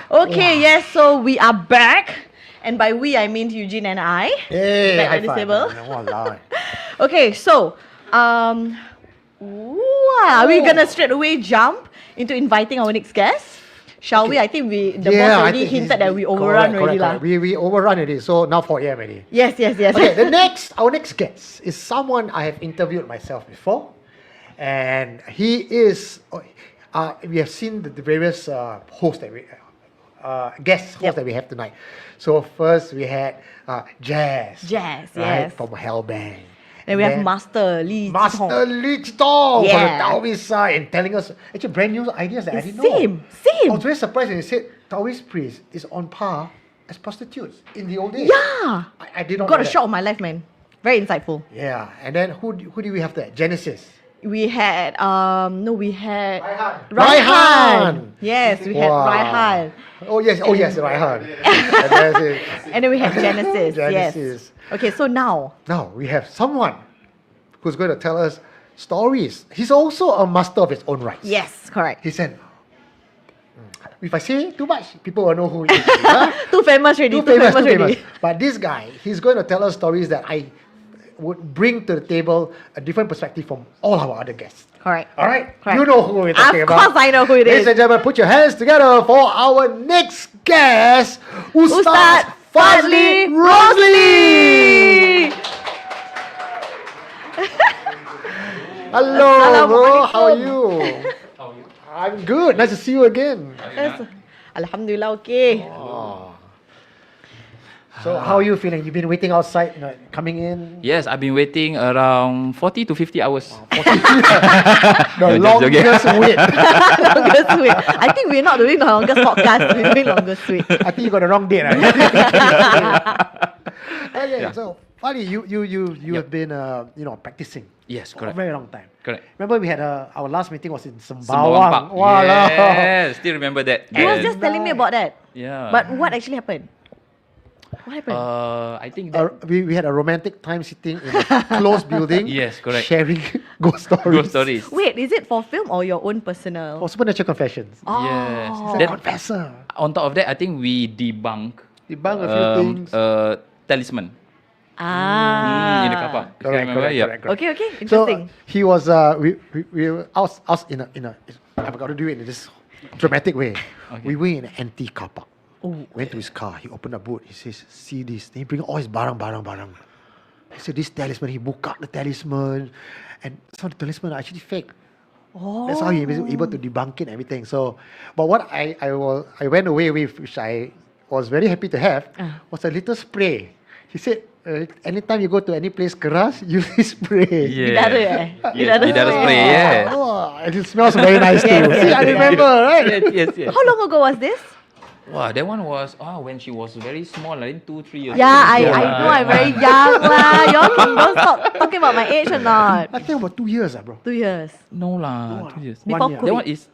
Speaker 2: Okay, yes, so we are back. And by we, I mean Eugene and I.
Speaker 3: Hey,
Speaker 2: Back
Speaker 3: high
Speaker 2: at the
Speaker 3: five.
Speaker 2: table.
Speaker 3: Walao.
Speaker 2: Okay, so, are we gonna straight away jump into inviting our next guest? Shall we? I think the boss
Speaker 3: I
Speaker 2: already
Speaker 3: think
Speaker 2: hinted
Speaker 3: he's-
Speaker 2: that we overrun
Speaker 3: correct,
Speaker 2: already.
Speaker 3: correct. We overrun already, so now 4 AM already.
Speaker 2: Yes.
Speaker 3: Okay, our next guest is someone I have interviewed myself before, and he is. We have seen the various hosts that we, guest hosts that we have tonight. So first we had Jess.
Speaker 2: Jess,
Speaker 3: right,
Speaker 2: yes.
Speaker 3: from Hellbang.
Speaker 2: Then we have Master Lee.
Speaker 3: Master Lee Chee Tong from the
Speaker 2: Yeah.
Speaker 3: Taoist side and telling us actually brand new ideas that I didn't know.
Speaker 2: Same.
Speaker 3: I was very surprised when he said Taoist priests is on par as prostitutes in the old days.
Speaker 2: Yeah.
Speaker 3: I did not
Speaker 2: Got
Speaker 3: know
Speaker 2: a
Speaker 3: that.
Speaker 2: shock of my life, man. Very insightful.
Speaker 3: Yeah, and then who do we have there? Genesis.
Speaker 2: We had we had
Speaker 3: Raihan.
Speaker 2: Yes, we had
Speaker 3: Wow.
Speaker 2: Ryhan.
Speaker 3: Oh yes, Raihan. And then
Speaker 2: And then we have Genesis.
Speaker 3: Genesis.
Speaker 2: Yes. Okay, so now
Speaker 3: now we have someone who's going to tell us stories. He's also a master of his own rights.
Speaker 2: yes, correct.
Speaker 3: He said, if I say too much, people will know who he is. Huh?
Speaker 2: Too famous already.
Speaker 3: Too famous.
Speaker 2: already.
Speaker 3: But this guy, he's going to tell us stories that I would bring to the table a different perspective from all our other guests.
Speaker 2: Correct.
Speaker 3: All right?
Speaker 2: Correct.
Speaker 3: You know who we're talking
Speaker 2: Of
Speaker 3: about.
Speaker 2: course I know who it
Speaker 3: Ladies
Speaker 2: is.
Speaker 3: and gentlemen, put your hands together for our next guest, Ustaz Fadhly Rosli. Hello, bro. How are you? I'm good. Nice to see you again.
Speaker 2: Yes. Alhamdulillah, okay.
Speaker 3: So, how are you feeling? You've been waiting outside, coming in.
Speaker 10: Yes, I've been waiting around 40 to 50 hours.
Speaker 3: The
Speaker 10: No, just joking.
Speaker 3: longest wait.
Speaker 2: Longest wait. I think we're not doing the longest podcast. We're doing longest wait.
Speaker 3: I think you got the wrong date. Right? Okay, so Fadhly, you have been practicing
Speaker 10: Yes,
Speaker 3: for a
Speaker 10: correct.
Speaker 3: very long time.
Speaker 10: Correct.
Speaker 3: Remember we had our last meeting was in
Speaker 10: Sembawang
Speaker 3: Sembawang.
Speaker 10: Park.
Speaker 3: Walao.
Speaker 10: Yes, still remember that.
Speaker 2: He was
Speaker 10: Yes.
Speaker 2: just telling me about that.
Speaker 10: Yeah.
Speaker 2: But what actually happened? What happened?
Speaker 10: I think that
Speaker 3: We had a romantic time sitting in a closed building.
Speaker 10: Yes, correct.
Speaker 3: Sharing ghost stories.
Speaker 10: ghost stories.
Speaker 2: Wait, is it for film or your own personal?
Speaker 3: For Supernatural Confessions.
Speaker 2: Oh.
Speaker 10: Yes.
Speaker 3: He's a
Speaker 10: Then
Speaker 3: confessor.
Speaker 10: on top of that, I think we debunk
Speaker 3: Debunk a few things.
Speaker 10: talisman.
Speaker 2: Ah.
Speaker 10: In the car park. You
Speaker 3: Correct,
Speaker 10: remember?
Speaker 3: correct,
Speaker 10: Yeah.
Speaker 3: correct, correct.
Speaker 2: Okay, okay,
Speaker 3: So
Speaker 2: interesting.
Speaker 3: he was we were us in a I've got to do it in this dramatic way. We were in an empty car park. Went to his car. He opened the boot. He says, "See this." Then he bring all his barang. He said, "This talisman." He buka the talisman, and some of the talisman are actually fake. That's how he was able to debunk it and everything. So, but what I went away with, which I was very happy to have, was a little spray. He said, anytime you go to any place keras, use this spray.
Speaker 2: Bidara eh?
Speaker 10: Yes, bidara spray, yes.
Speaker 3: Oh, and it smells very nice too. See, I remember, right?
Speaker 10: Yes.
Speaker 2: How long ago was this?
Speaker 10: Wow, that one was when she was very small, I think 2-3 years.
Speaker 2: Yeah,
Speaker 10: old.
Speaker 2: I know I'm very young lah. Y'all can don't stop talking about my age or not.
Speaker 3: I think about 2 years, bro.
Speaker 2: 2 years.
Speaker 10: No lah, 2 years.
Speaker 2: Before
Speaker 3: year.
Speaker 10: That
Speaker 2: COVID.
Speaker 10: one is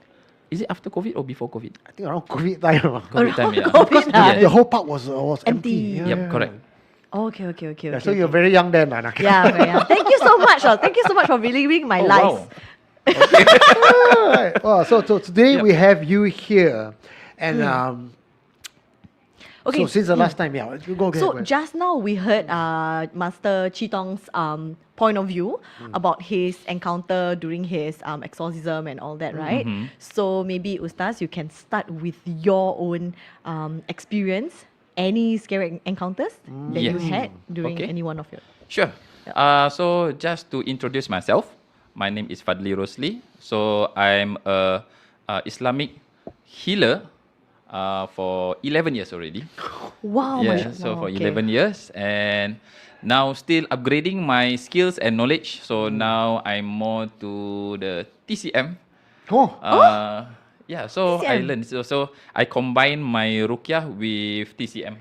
Speaker 10: it after COVID or before COVID?
Speaker 3: I think around COVID time.
Speaker 10: COVID time, yeah.
Speaker 2: COVID
Speaker 10: Yeah.
Speaker 3: The whole park was
Speaker 2: Empty.
Speaker 3: empty.
Speaker 10: Yep, correct.
Speaker 2: Okay.
Speaker 3: Yeah, so you're very young then, Anak.
Speaker 2: Yeah, very young. Thank you so much. Thank you so much for reliving my life.
Speaker 10: Wow.
Speaker 3: Right. Well, so today we have you here, and
Speaker 2: Okay.
Speaker 3: so since the last time, you go ahead.
Speaker 2: So just now we heard Master Chee Tong's point of view about his encounter during his exorcism and all that, right? So maybe Ustaz, you can start with your own experience. Any scary encounters that you
Speaker 10: Yes.
Speaker 2: had during
Speaker 10: Okay.
Speaker 2: any one of your?
Speaker 10: Sure. So just to introduce myself, my name is Fadhly Rosli. So I'm a Islamic healer for 11 years already.
Speaker 2: Wow,
Speaker 10: Yeah,
Speaker 2: mashallah.
Speaker 10: so for
Speaker 2: Okay.
Speaker 10: 11 years, and now still upgrading my skills and knowledge. So now I'm more to the TCM. Yeah, so I
Speaker 2: TCM.
Speaker 10: learned. So I combine my ruqyah with TCM.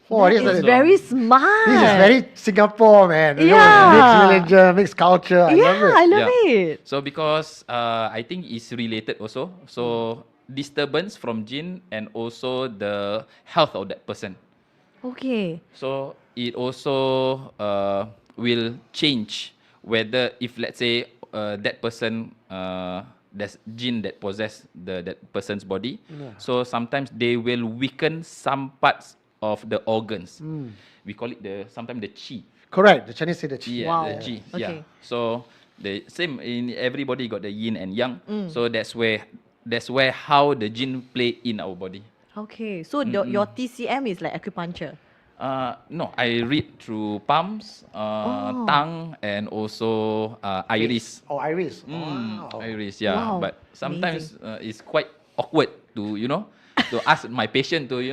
Speaker 3: Oh,
Speaker 2: It's very smart.
Speaker 3: This is very Singapore, man. You know,
Speaker 2: Yeah.
Speaker 3: mixed religion, mixed culture. I love it.
Speaker 2: I love
Speaker 10: Yeah.
Speaker 2: it.
Speaker 10: So because I think it's related also. So disturbance from jinn and also the health of that person.
Speaker 2: Okay.
Speaker 10: So it also will change whether if let's say that person there's jinn that possess that person's body. So sometimes they will weaken some parts of the organs. We call it sometimes the chi.
Speaker 3: Correct. The Chinese say the chi.
Speaker 10: Yeah,
Speaker 2: Wow.
Speaker 10: the chi.
Speaker 2: Okay.
Speaker 10: Yeah. So the same in everybody got the yin and yang. So that's where how the jinn play in our body.
Speaker 2: Okay. So your TCM is like acupuncture.
Speaker 10: No, I read through palms, tongue, and also iris.
Speaker 3: Oh, iris.
Speaker 10: Wow. Iris, yeah.
Speaker 2: Wow,
Speaker 10: But sometimes it's quite awkward to to ask my patient to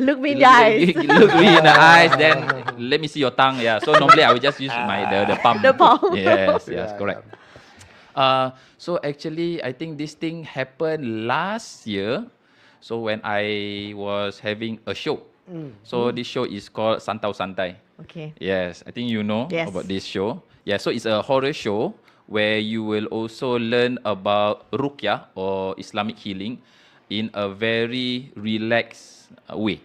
Speaker 2: Look me in the eyes.
Speaker 10: look me in the eyes, then let me see your tongue. Yeah. So normally I will just use the palm.
Speaker 2: The palm.
Speaker 10: Yes,
Speaker 3: Yeah,
Speaker 10: correct. So actually, I think this thing happened last year. So when I was having a show. So this show is called Santau Santai.
Speaker 2: Okay.
Speaker 10: Yes, I think you know
Speaker 2: Yes.
Speaker 10: about this show. Yeah, so it's a horror show where you will also learn about ruqyah or Islamic healing in a very relaxed way.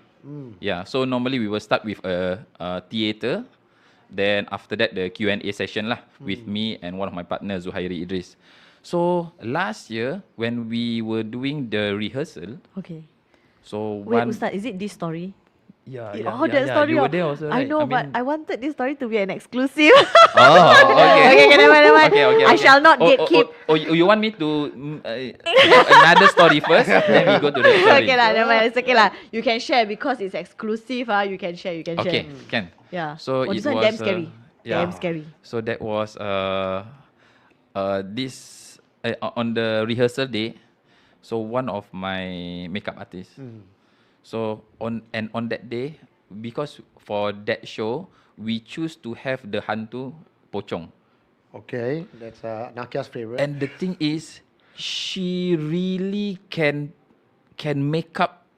Speaker 10: Yeah, so normally we will start with a theater. Then after that, the Q&A session lah with me and one of my partners, Zuhairi Idris. So last year, when we were doing the rehearsal,
Speaker 2: Okay.
Speaker 10: so
Speaker 2: Wait,
Speaker 10: one...
Speaker 2: Ustaz, is it this story?
Speaker 10: Yeah,
Speaker 2: That story.
Speaker 10: You were there also,
Speaker 2: I
Speaker 10: right?
Speaker 2: know, but
Speaker 10: mean-
Speaker 2: I wanted this story to be an exclusive.
Speaker 10: Oh, okay.
Speaker 2: Okay, never mind.
Speaker 10: Okay.
Speaker 2: I shall not gatekeep.
Speaker 10: You want me to another story first, then we go to the story.
Speaker 2: Okay lah, never mind. It's okay lah. You can share because it's exclusive. You can share. You can
Speaker 10: Okay,
Speaker 2: share.
Speaker 10: can.
Speaker 2: Yeah.
Speaker 10: So
Speaker 2: this
Speaker 10: it
Speaker 2: one
Speaker 10: was
Speaker 2: damn scary.
Speaker 10: yeah.
Speaker 2: Damn scary.
Speaker 10: So that was this on the rehearsal day. So one of my makeup artists. So on that day, because for that show, we choose to have the hantu pocong.
Speaker 3: Okay, that's Nakia's favorite.
Speaker 10: And the thing is, she really can make up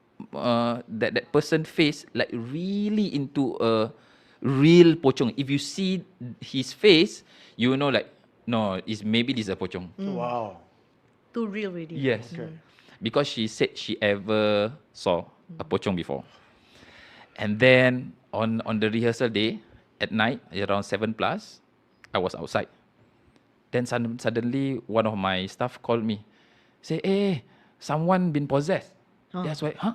Speaker 10: that person face like really into a real pocong. If you see his face, you know like no, maybe this is a pocong.
Speaker 3: Wow.
Speaker 2: Too real already.
Speaker 10: Yes, because she said she ever saw a pocong before. And then on the rehearsal day at night around 7+, I was outside. Then suddenly one of my staff called me, say, "Hey, someone been possessed." That's why, huh?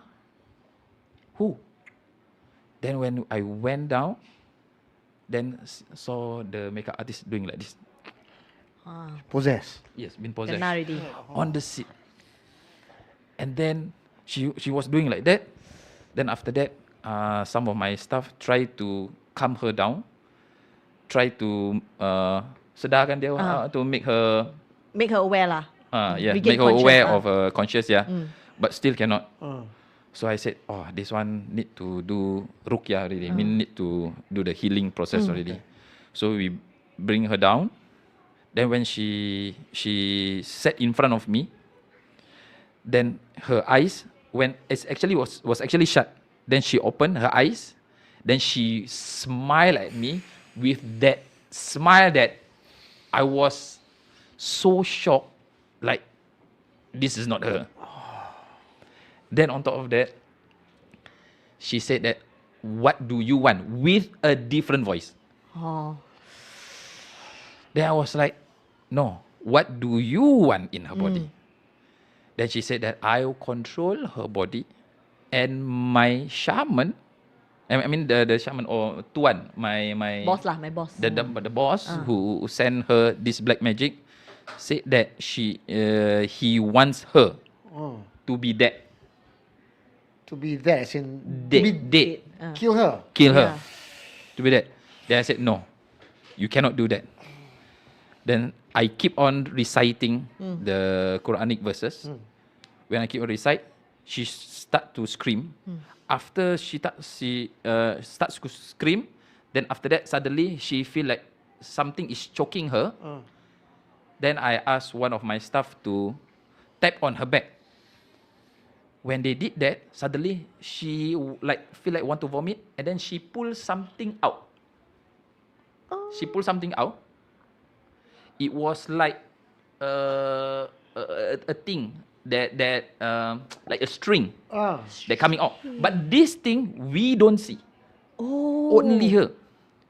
Speaker 10: Who? Then when I went down, then saw the makeup artist doing like this.
Speaker 3: Possessed.
Speaker 10: Yes, been possessed.
Speaker 2: Kena already.
Speaker 10: On the seat. And then she was doing like that. Then after that, some of my staff tried to calm her down, try to sedarkan dia, to make her
Speaker 2: aware lah.
Speaker 10: make her aware of conscious,
Speaker 2: Mm.
Speaker 10: but still cannot. So I said, oh, this one need to do ruqyah already. I mean, need to do the healing process already. So we bring her down. Then when she sat in front of me, then her eyes was actually shut. Then she opened her eyes. Then she smiled at me with that smile that I was so shocked, like this is not her. Then on top of that, she said that, what do you want? With a different voice.
Speaker 2: Oh.
Speaker 10: Then I was like, no, what do you want in her body? Then she said that I'll control her body, and my shaman, I mean the shaman or tuan, my
Speaker 2: Boss lah, my boss.
Speaker 10: the boss who sent her this black magic, said that he wants her to be dead.
Speaker 3: To be there, as in
Speaker 10: Dead.
Speaker 3: kill her.
Speaker 10: Kill her. To be dead. Then I said, no, you cannot do that. Then I keep on reciting the Quranic verses. When I keep on recite, she start to scream. After she starts to scream, then after that suddenly she feel like something is choking her. Then I asked one of my staff to tap on her back. When they did that, suddenly she feel like want to vomit, and then she pulled something out. She pulled something out. It was like a thing that like a string that coming out. But this thing we don't see. Only her.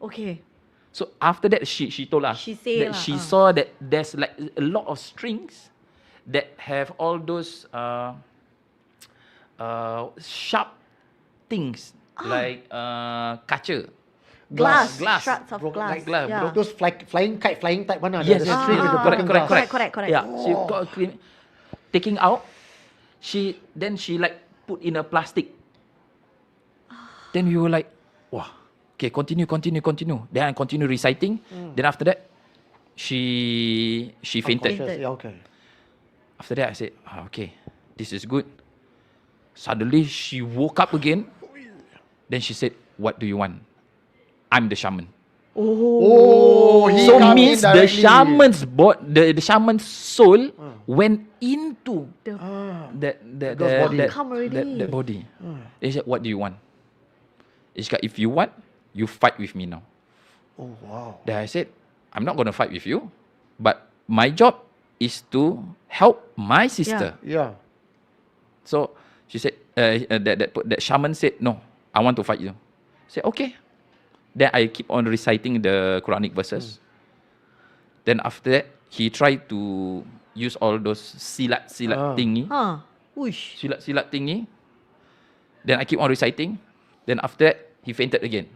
Speaker 2: Okay.
Speaker 10: So after that, she told us
Speaker 2: She say
Speaker 10: that
Speaker 2: lah,
Speaker 10: she saw that there's like a lot of strings that have all those sharp things like kaca.
Speaker 2: Glass.
Speaker 10: Glass.
Speaker 2: Shards of
Speaker 3: Broken,
Speaker 2: glass.
Speaker 3: like,
Speaker 2: Yeah.
Speaker 3: those flying type one.
Speaker 10: Yes,
Speaker 3: the string with the broken glass.
Speaker 2: Correct.
Speaker 10: Yeah, she got a clean, taking out. Then she like put in a plastic. Then we were like, wow, okay, continue. Then I continue reciting. Then after that, she fainted.
Speaker 3: Unconscious, yeah, okay.
Speaker 10: After that, I said, okay, this is good. Suddenly, she woke up again. Then she said, what do you want? I'm the shaman.
Speaker 3: Oh, he
Speaker 10: So
Speaker 3: come
Speaker 10: means
Speaker 3: in
Speaker 10: the
Speaker 3: directly.
Speaker 10: shaman's the shaman's soul went into that
Speaker 3: body.
Speaker 2: Come already.
Speaker 10: that body. He said, what do you want? He said, if you want, you fight with me now.
Speaker 3: Oh, wow.
Speaker 10: Then I said, I'm not going to fight with you, but my job is to help my sister.
Speaker 3: Yeah.
Speaker 10: So she said, that shaman said, no, I want to fight you. I said, okay. Then I keep on reciting the Quranic verses. Then after that, he tried to use all those silat thingy.
Speaker 2: Whoosh.
Speaker 10: Silat thingy. Then I keep on reciting. Then after that, he fainted again.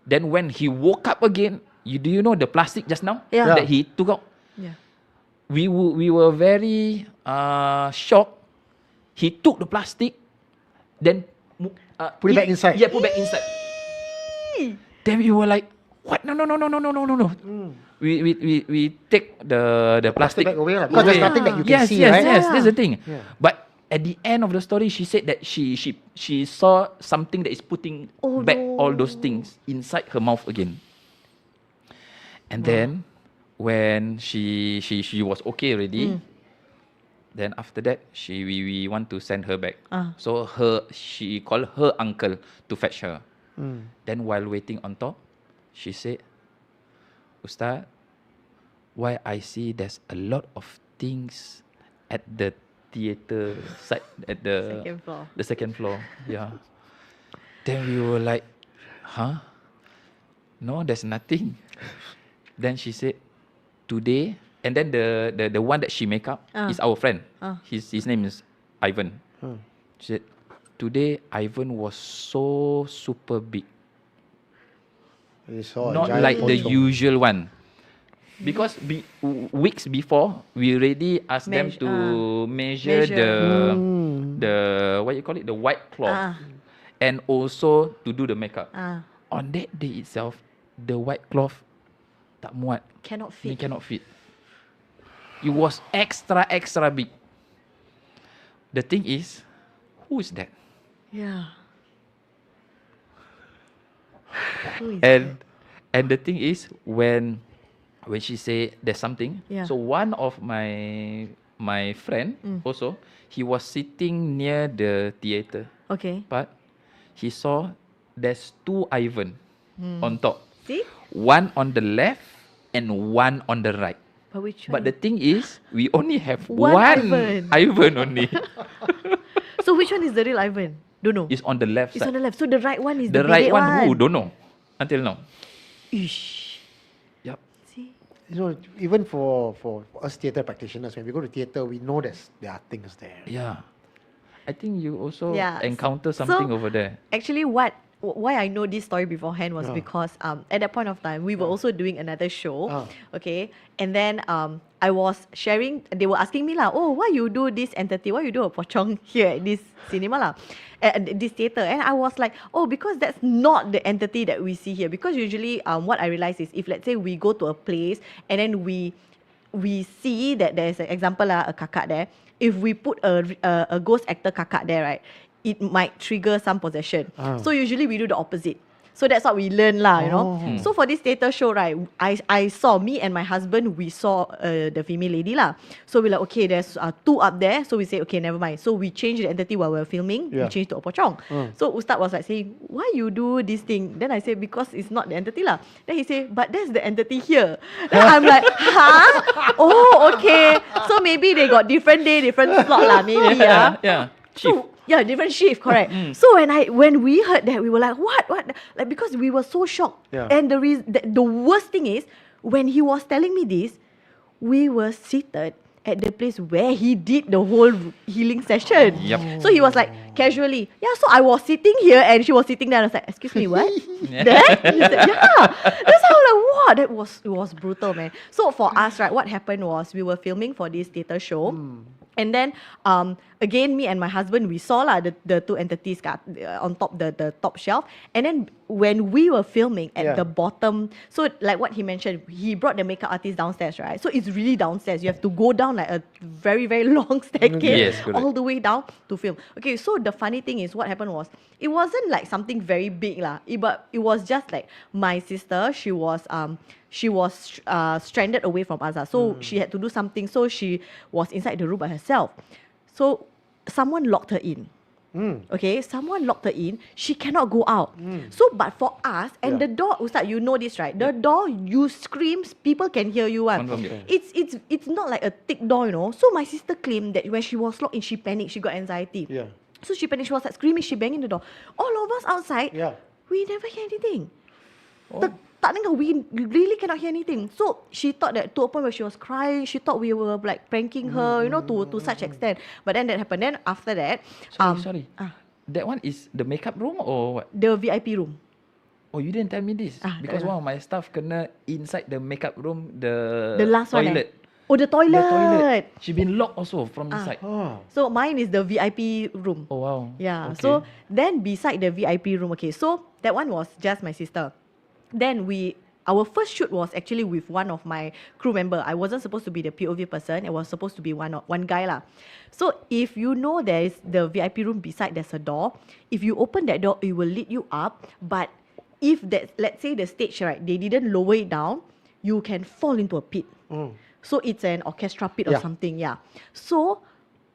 Speaker 10: Then when he woke up again, do you know the plastic just now that he took out?
Speaker 2: Yeah.
Speaker 10: We were very shocked. He took the plastic, then
Speaker 3: Put it back inside.
Speaker 10: Yeah, put back inside. Then we were like, what? No. We take the plastic
Speaker 3: back away, because there's nothing that you can see, right?
Speaker 10: Yes, that's the thing.
Speaker 3: Yeah.
Speaker 10: But at the end of the story, she said that she saw something that is putting back all those things inside her mouth again. And then when she was okay already, then after that we want to send her back. So she called her uncle to fetch her. Then while waiting on top, she said, Ustaz, why I see there's a lot of things at the theater side, at the second floor. Yeah. Then we were like, huh? No, there's nothing. Then she said, today, and then the one that she make up is our friend. His name is Ivan. She said, today Ivan was so super big.
Speaker 3: You saw a
Speaker 10: Not
Speaker 3: giant
Speaker 10: like the
Speaker 3: pocong.
Speaker 10: usual one. Because weeks before, we already asked them to measure the what you call it, the white cloth, and also to do the makeup. On that day itself, the white cloth tak muat.
Speaker 2: Cannot
Speaker 10: It
Speaker 2: fit.
Speaker 10: cannot fit. It was extra big. The thing is, who is that?
Speaker 2: Yeah. Who is
Speaker 10: And the thing is, when she say there's something,
Speaker 2: Yeah.
Speaker 10: so one of my friend also, he was sitting near the theater,
Speaker 2: Okay.
Speaker 10: but he saw there's two Ivan on top,
Speaker 2: See?
Speaker 10: one on the left and one on the right.
Speaker 2: But which
Speaker 10: But
Speaker 2: one?
Speaker 10: the thing is, we only have
Speaker 2: One
Speaker 10: one Ivan only.
Speaker 2: So which one is the real Ivan? Don't know.
Speaker 10: It's on the left
Speaker 2: It's
Speaker 10: side.
Speaker 2: on the left. So the right one is
Speaker 10: The
Speaker 2: the
Speaker 10: right
Speaker 2: bedek
Speaker 10: one, who? Don't know until now.
Speaker 2: Ish.
Speaker 10: Yep.
Speaker 2: See?
Speaker 3: You know, even for us theatre practitioners, when we go to theatre, we know there are things there.
Speaker 10: Yeah. I think you also
Speaker 2: Yeah,
Speaker 10: encounter
Speaker 2: so-
Speaker 10: something over there.
Speaker 2: Actually, why I know this story beforehand was because at that point of time we were also doing another show, okay, and then I was sharing. They were asking me lah, oh, why you do this entity? Why you do a pocong here at this cinema lah, at this theater? And I was like, oh, because that's not the entity that we see here. Because usually, what I realize is if let's say we go to a place and then we see that there's an example lah, a kakak there. If we put a ghost actor kakak there, right, it might trigger some possession. So usually we do the opposite. So that's what we learn lah, you know. So for this theatre show, right, I saw, me and my husband, we saw the female lady lah. So we're like, okay, there's two up there. So we say, okay, never mind. So we changed the entity while we were filming. We changed to a pocong. So Ustaz was like saying, why you do this thing? Then I say, because it's not the entity lah. Then he say, but there's the entity here. Then I'm like, huh? Oh, okay. So maybe they got different day, different slot lah, maybe.
Speaker 10: Yeah.
Speaker 2: So, yeah, different shift, correct. So when we heard that, we were like, what? Like, because we were so shocked.
Speaker 3: Yeah.
Speaker 2: And the worst thing is, when he was telling me this, we were seated at the place where he did the whole healing session.
Speaker 10: Yep.
Speaker 2: So he was like, casually, yeah, so I was sitting here and she was sitting there. I was like, excuse me, what? There? He said, yeah. That's how I'm like, wow, it was brutal, man. So for us, right, what happened was we were filming for this theatre show. And then, again, me and my husband, we saw lah the two entities on top the top shelf. And then when we were filming at the bottom, so like what he mentioned, he brought the makeup artist downstairs, right? So it's really downstairs. You have to go down like a very, very long staircase
Speaker 10: Yes, correct.
Speaker 2: all the way down to film. Okay, so the funny thing is what happened was, it wasn't like something very big lah. But it was just like my sister, she was stranded away from us. So she had to do something. So she was inside the room by herself. So someone locked her in. Okay, someone locked her in. She cannot go out. So, but for us, and the door, Ustaz, you know this, right? The door, you scream, people can hear you.
Speaker 10: Confirm, yeah.
Speaker 2: It's not like a thick door, you know. So my sister claimed that when she was locked in, she panicked, she got anxiety.
Speaker 3: Yeah.
Speaker 2: So she panicked, she was like screaming, she banging the door. All of us outside,
Speaker 3: Yeah.
Speaker 2: we never hear anything. Tak dengar, we really cannot hear anything. So she thought that to a point where she was crying, she thought we were like pranking her, you know, to such extent. But then that happened. Then after that,
Speaker 10: Sorry. That one is the makeup room or what?
Speaker 2: the VIP room.
Speaker 10: Oh, you didn't tell me this.
Speaker 2: Ah,
Speaker 10: Because
Speaker 2: tak
Speaker 10: one of my staff kena inside the makeup room, the
Speaker 2: last
Speaker 10: toilet.
Speaker 2: one. Oh, the toilet.
Speaker 10: The toilet. She been locked also from inside.
Speaker 3: Oh.
Speaker 2: So mine is the VIP room.
Speaker 10: Oh, wow.
Speaker 2: Yeah.
Speaker 10: Okay.
Speaker 2: So then beside the VIP room, okay, so that one was just my sister. Then our first shoot was actually with one of my crew member. I wasn't supposed to be the POV person. It was supposed to be one guy lah. So if you know there is the VIP room beside, there's a door. If you open that door, it will lead you up. But if that, let's say the stage, right, they didn't lower it down, you can fall into a pit. So it's an orchestra pit or
Speaker 3: Yeah.
Speaker 2: something, yeah. So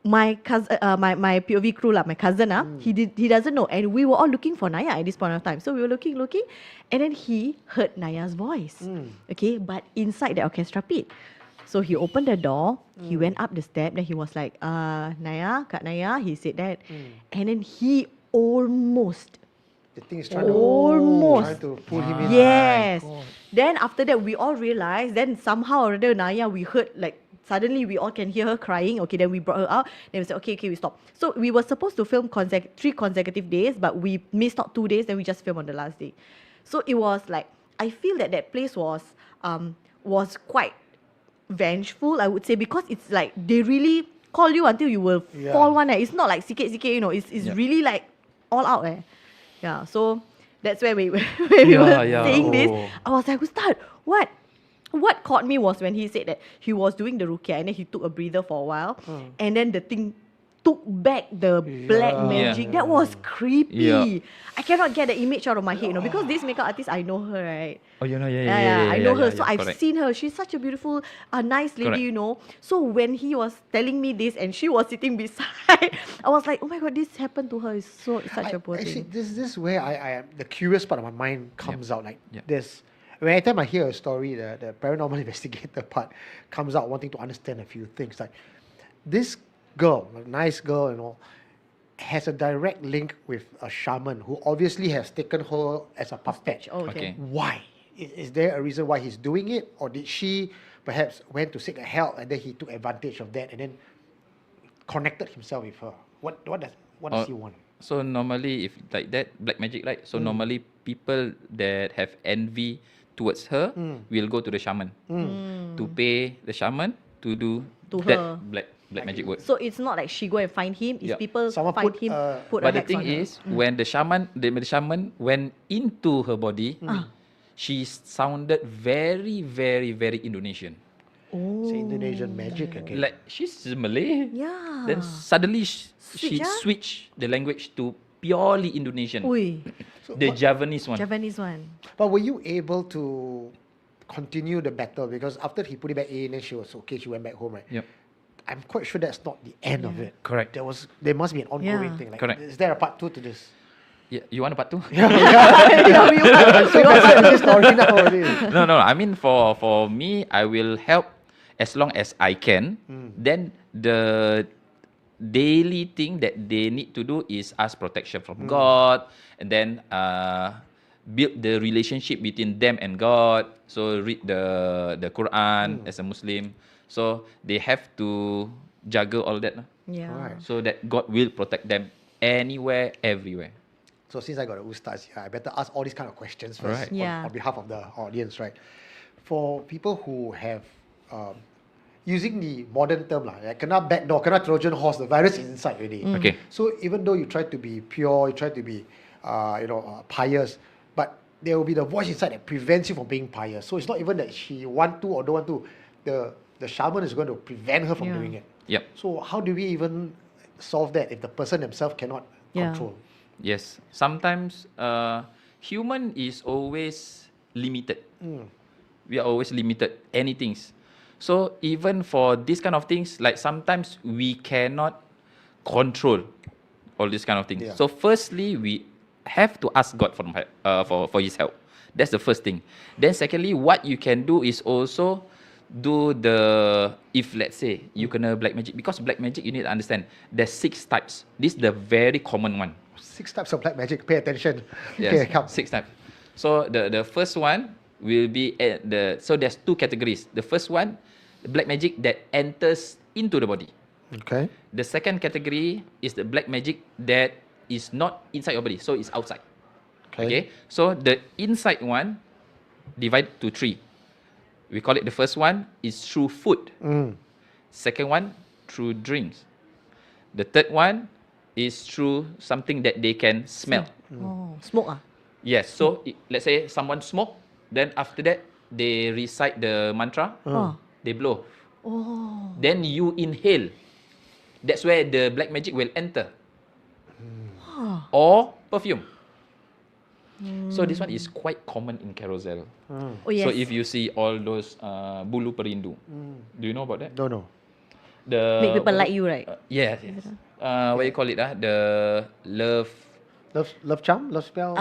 Speaker 2: my cousin, my POV crew lah, my cousin he doesn't know, and we were all looking for Naya at this point of time. So we were looking, and then he heard Naya's voice. Okay, but inside the orchestra pit. So he opened the door, he went up the step, then he was like, Naya, Kak Naya, he said that. And then he almost
Speaker 3: The thing is trying to pull him in.
Speaker 2: Yes. Then after that, we all realized. Then somehow or other, Naya, we heard like suddenly we all can hear her crying. Okay, then we brought her out. Then we said, okay, we stop. So we were supposed to film 3 consecutive days, but we missed out 2 days. Then we just filmed on the last day. So it was like, I feel that place was quite vengeful, I would say, because it's like they really call you until you will fall one. It's not like sikit-sikit, you know. It's really like all out. Yeah. So that's where we were saying this. I was like, Ustad, what? What caught me was when he said that he was doing the ruqyah and then he took a breather for a while, and then the thing took back the black magic. That was creepy. I cannot get the image out of my head, you know, because this makeup artist, I know her, right?
Speaker 10: Oh, you know,
Speaker 2: I know her. So I've
Speaker 10: correct.
Speaker 2: seen her. She's such a beautiful, nice lady,
Speaker 10: Correct.
Speaker 2: you know. So when he was telling me this and she was sitting beside, I was like, oh my God, this happened to her. It's such a poor
Speaker 3: Actually,
Speaker 2: thing.
Speaker 3: this is where I am. The curious part of my mind comes out. Like
Speaker 10: Yep.
Speaker 3: this. When anytime I hear a story, the paranormal investigator part comes out wanting to understand a few things. Like this girl, a nice girl and all, has a direct link with a shaman who obviously has taken her as a puppet.
Speaker 2: Oh,
Speaker 10: Okay.
Speaker 3: Why? Is there a reason why he's doing it? Or did she perhaps went to seek help and then he took advantage of that and then connected himself with her? What does he want?
Speaker 10: So normally, if like that, black magic, right? So normally people that have envy towards her will go to the shaman to pay the shaman to do
Speaker 2: To
Speaker 10: that
Speaker 2: her.
Speaker 10: black magic work.
Speaker 2: So it's not like she go and find him. It's
Speaker 10: Yeah.
Speaker 2: people
Speaker 3: Someone
Speaker 2: find
Speaker 3: put,
Speaker 2: him, put
Speaker 10: But
Speaker 2: a
Speaker 10: the
Speaker 2: hex
Speaker 10: thing
Speaker 2: on her.
Speaker 10: is, when the shaman went into her body, she sounded very, very, very Indonesian.
Speaker 2: Oh.
Speaker 3: It's Indonesian magic again.
Speaker 10: Like she's Malay.
Speaker 2: Yeah.
Speaker 10: Then suddenly she
Speaker 2: Switch, ah?
Speaker 10: switched the language to purely Indonesian.
Speaker 2: Ui,
Speaker 10: The Javanese one.
Speaker 2: Japanese one.
Speaker 3: But were you able to continue the battle? Because after he put it back in and she was okay, she went back home, right?
Speaker 10: Yep.
Speaker 3: I'm quite sure that's not the end of it.
Speaker 10: Correct.
Speaker 3: There must be an ongoing
Speaker 2: Yeah.
Speaker 3: thing. Like,
Speaker 10: Correct.
Speaker 3: Is there a part 2 to this?
Speaker 10: Yeah, you want a part 2?
Speaker 3: I'm so invested in this story now already.
Speaker 10: No. I mean, for me, I will help as long as I can. Then the daily thing that they need to do is ask protection from God, and then build the relationship between them and God. So read the Quran as a Muslim. So they have to juggle all that,
Speaker 2: Yeah.
Speaker 3: Right.
Speaker 10: so that God will protect them anywhere, everywhere.
Speaker 3: So since I got an ustaz here, I better ask all these kind of questions first
Speaker 10: Right.
Speaker 2: Yeah.
Speaker 3: on behalf of the audience, right? For people who have, using the modern term, like kena backdoor, kena Trojan horse, the virus is inside already.
Speaker 10: Okay.
Speaker 3: So even though you try to be pure, you try to be, pious, but there will be the voice inside that prevents you from being pious. So it's not even that she want to or don't want to. The shaman is going to prevent her from
Speaker 2: Yeah.
Speaker 3: doing it.
Speaker 10: Yep.
Speaker 3: So how do we even solve that if the person themselves cannot
Speaker 2: Yeah.
Speaker 3: control?
Speaker 10: Yes. Sometimes human is always limited. We are always limited. Anything. So even for this kind of things, like sometimes we cannot control all these kind of things.
Speaker 3: Yeah.
Speaker 10: So firstly, we have to ask God for His help. That's the first thing. Then secondly, what you can do is also do if let's say you kena black magic, because black magic you need to understand there's 6 types. This is the very common one.
Speaker 3: 6 types of black magic. Pay attention.
Speaker 10: Yes,
Speaker 3: Okay, come.
Speaker 10: 6 types. So the first one will be so there's 2 categories. The first one, black magic that enters into the body.
Speaker 3: Okay.
Speaker 10: The second category is the black magic that is not inside your body, so it's outside. Okay. So the inside one divided to 3. We call it, the first one is through food. Second one, through drinks. The third one is through something that they can smell.
Speaker 2: Oh, smoke ah.
Speaker 10: Yes. So let's say someone smoke, then after that they recite the mantra, they blow.
Speaker 2: Oh.
Speaker 10: Then you inhale. That's where the black magic will enter. Or perfume. So this one is quite common in carousel.
Speaker 2: Oh yes.
Speaker 10: So if you see all those bulu perindu, do you know about that?
Speaker 3: No, no.
Speaker 10: The
Speaker 2: Make people like you, right?
Speaker 10: Yes. What you call it? The love
Speaker 3: Love charm? Love spell?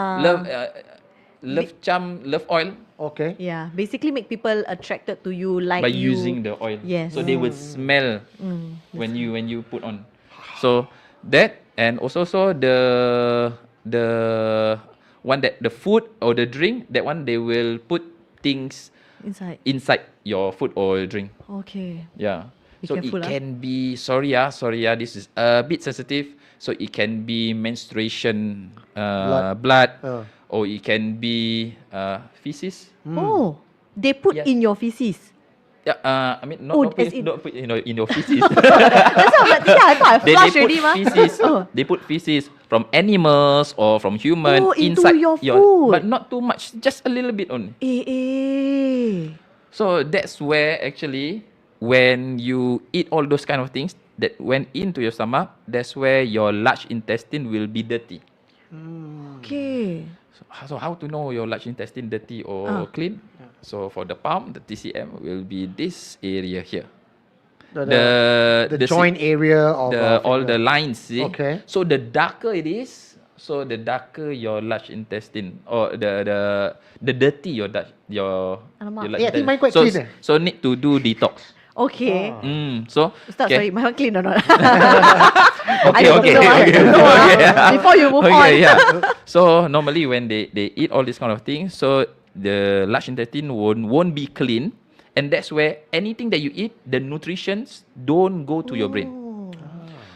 Speaker 10: love charm, love oil
Speaker 3: Okay.
Speaker 2: Yeah, basically make people attracted to you, like
Speaker 10: by
Speaker 2: you.
Speaker 10: using the oil.
Speaker 2: Yes.
Speaker 10: So they will smell when you put on. So that, and also the one that the food or the drink, that one they will put things inside your food or drink.
Speaker 2: Okay.
Speaker 10: Yeah.
Speaker 2: Be
Speaker 10: So
Speaker 2: careful,
Speaker 10: it can be sorry, this is a bit sensitive. So it can be menstruation, blood, or it can be feces.
Speaker 2: Oh, they put
Speaker 10: Yes.
Speaker 2: in your feces.
Speaker 10: Yeah, I mean
Speaker 2: Oh,
Speaker 10: not put,
Speaker 2: as in-
Speaker 10: not put in your feces.
Speaker 2: That's what I'm like, I thought I
Speaker 10: they
Speaker 2: flushed
Speaker 10: put
Speaker 2: already, ma.
Speaker 10: feces.
Speaker 2: Oh.
Speaker 10: They put feces from animals or from human
Speaker 2: Oh, into
Speaker 10: inside
Speaker 2: your food.
Speaker 10: but not too much, just a little bit only. So that's where actually when you eat all those kind of things that went into your stomach, that's where your large intestine will be dirty.
Speaker 2: Okay.
Speaker 10: So how to know your large intestine dirty or clean? So for the palm, the TCM will be this area here.
Speaker 3: The joint area of
Speaker 10: all the lines, see?
Speaker 3: Okay.
Speaker 10: So the darker it is, so the darker your large intestine or the dirty your large
Speaker 2: Alamak.
Speaker 3: Yeah, I think
Speaker 10: intestine.
Speaker 3: mine quite
Speaker 10: So
Speaker 3: clean eh.
Speaker 10: so need to do detox.
Speaker 2: Okay.
Speaker 10: So
Speaker 2: Ustaz, sorry, my one clean or not?
Speaker 10: Okay,
Speaker 2: I don't
Speaker 10: okay,
Speaker 2: know, I
Speaker 10: okay,
Speaker 2: don't know,
Speaker 10: okay.
Speaker 2: Before you move on.
Speaker 10: Okay, yeah. So normally when they eat all these kind of things, so the large intestine won't be clean, and that's where anything that you eat, the nutritions don't go to your brain.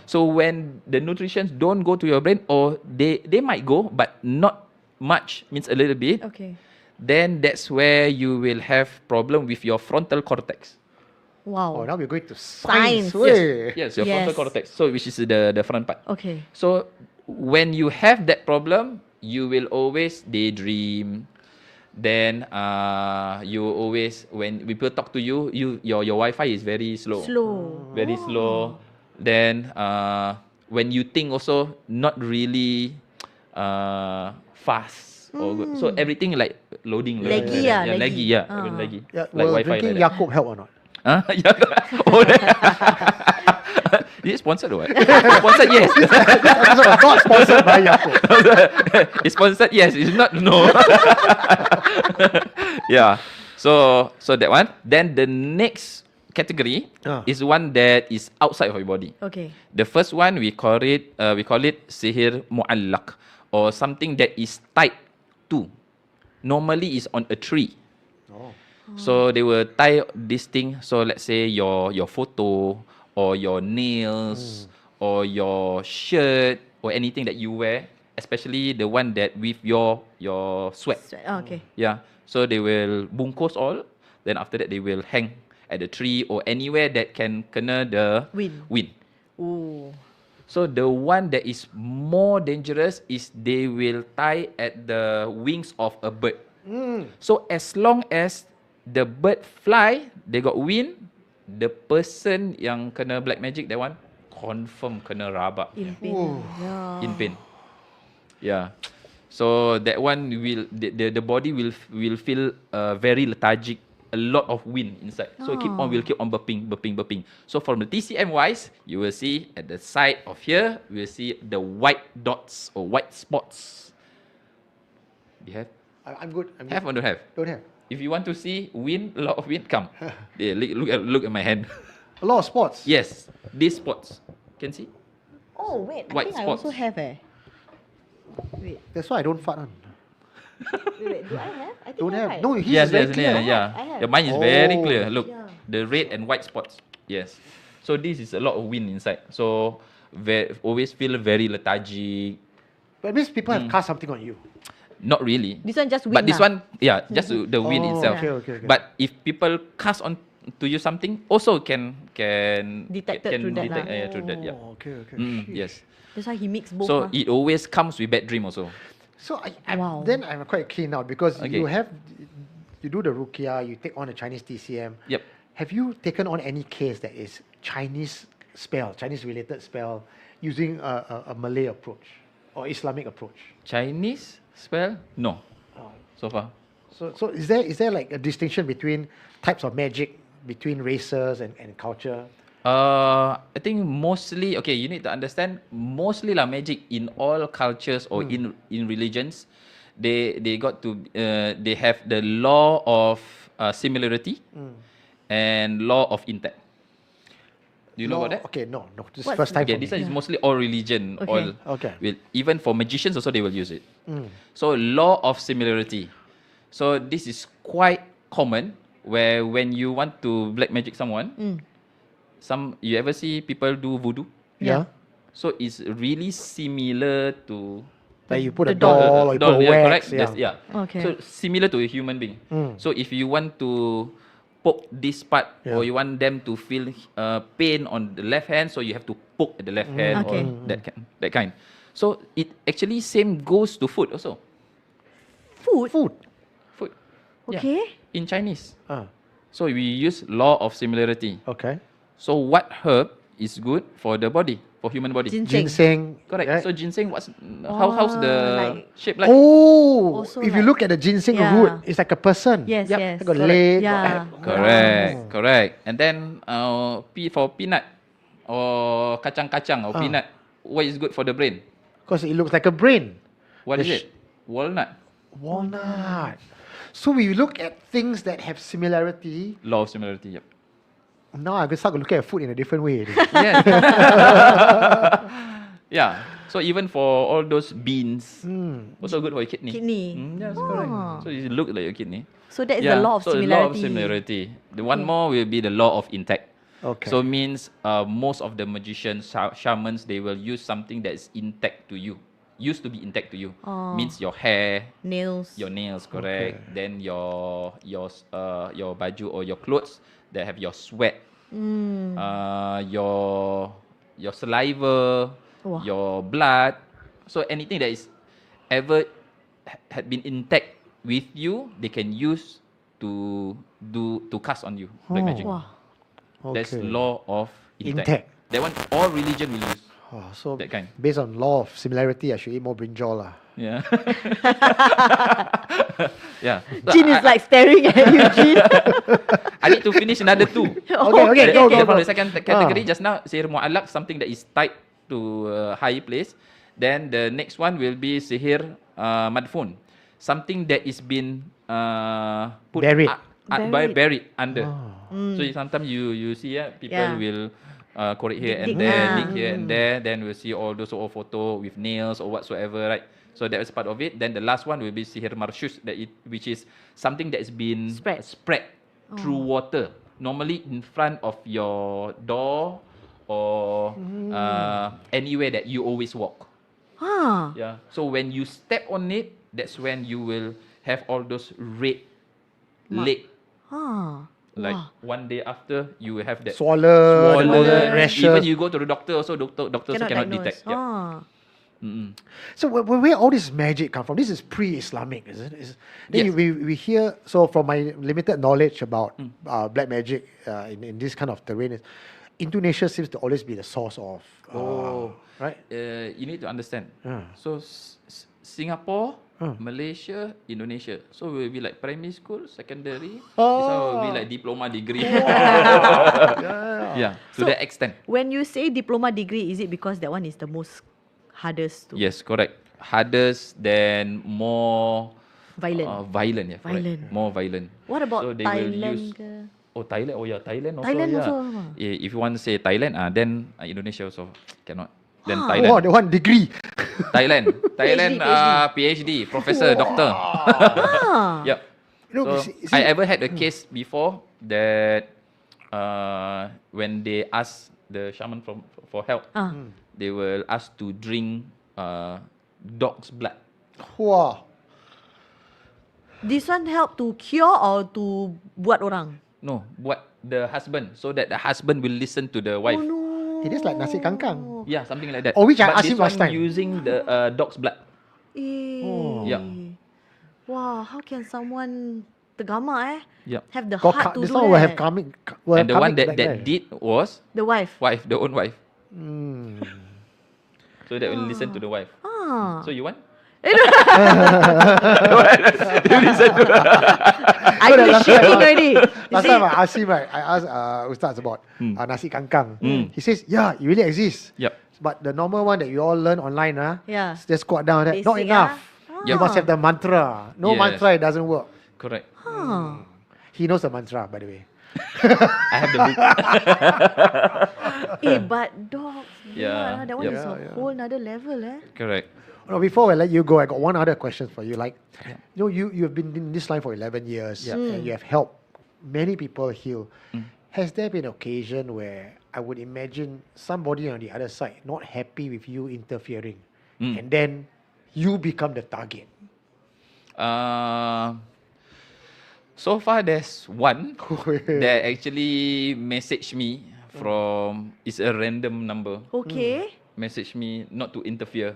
Speaker 10: So when the nutritions don't go to your brain, or they might go, but not much, means a little bit,
Speaker 2: Okay.
Speaker 10: then that's where you will have problem with your frontal cortex.
Speaker 2: Wow.
Speaker 3: Oh, now we're going to science.
Speaker 2: Science.
Speaker 3: way.
Speaker 10: Yes, your frontal cortex. So which is the front part.
Speaker 2: Okay.
Speaker 10: So when you have that problem, you will always daydream. Then you always, when people talk to you, your Wi-Fi is very slow. Very slow. Then when you think also not really fast or good. So everything like loading.
Speaker 2: Laggy, yeah,
Speaker 10: laggy.
Speaker 2: laggy.
Speaker 10: Laggy.
Speaker 3: Yeah,
Speaker 10: Like
Speaker 3: will
Speaker 10: Wi-Fi
Speaker 3: drinking
Speaker 10: like that.
Speaker 3: Yacob help or not?
Speaker 10: Huh? Oh, is it sponsored or what? Sponsored, yes.
Speaker 3: Not sponsored by Yacob.
Speaker 10: It's sponsored, yes. It's not, no. Yeah. So that one. Then the next category is one that is outside of your body.
Speaker 2: Okay.
Speaker 10: The first one we call it sihir mu'allaq, or something that is tied to. Normally is on a tree. So they will tie this thing. So let's say your photo or your nails or your shirt or anything that you wear, especially the one that with your sweat.
Speaker 2: Oh, okay.
Speaker 10: Yeah. So they will bungkus all. Then after that they will hang at the tree or anywhere that can kena the wind.
Speaker 2: Ooh.
Speaker 10: So the one that is more dangerous is they will tie at the wings of a bird. So as long as the bird fly, they got wind, the person yang kena black magic, that one confirm kena rabak.
Speaker 2: In pain. Yeah.
Speaker 10: In pain. Yeah. So that one will the body will feel very lethargic, a lot of wind inside. So will keep on burping. So from the TCM wise, you will see at the side of here, we will see the white dots or white spots. You have?
Speaker 3: I'm good.
Speaker 10: Have or don't have?
Speaker 3: Don't have.
Speaker 10: If you want to see wind, a lot of wind, come. Yeah, look at my hand.
Speaker 3: A lot of spots.
Speaker 10: Yes, these spots. Can see?
Speaker 2: Oh, wait. I
Speaker 10: White
Speaker 2: think
Speaker 10: spots.
Speaker 2: I also have Wait.
Speaker 3: That's why I don't fart on.
Speaker 2: Wait. Do I have? I think
Speaker 3: Don't
Speaker 2: I
Speaker 3: have.
Speaker 2: have.
Speaker 3: No, his
Speaker 10: Yes,
Speaker 3: is very
Speaker 10: yes,
Speaker 3: clear.
Speaker 10: yeah.
Speaker 2: I have.
Speaker 10: The mine is very
Speaker 3: Oh.
Speaker 10: clear. Look,
Speaker 2: Yeah.
Speaker 10: the red and white spots. Yes. So this is a lot of wind inside. So always feel very lethargic.
Speaker 3: But it means people have cast something on you.
Speaker 10: Not really.
Speaker 2: This one just wind.
Speaker 10: But this
Speaker 2: lah.
Speaker 10: one, yeah, just the wind
Speaker 3: Oh,
Speaker 10: itself.
Speaker 3: okay.
Speaker 10: But if people cast on to you something, also can
Speaker 2: Detected
Speaker 10: can
Speaker 2: through that
Speaker 10: detect,
Speaker 2: lah.
Speaker 10: yeah, through that. Yeah.
Speaker 3: Oh, okay.
Speaker 10: Yes.
Speaker 2: That's why he mixed both.
Speaker 10: So
Speaker 2: mah.
Speaker 10: it always comes with bad dream also.
Speaker 3: So
Speaker 2: Wow.
Speaker 3: then I'm quite keen now because
Speaker 10: Okay.
Speaker 3: you do the ruqyah, you take on a Chinese TCM.
Speaker 10: Yep.
Speaker 3: Have you taken on any case that is Chinese related spell, using a Malay approach or Islamic approach?
Speaker 10: Chinese spell? No. So far.
Speaker 3: So is there like a distinction between types of magic between races and culture?
Speaker 10: I think mostly, okay, you need to understand, mostly lah magic in all cultures or in religions, they got to, they have the law of similarity and law of intent. Do you know about that?
Speaker 3: Okay, no. This is
Speaker 2: What's
Speaker 3: first time
Speaker 10: Okay,
Speaker 3: for
Speaker 10: this
Speaker 3: me.
Speaker 10: one is mostly all religion.
Speaker 2: Okay.
Speaker 3: Okay.
Speaker 10: Even for magicians also they will use it. So law of similarity. So this is quite common where when you want to black magic someone, you ever see people do voodoo?
Speaker 3: Yeah.
Speaker 10: So it's really similar to
Speaker 3: Like you put a
Speaker 2: The doll.
Speaker 3: doll or you put a wax.
Speaker 10: correct.
Speaker 3: Yeah.
Speaker 10: Yeah.
Speaker 2: Okay.
Speaker 10: So similar to a human being. So if you want to poke this part,
Speaker 3: Yeah.
Speaker 10: or you want them to feel pain on the left hand, so you have to poke at the left hand,
Speaker 2: Okay.
Speaker 10: or that kind. So it actually same goes to food also.
Speaker 2: Food.
Speaker 3: Food.
Speaker 10: Food. Yeah.
Speaker 2: Okay.
Speaker 10: In Chinese.
Speaker 3: Ah,
Speaker 10: So we use law of similarity.
Speaker 3: okay.
Speaker 10: So what herb is good for the body, for human body?
Speaker 2: Ginseng.
Speaker 3: Ginseng.
Speaker 10: Correct.
Speaker 3: right?
Speaker 10: So ginseng, how's the
Speaker 2: like-
Speaker 10: shape like?
Speaker 3: Oh,
Speaker 2: Also
Speaker 3: if you
Speaker 2: like-
Speaker 3: look at the ginseng
Speaker 2: Yeah.
Speaker 3: root, it's like a person.
Speaker 2: Yes,
Speaker 10: Yep.
Speaker 2: yes.
Speaker 3: Like a leg.
Speaker 2: Yeah.
Speaker 10: Correct. And then for peanut or kacang-kacang or peanut, what is good for the brain?
Speaker 3: Because it looks like a brain.
Speaker 10: What
Speaker 3: The
Speaker 10: is it? Walnut.
Speaker 3: Walnut. So we look at things that have similarity.
Speaker 10: Law of similarity. Yep.
Speaker 3: Now I can start looking at food in a different way.
Speaker 10: Yes. Yeah. So even for all those beans, also good for your kidney.
Speaker 2: Kidney.
Speaker 10: Yes, correct.
Speaker 2: Ah.
Speaker 10: So it look like your kidney.
Speaker 2: So that is the law of
Speaker 10: so
Speaker 2: similarity.
Speaker 10: the law of similarity. The one more will be the law of intact.
Speaker 3: Okay.
Speaker 10: So means most of the magicians, shamans, they will use something that is intact to you. Used to be intact to you. Means your hair,
Speaker 2: Nails.
Speaker 10: your nails, correct. Then your baju or your clothes that have your sweat, your saliva,
Speaker 2: Wah.
Speaker 10: your blood. So anything that is ever had been intact with you, they can use to cast on you black magic.
Speaker 2: Wow.
Speaker 10: That's
Speaker 3: Okay.
Speaker 10: law of intact.
Speaker 3: Intact.
Speaker 10: That one all religion will use.
Speaker 3: Oh, so
Speaker 10: That kind.
Speaker 3: based on law of similarity, I should eat more brinjal lah.
Speaker 10: Yeah. Yeah. So
Speaker 2: Jean is like staring at you, Jean.
Speaker 10: I need to finish another two.
Speaker 3: Okay, go, go,
Speaker 10: From
Speaker 3: go.
Speaker 10: the second category, just now, sihir mu'allaq, something that is tied to a high place. Then the next one will be sihir madfun, something that is been put
Speaker 3: Buried.
Speaker 10: buried under. So sometimes you see people
Speaker 2: Yeah.
Speaker 10: will correct here and
Speaker 2: Dig,
Speaker 10: there,
Speaker 2: ah.
Speaker 10: dig here and there. Then we'll see all those old photo with nails or whatsoever, right? So that is part of it. Then the last one will be sihir marshus, which is something that has been spread through water. Normally in front of your door or anywhere that you always walk.
Speaker 2: Ah.
Speaker 10: Yeah. So when you step on it, that's when you will have all those red leg.
Speaker 2: Ah.
Speaker 10: Like
Speaker 2: Wow.
Speaker 10: one day after, you will have that
Speaker 3: Swollen, rashes.
Speaker 10: Even you go to the doctor, also doctors cannot
Speaker 2: diagnose.
Speaker 10: detect. Yeah.
Speaker 2: Ah.
Speaker 3: So where all this magic come from? This is pre-Islamic, is it? Then
Speaker 10: Yes.
Speaker 3: we hear, so from my limited knowledge about black magic in this kind of terrain, Indonesia seems to always be the source of, right?
Speaker 10: You need to understand.
Speaker 3: Yeah.
Speaker 10: So Singapore, Malaysia, Indonesia. So we'll be like primary school, secondary. This one will be like diploma degree. Yeah, to
Speaker 2: So-
Speaker 10: that extent.
Speaker 2: When you say diploma degree, is it because that one is the most hardest to
Speaker 10: Yes, correct. Hardest, then more
Speaker 2: violent?
Speaker 10: violent, yeah, correct.
Speaker 2: Violent.
Speaker 10: More violent.
Speaker 2: What about
Speaker 10: So they will
Speaker 2: Thailand?
Speaker 10: use-
Speaker 2: ke?
Speaker 10: Oh, Thailand. Oh, yeah, Thailand also.
Speaker 2: Thailand
Speaker 10: yeah.
Speaker 2: also.
Speaker 10: If you want to say Thailand, then Indonesia also cannot. Then
Speaker 2: Ah.
Speaker 10: Thailand.
Speaker 3: Oh, the one degree.
Speaker 10: Thailand. Thailand, PhD, professor, doctor.
Speaker 2: Ah.
Speaker 10: Yep.
Speaker 3: You know,
Speaker 10: So
Speaker 3: see-
Speaker 10: I ever had a case before that when they ask the shaman for help, they will ask to drink dog's blood.
Speaker 3: Wow.
Speaker 2: This one help to cure or to buat orang?
Speaker 10: No, buat the husband, so that the husband will listen to the wife.
Speaker 2: Oh no.
Speaker 3: It is like nasi kangkang.
Speaker 10: Yeah, something like that.
Speaker 3: Oh, which I
Speaker 10: But
Speaker 3: asked
Speaker 10: this
Speaker 3: him last
Speaker 10: one
Speaker 3: time.
Speaker 10: using the dog's blood.
Speaker 2: Eh.
Speaker 10: Yeah.
Speaker 2: Wow, how can someone tergamak
Speaker 10: Yep.
Speaker 2: have the
Speaker 3: Got
Speaker 2: heart to
Speaker 3: this
Speaker 2: do
Speaker 3: one will
Speaker 2: that?
Speaker 3: have coming.
Speaker 10: And the one that did was
Speaker 2: The wife.
Speaker 10: the own wife.
Speaker 3: Mm.
Speaker 10: So that will listen to the wife.
Speaker 2: Ah.
Speaker 10: So you want?
Speaker 2: I feel shaking already. You
Speaker 3: Last
Speaker 2: see?
Speaker 3: time I asked him, right, I asked Ustaz about nasi kangkang. He says, yeah, it really exists.
Speaker 10: Yep.
Speaker 3: But the normal one that you all learn online,
Speaker 2: Yeah.
Speaker 3: just squat down, that not
Speaker 2: Basic,
Speaker 3: enough.
Speaker 2: ah.
Speaker 3: You must have the mantra. No
Speaker 10: Yes.
Speaker 3: mantra, it doesn't work.
Speaker 10: Correct.
Speaker 2: Huh.
Speaker 3: He knows the mantra, by the way.
Speaker 10: I have the book.
Speaker 2: But dogs,
Speaker 10: Yeah,
Speaker 2: that one
Speaker 10: yep.
Speaker 2: is a whole nother level,
Speaker 10: Correct.
Speaker 3: No, before I let you go, I got one other question for you. Like, you know, you've been in this line for 11 years, and you have helped many people heal. Has there been occasion where I would imagine somebody on the other side not happy with you interfering, and then you become the target?
Speaker 10: So far, there's one that actually messaged me from, it's a random number.
Speaker 2: Okay.
Speaker 10: Message me not to interfere.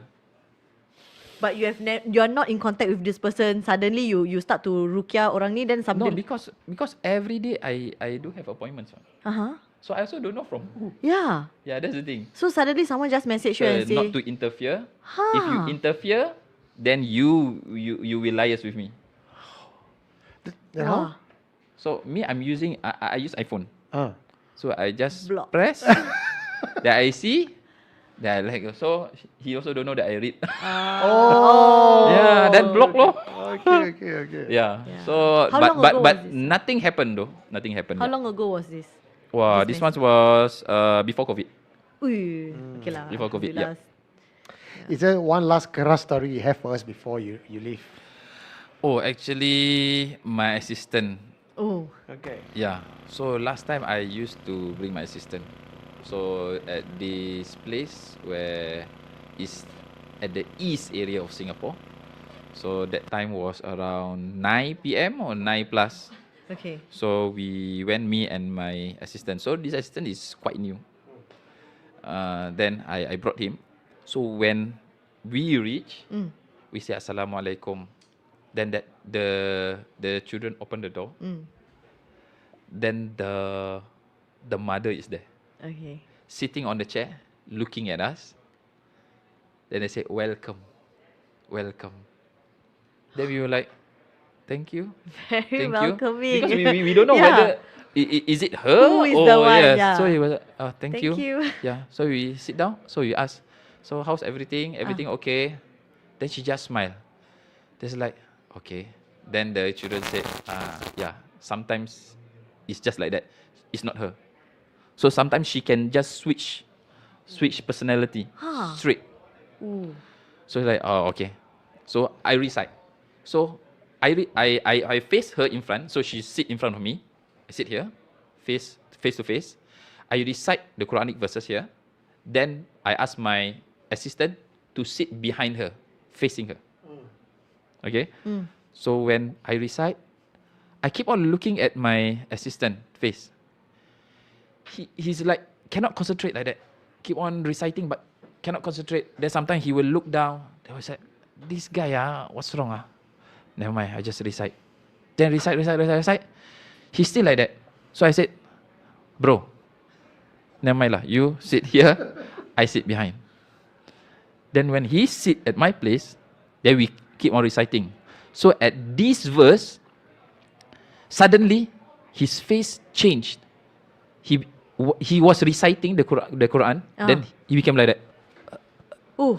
Speaker 2: But you are not in contact with this person. Suddenly you start to ruqyah orang ni, then
Speaker 10: No,
Speaker 2: something.
Speaker 10: because every day I do have appointments. So I also don't know from who.
Speaker 2: Yeah.
Speaker 10: Yeah, that's the thing.
Speaker 2: So suddenly someone just message you and say,
Speaker 10: Not to interfere. If you interfere, then you will liaise with me.
Speaker 3: You know?
Speaker 10: So me, I'm using, I use iPhone. So I just
Speaker 2: Block.
Speaker 10: press, that I see, that I like. So he also don't know that I read. Yeah, then block lor.
Speaker 3: Okay.
Speaker 10: Yeah.
Speaker 2: Yeah.
Speaker 10: So
Speaker 2: How long ago
Speaker 10: but
Speaker 2: was this?
Speaker 10: nothing happened though. Nothing happened.
Speaker 2: How
Speaker 10: yet.
Speaker 2: long ago was this?
Speaker 10: Wow,
Speaker 2: this
Speaker 10: this one was before COVID.
Speaker 2: Ui, okay lah.
Speaker 10: Before COVID, yeah.
Speaker 2: Alhamdulillah.
Speaker 3: Is there one last keras story you have for us before you leave?
Speaker 10: Oh, actually, my assistant.
Speaker 2: Oh.
Speaker 3: Okay.
Speaker 10: Yeah. So last time I used to bring my assistant. So at this place where is at the east area of Singapore. So that time was around 9 p.m. or 9 plus.
Speaker 2: Okay.
Speaker 10: So we went, me and my assistant. So this assistant is quite new. Then I brought him. So when we reach, we say Assalamualaikum. Then the children open the door. Then the mother is there,
Speaker 2: Okay.
Speaker 10: sitting on the chair, looking at us. Then they say, welcome. Then we were like, thank you.
Speaker 2: Very
Speaker 10: Thank
Speaker 2: welcoming.
Speaker 10: you. Because we don't know whether, is it her
Speaker 2: Who is
Speaker 10: or
Speaker 2: the one?
Speaker 10: yes.
Speaker 2: Yeah.
Speaker 10: So he was, thank
Speaker 2: Thank
Speaker 10: you.
Speaker 2: you.
Speaker 10: Yeah. So we sit down. So we ask, so how's everything? Everything okay? Then she just smiled. Just like, okay. Then the children said, yeah, sometimes it's just like that. It's not her. So sometimes she can just switch personality straight.
Speaker 2: Ooh.
Speaker 10: So it's like, oh, okay. So I recite. So I face her in front. So she sit in front of me. I sit here, face to face. I recite the Quranic verses here. Then I ask my assistant to sit behind her, facing her. Okay? So when I recite, I keep on looking at my assistant face. He's like, cannot concentrate like that. Keep on reciting, but cannot concentrate. Then sometimes he will look down. Then I was like, this guy, what's wrong? Never mind, I just recite. Then recite. He's still like that. So I said, bro, never mind lah. You sit here, I sit behind. Then when he sit at my place, then we keep on reciting. So at this verse, suddenly his face changed. He was reciting the Quran, then he became like that.
Speaker 2: Ooh.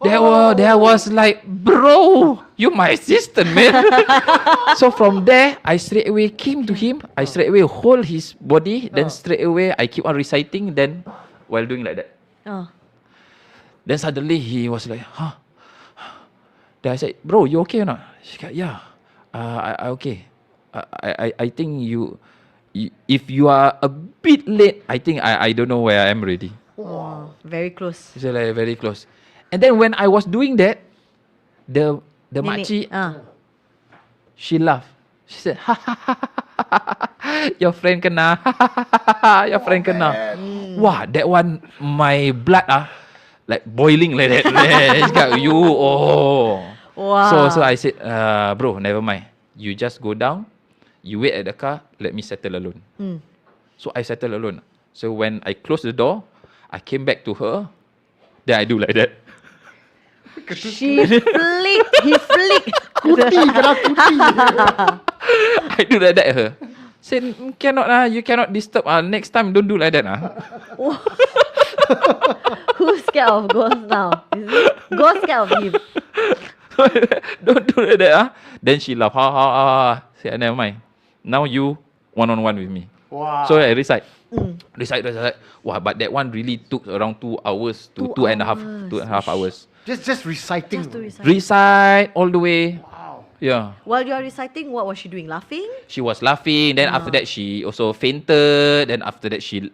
Speaker 10: There was like, bro, you my assistant, man. So from there, I straight away came to him. I straight away hold his body. Then straight away, I keep on reciting. Then while doing like that. Then suddenly he was like, huh? Then I said, bro, you okay or not? She said, yeah, I okay. I think you, if you are a bit late, I think I don't know where I am already.
Speaker 2: Wow. Very close.
Speaker 10: She said like very close. And then when I was doing that, the
Speaker 2: Nenek.
Speaker 10: makcik, she laughed. She said, ha ha ha ha, your friend kena, your friend kena. Wah, that one, my blood like boiling like that. She got you,
Speaker 2: Wow.
Speaker 10: So I said, bro, never mind. You just go down, you wait at the car, let me settle alone. So I settled alone. So when I closed the door, I came back to her, then I do like that.
Speaker 2: He flicked.
Speaker 10: I do like that at her. Said, cannot you cannot disturb. Next time, don't do like that.
Speaker 2: Who's scared of ghosts now? Is it? Ghost scared of him.
Speaker 10: Don't do like that. Then she laughed. Ha. Said, never mind. Now you one-on-one with me.
Speaker 3: Wow.
Speaker 10: So I recite. Recite. Wow, but that one really took around 2 hours to 2.5 hours.
Speaker 3: Just reciting.
Speaker 2: Just to recite.
Speaker 10: Recite all the way.
Speaker 3: Wow.
Speaker 10: Yeah.
Speaker 2: While you are reciting, what was she doing? Laughing?
Speaker 10: She was laughing. Then after that, she also fainted. Then after that, she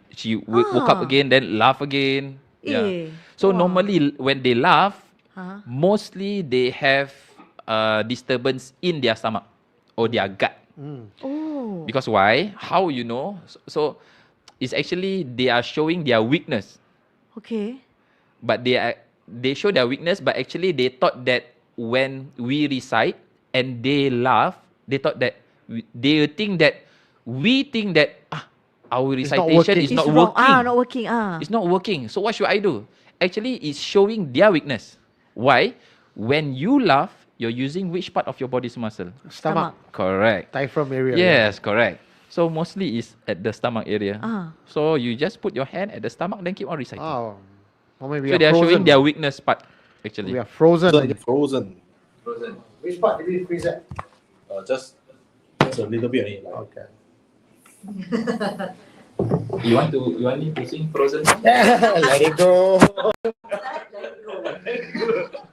Speaker 10: woke up again. Then laugh again. Yeah. So normally when they laugh, mostly they have disturbance in their stomach or their gut.
Speaker 2: Oh.
Speaker 10: Because why? How you know? So it's actually they are showing their weakness.
Speaker 2: Okay.
Speaker 10: But they show their weakness, but actually they thought that when we recite and they laugh, they thought that they think that we think that our recitation is not
Speaker 2: wrong.
Speaker 10: working.
Speaker 2: Not working.
Speaker 10: It's not working. So what should I do? Actually, it's showing their weakness. Why? When you laugh, you're using which part of your body's muscle?
Speaker 3: Stomach.
Speaker 10: Correct.
Speaker 3: Diaphragm area.
Speaker 10: Yes, correct. So mostly it's at the stomach area. So you just put your hand at the stomach, then keep on reciting.
Speaker 3: Oh. Or maybe
Speaker 10: So they are showing their weakness part, actually.
Speaker 3: We are frozen.
Speaker 1: Frozen.
Speaker 3: Which part did we freeze at?
Speaker 1: Just a little bit only.
Speaker 3: Okay.
Speaker 10: You want me to sing Frozen?
Speaker 3: Let it go.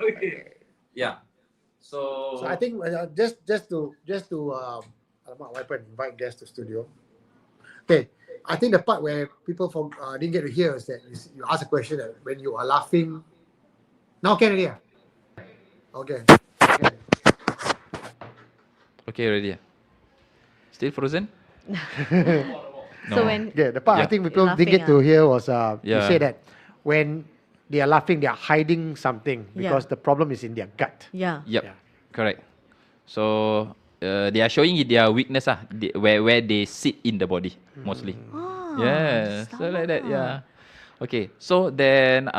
Speaker 10: Okay. Yeah. So
Speaker 3: I think just to what happened? Invite guests to studio. Okay, I think the part where people from didn't get to hear is that you ask a question that when you are laughing. Now can already? Okay.
Speaker 10: Okay, ready? Still frozen?
Speaker 2: So when
Speaker 3: the part I think people didn't get to hear was you say that when they are laughing, they are hiding something because the problem is in their gut.
Speaker 2: Yeah.
Speaker 10: Yep. Yeah. Correct. So they are showing their weakness where they sit in the body mostly. Yeah. So like that. Yeah. Okay. So then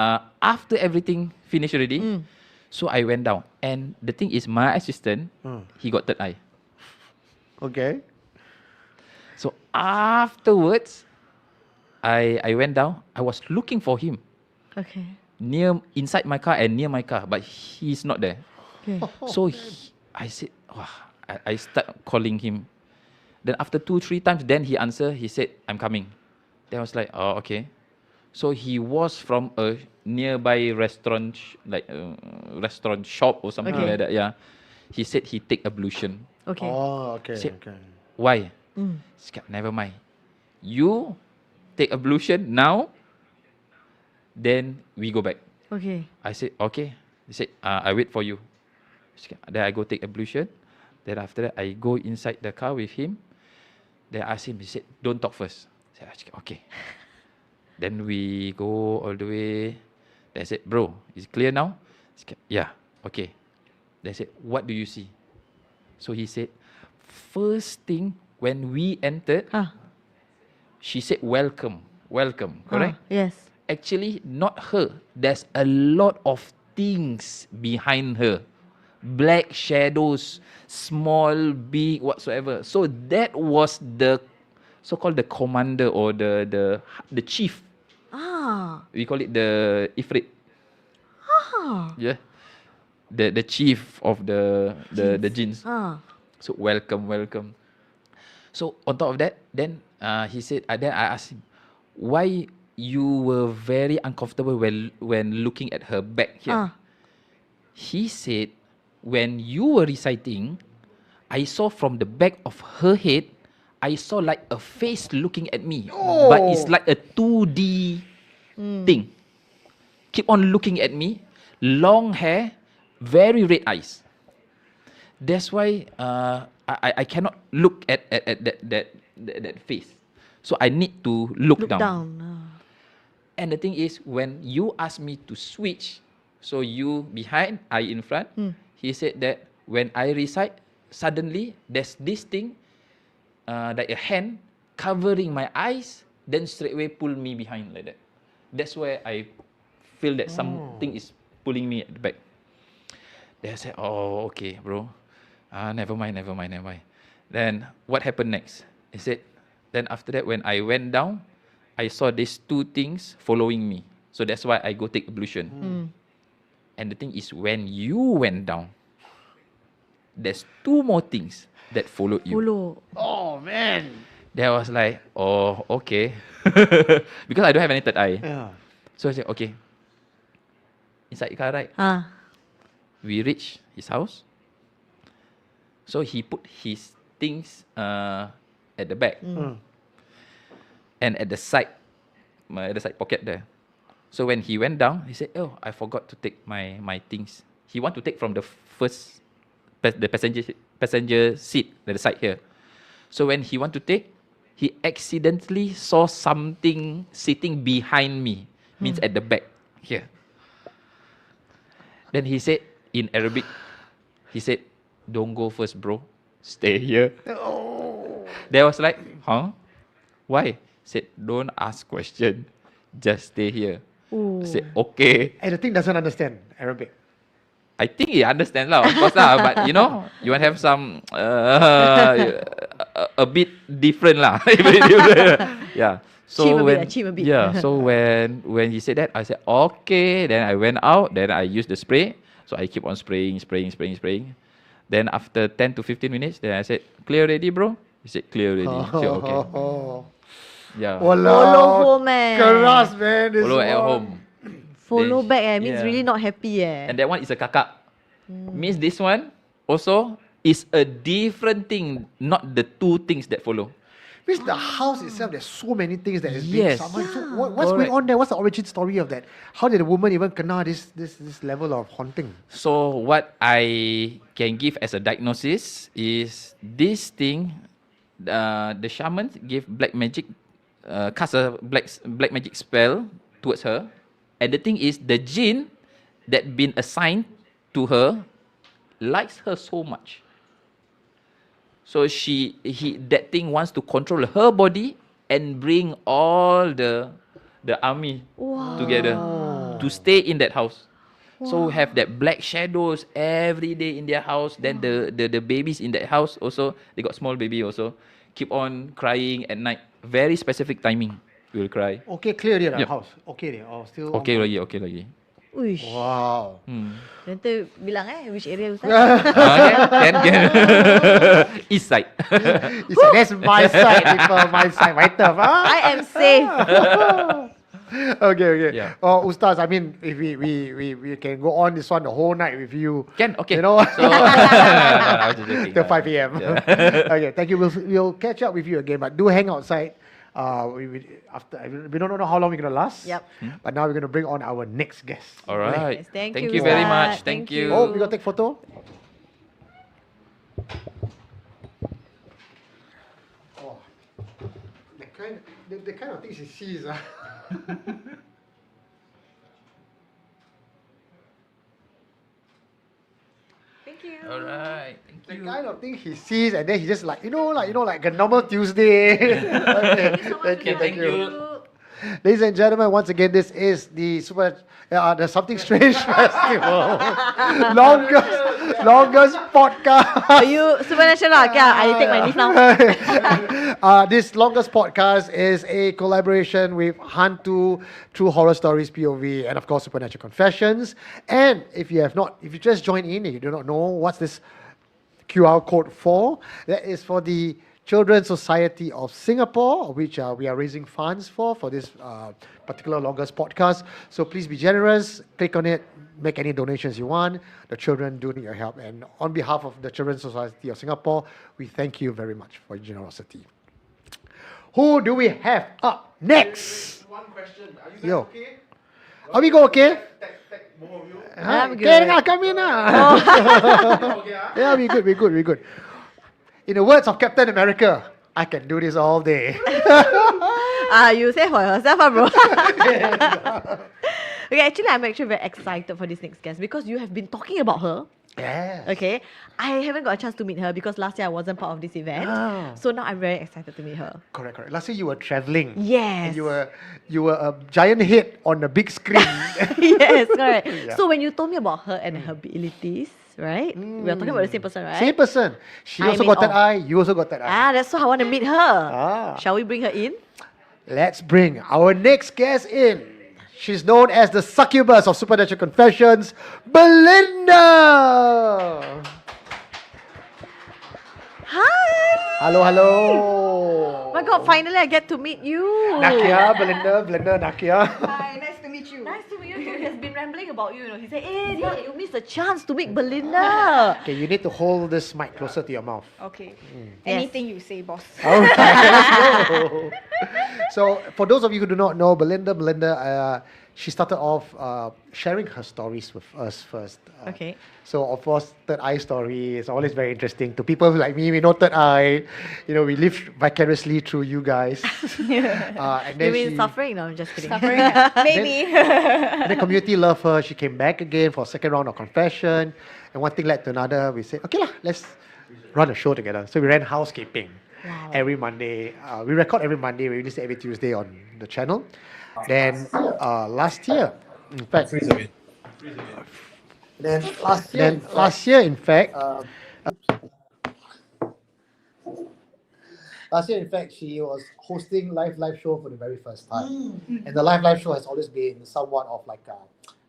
Speaker 10: after everything finished already, so I went down, and the thing is, my assistant he got third eye.
Speaker 3: Okay.
Speaker 10: So afterwards, I went down. I was looking for him.
Speaker 2: Okay.
Speaker 10: Inside my car and near my car, but he's not there.
Speaker 2: Okay.
Speaker 10: So I said, I start calling him. Then after 2-3 times, then he answered. He said, "I'm coming." Then I was like, "Oh, okay." So he was from a nearby restaurant, like a restaurant shop or something like that. Yeah. He said he take ablution.
Speaker 2: Okay.
Speaker 3: Oh, okay.
Speaker 10: Said, why? Said, never mind. You take ablution now. Then we go back.
Speaker 2: Okay.
Speaker 10: I said, okay. He said, I wait for you. Then I go take ablution. Then after that, I go inside the car with him. Then I asked him, he said, don't talk first. I said, okay. Then we go all the way. Then I said, bro, is it clear now? He said, yeah, okay. Then I said, what do you see? So he said, first thing, when we entered, she said, welcome, correct?
Speaker 2: Yes.
Speaker 10: Actually, not her. There's a lot of things behind her. Black shadows, small, big, whatsoever. So that was the so-called the commander or the chief. We call it the Ifrit. Yeah. The chief of the jinns. So welcome. So on top of that, then he said, then I asked him, why you were very uncomfortable when looking at her back here? He said, when you were reciting, I saw from the back of her head, I saw like a face looking at me, but it's like a 2D thing. Keep on looking at me, long hair, very red eyes. That's why I cannot look at that face. So I need to look down. And the thing is, when you ask me to switch, so you behind, I in front, he said that when I recite, suddenly there's this thing, like a hand covering my eyes, then straight away pull me behind like that. That's where I feel that something is pulling me at the back. Then I said, oh, okay, bro. Never mind. Then what happened next? He said, then after that, when I went down, I saw these two things following me. So that's why I go take ablution. And the thing is, when you went down, there's two more things that followed you.
Speaker 3: Oh, man.
Speaker 10: Then I was like, oh, okay. Because I don't have any third eye.
Speaker 3: Yeah.
Speaker 10: So I said, okay. Inside the car, right? We reach his house. So he put his things at the back and at the side pocket there. So when he went down, he said, "Oh, I forgot to take my things." He want to take from the passenger seat at the side here. So when he want to take, he accidentally saw something sitting behind me, means at the back here. Then he said in Arabic, he said, "Don't go first, bro. Stay here." They was like, "Huh? Why?" Said, "Don't ask question. Just stay here." I said, "Okay."
Speaker 3: And the thing doesn't understand Arabic.
Speaker 10: I think he understands lah, of course lah. But you know, you want to have some a bit different lah. Yeah. So
Speaker 2: Cheap a bit.
Speaker 10: yeah. So when he said that, I said okay. Then I went out. Then I used the spray. So I keep on spraying. Then after 10 to 15 minutes, then I said, "Clear already, bro?" He said, "Clear already." I said, "Okay." Yeah.
Speaker 2: Follow home, eh.
Speaker 3: Keras, man. This
Speaker 10: Follow at
Speaker 3: one.
Speaker 10: home.
Speaker 2: Follow
Speaker 10: Then-
Speaker 2: back, means
Speaker 10: yeah.
Speaker 2: really not happy,
Speaker 10: And that one is a kakak. Means this one also is a different thing, not the two things that follow.
Speaker 3: Means the house itself, there's so many things that is being
Speaker 10: Yes.
Speaker 3: summoned. So what's going on there? What's the origin story of that? How did the woman even kena this level of haunting?
Speaker 10: So what I can give as a diagnosis is this thing, the shaman gave black magic, cast a black magic spell towards her, and the thing is the jinn that been assigned to her likes her so much. So that thing wants to control her body and bring all the army together to stay in that house. So have that black shadows every day in their house. Then the babies in that house also, they got small baby also, keep on crying at night. Very specific timing will cry.
Speaker 3: Okay, clear dia
Speaker 10: Yep.
Speaker 3: house. Okay dia. Oh, still.
Speaker 10: Okay lagi.
Speaker 2: Uish.
Speaker 3: Wow.
Speaker 2: Nanti bilang which area Ustaz?
Speaker 10: Can. East side.
Speaker 3: That's my side, people. My side. My turf. Huh?
Speaker 2: I am safe.
Speaker 3: Okay.
Speaker 10: Yeah.
Speaker 3: Oh, Ustaz, I mean, if we can go on this one the whole night with you.
Speaker 10: Can, okay.
Speaker 3: You know?
Speaker 10: So, I was just joking.
Speaker 3: Till 5 a.m.
Speaker 10: Yeah.
Speaker 3: Okay, thank you. We'll catch up with you again, but do hang outside. We don't know how long we're gonna last.
Speaker 2: Yep.
Speaker 3: But now we're gonna bring on our next guest.
Speaker 10: All right.
Speaker 2: Yes, thank
Speaker 10: Thank
Speaker 2: you,
Speaker 10: you very
Speaker 2: Ustaz.
Speaker 10: much.
Speaker 2: Thank
Speaker 10: Thank you.
Speaker 3: Oh, we gotta take photo. Oh, the kind of things he sees.
Speaker 2: Thank you.
Speaker 10: All right. Thank
Speaker 3: The
Speaker 10: you.
Speaker 3: kind of thing he sees, and then he just like a normal Tuesday. Okay, thank you. Ladies and gentlemen, once again, this is the the Something Strange Festival. longest podcast.
Speaker 2: Are you supernatural? Okay, I take my leave now.
Speaker 3: This longest podcast is a collaboration with HANTU, True Horror Stories POV, and of course Supernatural Confessions. And if you just joined in and you do not know what's this QR code for, that is for the Children's Society of Singapore, which we are raising funds for this particular longest podcast. So please be generous, click on it, make any donations you want. The children do need your help. And on behalf of the Children's Society of Singapore, we thank you very much for your generosity. Who do we have up next?
Speaker 1: One question. Are you guys
Speaker 3: Yo.
Speaker 1: okay?
Speaker 3: Are we go okay?
Speaker 1: Tag both of you.
Speaker 2: I'm good.
Speaker 3: Okay, come in.
Speaker 1: Okay,
Speaker 3: Yeah, we good. In the words of Captain America, I can do this all day.
Speaker 2: You say for yourself, bro. Okay, actually, I'm actually very excited for this next guest because you have been talking about her.
Speaker 3: Yes.
Speaker 2: Okay, I haven't got a chance to meet her because last year I wasn't part of this event.
Speaker 3: Ah.
Speaker 2: So now I'm very excited to meet her.
Speaker 3: Correct. Last year you were traveling.
Speaker 2: Yes.
Speaker 3: And you were a giant hit on the big screen.
Speaker 2: Yes, correct.
Speaker 3: Yeah.
Speaker 2: So when you told me about her and her abilities, right? We are talking about the same person, right?
Speaker 3: Same person. She
Speaker 2: I
Speaker 3: also
Speaker 2: mean,
Speaker 3: got that eye. You also got that eye.
Speaker 2: That's why I want to meet her.
Speaker 3: Ah.
Speaker 2: Shall we bring her in?
Speaker 3: Let's bring our next guest in. She's known as the succubus of Supernatural Confessions, Belinda.
Speaker 2: Hi.
Speaker 3: Hello.
Speaker 2: Oh my God! Finally, I get to meet you.
Speaker 3: Nakia, Belinda, Nakia.
Speaker 11: Hi, nice to meet you.
Speaker 2: Nice to meet you too. It has been rambling about you. He said, "Hey, you missed a chance to meet Belinda."
Speaker 3: Okay, you need to hold this mic closer to your mouth.
Speaker 9: Okay.
Speaker 2: Yes.
Speaker 9: Anything you say, boss.
Speaker 3: All right, let's go. So, for those of you who do not know, Belinda, she started off sharing her stories with us first.
Speaker 2: Okay.
Speaker 3: So, of course, third eye story is always very interesting to people like me. We know third eye. We live vicariously through you guys. And then
Speaker 2: You mean suffering? No, I'm just kidding.
Speaker 9: Suffering? Maybe.
Speaker 3: And the community loved her. She came back again for a second round of confession. And one thing led to another. We said, okay, let's run a show together. So we ran housekeeping every Monday. We record every Monday. We release it every Tuesday on the channel. Then last year, in fact, last year, in fact, she was hosting live show for the very first time. And the live show has always been somewhat of like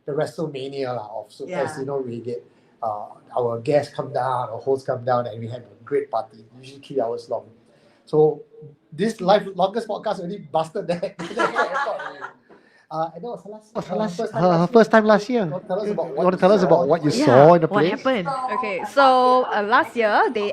Speaker 3: the WrestleMania of so as we get our guests come down, our hosts come down, and we have a great party, usually 3 hours long. So this longest podcast already busted that. And that was her first time last year. You want to tell us about what you saw in the place?
Speaker 2: What happened?
Speaker 9: Okay, so last year they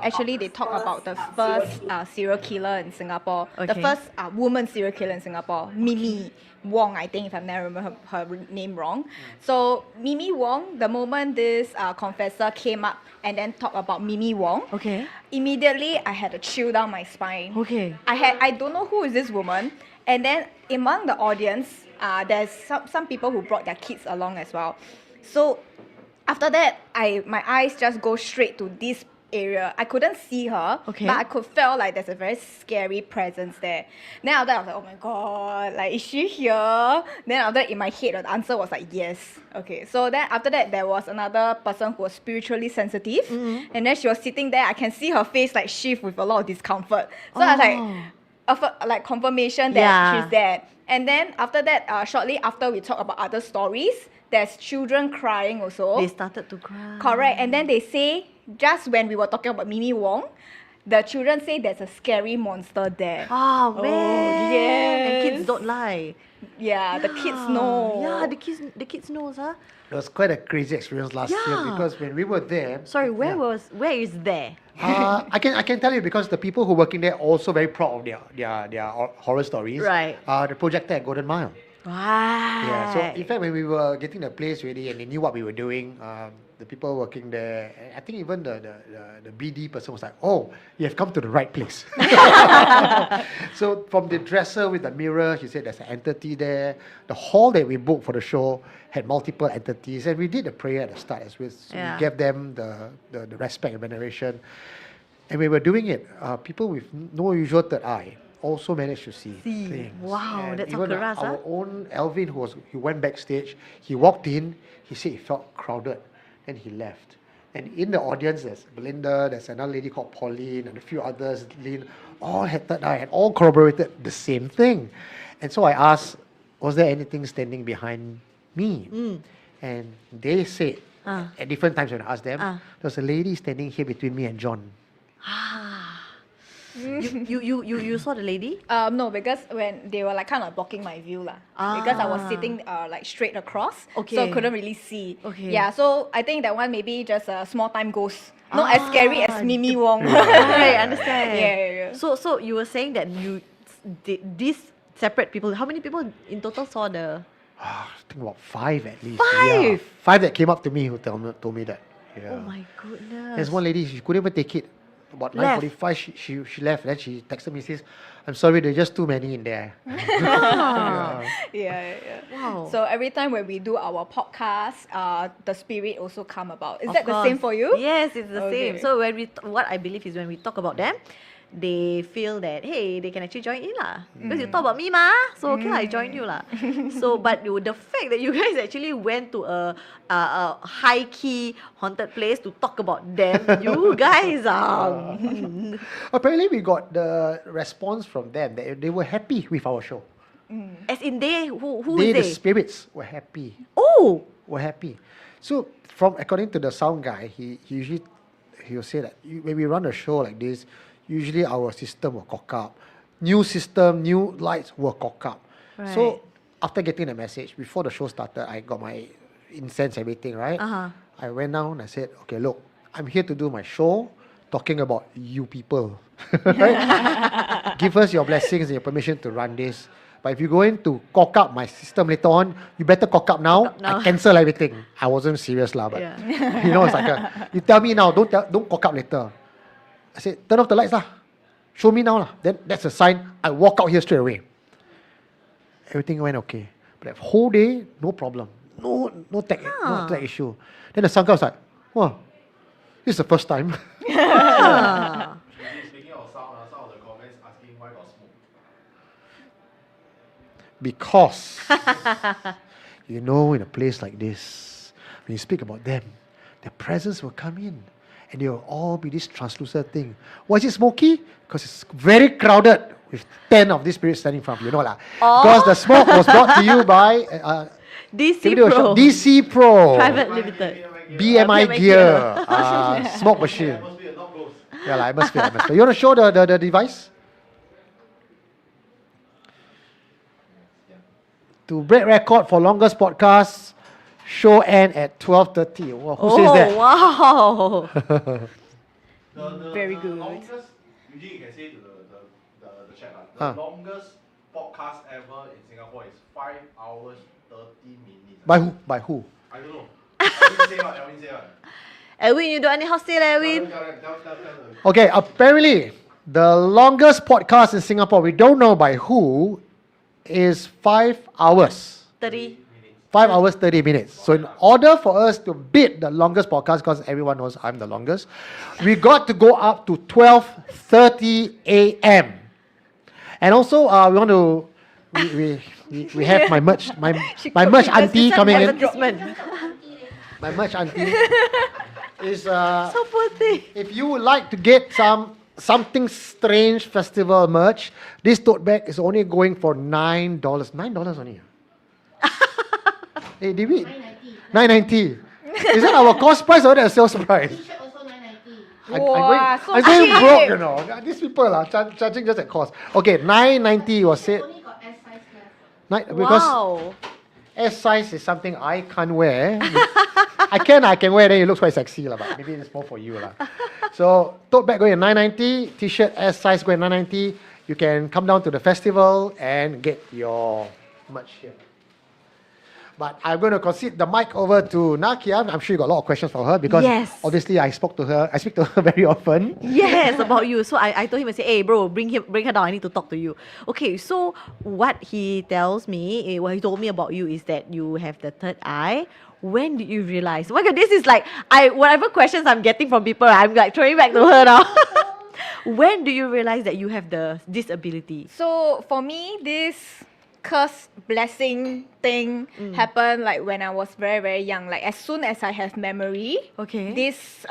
Speaker 9: talked about the first serial killer in Singapore, the
Speaker 2: Okay.
Speaker 9: first woman serial killer in Singapore, Mimi Wong, I think, if I never remember her name wrong. So Mimi Wong, the moment this confessor came up and then talked about Mimi Wong,
Speaker 2: Okay.
Speaker 9: immediately I had a chill down my spine.
Speaker 2: Okay.
Speaker 9: I don't know who is this woman, and then among the audience, there's some people who brought their kids along as well. So after that, my eyes just go straight to this area. I couldn't see her,
Speaker 2: Okay.
Speaker 9: but I could feel like there's a very scary presence there. Then after that, I was like, oh my god, like is she here? Then after that, in my head, the answer was like yes. Okay, so then after that, there was another person who was spiritually sensitive, and then she was sitting there. I can see her face like shift with a lot of discomfort. So I was like confirmation that
Speaker 2: Yeah.
Speaker 9: she's there. And then after that, shortly after we talk about other stories, there's children crying also.
Speaker 2: They started to cry.
Speaker 9: Correct. And then they say, just when we were talking about Mimi Wong, the children say there's a scary monster there.
Speaker 2: Oh man.
Speaker 9: yes.
Speaker 2: And kids don't lie.
Speaker 9: Yeah, the kids know.
Speaker 2: Yeah, the kids knows, huh?
Speaker 3: It was quite a crazy experience last year
Speaker 2: Yeah.
Speaker 3: because when we were there.
Speaker 2: Sorry, where is there?
Speaker 3: I can tell you because the people who are working there are also very proud of their horror stories.
Speaker 2: Right.
Speaker 3: The projector at Golden Mile.
Speaker 2: Right.
Speaker 3: Yeah. So in fact, when we were getting the place ready and they knew what we were doing, the people working there, I think even the BD person was like, "Oh, you have come to the right place." So from the dresser with the mirror, he said there's an entity there. The hall that we booked for the show had multiple entities, and we did a prayer at the start as well. So
Speaker 2: Yeah.
Speaker 3: we gave them the respect and veneration, and we were doing it. People with no usual third eye also managed to see things.
Speaker 2: Wow,
Speaker 3: And
Speaker 2: that's
Speaker 3: even
Speaker 2: Akaras,
Speaker 3: our
Speaker 2: huh?
Speaker 3: own Alvin, he went backstage, he walked in, he said he felt crowded, and he left. And in the audience, there's Belinda, there's another lady called Pauline, and a few others, Lynn, all had third eye, and all corroborated the same thing. And so I asked, was there anything standing behind me? And they said, at different times when I asked them, there was a lady standing here between me and John.
Speaker 2: You saw the lady?
Speaker 9: No, because when they were like kind of blocking my view lah. Because I was sitting like straight across, so
Speaker 2: Okay.
Speaker 9: couldn't really see.
Speaker 2: Okay.
Speaker 9: Yeah, so I think that one maybe just a small time ghost. Not as scary as Mimi Wong.
Speaker 2: Right, understand.
Speaker 9: Yeah.
Speaker 2: So you were saying that you did these separate people. How many people in total saw the?
Speaker 3: I think about 5 at least.
Speaker 2: 5?
Speaker 3: Yeah, 5 that came up to me who told me that. Yeah.
Speaker 2: Oh my goodness.
Speaker 3: There's one lady, she couldn't even take it. About
Speaker 2: Left.
Speaker 3: 9:45, she left. Then she texted me, says, "I'm sorry, there's just too many in there."
Speaker 9: Yeah.
Speaker 2: Wow.
Speaker 9: So every time when we do our podcast, the spirit also come about. Is
Speaker 2: Of
Speaker 9: that the same
Speaker 2: course.
Speaker 9: for you?
Speaker 2: Yes, it's the
Speaker 9: Okay.
Speaker 2: same. So when what I believe is when we talk about them, they feel that hey, they can actually join in lah. Because you talk about me ma, so okay lah, I join you lah. So but the fact that you guys actually went to a high key haunted place to talk about them, you guys
Speaker 3: Apparently, we got the response from them that they were happy with our show.
Speaker 2: as in they who
Speaker 3: The
Speaker 2: is they?
Speaker 3: spirits were happy.
Speaker 2: Oh,
Speaker 3: Were happy. So according to the sound guy, he'll say that when we run a show like this, usually our system will cock up. New system, new lights will cock up. So
Speaker 2: Right.
Speaker 3: after getting the message, before the show started, I got my incense, everything, right?
Speaker 2: Uh-huh.
Speaker 3: I went down, I said, okay, look, I'm here to do my show talking about you people. Right? Give us your blessings and your permission to run this. But if you're going to cock up my system later on, you better cock up now. I cancel everything. I wasn't serious lah, but you know, it's like you tell me now, don't cock up later. I said, turn off the lights lah. Show me now lah. Then that's a sign. I walk out here straight away. Everything went okay. But the whole day, no problem. No tech issue. Then the Sangha was like, wow, this is the first time.
Speaker 1: Speaking of sound, some of the comments asking why got smoke.
Speaker 3: Because, you know, in a place like this, when you speak about them, their presence will come in. And they will all be this translucent thing. Why is it smoky? Because it's very crowded with 10 of these spirits standing in front of you. You know lah. Because the smoke was brought to you by
Speaker 2: DC Pro.
Speaker 3: DC Pro.
Speaker 2: Private Limited.
Speaker 3: BMI gear. Smoke machine. Yeah, like, atmosphere. You want to show the device? To break record for longest podcast, show end at 12:30. Wow, who says that?
Speaker 2: Wow.
Speaker 1: Very good. Longest, usually you can say to the chat, the longest podcast ever in Singapore is 5 hours 30 minutes.
Speaker 3: By who?
Speaker 1: I don't know. Alvin say what?
Speaker 2: Edwin, you don't anyhow say, Edwin.
Speaker 1: Tell.
Speaker 3: Okay, apparently the longest podcast in Singapore, we don't know by who, is 5 hours.
Speaker 2: 30.
Speaker 3: 5 hours, 30 minutes. So in order for us to beat the longest podcast, because everyone knows I'm the longest, we got to go up to 12:30 a.m. And also, we want to, we have my merch, my merch auntie coming in. My merch auntie is,
Speaker 2: So poor thing.
Speaker 3: if you would like to get something strange festival merch, this tote bag is only going for $9. $9 only. Hey, did we? $9.90. Is that our cost price or that sales price?
Speaker 9: Wow, so
Speaker 3: I'm going
Speaker 9: cheap.
Speaker 3: broke, you know. These people are charging just at cost. Okay, $9.90 was said. Because
Speaker 2: Wow.
Speaker 3: S size is something I can't wear. I can wear, then it looks quite sexy, but maybe it's more for you. So, tote bag going at $9.90, t-shirt S size going at $9.90. You can come down to the festival and get your merch here. But I'm going to concede the mic over to Nakia. I'm sure you got a lot of questions for her because obviously I speak to her very often.
Speaker 2: Yes, about you. So I told him, I said, hey bro, bring her down. I need to talk to you. Okay, so what he tells me, what he told me about you is that you have the third eye. When did you realize? Oh my God, this is like, whatever questions I'm getting from people, I'm like throwing back to her now. When do you realize that you have this ability?
Speaker 11: So for me, this curse blessing thing happened like when I was very, very young. Like as soon as I have memory, this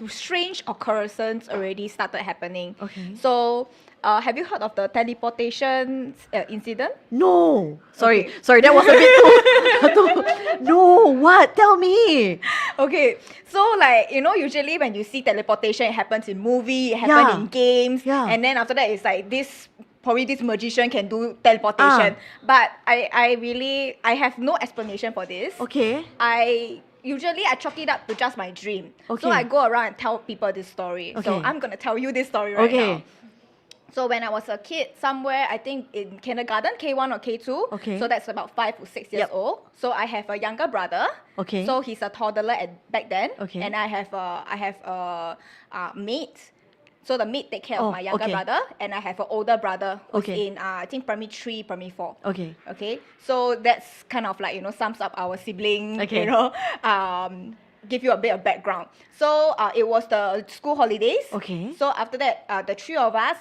Speaker 11: strange occurrences already started happening.
Speaker 2: Okay.
Speaker 11: So have you heard of the teleportation incident?
Speaker 2: No. Sorry, that was a bit too... No, what? Tell me.
Speaker 11: Okay, so like, you know, usually when you see teleportation, it happens in movie, it happens in games, and then after that it's like probably this magician can do teleportation. But I have no explanation for this.
Speaker 2: Okay.
Speaker 11: Usually I chalk it up to just my dream.
Speaker 2: Okay.
Speaker 11: So I go around and tell people this story.
Speaker 2: Okay.
Speaker 11: So I'm going to tell you this story right now. So when I was a kid, somewhere, I think in kindergarten, K1 or K2,
Speaker 2: Okay.
Speaker 11: so that's about 5 or 6 years old. So I have a younger brother.
Speaker 2: Okay.
Speaker 11: So he's a toddler back then.
Speaker 2: Okay.
Speaker 11: And I have a maid. So the maid take care of my younger brother, and I have an older brother who's in I think primary 3, primary 4.
Speaker 2: Okay.
Speaker 11: Okay. So that's kind of like, you know, sums up our sibling,
Speaker 2: Okay.
Speaker 11: you know, give you a bit of background. So it was the school holidays.
Speaker 2: Okay.
Speaker 11: So after that, the 4 of us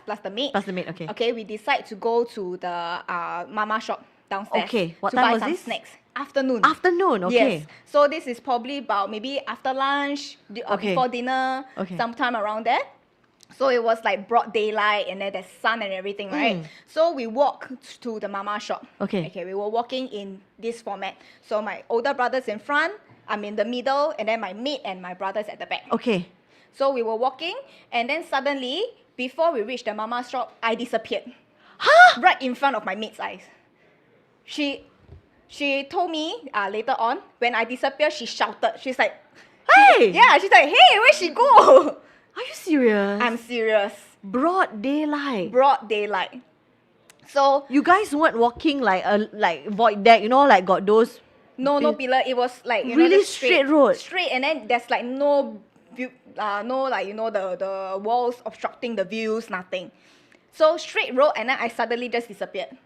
Speaker 11: plus the maid.
Speaker 2: Okay.
Speaker 11: Okay, we decide to go to the mama shop downstairs.
Speaker 2: Okay. What
Speaker 11: to
Speaker 2: time
Speaker 11: buy
Speaker 2: was
Speaker 11: some
Speaker 2: this?
Speaker 11: snacks. Afternoon.
Speaker 2: Afternoon, okay.
Speaker 11: Yes. So this is probably about maybe after lunch, before dinner, sometime around there. So it was like broad daylight and then there's sun and everything, right? So we walk to the mama shop.
Speaker 2: Okay.
Speaker 11: Okay, we were walking in this format. So my older brother's in front, I'm in the middle, and then my maid and my brother's at the back.
Speaker 2: Okay.
Speaker 11: So we were walking, and then suddenly, before we reached the mama shop, I disappeared. Right in front of my maid's eyes. she told me later on, when I disappeared, she shouted. She's like,
Speaker 2: Hey!
Speaker 11: yeah, she's like, hey, where'd she go?
Speaker 2: Are you serious?
Speaker 11: I'm serious.
Speaker 2: Broad daylight.
Speaker 11: Broad daylight. So
Speaker 2: You guys weren't walking like a void deck, you know, like got those.
Speaker 11: no pillar. It was like
Speaker 2: Really
Speaker 11: just
Speaker 2: straight road.
Speaker 11: Straight, and then there's like no view, no like the walls obstructing the views, nothing. So straight road, and then I suddenly just disappeared.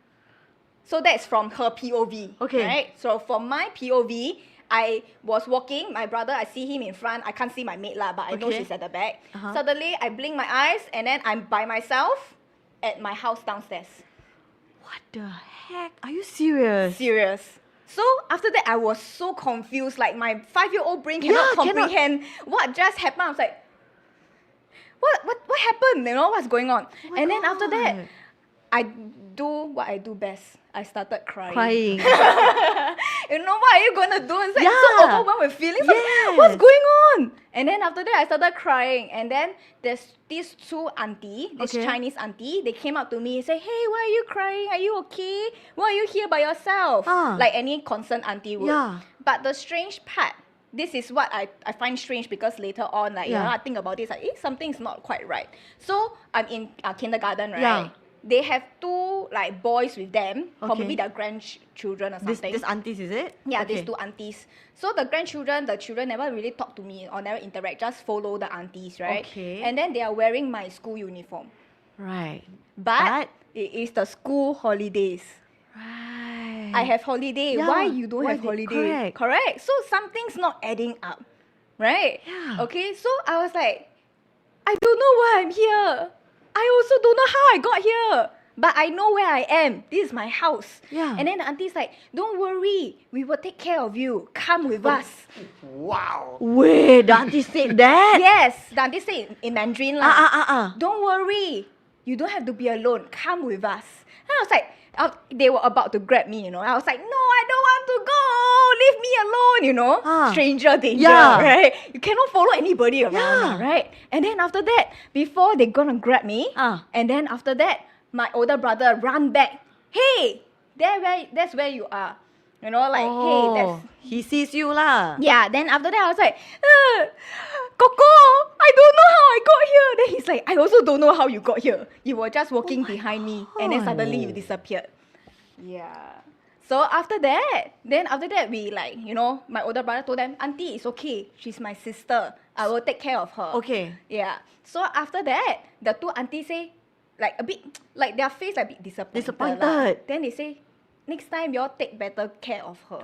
Speaker 11: So that's from her POV.
Speaker 2: Okay.
Speaker 11: Right. So from my POV, I was walking. My brother, I see him in front. I can't see my mate lah, but I know
Speaker 2: Okay.
Speaker 11: she's at the back.
Speaker 2: Uh-huh.
Speaker 11: Suddenly, I blink my eyes, and then I'm by myself at my house downstairs.
Speaker 2: What the heck? Are you serious?
Speaker 11: Serious. So after that, I was so confused. Like my 5-year-old brain cannot comprehend what just happened. I was like, what happened? You know, what's going on?
Speaker 2: Oh my
Speaker 11: and then after that,
Speaker 2: God.
Speaker 11: I do what I do best. I started crying.
Speaker 2: Crying.
Speaker 11: You know what are you gonna do? It's like so
Speaker 2: Yeah.
Speaker 11: overwhelmed with feelings.
Speaker 2: Yes.
Speaker 11: Like, what's going on? And then after that, I started crying. And then there's these two auntie, this
Speaker 2: Okay.
Speaker 11: Chinese auntie. They came up to me and say, "Hey, why are you crying? Are you okay? Why are you here by yourself?"
Speaker 2: Ah.
Speaker 11: Like any concerned auntie would.
Speaker 2: Yeah.
Speaker 11: But the strange part, this is what I find strange because later on, like,
Speaker 2: Yeah.
Speaker 11: I think about this, like, something's not quite right. So I'm in kindergarten, right?
Speaker 2: Yeah.
Speaker 11: They have two like boys with them,
Speaker 2: Okay.
Speaker 11: probably their grandchildren or something.
Speaker 2: This aunties, is it?
Speaker 11: Yeah,
Speaker 2: Okay.
Speaker 11: these two aunties. So the children never really talk to me or never interact, just follow the aunties, right?
Speaker 2: Okay.
Speaker 11: And then they are wearing my school uniform.
Speaker 2: Right.
Speaker 11: But it is the school holidays.
Speaker 2: Right.
Speaker 11: I have holiday.
Speaker 2: Yeah,
Speaker 11: Why you don't
Speaker 2: why
Speaker 11: have
Speaker 2: they-
Speaker 11: holiday?
Speaker 2: correct.
Speaker 11: So something's not adding up. Right?
Speaker 2: Yeah.
Speaker 11: Okay, so I was like, I don't know why I'm here. I also don't know how I got here. But I know where I am. This is my house.
Speaker 2: Yeah.
Speaker 11: And then the auntie's like, don't worry. We will take care of you. Come with us.
Speaker 3: Wow.
Speaker 2: Wait, the auntie said that?
Speaker 11: Yes. The auntie said in Mandarin lah.
Speaker 2: Ah.
Speaker 11: Don't worry. You don't have to be alone. Come with us. And I was like, they were about to grab me, you know. I was like, no, I don't want to go. Leave me alone, you know.
Speaker 2: Ah.
Speaker 11: Stranger danger,
Speaker 2: Yeah.
Speaker 11: right? You cannot follow anybody around,
Speaker 2: Yeah.
Speaker 11: right? And then after that, before they're gonna grab me,
Speaker 2: Ah.
Speaker 11: and then after that, my older brother run back. Hey, that's where you are. You know, like, hey, that's...
Speaker 2: He sees you lah.
Speaker 11: Yeah, then after that, I was like, Coco, I don't know how I got here. Then he's like, I also don't know how you got here. You were just walking behind me, and then suddenly you disappeared. Yeah. So after that, we like, you know, my older brother told them, Auntie, it's okay. She's my sister. I will take care of her.
Speaker 2: Okay.
Speaker 11: Yeah. So after that, the two aunties say, like a bit, like their face like a bit disappointed. lah. Then they say, next time y'all take better care of her.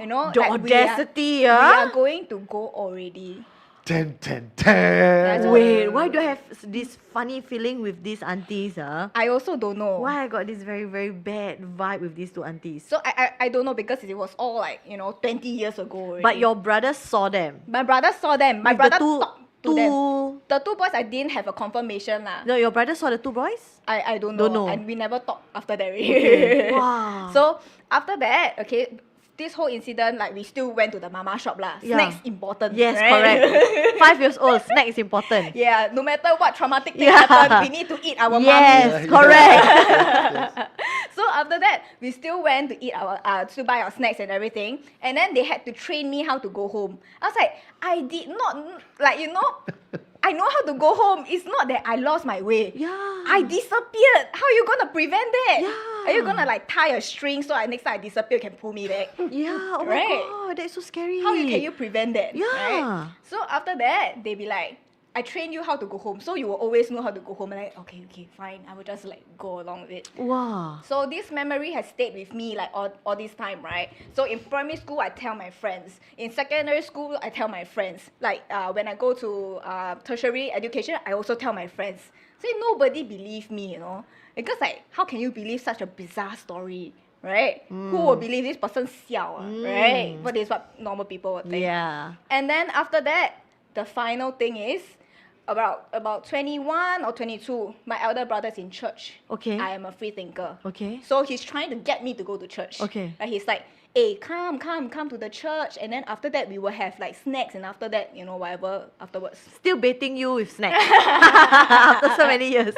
Speaker 11: You know,
Speaker 2: The
Speaker 11: like
Speaker 2: audacity,
Speaker 11: we
Speaker 2: ah.
Speaker 11: are going to go already.
Speaker 3: Ten.
Speaker 2: Wait, why do I have this funny feeling with these aunties?
Speaker 11: I also don't know.
Speaker 2: Why I got this very, very bad vibe with these two aunties?
Speaker 11: So I don't know because it was all like, you know, 20 years ago already.
Speaker 2: But your brother saw them.
Speaker 11: My brother saw them. My
Speaker 2: With the
Speaker 11: brother
Speaker 2: two-
Speaker 11: talked to
Speaker 2: two-
Speaker 11: them. The two boys, I didn't have a confirmation lah.
Speaker 2: No, your brother saw the two boys?
Speaker 11: I don't know.
Speaker 2: Don't know.
Speaker 11: And we never talked after that.
Speaker 2: Okay. Wow.
Speaker 11: So after that, okay, this whole incident, like we still went to the mama shop lah.
Speaker 2: Yeah.
Speaker 11: Snacks important.
Speaker 2: Yes,
Speaker 11: right?
Speaker 2: correct. 5 years old, snack is important.
Speaker 11: Yeah, no matter what traumatic thing
Speaker 2: Yeah.
Speaker 11: happen, we need to eat our
Speaker 2: Yes,
Speaker 11: mummies.
Speaker 2: correct.
Speaker 11: So after that, we still went to eat to buy our snacks and everything. And then they had to train me how to go home. I was like, I did not, like, you know, I know how to go home. It's not that I lost my way.
Speaker 2: Yeah.
Speaker 11: I disappeared. How are you gonna prevent that?
Speaker 2: Yeah.
Speaker 11: Are you gonna like tie a string so next time I disappear, you can pull me back?
Speaker 2: Yeah, oh
Speaker 11: Right.
Speaker 2: my god, that's so scary.
Speaker 11: How can you prevent that?
Speaker 2: Yeah.
Speaker 11: Right? So after that, they be like, I train you how to go home, so you will always know how to go home. And like, okay, fine. I will just like go along with it.
Speaker 2: Wow.
Speaker 11: So this memory has stayed with me like all this time, right? So in primary school, I tell my friends. In secondary school, I tell my friends. Like when I go to tertiary education, I also tell my friends. So nobody believe me, you know, because like, how can you believe such a bizarre story? Right? Who will believe this person siao, right? But this is what normal people would think.
Speaker 2: Yeah.
Speaker 11: And then after that, the final thing is, about 21 or 22, my elder brother's in church.
Speaker 2: Okay.
Speaker 11: I am a free thinker.
Speaker 2: Okay.
Speaker 11: So he's trying to get me to go to church.
Speaker 2: Okay.
Speaker 11: And he's like, hey, come to the church, and then after that we will have like snacks, and after that, you know, whatever afterwards.
Speaker 2: Still baiting you with snacks after so many years.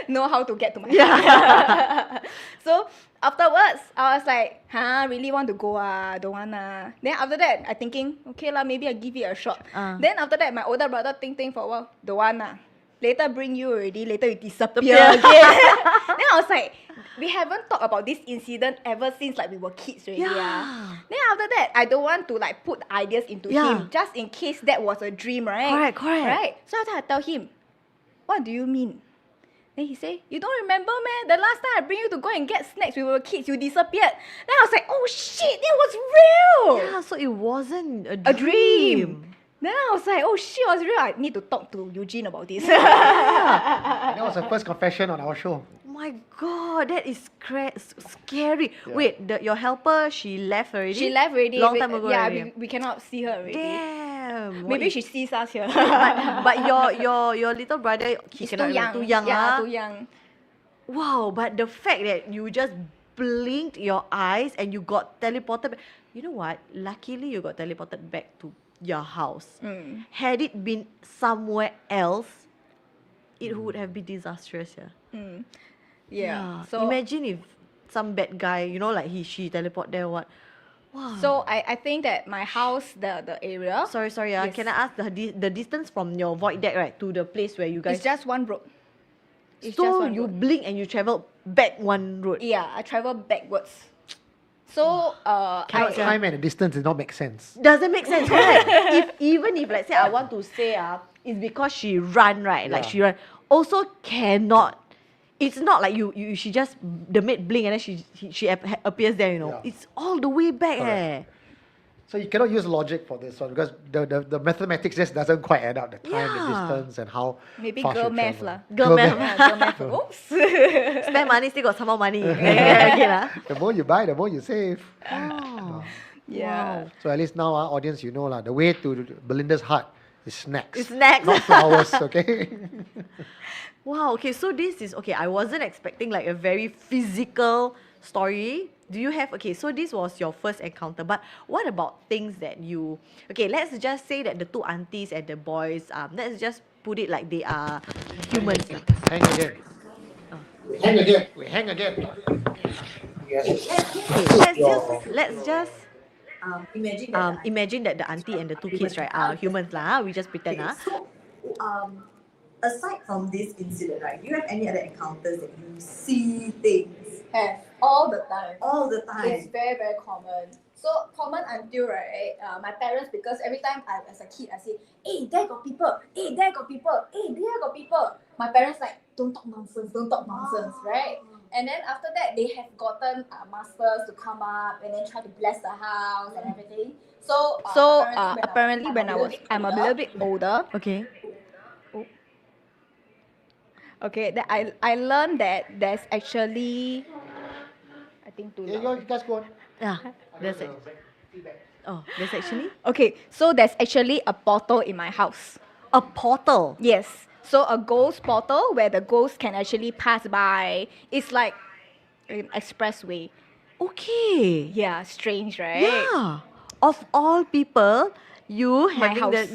Speaker 11: Know how to get to my
Speaker 2: Yeah.
Speaker 11: So afterwards, I was like, really want to go? Don't wanna. Then after that, I thinking, okay lah, maybe I give it a shot. Then after that, my older brother think for a while, don't wanna. Later bring you already, later you disappear again. Then I was like, we haven't talked about this incident ever since like we were kids already.
Speaker 2: Yeah.
Speaker 11: Then after that, I don't want to like put ideas into him, just in case that was a dream, right?
Speaker 2: Correct.
Speaker 11: Right? So after I tell him, what do you mean? Then he say, you don't remember, man? The last time I bring you to go and get snacks, we were kids, you disappeared. Then I was like, oh shit, it was real!
Speaker 2: Yeah, so it wasn't
Speaker 11: A dream. Then I was like, oh shit, it was real. I need to talk to Eugene about this.
Speaker 3: That was the first confession on our show.
Speaker 2: My God, that is scary. Wait, your helper, she left already?
Speaker 11: She left already.
Speaker 2: Long time ago
Speaker 11: Yeah,
Speaker 2: already.
Speaker 11: we cannot see her already.
Speaker 2: Damn.
Speaker 11: Maybe she sees us here.
Speaker 2: but your little brother,
Speaker 11: He's
Speaker 2: cannot
Speaker 11: too young.
Speaker 2: remember, too young.
Speaker 11: Yeah, too young.
Speaker 2: Wow, but the fact that you just blinked your eyes and you got teleported back. You know what? Luckily, you got teleported back to your house. Had it been somewhere else, it would have been disastrous.
Speaker 11: Yeah. So
Speaker 2: imagine if some bad guy, you know, like she teleport there, what? Wow.
Speaker 11: So I think that my house, the area.
Speaker 2: Sorry.
Speaker 11: Yes.
Speaker 2: Can I ask the distance from your void deck, right, to the place where you guys?
Speaker 11: It's just one road. It's
Speaker 2: so
Speaker 11: just one
Speaker 2: you
Speaker 11: road.
Speaker 2: blink and you travel back one road.
Speaker 11: Yeah, I travel backwards. So
Speaker 3: Time and the distance did not make sense.
Speaker 2: Doesn't make sense, correct? Even if let's say I want to say it's because she run, right? Like she run. Also cannot. It's not like she just the maid blink and then she appears there, you know.
Speaker 3: Yeah.
Speaker 2: It's all the way back.
Speaker 3: Correct. So you cannot use logic for this one because the mathematics just doesn't quite add up, the time, the distance, and how
Speaker 11: maybe
Speaker 3: fast
Speaker 11: girl
Speaker 3: you
Speaker 11: math
Speaker 3: travel.
Speaker 11: lah.
Speaker 2: Girl math.
Speaker 11: Yeah, girl math. Oops.
Speaker 2: Spend money, still got some more money. Okay,
Speaker 3: The more you buy, the more you save.
Speaker 2: Oh.
Speaker 11: Yeah.
Speaker 2: Wow.
Speaker 3: So at least now, audience, you know lah. The way to Belinda's heart is snacks.
Speaker 2: It's snacks.
Speaker 3: Not flowers, okay?
Speaker 2: Wow, okay, so this is, okay, I wasn't expecting like a very physical story. Do you have, okay, so this was your first encounter, but what about things that you, okay, let's just say that the two aunties and the boys, let's just put it like they are humans.
Speaker 3: Hang again. Hang again. We hang again. Yes.
Speaker 2: Let's just imagine that the auntie and the two kids, right, are humans lah. We just pretend.
Speaker 12: So, aside from this incident, right, do you have any other encounters that you see things?
Speaker 11: Have all the time.
Speaker 12: All the time.
Speaker 11: It's very, very common. So common until right, my parents, because every time as a kid I say, hey, there got people, hey, there got people, hey, there got people. My parents like, don't talk nonsense, right? And then after that, they have gotten masters to come up and then try to bless the house and everything. So apparently when I'm a little bit older.
Speaker 2: Okay.
Speaker 11: Okay, that I learned that there's actually, I think too loud.
Speaker 3: You guys go on.
Speaker 2: Yeah, that's it. Oh, there's actually
Speaker 11: Okay, so there's actually a portal in my house.
Speaker 2: a portal.
Speaker 11: Yes. So a ghost portal where the ghost can actually pass by. It's like an expressway.
Speaker 2: Okay.
Speaker 11: Yeah, strange, right?
Speaker 2: Yeah. Of all people, you
Speaker 11: My
Speaker 2: having
Speaker 11: house.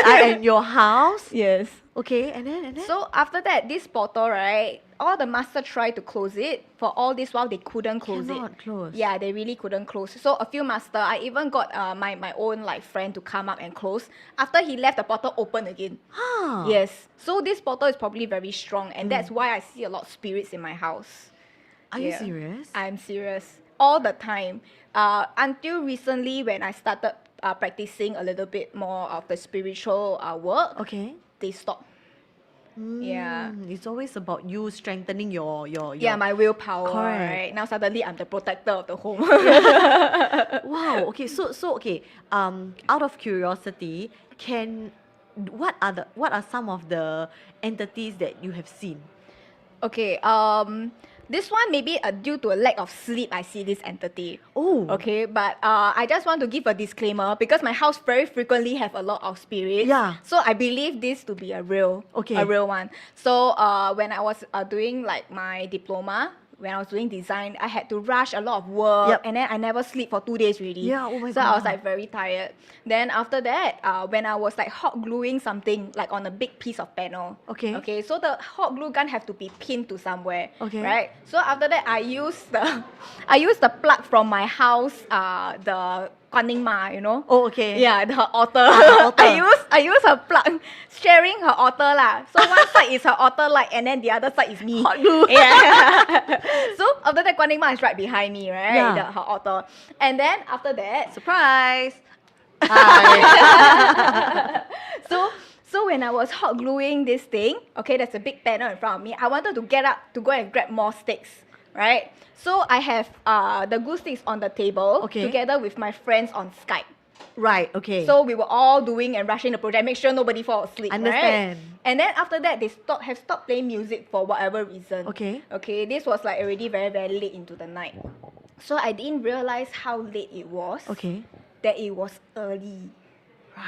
Speaker 2: and your house.
Speaker 11: Yes.
Speaker 2: Okay, and then.
Speaker 11: So after that, this portal, right, all the master tried to close it. For all this while, they couldn't close
Speaker 2: Cannot
Speaker 11: it.
Speaker 2: close.
Speaker 11: Yeah, they really couldn't close. So a few master, I even got my own like friend to come up and close. After he left, the portal open again.
Speaker 2: Huh.
Speaker 11: Yes. So this portal is probably very strong, and that's why I see a lot of spirits in my house.
Speaker 2: Are you serious?
Speaker 11: I'm serious. All the time. Until recently, when I started practicing a little bit more of the spiritual work,
Speaker 2: Okay.
Speaker 11: they stopped. Yeah.
Speaker 2: It's always about you strengthening your
Speaker 11: Yeah, my willpower.
Speaker 2: Correct.
Speaker 11: Right? Now suddenly I'm the protector of the home.
Speaker 2: Wow. Okay. So okay. Out of curiosity, what are some of the entities that you have seen?
Speaker 11: Okay. This one maybe due to a lack of sleep, I see this entity.
Speaker 2: Oh.
Speaker 11: Okay, but I just want to give a disclaimer because my house very frequently have a lot of spirits.
Speaker 2: Yeah.
Speaker 11: So I believe this to be a real
Speaker 2: Okay.
Speaker 11: one. So when I was doing like my diploma when I was doing design, I had to rush a lot of work,
Speaker 13: Yep.
Speaker 11: and then I never sleep for 2 days really.
Speaker 13: Yeah, oh my
Speaker 11: so I was
Speaker 13: God.
Speaker 11: like very tired. Then after that, when I was like hot gluing something like on a big piece of panel.
Speaker 13: Okay.
Speaker 11: Okay. So the hot glue gun have to be pinned to somewhere.
Speaker 13: Okay.
Speaker 11: Right. So after that, I used the plug from my house. The Guan Ning Ma, you know.
Speaker 13: Oh, okay.
Speaker 11: Yeah, the otter.
Speaker 13: Otter.
Speaker 11: I use her plug, sharing her otter lah. So one side is her otter light, and then the other side is me.
Speaker 13: Hot glue.
Speaker 11: Yeah. So after that, Guan Ning Ma is right behind me, right?
Speaker 13: Yeah.
Speaker 11: Her otter. And then after that,
Speaker 13: Surprise.
Speaker 11: so when I was hot gluing this thing, okay, there's a big panel in front of me. I wanted to get up to go and grab more sticks, right? So I have the glue sticks on the table together with my friends on Skype.
Speaker 13: Right, okay.
Speaker 11: So we were all doing and rushing the project, make sure nobody fall asleep.
Speaker 13: Understand.
Speaker 11: Right? And then after that, they have stopped playing music for whatever reason.
Speaker 13: Okay.
Speaker 11: Okay, this was like already very, very late into the night. So I didn't realize how late it was.
Speaker 13: Okay.
Speaker 11: That it was early.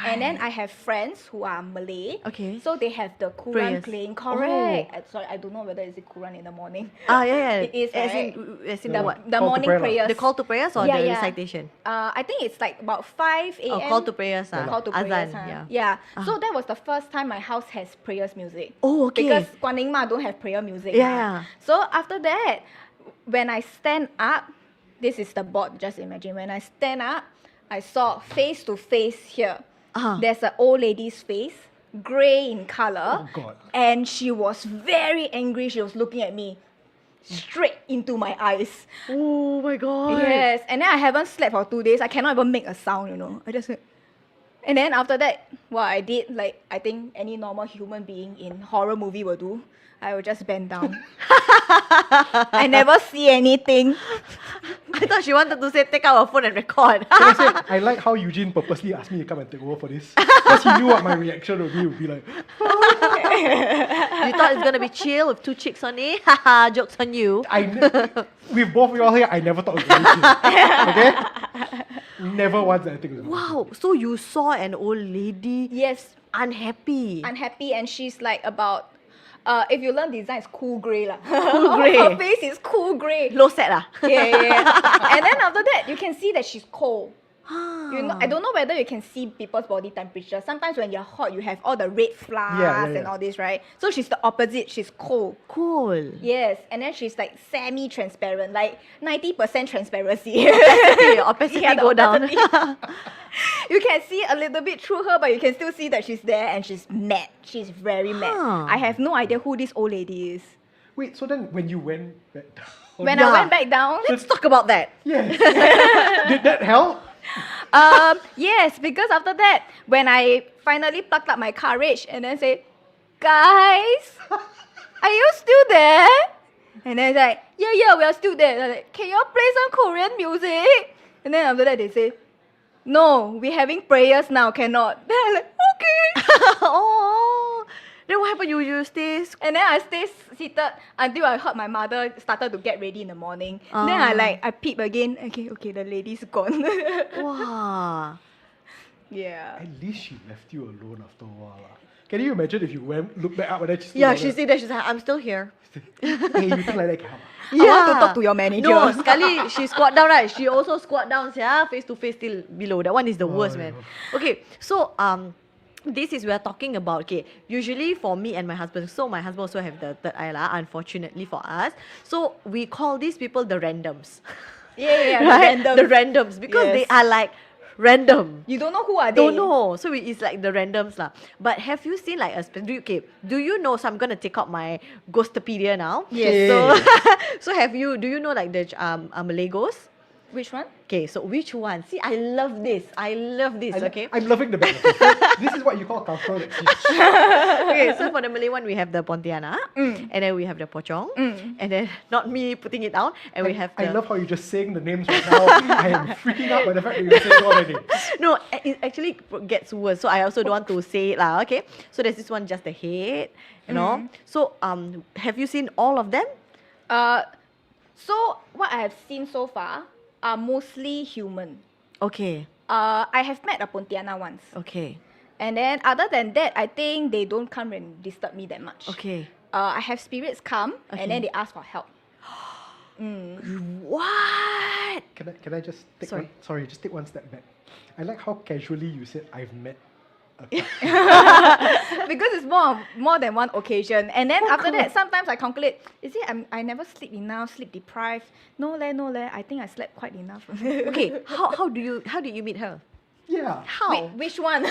Speaker 11: And then I have friends who are Malay.
Speaker 13: Okay.
Speaker 11: So they have the Quran
Speaker 13: Prayers.
Speaker 11: playing. Correct. Sorry, I don't know whether it's Quran in the morning.
Speaker 13: Yeah.
Speaker 11: It is,
Speaker 13: As
Speaker 11: right?
Speaker 13: as in
Speaker 11: the,
Speaker 13: what?
Speaker 11: the
Speaker 3: Call to
Speaker 11: morning
Speaker 3: prayer lah.
Speaker 11: prayers.
Speaker 13: The call to prayers or
Speaker 11: Yeah,
Speaker 13: the
Speaker 11: yeah.
Speaker 13: recitation?
Speaker 11: I think it's like about 5 a.m.
Speaker 13: Oh, call to prayers.
Speaker 11: Call to prayers.
Speaker 13: Azan,
Speaker 11: Yeah. So that was the first time my house has prayers music.
Speaker 13: Oh, okay.
Speaker 11: Because Guan Ning Ma don't have prayer music.
Speaker 13: Yeah,
Speaker 11: mah.
Speaker 13: yeah.
Speaker 11: So after that, when I stand up, this is the board, just imagine. When I stand up, I saw face to face here. There's an old lady's face, grey in color.
Speaker 3: Oh, God.
Speaker 11: And she was very angry. She was looking at me straight into my eyes.
Speaker 13: Oh my God.
Speaker 11: Yes, and then I haven't slept for 2 days. I cannot even make a sound, you know. I just, and then after that, what I did, like I think any normal human being in horror movie will do, I will just bend down. I never see anything.
Speaker 13: I thought she wanted to say take out her phone and record.
Speaker 6: Can I say, I like how Eugene purposely asked me to come and take over for this. Because he knew what my reaction would be. Would be like,
Speaker 13: You thought it's gonna be chill with 2 chicks on it? Haha, jokes on you.
Speaker 6: with both of you all here, I never thought it was going to be chill. Okay? Never once I think it was
Speaker 13: Wow, so you saw an old lady
Speaker 11: Yes,
Speaker 13: unhappy.
Speaker 11: unhappy, and she's like about. If you learn design, it's cool grey lah.
Speaker 13: Cool grey.
Speaker 11: Her face is cool grey.
Speaker 13: Low set ah.
Speaker 11: Yeah. And then after that, you can see that she's cold. You know, I don't know whether you can see people's body temperature. Sometimes when you're hot, you have all the red flares and all this, right? So she's the opposite. She's cold.
Speaker 13: Cool.
Speaker 11: Yes, and then she's like semi-transparent, like 90% transparency.
Speaker 13: Opacity
Speaker 11: Yeah, the
Speaker 13: go down.
Speaker 11: opacity. You can see a little bit through her, but you can still see that she's there and she's mad. She's very mad. I have no idea who this old lady is.
Speaker 6: Wait, so then when you went back down...
Speaker 11: When I went back down,
Speaker 13: Let's talk about that.
Speaker 6: Yes. Did that help?
Speaker 11: yes, because after that, when I finally plucked up my courage and then say, guys, are you still there? And then it's like, yeah, we are still there. They're like, can y'all play some Korean music? And then after that they say, no, we're having prayers now, cannot. Then I'm like, okay.
Speaker 13: Oh. Then what happened? You stay...
Speaker 11: And then I stay seated until I heard my mother started to get ready in the morning. Then I peep again. Okay, the lady's gone.
Speaker 13: Wow.
Speaker 11: Yeah.
Speaker 6: At least she left you alone after a while. Can you imagine if you look back up and then she's still
Speaker 13: Yeah,
Speaker 6: like
Speaker 13: she said that. She's like, I'm still here.
Speaker 6: hey, you think like that can help?
Speaker 11: I want to talk to your manager.
Speaker 13: No, sekali she squat down, right? She also squat down, face to face still below. That one is the worst, man. Okay, so this is we are talking about, okay, usually for me and my husband, so my husband also have the third eye lah, unfortunately for us. So we call these people the randoms.
Speaker 11: Yeah,
Speaker 13: right?
Speaker 11: the randoms.
Speaker 13: The randoms, because they are like random.
Speaker 11: You don't know who are they.
Speaker 13: Don't know. So it's like the randoms lah. But have you seen like a do you know, so I'm gonna take out my Ghostopedia now.
Speaker 11: Yes.
Speaker 13: So do you know like the Malay ghosts?
Speaker 11: Which one?
Speaker 13: Okay, so which one? See, I love this. Okay.
Speaker 6: I'm loving the back. This is what you call cultural exchange.
Speaker 13: Okay, so for the Malay one, we have the Pontianak, and then we have the Pocong, and then not me putting it down, and we have the...
Speaker 6: I love how you're just saying the names right now. I am freaking out by the fact that you're saying all the names.
Speaker 13: No, it actually gets worse, so I also don't want to say it lah, okay? So there's this one, just the head, you know? So, have you seen all of them?
Speaker 11: So what I have seen so far are mostly human.
Speaker 13: Okay.
Speaker 11: I have met a Pontianak once.
Speaker 13: Okay.
Speaker 11: And then other than that, I think they don't come and disturb me that much.
Speaker 13: Okay.
Speaker 11: I have spirits come and then they ask for help.
Speaker 13: What?
Speaker 6: Can I just take
Speaker 13: Sorry.
Speaker 6: just take one step back. I like how casually you said I've met.
Speaker 11: Because it's more than one occasion. And then after that, sometimes I calculate, is it I never sleep enough, sleep deprived? No leh, I think I slept quite enough.
Speaker 13: Okay, how did you meet her?
Speaker 6: Yeah.
Speaker 13: How?
Speaker 11: Which one?
Speaker 13: the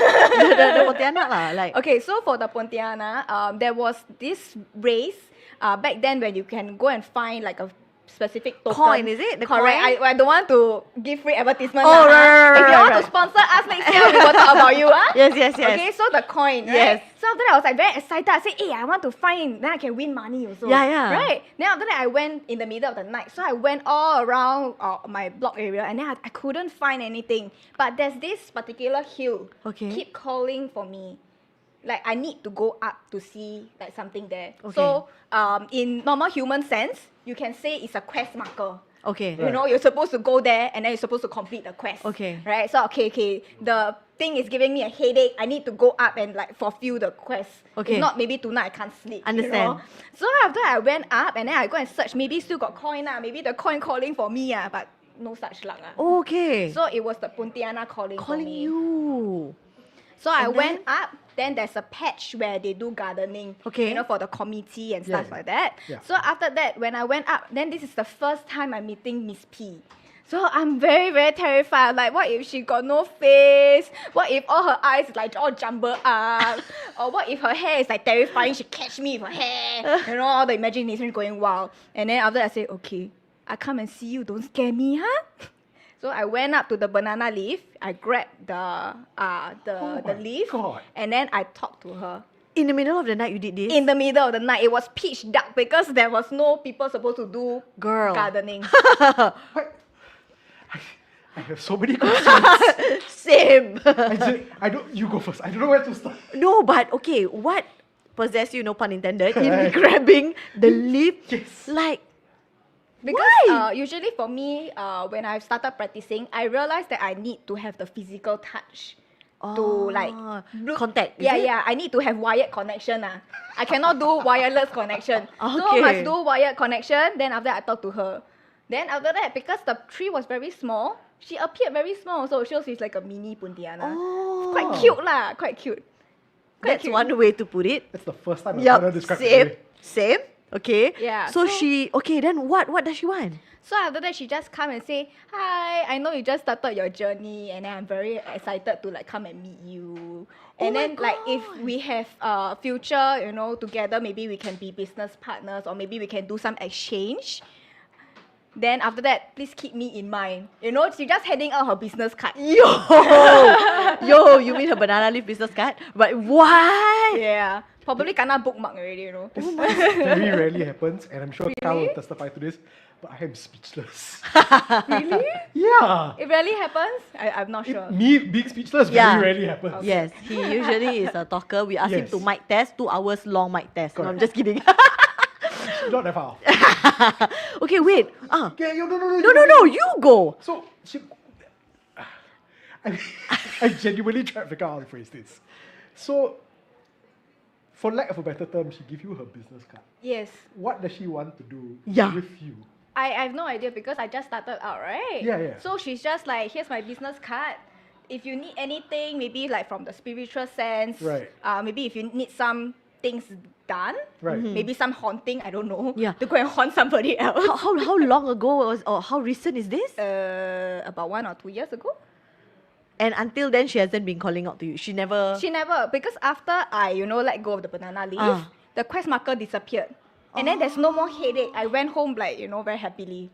Speaker 13: Pontianak lah, like.
Speaker 11: Okay, so for the Pontianak, there was this race back then when you can go and find like a specific token.
Speaker 13: Coin, is it? The
Speaker 11: Correct.
Speaker 13: coin?
Speaker 11: I don't want to give free advertisement.
Speaker 13: Oh, right,
Speaker 11: If you want
Speaker 13: right.
Speaker 11: to sponsor us next year, we will talk about you.
Speaker 13: Yes.
Speaker 11: Okay, so the coin,
Speaker 13: Yes.
Speaker 11: right? So after that, I was like very excited. I said, hey, I want to find, then I can win money also.
Speaker 13: Yeah.
Speaker 11: Right? Then after that, I went in the middle of the night. So I went all around my block area and then I couldn't find anything. But there's this particular hill.
Speaker 13: Okay.
Speaker 11: Keep calling for me. Like I need to go up to see like something there.
Speaker 13: Okay.
Speaker 11: So in normal human sense, you can say it's a quest marker.
Speaker 13: Okay.
Speaker 11: You know, you're supposed to go there and then you're supposed to complete the quest.
Speaker 13: Okay.
Speaker 11: Right? So, okay. The thing is giving me a headache. I need to go up and like fulfill the quest.
Speaker 13: Okay.
Speaker 11: If not, maybe tonight I can't sleep.
Speaker 13: Understand.
Speaker 11: You know? So after I went up and then I go and search, maybe still got coin. Maybe the coin calling for me. But no such luck.
Speaker 13: Okay.
Speaker 11: So it was the Pontianak calling for me.
Speaker 13: you.
Speaker 11: So I
Speaker 13: And
Speaker 11: went up, then there's a patch where they do gardening,
Speaker 13: Okay.
Speaker 11: you know, for the committee and stuff
Speaker 6: Yeah.
Speaker 11: like that.
Speaker 6: Yeah.
Speaker 11: So after that, when I went up, then this is the first time I'm meeting Miss P. So I'm very, very terrified. Like, what if she got no face? What if all her eyes like all jumbled up? Or what if her hair is like terrifying? She catch me with her hair. You know, all the imagination going wild. And then after that, I say, okay, I come and see you. Don't scare me, huh? So I went up to the banana leaf. I grabbed the leaf,
Speaker 6: God.
Speaker 11: and then I talked to her.
Speaker 13: In the middle of the night, you did this?
Speaker 11: In the middle of the night, it was pitch dark because there was no people supposed to do gardening.
Speaker 6: I have so many questions.
Speaker 13: Same.
Speaker 6: I don't. You go first. I don't know where to start.
Speaker 13: No, but okay, what possessed you, no pun intended, in grabbing the leaf?
Speaker 6: Yes.
Speaker 13: Like,
Speaker 11: Because usually for me, when I started practicing, I realized that I need to have the physical touch to like
Speaker 13: contact. is
Speaker 11: Yeah,
Speaker 13: it?
Speaker 11: yeah. I need to have wired connection. I cannot do wireless connection. So
Speaker 13: Okay.
Speaker 11: must do wired connection. Then after that, I talk to her. Then after that, because the tree was very small, she appeared very small. So it shows she's like a mini Pontianak.
Speaker 13: Oh.
Speaker 11: Quite cute lah. Quite cute. Quite
Speaker 13: That's
Speaker 11: cute.
Speaker 13: one way to put it.
Speaker 6: That's the first time I've
Speaker 13: Yup,
Speaker 6: heard her describe
Speaker 13: same,
Speaker 6: it.
Speaker 13: same. Okay.
Speaker 11: Yeah,
Speaker 13: So,
Speaker 11: so-
Speaker 13: she, okay, then what does she want?
Speaker 11: So after that, she just come and say, hi, I know you just started your journey and I'm very excited to like come and meet you.
Speaker 13: Oh
Speaker 11: And
Speaker 13: my
Speaker 11: then like if
Speaker 13: God.
Speaker 11: we have future, you know, together, maybe we can be business partners or maybe we can do some exchange. Then after that, please keep me in mind. You know, she just handing out her business card.
Speaker 13: Yo, you mean her banana leaf business card? But what?
Speaker 11: Yeah. Probably kena bookmark already, you know.
Speaker 6: This very rarely happens, and I'm sure Carl will testify to this, but I am speechless.
Speaker 11: Really?
Speaker 6: Yeah.
Speaker 11: It really happens? I'm not sure.
Speaker 6: Me being speechless
Speaker 13: Yeah.
Speaker 6: very rarely happens.
Speaker 13: Yes, he usually is a talker. We ask him
Speaker 6: Yes.
Speaker 13: to mic test, 2 hours long mic test. No, I'm
Speaker 6: Correct.
Speaker 13: just kidding.
Speaker 6: Not that far.
Speaker 13: Okay, wait.
Speaker 6: Okay,
Speaker 13: No, you go.
Speaker 6: So, I genuinely tried to figure out how to phrase this. So, for lack of a better term, she give you her business card.
Speaker 11: Yes.
Speaker 6: What does she want to do
Speaker 13: Yeah.
Speaker 6: with you?
Speaker 11: I have no idea because I just started out, right?
Speaker 6: Yeah.
Speaker 11: So she's just like, here's my business card. If you need anything, maybe like from the spiritual sense,
Speaker 6: Right.
Speaker 11: Maybe if you need some things done,
Speaker 6: Right.
Speaker 11: maybe some haunting, I don't know,
Speaker 13: Yeah.
Speaker 11: to go and haunt somebody else.
Speaker 13: How long ago was, or how recent is this?
Speaker 11: About 1 or 2 years ago.
Speaker 13: And until then, she hasn't been calling out to you. She never.
Speaker 11: She never, because after I, let go of the banana leaf, the quest marker disappeared. And then there's no more headache. I went home like, very happily.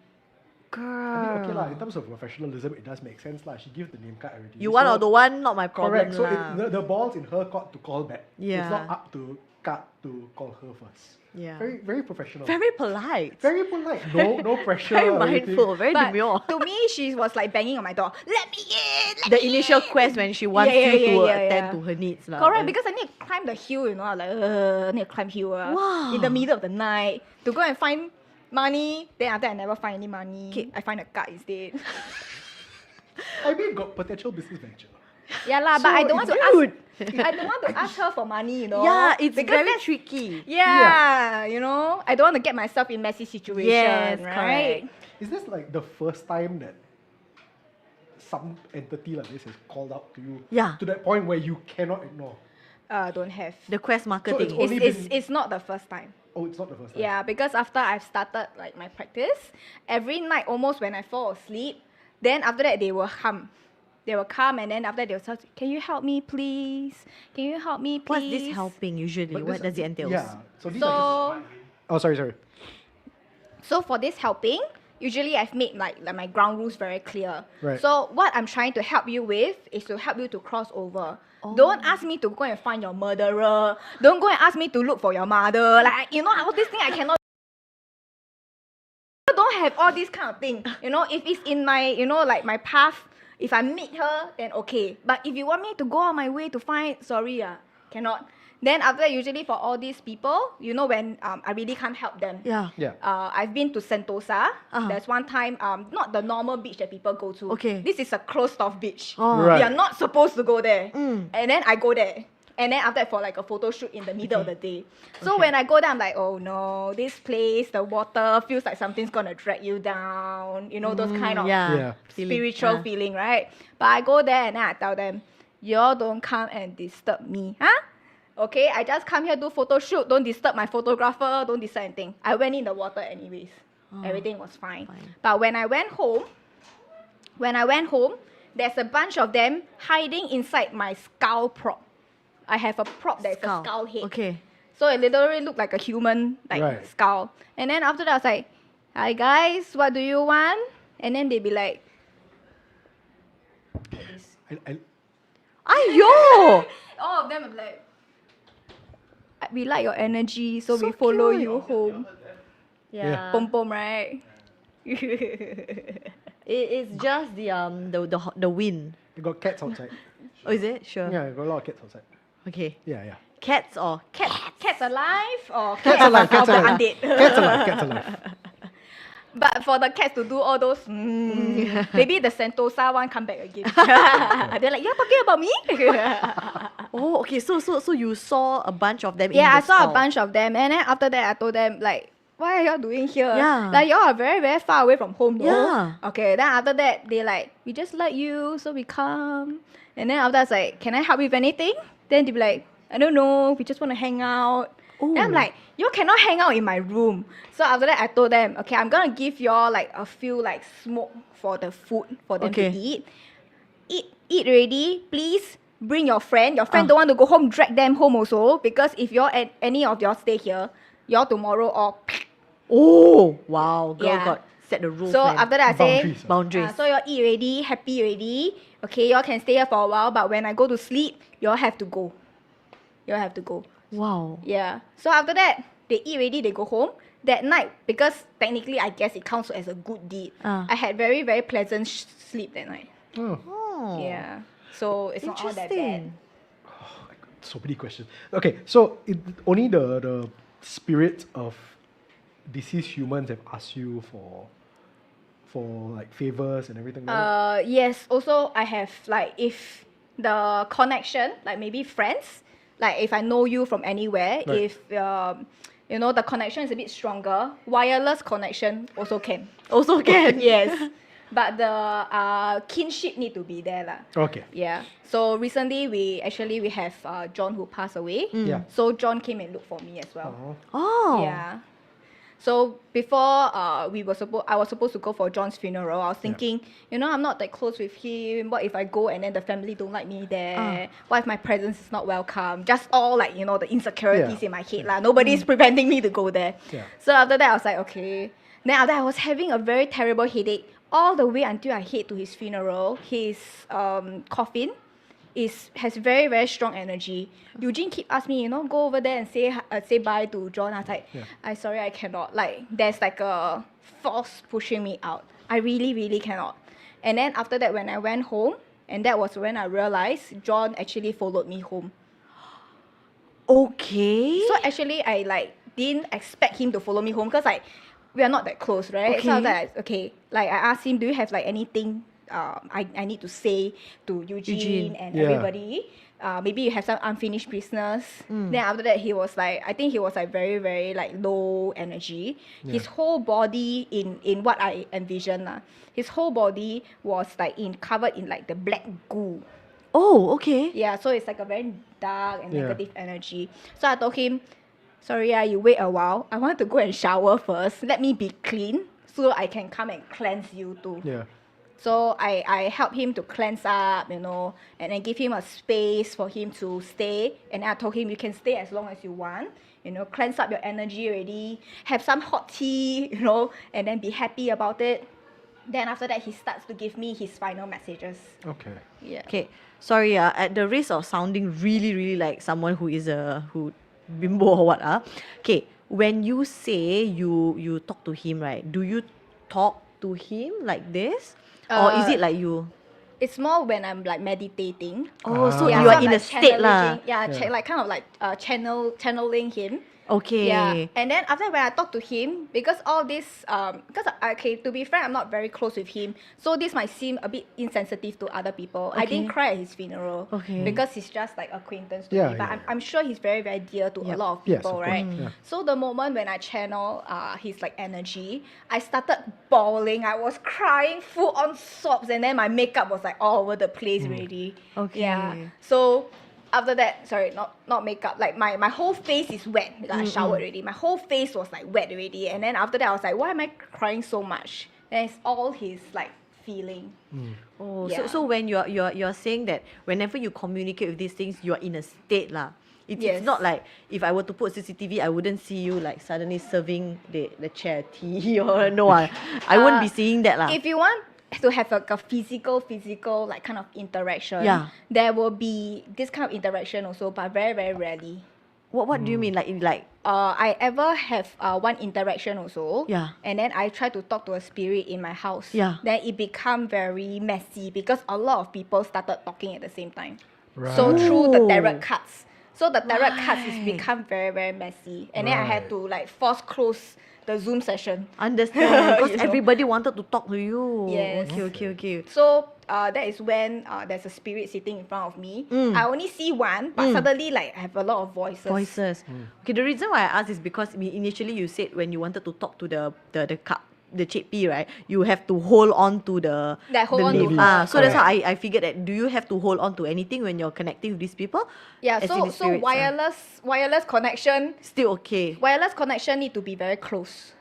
Speaker 6: I mean, okay lah. In terms of professionalism, it does make sense lah. She gives the name card already.
Speaker 13: You want or don't want, not my problem.
Speaker 6: Correct. So
Speaker 13: lah.
Speaker 6: the ball's in her court to call back.
Speaker 13: Yeah.
Speaker 6: It's not up to Kat to call her first.
Speaker 13: Yeah.
Speaker 6: Very, very professional.
Speaker 13: Very polite.
Speaker 6: Very polite. No pressure.
Speaker 13: Very
Speaker 6: or anything.
Speaker 13: mindful. Very
Speaker 11: But
Speaker 13: demure.
Speaker 11: to me, she was like banging on my door. Let me in!
Speaker 13: The initial quest when she wants
Speaker 11: Yeah,
Speaker 13: you to
Speaker 11: yeah,
Speaker 13: attend
Speaker 11: yeah.
Speaker 13: to her needs. Lah.
Speaker 11: Correct,
Speaker 13: Then-
Speaker 11: because I need to climb the hill, I'm like, I need to climb hill
Speaker 13: Wow.
Speaker 11: in the middle of the night to go and find money. Then after I never find any money,
Speaker 13: Okay.
Speaker 11: I find a card instead.
Speaker 6: I mean, got potential business venture.
Speaker 11: Yeah lah, but I don't want to
Speaker 13: Dude.
Speaker 11: ask. I don't want to ask her for money, you know.
Speaker 13: Yeah, it's
Speaker 11: because
Speaker 13: very
Speaker 11: that's-
Speaker 13: tricky.
Speaker 11: Yeah, you know, I don't want to get myself in messy situation,
Speaker 13: Yes,
Speaker 11: right?
Speaker 13: correct.
Speaker 6: Is this like the first time that some entity like this has called out to you?
Speaker 13: Yeah.
Speaker 6: To that point where you cannot ignore.
Speaker 11: Don't have.
Speaker 13: The quest marketing.
Speaker 6: it's only
Speaker 11: It's not the first time.
Speaker 6: Oh, it's not the first time.
Speaker 11: Yeah, because after I've started like my practice, every night almost when I fall asleep, then after that they will come. They will come and then after that they will say, can you help me please? Can you help me please?
Speaker 13: What's this helping usually?
Speaker 6: But
Speaker 13: What
Speaker 6: this-
Speaker 13: does it entail?
Speaker 6: Yeah. So these
Speaker 11: So,
Speaker 6: are just... Oh, sorry.
Speaker 11: so for this helping, usually I've made like my ground rules very clear.
Speaker 6: Right.
Speaker 11: So what I'm trying to help you with is to help you to cross over. Don't ask me to go and find your murderer. Don't go and ask me to look for your mother. Like, you know, all these things I cannot. I don't have all these kind of thing. You know, if it's in my, you know, like my path, if I meet her, then okay. But if you want me to go on my way to find, sorry, cannot. Then after that, usually for all these people, you know, when I really can't help them.
Speaker 13: Yeah.
Speaker 11: I've been to Sentosa.
Speaker 13: Uh-huh.
Speaker 11: There's one time, not the normal beach that people go to.
Speaker 13: Okay.
Speaker 11: This is a closed-off beach.
Speaker 13: Oh.
Speaker 6: Right.
Speaker 11: We are not supposed to go there.
Speaker 13: Mm.
Speaker 11: And then I go there. And then after that, for like a photo shoot in the middle of the day. So when I go there, I'm like, oh no, this place, the water feels like something's gonna drag you down. You know, those kind of
Speaker 6: Yeah.
Speaker 11: spiritual feeling, right? But I go there and then I tell them, y'all don't come and disturb me, huh? Okay, I just come here do photo shoot. Don't disturb my photographer. Don't disturb anything. I went in the water anyways. Everything was fine. But when I went home, there's a bunch of them hiding inside my skull prop. I have a prop that's a skull head.
Speaker 13: Okay.
Speaker 11: So it literally looked like a human
Speaker 6: Right.
Speaker 11: skull. And then after that, I was like, hi guys, what do you want? And then they'd be like,
Speaker 13: Ayo!
Speaker 11: all of them are like, we like your energy, so we follow
Speaker 13: cute.
Speaker 11: you home.
Speaker 13: Yeah.
Speaker 11: Pom pom, right?
Speaker 13: It's just the wind.
Speaker 6: You got cats outside.
Speaker 13: Oh, is it? Sure.
Speaker 6: Yeah, you got a lot of cats outside.
Speaker 13: Okay.
Speaker 6: Yeah.
Speaker 13: Cats or cats?
Speaker 11: Cats alive or
Speaker 6: Cats alive, cats
Speaker 11: of the
Speaker 6: alive.
Speaker 11: undead?
Speaker 6: Cats alive.
Speaker 11: But for the cats to do all those, maybe the Sentosa one come back again. They're like, you're talking about me?
Speaker 13: Oh, okay. So you saw a bunch of them.
Speaker 11: Yeah,
Speaker 13: in
Speaker 11: I
Speaker 13: the
Speaker 11: saw
Speaker 13: skull.
Speaker 11: a bunch of them, and then after that, I told them like, "What are y'all doing here?
Speaker 13: Yeah.
Speaker 11: Like y'all are very very far away from home, though."
Speaker 13: Yeah.
Speaker 11: Okay. Then after that, they like, "We just like you, so we come." And then after I was like, "Can I help you with anything?" Then they be like, "I don't know. We just want to hang out." Then I'm like, "You cannot hang out in my room." So after that, I told them, "Okay, I'm gonna give y'all like a few like smoke for the food for them to eat. Eat already, please." Bring your friend. Your friend don't want to go home, drag them home also. Because if any of y'all stay here, y'all tomorrow all.
Speaker 13: Oh, wow. Girl
Speaker 11: Yeah.
Speaker 13: got set the rules.
Speaker 11: So
Speaker 13: man.
Speaker 11: after that, I say,
Speaker 13: Boundaries.
Speaker 11: so y'all eat already, happy already. Okay, y'all can stay here for a while, but when I go to sleep, y'all have to go. Y'all have to go.
Speaker 13: Wow.
Speaker 11: Yeah. So after that, they eat already, they go home. That night, because technically I guess it counts as a good deed, I had very, very pleasant sleep that night.
Speaker 13: Oh.
Speaker 11: Yeah. So it's not all that bad.
Speaker 13: Interesting.
Speaker 6: So many questions. Okay, so only the spirits of deceased humans have asked you for like favors and everything like that?
Speaker 11: Yes. Also, I have like if the connection, like maybe friends, like if I know you from anywhere,
Speaker 6: Right.
Speaker 11: if you know the connection is a bit stronger, wireless connection also can.
Speaker 13: Also can.
Speaker 11: Yes. But the kinship need to be there lah.
Speaker 6: Okay.
Speaker 11: Yeah. So recently we have John who passed away.
Speaker 6: Yeah.
Speaker 11: So John came and looked for me as well.
Speaker 13: Oh.
Speaker 11: Yeah. So before I was supposed to go for John's funeral. I was thinking, you know, I'm not that close with him. What if I go and then the family don't like me there? What if my presence is not welcome? Just all like, you know, the insecurities in my head lah. Nobody's preventing me to go there.
Speaker 6: Yeah.
Speaker 11: So after that I was like, okay. Then after that I was having a very terrible headache all the way until I head to his funeral. His coffin has very, very strong energy. Eugene keep asking me, you know, go over there and say bye to John. I was like, I'm sorry, I cannot. Like, there's like a force pushing me out. I really, really cannot. And then after that, when I went home, and that was when I realized John actually followed me home.
Speaker 13: Okay.
Speaker 11: So actually, I like didn't expect him to follow me home because like we are not that close, right? So I was like, okay, like I asked him, do you have like anything I need to say to Eugene and everybody? maybe you have some unfinished business. Then after that, he was like, I think he was like very, very like low energy. His whole body in what I envisioned, his whole body was like covered in like the black goo.
Speaker 13: Oh, okay.
Speaker 11: Yeah, so it's like a very dark and negative energy. So I told him, sorry, you wait a while. I want to go and shower first. Let me be clean so I can come and cleanse you too.
Speaker 6: Yeah.
Speaker 11: So I helped him to cleanse up, and then give him a space for him to stay. And I told him, you can stay as long as you want. Cleanse up your energy already. Have some hot tea, and then be happy about it. Then after that, he starts to give me his final messages.
Speaker 6: Okay.
Speaker 11: Yeah.
Speaker 13: Okay. Sorry, at the risk of sounding really, really like someone who is who bimbo or what, okay, when you say you talk to him, right, do you talk to him like this? Or is it like you?
Speaker 11: It's more when I'm like meditating.
Speaker 13: Oh, so
Speaker 11: Yeah,
Speaker 13: you
Speaker 11: so
Speaker 13: are
Speaker 11: I'm,
Speaker 13: in a
Speaker 11: like,
Speaker 13: state lah.
Speaker 11: channeling- Yeah, like kind of like channeling him.
Speaker 13: Okay.
Speaker 11: Yeah, and then after when I talk to him, because all this, to be frank, I'm not very close with him, so this might seem a bit insensitive to other people. I didn't cry at his funeral, because he's just like acquaintance to me, but I'm sure he's very, very dear to a lot of
Speaker 6: Yes,
Speaker 11: people,
Speaker 6: of course.
Speaker 11: right?
Speaker 6: Yeah.
Speaker 11: So the moment when I channel his like energy, I started bawling. I was crying full on sobs, and then my makeup was like all over the place already.
Speaker 13: Okay.
Speaker 11: Yeah. So after that, sorry, not makeup, like my whole face is wet. Like I showered already. My whole face was like wet already. And then after that, I was like, why am I crying so much? And it's all his like feeling.
Speaker 13: Oh,
Speaker 11: Yeah.
Speaker 13: so when you're saying that whenever you communicate with these things, you're in a state lah. It's not like if I were to put CCTV, I wouldn't see you like suddenly serving the chair tea or no, I won't be seeing that lah.
Speaker 11: If you want to have a physical like kind of interaction, there will be this kind of interaction also, but very, very rarely.
Speaker 13: What do you mean? Like
Speaker 11: I ever have one interaction also.
Speaker 13: Yeah.
Speaker 11: And then I try to talk to a spirit in my house.
Speaker 13: Yeah.
Speaker 11: Then it become very messy because a lot of people started talking at the same time. So through the tarot cards. So the tarot cards is become very, very messy. And then I had to like force close the Zoom session.
Speaker 13: Understand, because
Speaker 11: You know?
Speaker 13: everybody wanted to talk to you.
Speaker 11: Yes.
Speaker 13: Okay.
Speaker 11: So that is when there's a spirit sitting in front of me. I only see one, but suddenly like I have a lot of voices.
Speaker 13: Okay, the reason why I asked is because initially you said when you wanted to talk to the cup, the Chee, right? You have to hold on to the
Speaker 11: Hold on to
Speaker 13: leaf.
Speaker 11: her.
Speaker 13: So that's how I figured that. Do you have to hold on to anything when you're connecting with these people?
Speaker 11: Yeah,
Speaker 13: As in
Speaker 11: so
Speaker 13: the spirits,
Speaker 11: wireless connection
Speaker 13: still okay.
Speaker 11: Wireless connection need to be very close.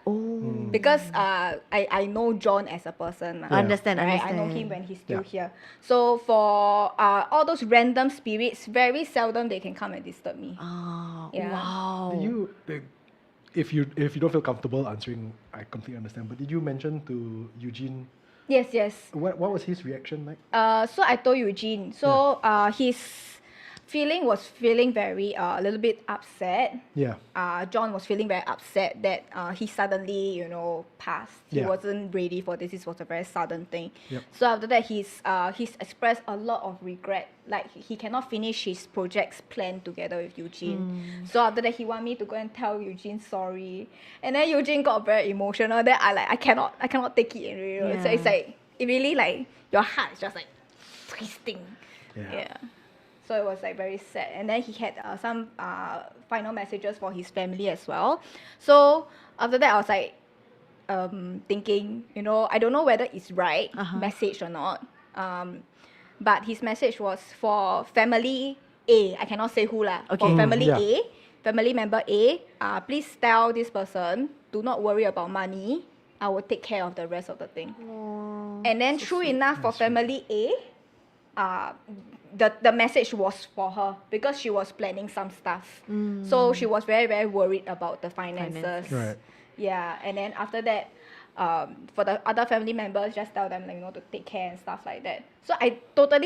Speaker 11: Because I know John as a person.
Speaker 13: Understand.
Speaker 11: I know him when he's still here. So for all those random spirits, very seldom they can come and disturb me.
Speaker 13: Wow.
Speaker 6: Did you, if you don't feel comfortable answering, I completely understand. But did you mention to Eugene?
Speaker 11: Yes.
Speaker 6: What was his reaction like?
Speaker 11: So I told Eugene. So his feeling was feeling very a little bit upset.
Speaker 6: Yeah.
Speaker 11: John was feeling very upset that he suddenly, passed. He wasn't ready for this. This was a very sudden thing.
Speaker 6: Yep.
Speaker 11: So after that, he's expressed a lot of regret. Like he cannot finish his projects planned together with Eugene. So after that, he want me to go and tell Eugene sorry. And then Eugene got very emotional. Then I cannot take it anymore. So it's like it really like your heart is just like twisting. Yeah. So it was like very sad. And then he had some final messages for his family as well. So after that, I was like thinking, I don't know whether it's right message or not. But his message was for family A. I cannot say who lah.
Speaker 13: Okay.
Speaker 11: For family A, family member A, please tell this person, do not worry about money. I will take care of the rest of the thing. And then true enough for family A, the message was for her because she was planning some stuff. So she was very, very worried about the finances.
Speaker 6: Right.
Speaker 11: Yeah, and then after that, for the other family members, just tell them to take care and stuff like that. So I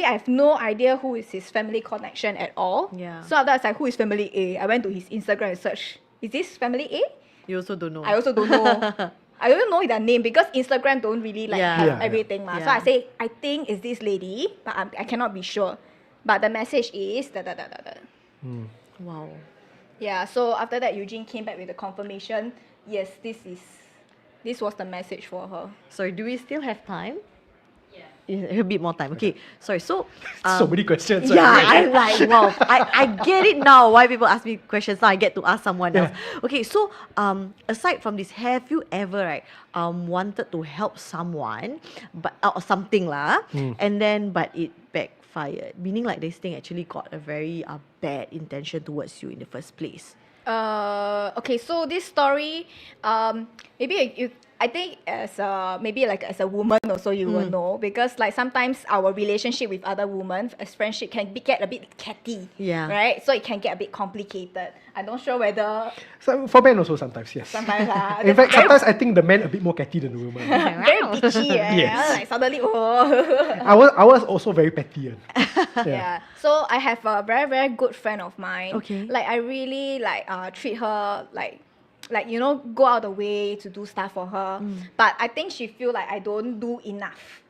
Speaker 11: have no idea who is his family connection at all.
Speaker 13: Yeah.
Speaker 11: So after I was like, who is family A? I went to his Instagram and searched, is this family A?
Speaker 13: You also don't know.
Speaker 11: I also don't know. I don't know their name because Instagram don't really have everything. So I say, I think it's this lady, but I cannot be sure. But the message is
Speaker 13: Wow.
Speaker 11: Yeah, so after that, Eugene came back with the confirmation. Yes, this was the message for her.
Speaker 13: Sorry, do we still have time? A bit more time. Okay, sorry. So,
Speaker 6: So many questions.
Speaker 13: yeah,
Speaker 6: right?
Speaker 13: I'm like, wow, I get it now. Why people ask me questions now? I get to ask someone else. Okay, so aside from this, have you ever wanted to help someone, but or something lah, and then but it backfired, meaning like this thing actually got a very bad intention towards you in the first place?
Speaker 11: Okay, so this story, maybe I think as as a woman also you will know, because like sometimes our relationship with other women as friendship can get a bit catty, right? So it can get a bit complicated. I'm not sure whether
Speaker 6: So for men also sometimes, yes.
Speaker 11: sometimes
Speaker 6: In fact, sometimes I think the men a bit more catty than the women.
Speaker 11: very bitchy,
Speaker 6: Yes.
Speaker 11: like suddenly
Speaker 6: I was also very petty.
Speaker 11: Yeah. So I have a very, very good friend of mine.
Speaker 13: Okay.
Speaker 11: Like I really treat her like go out of the way to do stuff for her. But I think she feel like I don't do enough.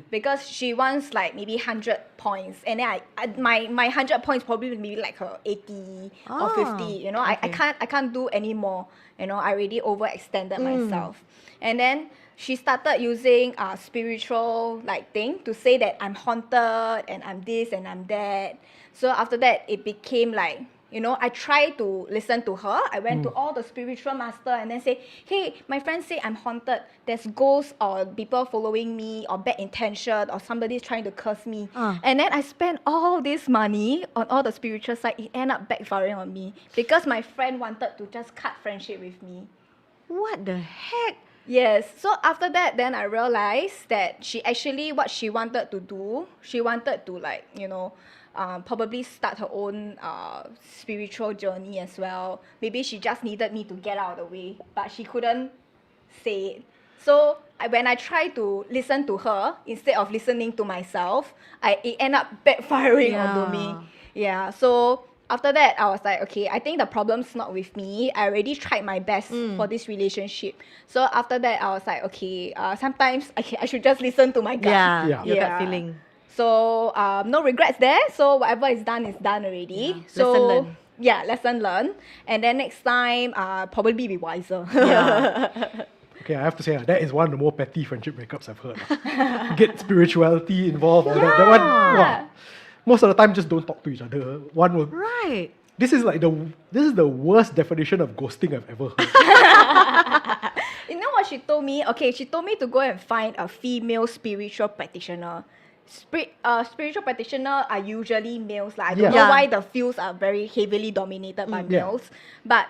Speaker 11: Because she wants like maybe 100 points, and then my 100 points probably maybe like her 80 or 50. You know, I can't do any more. You know, I already overextended myself. And then she started using spiritual like thing to say that I'm haunted and I'm this and I'm that. So after that, it became like, you know, I tried to listen to her. I went to all the spiritual master and then say, hey, my friends say I'm haunted. There's ghosts or people following me or bad intention or somebody's trying to curse me. And then I spent all this money on all the spiritual side. It ended up backfiring on me because my friend wanted to just cut friendship with me.
Speaker 13: What the heck?
Speaker 11: Yes. So after that, then I realized that what she wanted to do, she wanted to like, you know, probably start her own spiritual journey as well. Maybe she just needed me to get out of the way, but she couldn't say it. So when I tried to listen to her instead of listening to myself, it ended up backfiring onto me. Yeah. So after that, I was like, okay, I think the problem's not with me. I already tried my best for this relationship. So after that, I was like, okay, sometimes I should just listen to my gut.
Speaker 13: Your gut feeling.
Speaker 11: So no regrets there. So whatever is done already. So
Speaker 13: Lesson learned.
Speaker 11: Yeah, lesson learned. And then next time, probably be wiser.
Speaker 6: Okay, I have to say that is one of the more petty friendship breakups I've heard. Get spirituality involved, all that. That one, wow. Most of the time, just don't talk to each other. One will.
Speaker 13: Right.
Speaker 6: This is the worst definition of ghosting I've ever heard.
Speaker 11: You know what she told me? Okay, she told me to go and find a female spiritual practitioner. Spiritual practitioners are usually males. Like, I don't know why the fields are very heavily dominated by males. But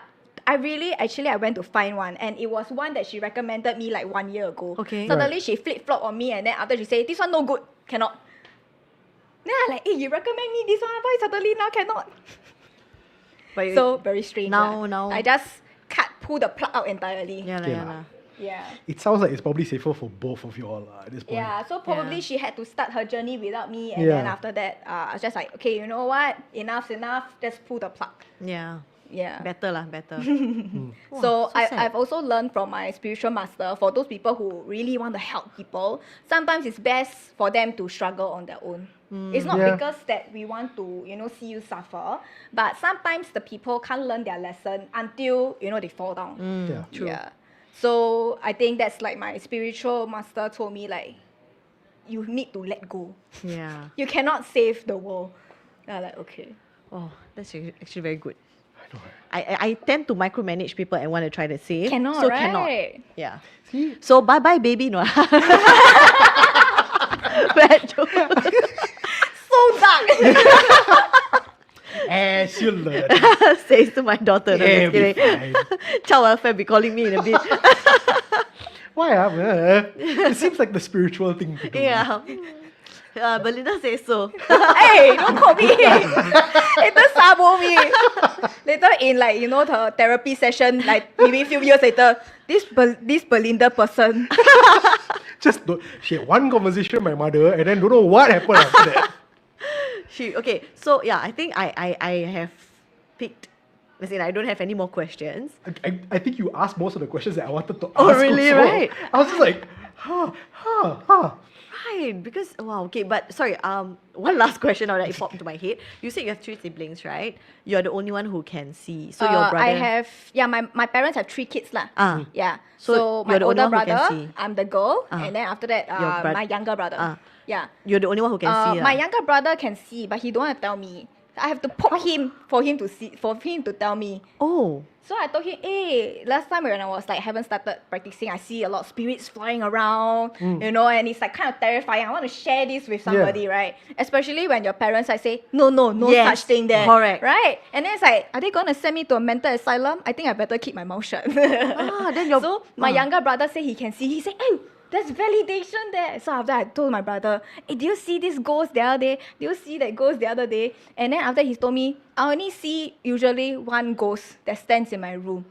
Speaker 11: I went to find one, and it was one that she recommended me like 1 year ago.
Speaker 13: Okay.
Speaker 11: Suddenly she flip-flopped on me, and then after she said, this one no good, cannot. Then I'm like, hey, you recommend me this one, why suddenly now cannot?
Speaker 13: But
Speaker 11: so very strange.
Speaker 13: Now
Speaker 11: I just pull the plug out entirely.
Speaker 13: Yeah.
Speaker 6: It sounds like it's probably safer for both of you all at this point.
Speaker 11: Yeah, so probably she had to start her journey without me, and then after that, I was just like, okay, you know what? Enough's enough. Just pull the plug.
Speaker 13: Yeah. Better.
Speaker 11: So,
Speaker 13: so
Speaker 11: I've also learned from my spiritual master, for those people who really want to help people, sometimes it's best for them to struggle on their own. It's not because that we want to, you know, see you suffer, but sometimes the people can't learn their lesson until, you know, they fall down.
Speaker 13: True.
Speaker 11: Yeah. So I think that's like my spiritual master told me, like, you need to let go.
Speaker 13: Yeah.
Speaker 11: You cannot save the world. And I'm like, okay.
Speaker 13: Oh, that's actually very good. I tend to micromanage people and want to try to save.
Speaker 11: Cannot,
Speaker 13: so
Speaker 11: right?
Speaker 13: cannot. Yeah. See? So bye baby, no. Bad joke.
Speaker 11: So dark.
Speaker 6: As you learn.
Speaker 13: Says to my daughter. No, just kidding. Child welfare be calling me in a bit.
Speaker 6: Why? It seems like the spiritual thing to do.
Speaker 13: Yeah. Belinda says so.
Speaker 11: Hey, don't call me. Later sabo me. Later in like, you know, the therapy session, like maybe a few years later, this Belinda person.
Speaker 6: Just don't, she had one conversation with my mother and then don't know what happened after that.
Speaker 13: Okay, so yeah, I think I have picked. I don't have any more questions.
Speaker 6: I think you asked most of the questions that I wanted to ask.
Speaker 13: Oh, really?
Speaker 6: Also.
Speaker 13: Right.
Speaker 6: I was just like,
Speaker 13: Right, because wow, okay, but sorry, one last question now that it popped into my head. You said you have 3 siblings, right? You're the only one who can see. So your brother.
Speaker 11: I have my parents have 3 kids lah. Yeah.
Speaker 13: So
Speaker 11: So my
Speaker 13: you're the only
Speaker 11: older
Speaker 13: one who can
Speaker 11: brother,
Speaker 13: see.
Speaker 11: I'm the girl, and then after that, my younger brother. Yeah.
Speaker 13: You're the only one who can see.
Speaker 11: My younger brother can see, but he don't want to tell me. I have to poke him for him to see, for him to tell me.
Speaker 13: Oh.
Speaker 11: So I told him, hey, last time when I was like haven't started practicing, I see a lot of spirits flying around, you know, and it's like kind of terrifying. I want to share this with somebody, right? Especially when your parents like say, no
Speaker 13: Yes,
Speaker 11: such thing there.
Speaker 13: correct.
Speaker 11: Right? And then it's like, are they gonna send me to a mental asylum? I think I better keep my mouth shut.
Speaker 13: Then your
Speaker 11: So my younger brother said he can see. He said, hey, there's validation there. So after I told my brother, hey, do you see this ghost the other day? Do you see that ghost the other day? And then after he told me, I only see usually one ghost that stands in my room.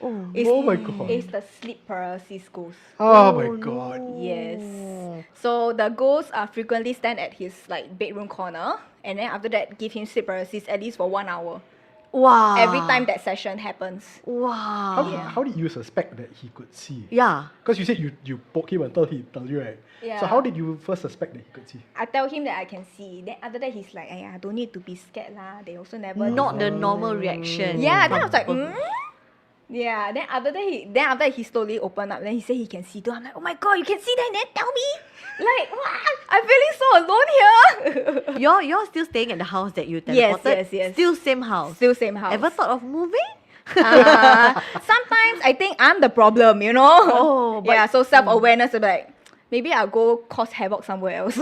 Speaker 13: Oh,
Speaker 3: Oh my God.
Speaker 11: It's the sleep paralysis ghost.
Speaker 3: Oh my God.
Speaker 11: Yes. So the ghosts frequently stand at his like bedroom corner, and then after that give him sleep paralysis at least for 1 hour.
Speaker 13: wow.
Speaker 11: Every time that session happens.
Speaker 13: Wow.
Speaker 3: How did you suspect that he could see?
Speaker 13: Yeah.
Speaker 3: Because you said you poke him until he tell you, right?
Speaker 11: Yeah.
Speaker 3: So how did you first suspect that he could see?
Speaker 11: I tell him that I can see. Then after that he's like, I don't need to be scared lah. They also never
Speaker 13: Not the normal reaction.
Speaker 11: Yeah, then I was like, Yeah, then after he slowly opened up, then he said he can see too. I'm like, oh my god, you can see that and then tell me? Like, what? I'm feeling so alone here.
Speaker 13: You're still staying at the house that you teleported?
Speaker 11: Yes.
Speaker 13: Still same house?
Speaker 11: Still same house.
Speaker 13: Ever thought of moving?
Speaker 11: Sometimes I think I'm the problem, you know?
Speaker 13: Oh, but
Speaker 11: yeah, so self-awareness is like, maybe I'll go cause havoc somewhere else.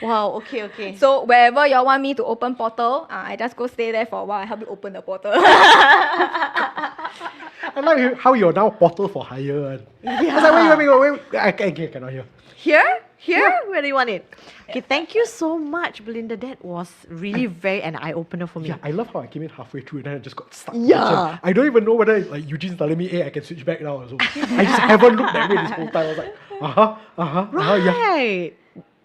Speaker 13: Wow, okay.
Speaker 11: So wherever y'all want me to open portal, I just go stay there for a while. I help you open the portal.
Speaker 3: I like how you're now portal for hire. I was like, wait. I cannot hear.
Speaker 13: Here? Where do you want it? Okay, thank you so much, Belinda. That was really very an eye-opener for me.
Speaker 3: Yeah, I love how I came in halfway through and then I just got stuck.
Speaker 13: Yeah.
Speaker 3: I don't even know whether like Eugene's telling me, hey, I can switch back now. So I just haven't looked that way this whole time. I was like, yeah.
Speaker 13: Right.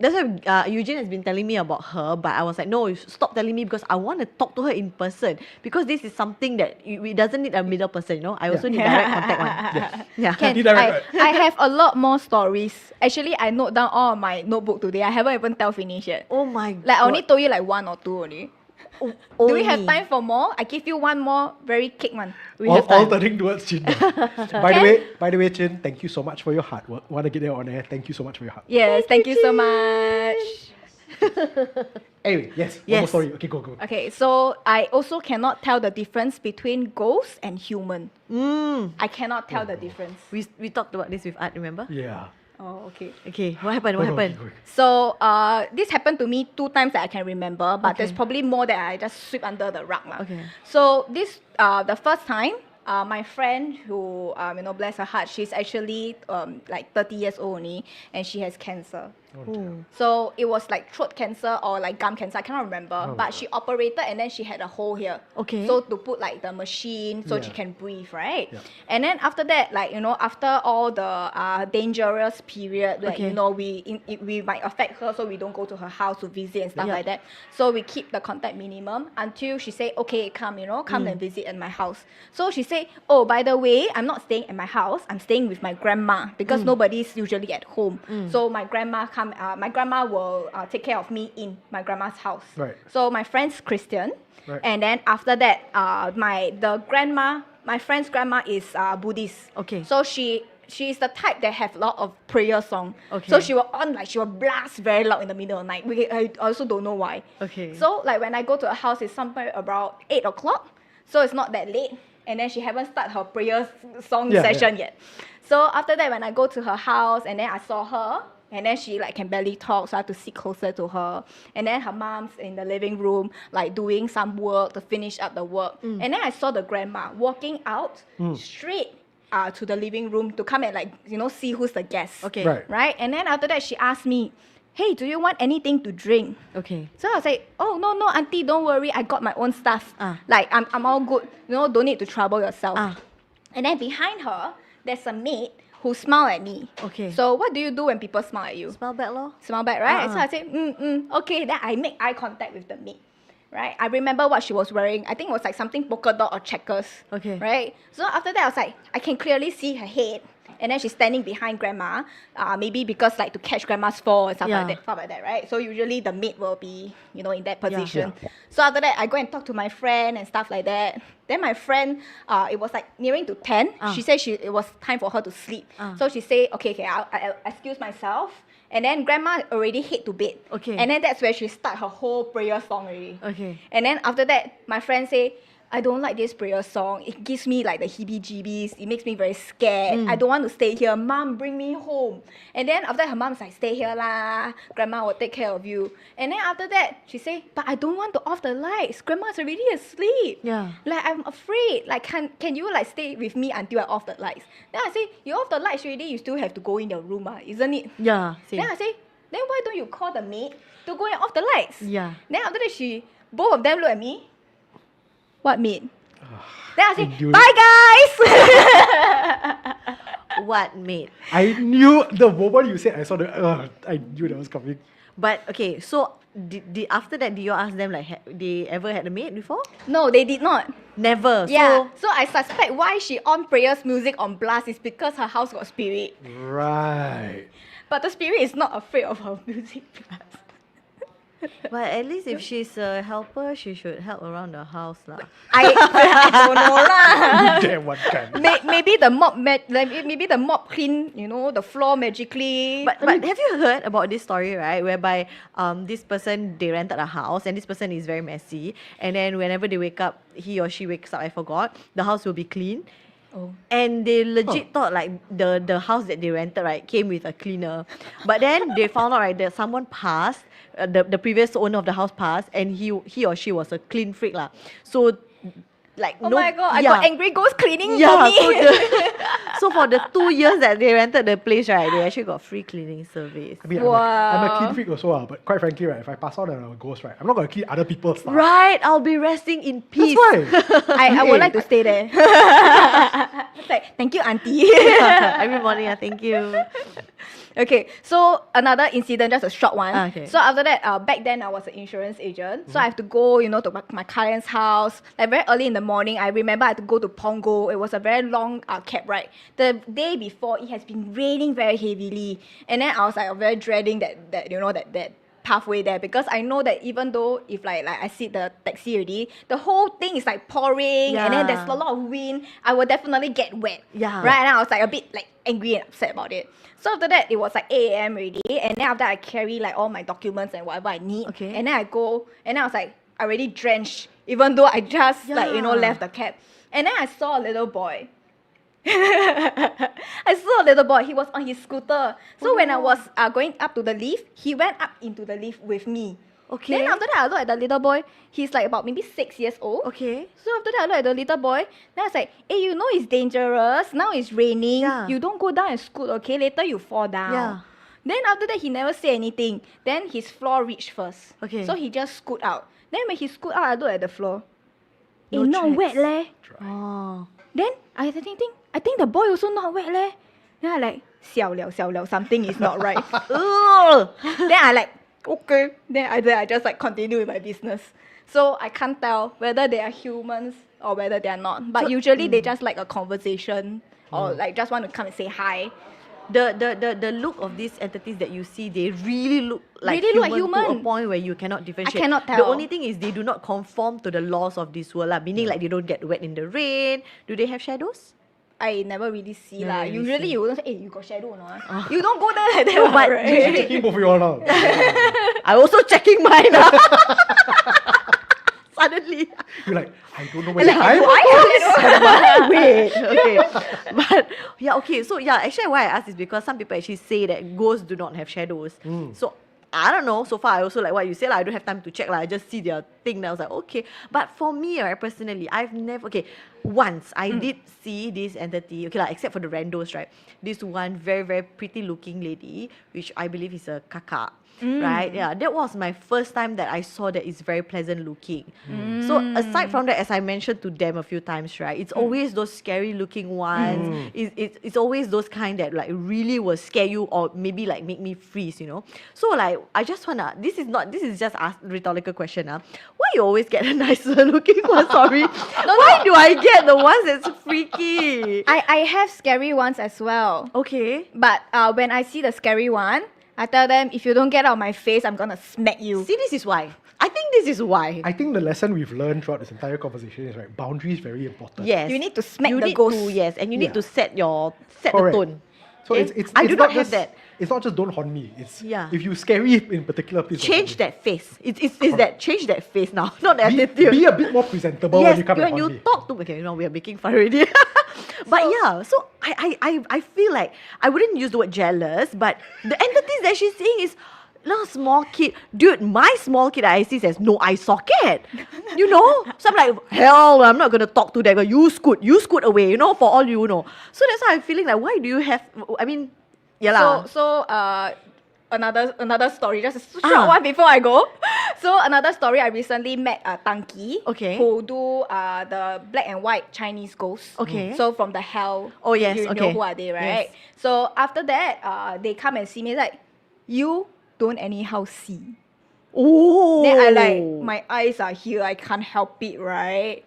Speaker 13: That's why Eugene has been telling me about her, but I was like, no, you stop telling me because I want to talk to her in person. Because this is something that it doesn't need a middle person, you know. I also need direct contact one. Yeah.
Speaker 11: I have a lot more stories. Actually, I note down all of my notebook today. I haven't even finished yet.
Speaker 13: Oh my god.
Speaker 11: Like I only told you like 1 or 2 only. Do we have
Speaker 13: Only.
Speaker 11: time for more? I give you one more very kick one.
Speaker 3: All turning towards Chin. By the way, Chin, thank you so much for your hard work. Want to get there on air? Thank you so much for your hard work.
Speaker 11: Yes, thank you so much.
Speaker 3: Anyway, one more story. Okay, go.
Speaker 11: Okay, so I also cannot tell the difference between ghost and human. I cannot tell the difference.
Speaker 13: We talked about this with Art, remember?
Speaker 3: Yeah.
Speaker 11: Oh, okay.
Speaker 13: Okay, what happened?
Speaker 11: So this happened to me 2 times that I can remember, but there's probably more that I just sweep under the rug.
Speaker 13: Okay.
Speaker 11: So this the first time, my friend who bless her heart, she's actually like 30 years old only, and she has cancer. So it was like throat cancer or like gum cancer, I cannot remember. But she operated and then she had a hole here.
Speaker 13: Okay.
Speaker 11: So to put like the machine so she can breathe, right?
Speaker 3: Yeah.
Speaker 11: And then after that, like after all the dangerous period, like we might affect her, so we don't go to her house to visit and stuff like that. So we keep the contact minimum until she say, okay, come and visit at my house. So she say, oh, by the way, I'm not staying at my house. I'm staying with my grandma because nobody's usually at home. So my grandma my grandma will take care of me in my grandma's house.
Speaker 3: Right.
Speaker 11: So my friend's Christian,
Speaker 3: Right.
Speaker 11: and then after that, my friend's grandma is Buddhist.
Speaker 13: Okay.
Speaker 11: So she's the type that have a lot of prayer song.
Speaker 13: Okay.
Speaker 11: So she will blast very loud in the middle of the night. I also don't know why.
Speaker 13: Okay.
Speaker 11: So like when I go to her house, it's somewhere about 8 o'clock. So it's not that late. And then she haven't started her prayer song session yet. So after that, when I go to her house and then I saw her, and then she like can barely talk, so I have to sit closer to her. And then her mom's in the living room, like doing some work to finish up the work. And then I saw the grandma walking out straight to the living room to come and like, see who's the guest.
Speaker 13: Okay.
Speaker 11: Right? And then after that, she asked me, hey, do you want anything to drink?
Speaker 13: Okay.
Speaker 11: So I was like, oh, no, auntie, don't worry. I got my own stuff. Like, I'm all good. Don't need to trouble yourself. And then behind her, there's a maid who smiled at me.
Speaker 13: Okay.
Speaker 11: So what do you do when people smile at you?
Speaker 13: Smile back, lor.
Speaker 11: Smile back, right? So I say, okay. Then I make eye contact with the maid. right? I remember what she was wearing. I think it was like something polka dot or checkers.
Speaker 13: Okay.
Speaker 11: Right? So after that, I was like, I can clearly see her head. And then she's standing behind grandma, maybe because like to catch grandma's fall and stuff like that, right? So usually the maid will be, you know, in that position. So after that, I go and talk to my friend and stuff like that. Then my friend, it was like nearing to 10. She said it was time for her to sleep. So she said, okay, I'll excuse myself. And then grandma already head to bed.
Speaker 13: Okay.
Speaker 11: And then that's where she start her whole prayer song already.
Speaker 13: Okay.
Speaker 11: And then after that, my friend say, I don't like this prayer song. It gives me like the heebie-jeebies. It makes me very scared. I don't want to stay here. Mom, bring me home. And then after that, her mom's like, stay here lah. Grandma will take care of you. And then after that, she say, but I don't want to off the lights. Grandma's already asleep.
Speaker 13: Yeah.
Speaker 11: Like, I'm afraid. Like, can you like stay with me until I off the lights? Then I say, you off the lights already, you still have to go in your room, isn't it?
Speaker 13: Yeah. Same.
Speaker 11: Then I say, then why don't you call the maid to go and off the lights?
Speaker 13: Yeah.
Speaker 11: Then after that, both of them look at me. What maid? Then I say,
Speaker 6: knew
Speaker 11: bye guys!
Speaker 13: What maid?
Speaker 6: I knew the moment you said I saw I knew that was coming.
Speaker 13: But okay, so after that, did you ask them like they ever had a maid before?
Speaker 11: No, they did not.
Speaker 13: Never.
Speaker 11: Yeah. So I suspect why she on prayers music on blast is because her house got spirit.
Speaker 6: Right.
Speaker 11: But the spirit is not afraid of her music blast.
Speaker 13: But at least if she's a helper, she should help around the house lah.
Speaker 11: I don't know lah.
Speaker 6: That one can.
Speaker 11: Maybe the mop clean, you know, the floor magically.
Speaker 13: But have you heard about this story, right? Whereby this person, they rented a house and this person is very messy, and then whenever they wake up, he or she wakes up, I forgot, the house will be clean.
Speaker 11: Oh.
Speaker 13: And they legit thought like the house that they rented, right, came with a cleaner. But then they found out, right, that someone passed, the previous owner of the house passed, and he or she was a clean freak lah. So like
Speaker 11: oh my god, I got angry ghost cleaning for me.
Speaker 13: So for the 2 years that they rented the place, right, they actually got free cleaning service.
Speaker 6: I mean, I'm a clean freak also, but quite frankly, right, if I pass on a ghost, right, I'm not going to clean other people's stuff.
Speaker 13: Right, I'll be resting in peace.
Speaker 6: That's why.
Speaker 11: I would like to stay there. It's like, thank you, auntie.
Speaker 13: Every morning, thank you.
Speaker 11: Okay, so another incident, just a short one.
Speaker 13: Okay.
Speaker 11: So after that, back then I was an insurance agent. So I have to go, you know, to my client's house. Like very early in the morning, I remember I had to go to Punggol. It was a very long cab ride. The day before, it has been raining very heavily. And then I was like very dreading that you know, that pathway there, because I know that even though if like I sit the taxi already, the whole thing is like pouring and then there's a lot of wind, I will definitely get wet.
Speaker 13: Yeah.
Speaker 11: Right? And I was like a bit like angry and upset about it. So after that, it was like 8 a.m. already, and then after I carry like all my documents and whatever I need. Okay. And then I go, and then I was like already drenched, even though I just like, you know, left the cab. And then I saw a little boy. I saw a little boy. He was on his scooter. So when I was going up to the lift, he went up into the lift with me.
Speaker 13: Okay.
Speaker 11: Then after that, I look at the little boy. He's like about maybe 6 years old.
Speaker 13: Okay.
Speaker 11: So after that, I look at the little boy. Then I was like, hey, you know it's dangerous. Now it's raining.
Speaker 13: Yeah.
Speaker 11: You don't go down and scoot, okay? Later you fall down.
Speaker 13: Yeah.
Speaker 11: Then after that, he never say anything. Then his floor reached first.
Speaker 13: Okay.
Speaker 11: So he just scoot out. Then when he scoot out, I look at the floor.
Speaker 13: No
Speaker 11: Not
Speaker 13: tracks.
Speaker 11: wet leh.
Speaker 13: Oh.
Speaker 11: Then I think the boy also not wet leh. Then I like, 笑了, something is not right. Then I like, okay. Then I just like continue with my business. So I can't tell whether they are humans or whether they are not. But usually they just like a conversation or like just want to come and say hi.
Speaker 13: The look of these entities that you see, they really look like human to a point where you cannot differentiate.
Speaker 11: I cannot tell.
Speaker 13: The only thing is they do not conform to the laws of this world, meaning like they don't get wet in the rain. Do they have shadows?
Speaker 11: I never really see
Speaker 13: Never
Speaker 11: lah.
Speaker 13: really
Speaker 11: Usually
Speaker 13: see.
Speaker 11: you won't say, hey, you got shadow or not? You don't go there like that.
Speaker 13: No, but
Speaker 11: right?
Speaker 6: I'm checking both of you all now.
Speaker 13: I'm also checking mine. Suddenly.
Speaker 6: You're like, I don't know
Speaker 13: Like,
Speaker 6: where I'm
Speaker 13: why? Wait, okay. But yeah, okay. So yeah, actually why I asked is because some people actually say that ghosts do not have shadows. So I don't know. So far, I also like what you said. I don't have time to check. I just see their thing. And I was like, okay. But for me, right, personally, I've never. Okay, once I did see this entity. Okay, like except for the randos, right? This one very very pretty looking lady, which I believe is a kakak. right? Yeah, that was my first time that I saw that it's very pleasant looking. So aside from that, as I mentioned to them a few times, right, it's always those scary looking ones. It's always those kind that like really will scare you or maybe like make me freeze, you know. So like I just wanna, this is just a rhetorical question. Why you always get a nicer looking one? Sorry. Why do I get the ones that's freaky?
Speaker 11: I have scary ones as well.
Speaker 13: Okay.
Speaker 11: But when I see the scary one, I tell them, if you don't get out of my face, I'm gonna smack you.
Speaker 13: See, this is why. I think this is why.
Speaker 6: I think the lesson we've learned throughout this entire conversation is right, boundaries very important.
Speaker 13: Yes.
Speaker 11: You need to smack
Speaker 13: You
Speaker 11: the
Speaker 13: need
Speaker 11: ghost.
Speaker 13: to, yes, and you need to set the
Speaker 6: Correct.
Speaker 13: tone.
Speaker 6: So
Speaker 13: Okay?
Speaker 6: it's
Speaker 13: I
Speaker 6: it's
Speaker 13: do
Speaker 6: not
Speaker 13: not have
Speaker 6: just,
Speaker 13: that.
Speaker 6: It's not just don't haunt me. It's
Speaker 13: Yeah.
Speaker 6: if you scary in particular, please don't
Speaker 13: Change
Speaker 6: haunt me.
Speaker 13: that face. It's that change that face now, not the attitude.
Speaker 6: Be a bit more presentable
Speaker 13: Yes,
Speaker 6: when you come and
Speaker 13: when you
Speaker 6: haunt me.
Speaker 13: talk to okay, we are making fun already. But yeah, so I feel like I wouldn't use the word jealous, but the entities that she's seeing is no small kid. Dude, my small kid I see says no eye socket. You know? So I'm like, hell, I'm not gonna talk to that girl. You scoot away, you know, for all you know. So that's why I'm feeling like why do you have I mean, yeah lah.
Speaker 11: So another story, just a short one before I go. So another story, I recently met Tanki,
Speaker 13: Okay.
Speaker 11: who do the black and white Chinese ghosts.
Speaker 13: Okay.
Speaker 11: So from the hell.
Speaker 13: Oh, yes,
Speaker 11: You know
Speaker 13: okay.
Speaker 11: who are they, right?
Speaker 13: Yes.
Speaker 11: So after that, they come and see me like, you don't anyhow see.
Speaker 13: Oh.
Speaker 11: Then I like, my eyes are here, I can't help it, right?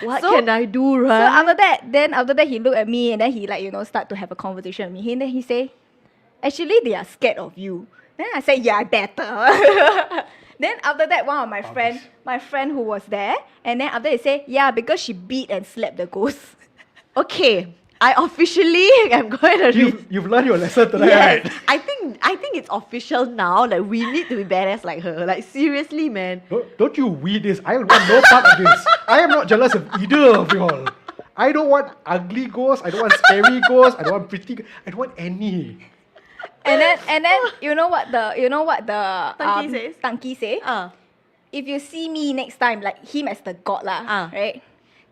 Speaker 13: What can I do,
Speaker 11: So
Speaker 13: right?
Speaker 11: after that he looked at me and then he like, start to have a conversation with me. And then he say, actually they are scared of you. Then I said, yeah, better. Then after that, one of my friend who was there, and then after they say, yeah, because she beat and slapped the ghost.
Speaker 13: Okay. I officially am going to
Speaker 6: You've learned your lesson tonight,
Speaker 13: yes,
Speaker 6: right?
Speaker 13: I think it's official now. Like we need to be badass like her. Like seriously, man.
Speaker 6: Don't you we this. I want no part of this. I am not jealous of either of you all. I don't want ugly ghosts. I don't want scary ghosts. I don't want pretty. I don't want any.
Speaker 11: And then you know what the
Speaker 13: Tanki says?
Speaker 11: Tanki say? If you see me next time, like him as the god lah, right?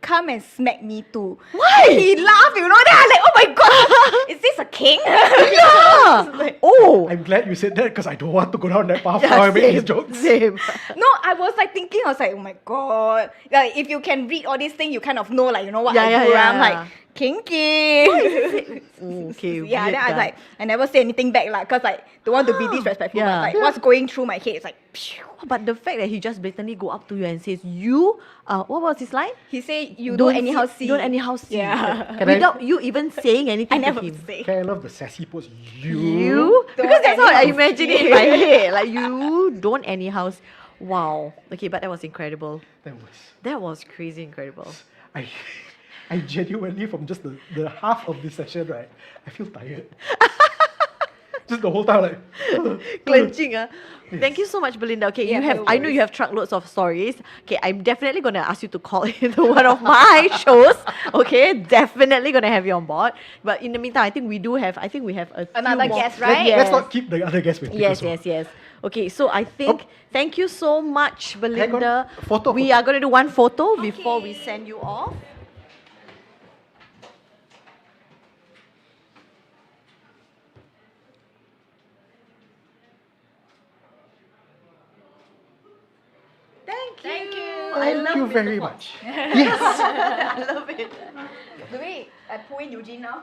Speaker 11: Come and smack me too.
Speaker 13: Why?
Speaker 11: He laughed, you know. Then I'm like, oh my god, is this a king?
Speaker 13: Yeah. Oh.
Speaker 6: I'm glad you said that because I don't want to go down that path now I make these jokes.
Speaker 13: Same.
Speaker 11: No, I was like thinking, I was like, oh my god. Like if you can read all these things, you kind of know, like, you know what I do. I'm like, kinky.
Speaker 13: Okay.
Speaker 11: Yeah,
Speaker 13: weird
Speaker 11: then I was
Speaker 13: guy.
Speaker 11: like, I never say anything back lah, cause like don't want to be disrespectful.
Speaker 13: Yeah.
Speaker 11: But like what's going through my head is like, phew.
Speaker 13: But the fact that he just blatantly go up to you and says, you, what was his line?
Speaker 11: He say you don't anyhow see.
Speaker 13: Don't anyhow see.
Speaker 11: Yeah.
Speaker 13: Without you even saying anything
Speaker 11: I never
Speaker 13: to him.
Speaker 11: say.
Speaker 6: Okay, I love the sassy pose.
Speaker 13: You?
Speaker 11: Don't
Speaker 13: Because that's how I
Speaker 11: anyhow
Speaker 13: imagine it in
Speaker 11: see.
Speaker 13: my head. Like you don't anyhow. Wow. Okay, but that was incredible. That was crazy incredible.
Speaker 6: I genuinely, from just the half of this session, right, I feel tired. Just the whole time, like
Speaker 13: Clenching, Thank you so much, Belinda. Okay,
Speaker 11: Yeah,
Speaker 13: you have.
Speaker 11: no
Speaker 13: I know
Speaker 11: worries.
Speaker 13: you have truckloads of stories. Okay, I'm definitely gonna ask you to call into one of my shows. Okay, definitely gonna have you on board. But in the meantime, I think we have a few
Speaker 11: Another
Speaker 13: more-
Speaker 11: guest, right?
Speaker 13: Yes.
Speaker 6: let's not keep the other guests waiting.
Speaker 13: Yes,
Speaker 6: also.
Speaker 13: yes, yes. Okay, so I think thank you so much, Belinda.
Speaker 6: Photo.
Speaker 13: We are gonna do one photo before we send you off. Thank you. I
Speaker 6: Thank
Speaker 13: love
Speaker 6: you
Speaker 13: it
Speaker 6: very
Speaker 13: so
Speaker 6: much.
Speaker 13: I love it.
Speaker 11: Do we pull in Eugene now?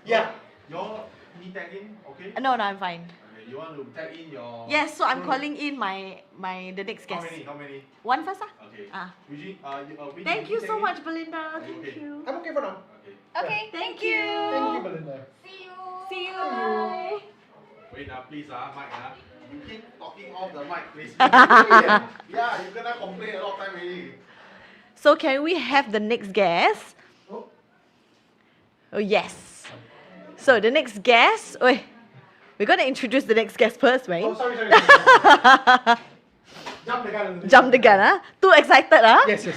Speaker 1: Yeah. Your me tag in, okay?
Speaker 13: No, I'm fine.
Speaker 1: Okay, you want to tag in your...
Speaker 13: Yes, so I'm calling in the next
Speaker 1: How
Speaker 13: guest.
Speaker 1: many? How many?
Speaker 13: One first,
Speaker 1: Okay.
Speaker 13: Ah.
Speaker 1: Eugene, Winnie,
Speaker 13: Thank you
Speaker 1: tag
Speaker 13: so
Speaker 1: in?
Speaker 13: much, Belinda.
Speaker 1: Are you
Speaker 13: Thank
Speaker 1: okay?
Speaker 13: you.
Speaker 6: I'm okay for now.
Speaker 1: Okay.
Speaker 11: Okay, thank you.
Speaker 6: Thank you, Belinda.
Speaker 11: See you.
Speaker 13: See you. Bye.
Speaker 1: Wait now, please, Mike, you keep talking off the mic, please. Yeah, you're gonna complain a lot of time already.
Speaker 13: So can we have the next guest? Oh yes. So the next guest. Wait, we're gonna introduce the next guest first, right?
Speaker 6: Oh, sorry. Jump the gun.
Speaker 13: Jump the gun, Too excited,
Speaker 6: Yes.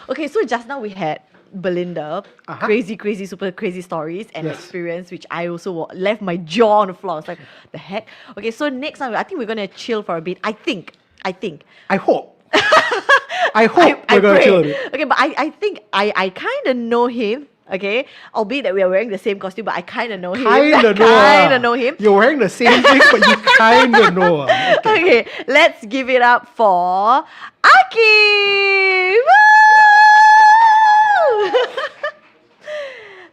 Speaker 13: Okay, so just now we had Belinda, crazy, super crazy stories and
Speaker 6: Yes.
Speaker 13: experience, which I also left my jaw on the floor. I was like, the heck? Okay, so next time, I think we're going to chill for a bit. I think.
Speaker 6: I hope. I hope we're going to
Speaker 13: pray.
Speaker 6: chill a bit.
Speaker 13: Okay, but I think I kind of know him. Okay, albeit that we are wearing the same costume, but I kind of know him.
Speaker 6: Kinda know.
Speaker 13: Kind of know him.
Speaker 6: You're wearing the same thing, but you kinda know.
Speaker 13: Okay, let's give it up for Aki. Woo!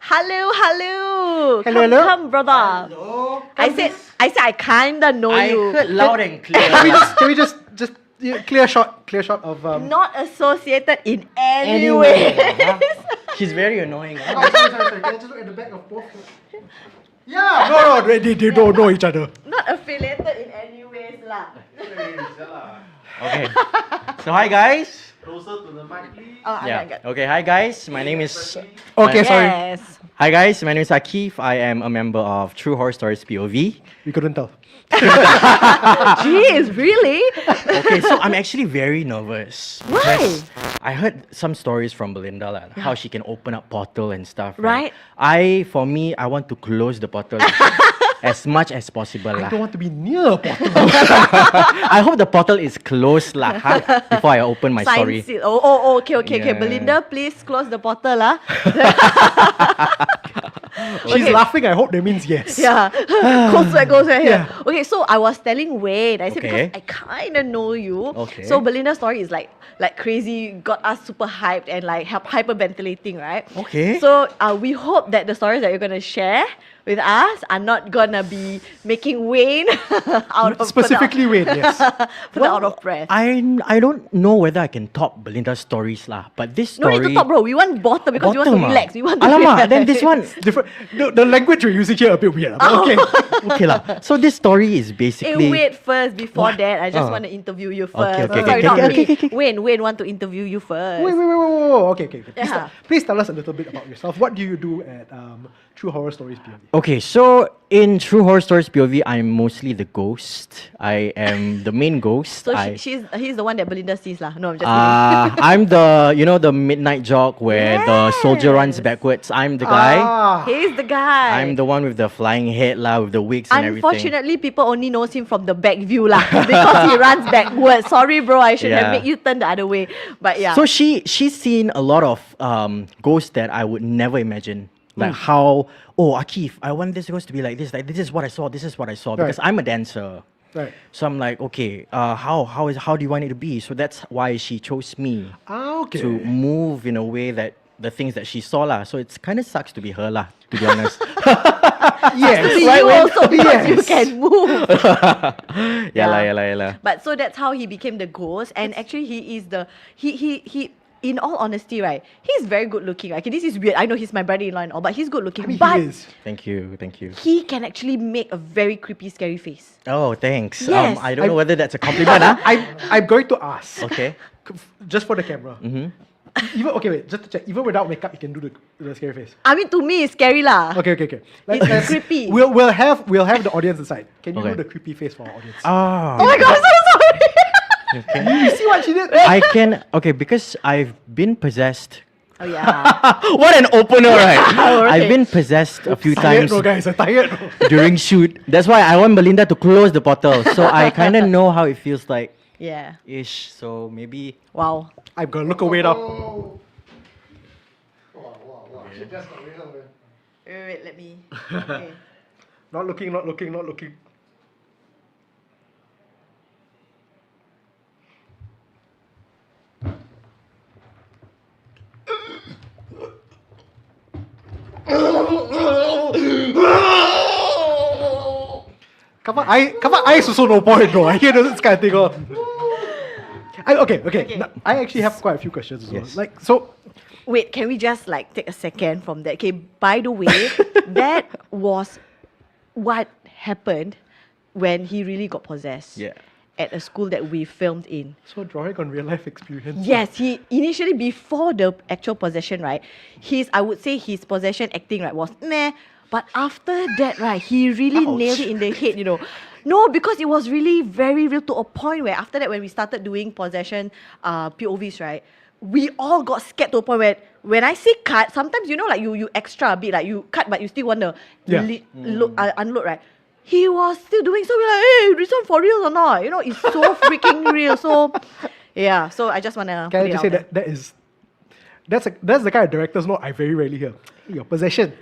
Speaker 13: Hello, hello.
Speaker 3: Hello,
Speaker 13: come,
Speaker 3: hello.
Speaker 13: come, brother.
Speaker 3: Hello.
Speaker 13: I said I kinda know you.
Speaker 3: loud and clear. Can we just clear shot of
Speaker 13: Not associated in any way.
Speaker 3: She's very annoying.
Speaker 6: Sorry. Can I just look at the back of both? Yeah. No, they don't know each other.
Speaker 13: Not affiliated in any ways lah.
Speaker 14: Okay. So hi guys.
Speaker 1: Closer to the mic, please.
Speaker 13: Oh,
Speaker 14: Yeah. Okay. Hi guys. My name is.
Speaker 6: Okay, sorry.
Speaker 13: Yes.
Speaker 14: Hi guys. My name is Akif. I am a member of True Horror Stories POV.
Speaker 6: We couldn't tell.
Speaker 13: Jeez, really?
Speaker 14: Okay. So I'm actually very nervous.
Speaker 13: Why?
Speaker 14: because I heard some stories from Belinda, like, how she can open up portal and stuff.
Speaker 13: Right.
Speaker 14: For me, I want to close the portal as much as possible.
Speaker 6: I
Speaker 14: lah.
Speaker 6: don't want to be near a portal.
Speaker 14: I hope the portal is closed lah, before I open my
Speaker 13: Sign
Speaker 14: story.
Speaker 13: seal. Oh, okay.
Speaker 14: Yeah.
Speaker 13: Belinda, please close the portal lah.
Speaker 6: She's
Speaker 13: Okay.
Speaker 6: laughing. I hope that means yes.
Speaker 13: Yeah, go sweat here.
Speaker 6: Yeah.
Speaker 13: Okay, so I was telling Wayne, I said
Speaker 14: Okay.
Speaker 13: because I kind of know you.
Speaker 14: Okay.
Speaker 13: So Belinda's story is like crazy, got us super hyped and like hyperventilating, right?
Speaker 14: Okay.
Speaker 13: So we hope that the stories that you're gonna share with us are not gonna be making Wayne out of
Speaker 6: Specifically Wayne, yes.
Speaker 13: put out of breath.
Speaker 14: I don't know whether I can top Belinda's stories lah, but this
Speaker 13: No
Speaker 14: story.
Speaker 13: need to talk, bro. We want bottom because we want to
Speaker 14: Bottom ah.
Speaker 13: relax. We want to
Speaker 14: Alamak,
Speaker 13: relax.
Speaker 14: then this one.
Speaker 6: Different. The language you're using here a bit weird. But okay.
Speaker 14: Okay lah. So this story is
Speaker 13: Hey,
Speaker 14: basically.
Speaker 13: wait first. Before
Speaker 14: What?
Speaker 13: that, I just want to interview you first.
Speaker 14: Okay, okay,
Speaker 13: Sorry,
Speaker 14: okay,
Speaker 13: not
Speaker 14: okay,
Speaker 13: me.
Speaker 14: okay.
Speaker 13: Wayne want to interview you first.
Speaker 6: Wait. Okay. Please,
Speaker 13: Yeah.
Speaker 6: please tell us a little bit about yourself. What do you do at True Horror Stories POV?
Speaker 14: Okay, so in True Horror Stories POV, I'm mostly the ghost. I am the main ghost.
Speaker 13: So
Speaker 14: I,
Speaker 13: he's the one that Belinda sees lah. No, I'm just kidding.
Speaker 14: I'm the midnight jog where the soldier runs backwards. I'm the guy.
Speaker 13: He's the guy.
Speaker 14: I'm the one with the flying head lah, with the wigs and everything.
Speaker 13: Unfortunately, people only knows him from the back view lah because he runs backwards. Sorry, bro. I should have
Speaker 14: Yeah.
Speaker 13: made you turn the other way. But yeah.
Speaker 14: So she's seen a lot of ghosts that I would never imagine. Like how, Akif, I want this ghost to be like this. Like this is what I saw. This is what I saw. Because I'm a dancer.
Speaker 6: Right.
Speaker 14: So I'm like, okay, how do you want it to be? So that's why she chose me
Speaker 6: Okay.
Speaker 14: to move in a way that the things that she saw lah. So it's kind of sucks to be her lah, to be honest.
Speaker 6: Yes.
Speaker 13: to
Speaker 6: Right,
Speaker 13: you
Speaker 6: Wayne?
Speaker 13: also because you
Speaker 6: Yes.
Speaker 13: can move.
Speaker 14: yeah lah.
Speaker 13: But so that's how he became the ghost, and actually he is the he. In all honesty, right, he's very good looking. Okay, this is weird. I know he's my brother-in-law and all, but he's good looking.
Speaker 6: I mean,
Speaker 13: but
Speaker 6: he is.
Speaker 14: Thank you.
Speaker 13: he can actually make a very creepy, scary face.
Speaker 14: Oh, thanks.
Speaker 13: Yes.
Speaker 14: I don't know whether that's a compliment, huh?
Speaker 6: I'm going to ask.
Speaker 14: Okay.
Speaker 6: Just for the camera.
Speaker 14: Mm-hmm.
Speaker 6: Even okay, wait. Just to check. Even without makeup, you can do the scary face.
Speaker 13: I mean, to me, it's scary lah.
Speaker 6: Okay.
Speaker 13: It's creepy.
Speaker 6: We'll have the audience decide. Can you
Speaker 14: Okay.
Speaker 6: do the creepy face for our audience?
Speaker 14: Oh.
Speaker 13: Oh my god, I'm so sorry.
Speaker 14: Okay.
Speaker 6: You see what she did?
Speaker 14: I can. Okay, because I've been possessed.
Speaker 13: Oh yeah.
Speaker 14: What an opener, right?
Speaker 13: Okay.
Speaker 14: I've been possessed a few
Speaker 6: Tired,
Speaker 14: times
Speaker 6: no, guys. I'm tired. No.
Speaker 14: during shoot. That's why I want Belinda to close the portal. So I kind of know how it feels like.
Speaker 13: Yeah.
Speaker 14: Ish. So maybe.
Speaker 13: Wow.
Speaker 6: I'm gonna look away now.
Speaker 13: Wait, let me. Okay.
Speaker 6: Not looking. Cover eyes also no point, bro. I hear this kind of thing. Okay. Now, I actually have quite a few questions as well.
Speaker 14: Yes.
Speaker 6: Like, so,
Speaker 13: Wait, can we just like take a second from that? Okay, by the way, that was what happened when he really got possessed.
Speaker 14: Yeah.
Speaker 13: At a school that we filmed in.
Speaker 6: so drawing on real life experience.
Speaker 13: Yes, he initially before the actual possession, right? I would say his possession acting right was meh. But after that, right, he really nailed it in the head, you know. No, because it was really very real to a point where after that, when we started doing possession POVs, right, we all got scared to a point where when I say cut, sometimes you know, like you extra a bit, like you cut, but you still want to unload, right? He was still doing so. We're like, hey, this one for real or not? You know, it's so freaking real. So, yeah. So I just wanna.
Speaker 6: Can I just say that That's the kind of directors know I very rarely hear. Hey, your possession.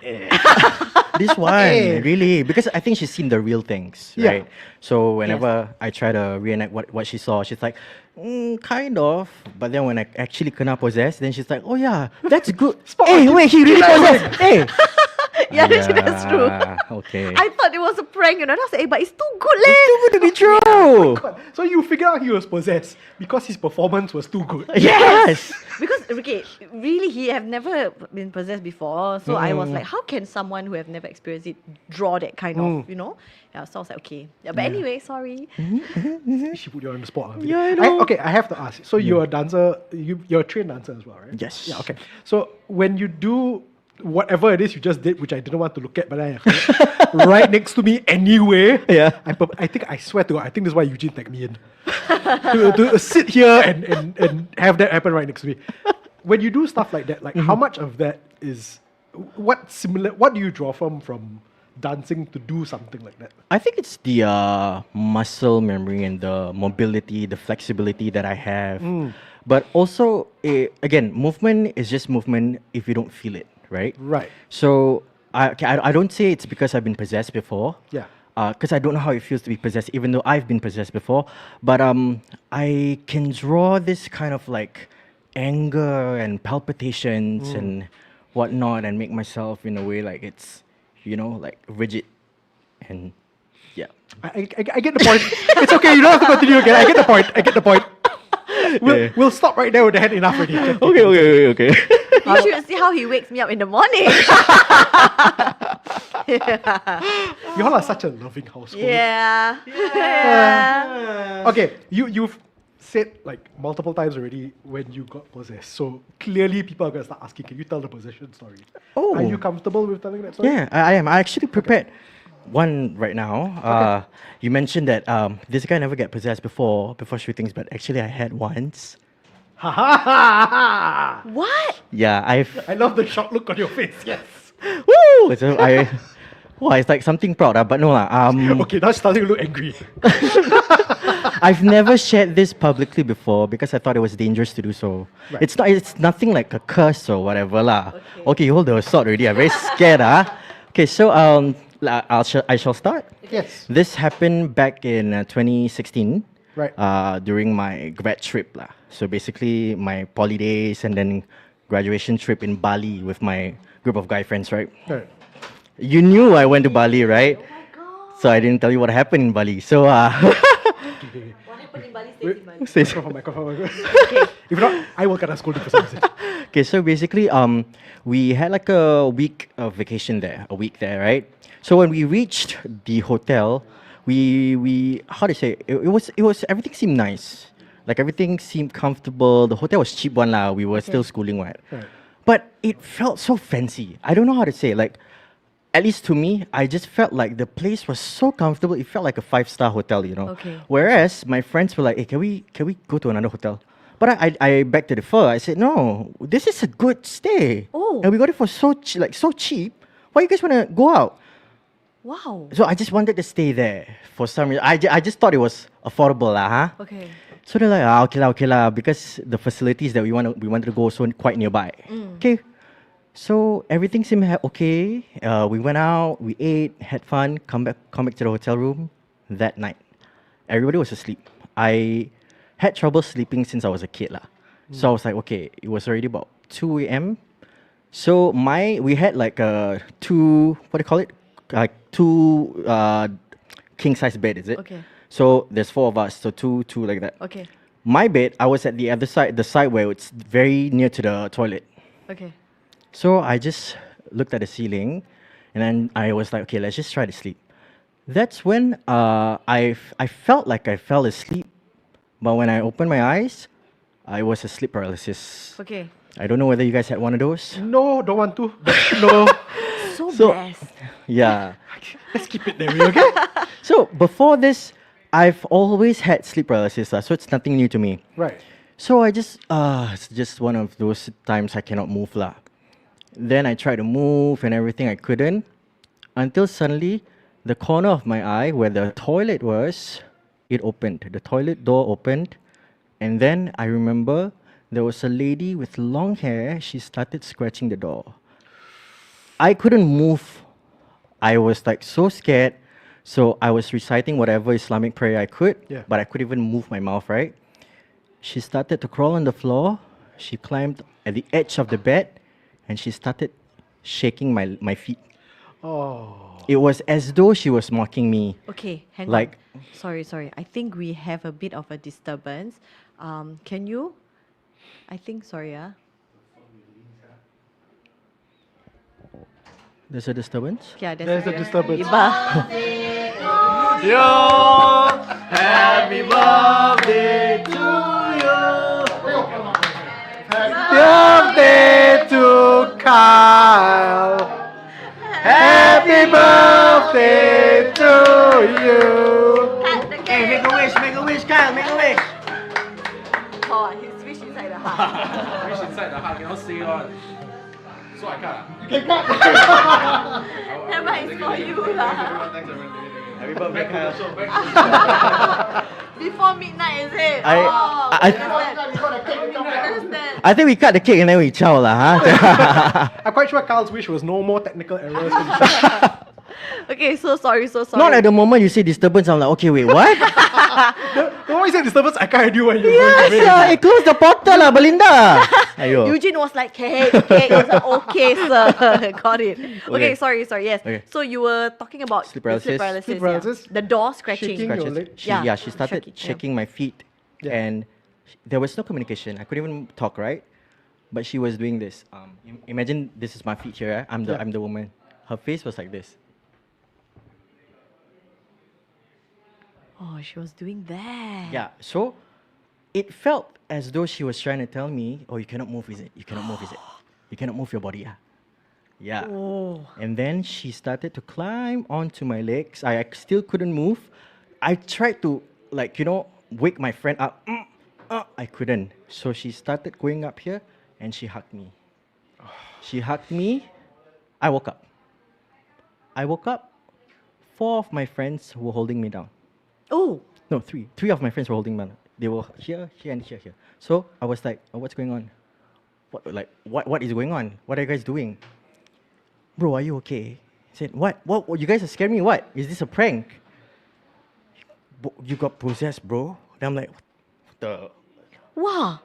Speaker 14: This one,
Speaker 6: Hey.
Speaker 14: really, because I think she's seen the real things,
Speaker 6: Yeah.
Speaker 14: right? So whenever I try to reenact what she saw, she's like, kind of. But then when I actually kena possessed, then she's like, oh yeah, that's good. Hey, wait, he really possessed. Hey.
Speaker 13: Yeah, that's true.
Speaker 14: Okay.
Speaker 13: I thought it was a prank, and I was like, hey, but it's too good, leh.
Speaker 14: It's too good to be true.
Speaker 6: God. So you figured out he was possessed because his performance was too good.
Speaker 14: Yes.
Speaker 13: Because okay, really, he have never been possessed before. So I was like, how can someone who have never experienced it draw that kind of, Yeah, so I was like, okay. Yeah, but anyway, sorry.
Speaker 6: She put you on the spot.
Speaker 14: Yeah, I know.
Speaker 6: Okay, I have to ask. So you're a dancer. You're a trained dancer as well, right?
Speaker 14: Yes.
Speaker 6: Yeah. Okay. So when you do whatever it is you just did, which I didn't want to look at, but I have right next to me anyway.
Speaker 14: Yeah.
Speaker 6: I think I swear to God, I think this is why Eugene tagged me in to sit here and have that happen right next to me. When you do stuff like that, like how much of that is what do you draw from dancing to do something like that?
Speaker 14: I think it's the muscle memory and the mobility, the flexibility that I have. But also, again, movement is just movement if you don't feel it, right?
Speaker 6: Right.
Speaker 14: So I don't say it's because I've been possessed before.
Speaker 6: Yeah.
Speaker 14: Because I don't know how it feels to be possessed, even though I've been possessed before. But I can draw this kind of like anger and palpitations and whatnot, and make myself in a way like it's, like rigid, and yeah.
Speaker 6: I get the point. It's okay. You don't have to continue again. I get the point. We'll stop right there with the hand enough already.
Speaker 14: Okay.
Speaker 13: You should see how he wakes me up in the morning.
Speaker 6: You all are such a loving household.
Speaker 13: Yeah.
Speaker 6: Okay, you've said like multiple times already when you got possessed. So clearly people are gonna start asking, can you tell the possession story?
Speaker 14: Oh.
Speaker 6: Are you comfortable with telling that story?
Speaker 14: Yeah, I am. I actually prepared one right now. You mentioned that this guy never get possessed before shootings, but actually I had once.
Speaker 6: Ha ha ha!
Speaker 13: What?
Speaker 14: Yeah,
Speaker 6: I love the shocked look on your face. Yes.
Speaker 14: Woo! So it's like something proud, but no lah.
Speaker 6: Okay, now it's starting to look angry.
Speaker 14: I've never shared this publicly before because I thought it was dangerous to do so.
Speaker 6: Right.
Speaker 14: It's nothing like a curse or whatever lah. Okay, you hold the sword already. I'm very scared Okay, so I shall start.
Speaker 6: Yes.
Speaker 14: This happened back in 2016.
Speaker 6: Right.
Speaker 14: During my grad trip lah. So basically my poly days and then graduation trip in Bali with my group of guy friends, right?
Speaker 6: Right.
Speaker 14: You knew I went to Bali, right? So I didn't tell you what happened in Bali. So
Speaker 13: What happened in Bali stays in Bali.
Speaker 14: Stays-
Speaker 6: Microphone. If not, I will kinda scold you for some reason.
Speaker 14: Okay, so basically, we had like a week of vacation there, right? So when we reached the hotel, we how to say it was everything seemed nice, like everything seemed comfortable. The hotel was cheap one lah. We were still schooling, right? But it felt so fancy. I don't know how to say. Like, at least to me, I just felt like the place was so comfortable. It felt like a 5-star hotel,
Speaker 13: Okay.
Speaker 14: Whereas my friends were like, "Hey, can we go to another hotel?" But I begged to differ. I said, "No, this is a good stay.
Speaker 13: Oh.
Speaker 14: And we got it for so cheap. Why you guys wanna go out?"
Speaker 13: Wow.
Speaker 14: So I just wanted to stay there for some reason. I just thought it was affordable lah, huh?
Speaker 13: Okay.
Speaker 14: So they're like, okay lah, because the facilities that we wanted to go so quite nearby. Okay. So everything seemed okay. We went out, we ate, had fun, come back to the hotel room that night. Everybody was asleep. I had trouble sleeping since I was a kid lah. So I was like, okay, it was already about 2 a.m. So we had like two king size bed, is it?
Speaker 13: Okay.
Speaker 14: So there's 4 of us, so two like that.
Speaker 13: Okay.
Speaker 14: My bed, I was at the other side, the side where it's very near to the toilet.
Speaker 13: Okay.
Speaker 14: So I just looked at the ceiling, and then I was like, okay, let's just try to sleep. That's when I felt like I fell asleep, but when I opened my eyes, I was a sleep paralysis.
Speaker 13: Okay.
Speaker 14: I don't know whether you guys had one of those.
Speaker 6: No, don't want to. But no.
Speaker 13: So blessed.
Speaker 14: Yeah.
Speaker 6: Let's keep it there, okay?
Speaker 14: So before this, I've always had sleep paralysis, so it's nothing new to me.
Speaker 6: Right.
Speaker 14: So I just, it's just one of those times I cannot move lah. Then I tried to move and everything, I couldn't. Until suddenly, the corner of my eye where the toilet was, it opened. The toilet door opened. And then I remember there was a lady with long hair. She started scratching the door. I couldn't move. I was like so scared. So I was reciting whatever Islamic prayer I could, but I couldn't even move my mouth, right? She started to crawl on the floor. She climbed at the edge of the bed and she started shaking my feet.
Speaker 6: Oh.
Speaker 14: It was as though she was mocking me.
Speaker 13: Okay, hang
Speaker 14: like,
Speaker 13: on. Sorry. I think we have a bit of a disturbance. Can you? I think, sorry.
Speaker 14: There's a disturbance?
Speaker 13: Yeah,
Speaker 6: There's a disturbance.
Speaker 13: Iba.
Speaker 5: Yo, happy birthday to you.
Speaker 6: Birthday to Kyle. Happy birthday to you.
Speaker 5: Hey, make a wish, Kyle, make a wish.
Speaker 13: Oh, his wish inside the heart.
Speaker 5: Wish inside the heart, cannot say on. So I cut.
Speaker 6: You can cut.
Speaker 13: Never mind, it's for you lah.
Speaker 14: Happy birthday, Kyle.
Speaker 13: Before midnight, is it?
Speaker 14: I think we cut the cake and then we chow lah, huh?
Speaker 6: I'm quite sure Kyle's wish was no more technical errors.
Speaker 13: Okay, so sorry.
Speaker 14: Not at the moment you say disturbance, I'm like, okay, wait, what?
Speaker 6: The moment you say disturbance, I can't do what you
Speaker 14: Yes, close the portal lah, Belinda. Ayo.
Speaker 13: Eugene was like, cake. I was like, okay, sir. Got it. Okay, sorry, yes.
Speaker 14: Okay.
Speaker 13: So you were talking about
Speaker 14: Sleep
Speaker 13: the
Speaker 14: paralysis.
Speaker 6: Sleep paralysis.
Speaker 13: Yeah. The door scratching.
Speaker 6: Shaking your leg.
Speaker 14: She started shaking my feet, and there was no communication. I couldn't even talk, right? But she was doing this. Imagine this is my feet here. I'm the woman. Her face was like this.
Speaker 13: Oh, she was doing that.
Speaker 14: Yeah. So it felt as though she was trying to tell me, "Oh, you cannot move, is it? You cannot move, is it? You cannot move your body, yeah." Yeah.
Speaker 13: Oh.
Speaker 14: And then she started to climb onto my legs. I still couldn't move. I tried to, wake my friend up. I couldn't. So she started going up here and she hugged me. She hugged me. I woke up. 4 of my friends were holding me down.
Speaker 13: Oh.
Speaker 14: No, 3. 3 of my friends were holding me down. They were here, and here. So I was like, oh, what's going on? What is going on? What are you guys doing? Bro, are you okay? I said, what? You guys are scaring me, what? Is this a prank? You got possessed, bro. Then I'm like, what the?
Speaker 13: Wow.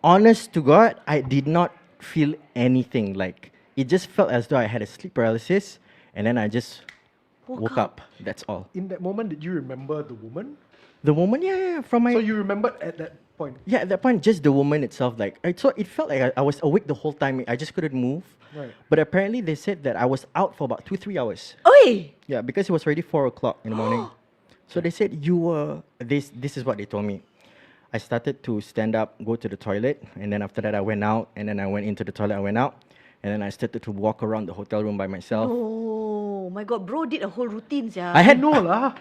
Speaker 14: Honest to God, I did not feel anything. Like, it just felt as though I had a sleep paralysis, and then I just woke up. That's all.
Speaker 6: In that moment, did you remember the woman?
Speaker 14: The woman, yeah, from my...
Speaker 6: So you remembered at that point?
Speaker 14: Yeah, at that point, just the woman itself. So it felt like I was awake the whole time. I just couldn't move.
Speaker 6: Right.
Speaker 14: But apparently they said that I was out for about 2-3 hours.
Speaker 13: Oi!
Speaker 14: Yeah, because it was already 4 o'clock in the morning. So they said you were... This is what they told me. I started to stand up, go to the toilet, and then after that I went out, and then I went into the toilet, I went out, and then I started to walk around the hotel room by myself.
Speaker 13: Oh my God, bro did a whole routine, yeah.
Speaker 14: I had
Speaker 6: no lah.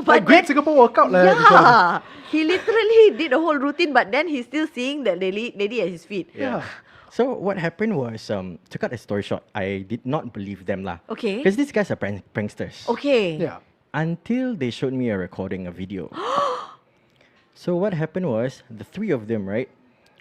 Speaker 13: But
Speaker 6: Great Singapore workout lah.
Speaker 13: Yeah, he literally did a whole routine, but then he's still seeing that lady at his feet.
Speaker 14: Yeah. So what happened was, to cut a story short, I did not believe them lah.
Speaker 13: Okay.
Speaker 14: Because these guys are pranksters.
Speaker 13: Okay.
Speaker 6: Yeah.
Speaker 14: Until they showed me a recording, a video. So what happened was, the 3 of them, right,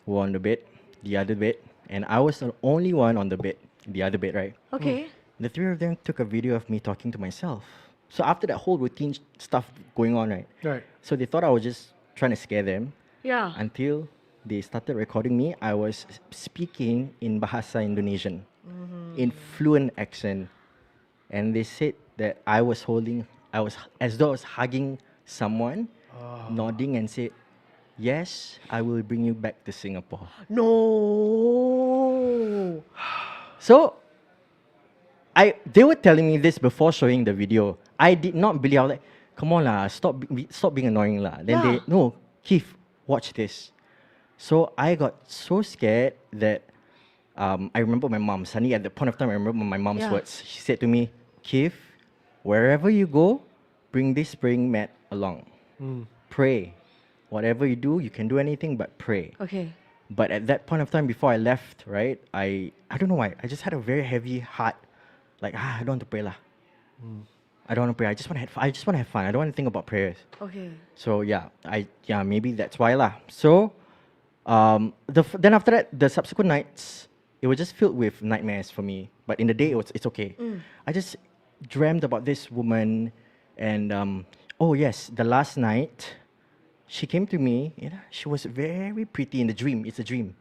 Speaker 14: were on the bed, the other bed, and I was the only one on the bed, the other bed, right?
Speaker 13: Okay.
Speaker 14: The 3 of them took a video of me talking to myself. So after that whole routine stuff going on, right?
Speaker 6: Right.
Speaker 14: So they thought I was just trying to scare them.
Speaker 13: Yeah.
Speaker 14: Until they started recording me, I was speaking in Bahasa Indonesian, in fluent accent. And they said that I was as though I was hugging someone, nodding and said, yes, I will bring you back to Singapore.
Speaker 13: No.
Speaker 14: So, they were telling me this before showing the video. I did not believe. I was like, come on lah, stop being annoying lah. Then no, Keith, watch this. So I got so scared that I remember my mom. Suddenly at the point of time, I remember my mom's words. She said to me, Keith, wherever you go, bring this praying mat along. Pray. Whatever you do, you can do anything but pray.
Speaker 13: Okay.
Speaker 14: But at that point of time, before I left, right, I don't know why, I just had a very heavy heart. Like, I don't want to pray lah. I don't want to pray. I just want to have fun. I don't want to think about prayers.
Speaker 13: Okay.
Speaker 14: So yeah, maybe that's why lah. So Then after that, the subsequent nights, it was just filled with nightmares for me. But in the day, it's okay. I just dreamt about this woman, and oh yes, the last night, she came to me. You know, she was very pretty in the dream. It's a dream.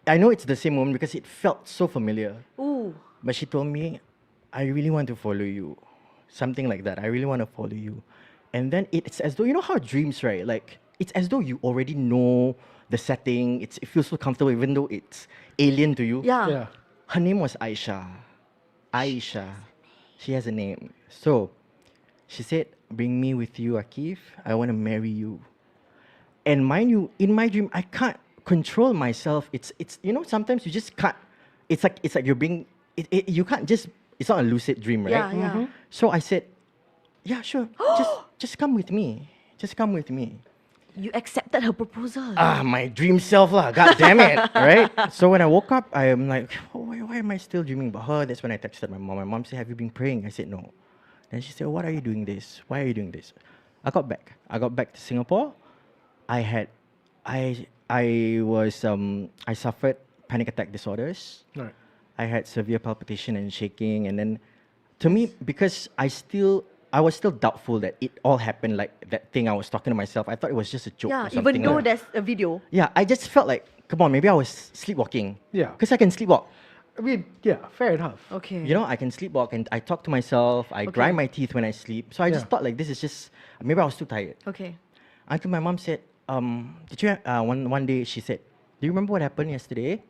Speaker 14: I know it's the same woman because it felt so familiar.
Speaker 13: Ooh.
Speaker 14: But she told me, I really want to follow you. Something like that. I really want to follow you. And then it's as though, you know how dreams, right? Like, it's as though you already know the setting. It feels so comfortable even though it's alien to you.
Speaker 13: Yeah.
Speaker 14: Her name was Aisha. Aisha. She has a name. So, she said, bring me with you, Akif. I want to marry you. And mind you, in my dream, I can't control myself. It's you know, sometimes you just can't. It's like you're being. You can't just. It's not a lucid dream, right?
Speaker 13: Yeah, yeah.
Speaker 14: So I said, yeah, sure. just come with me. Just come with me.
Speaker 13: You accepted her proposal.
Speaker 14: My dream self lah. God damn it, right? So when I woke up, I am like, oh, why am I still dreaming about her? That's when I texted my mom. My mom said, have you been praying? I said, no. Then she said, what are you doing this? Why are you doing this? I got back to Singapore. I suffered panic attack disorders.
Speaker 6: Right.
Speaker 14: I had severe palpitation and shaking, and then to me, because I was still doubtful that it all happened like that thing I was talking to myself. I thought it was just a joke or something.
Speaker 13: Even though
Speaker 14: like
Speaker 13: there's a video.
Speaker 14: Yeah, I just felt like, come on, maybe I was sleepwalking.
Speaker 6: Yeah.
Speaker 14: Because I can sleepwalk.
Speaker 6: I mean, yeah, fair enough.
Speaker 13: Okay.
Speaker 14: You know, I can sleepwalk and I talk to myself. I grind my teeth when I sleep. So I just thought like this is just, maybe I was too tired.
Speaker 13: Okay.
Speaker 14: Until my mom said, did you, one day she said, do you remember what happened yesterday?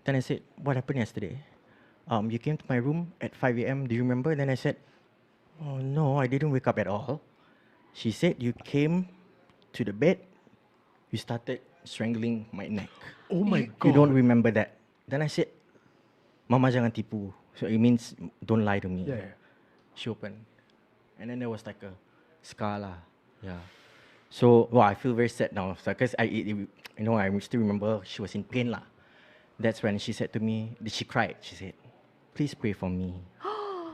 Speaker 14: Then I said, what happened yesterday? You came to my room at 5 a.m. Do you remember? Then I said, oh no, I didn't wake up at all. She said, you came to the bed, you started strangling my neck.
Speaker 6: Oh my God.
Speaker 14: You don't remember that. Then I said, Mama jangan tipu. So it means don't lie to me.
Speaker 6: Yeah.
Speaker 14: She opened. And then there was like a scar lah. Yeah. So, I feel very sad now. Because I still remember she was in pain lah. That's when she said to me, she cried. She said, please pray for me.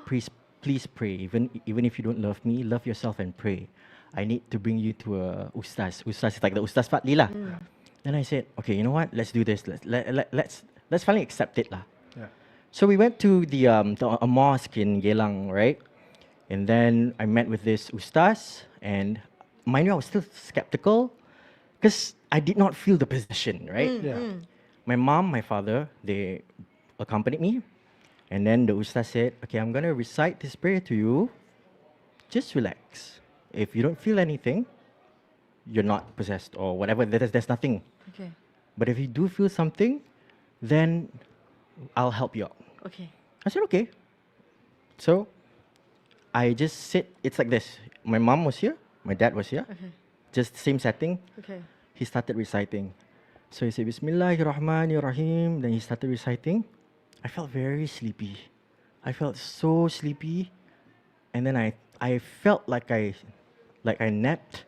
Speaker 14: Please pray. Even if you don't love me, love yourself and pray. I need to bring you to a Ustaz. Ustaz is like the Ustaz Fadhly lah. Then I said, okay, you know what? Let's do this. Let's finally accept it lah.
Speaker 6: Yeah.
Speaker 14: So we went to a mosque in Geylang, right? And then I met with this Ustaz, and mind you, I was still skeptical because I did not feel the possession, right? My mom, my father, they accompanied me. And then the Ustaz said, okay, I'm going to recite this prayer to you. Just relax. If you don't feel anything, you're not possessed or whatever. There's nothing.
Speaker 13: Okay.
Speaker 14: But if you do feel something, then I'll help you out.
Speaker 13: Okay.
Speaker 14: I said, okay. So I just sit, it's like this. My mom was here, my dad was here.
Speaker 13: Okay.
Speaker 14: Just same setting.
Speaker 13: Okay.
Speaker 14: He started reciting. So he said, Bismillahirrahmanirrahim. Then he started reciting. I felt very sleepy. I felt so sleepy. And then I felt like I napped.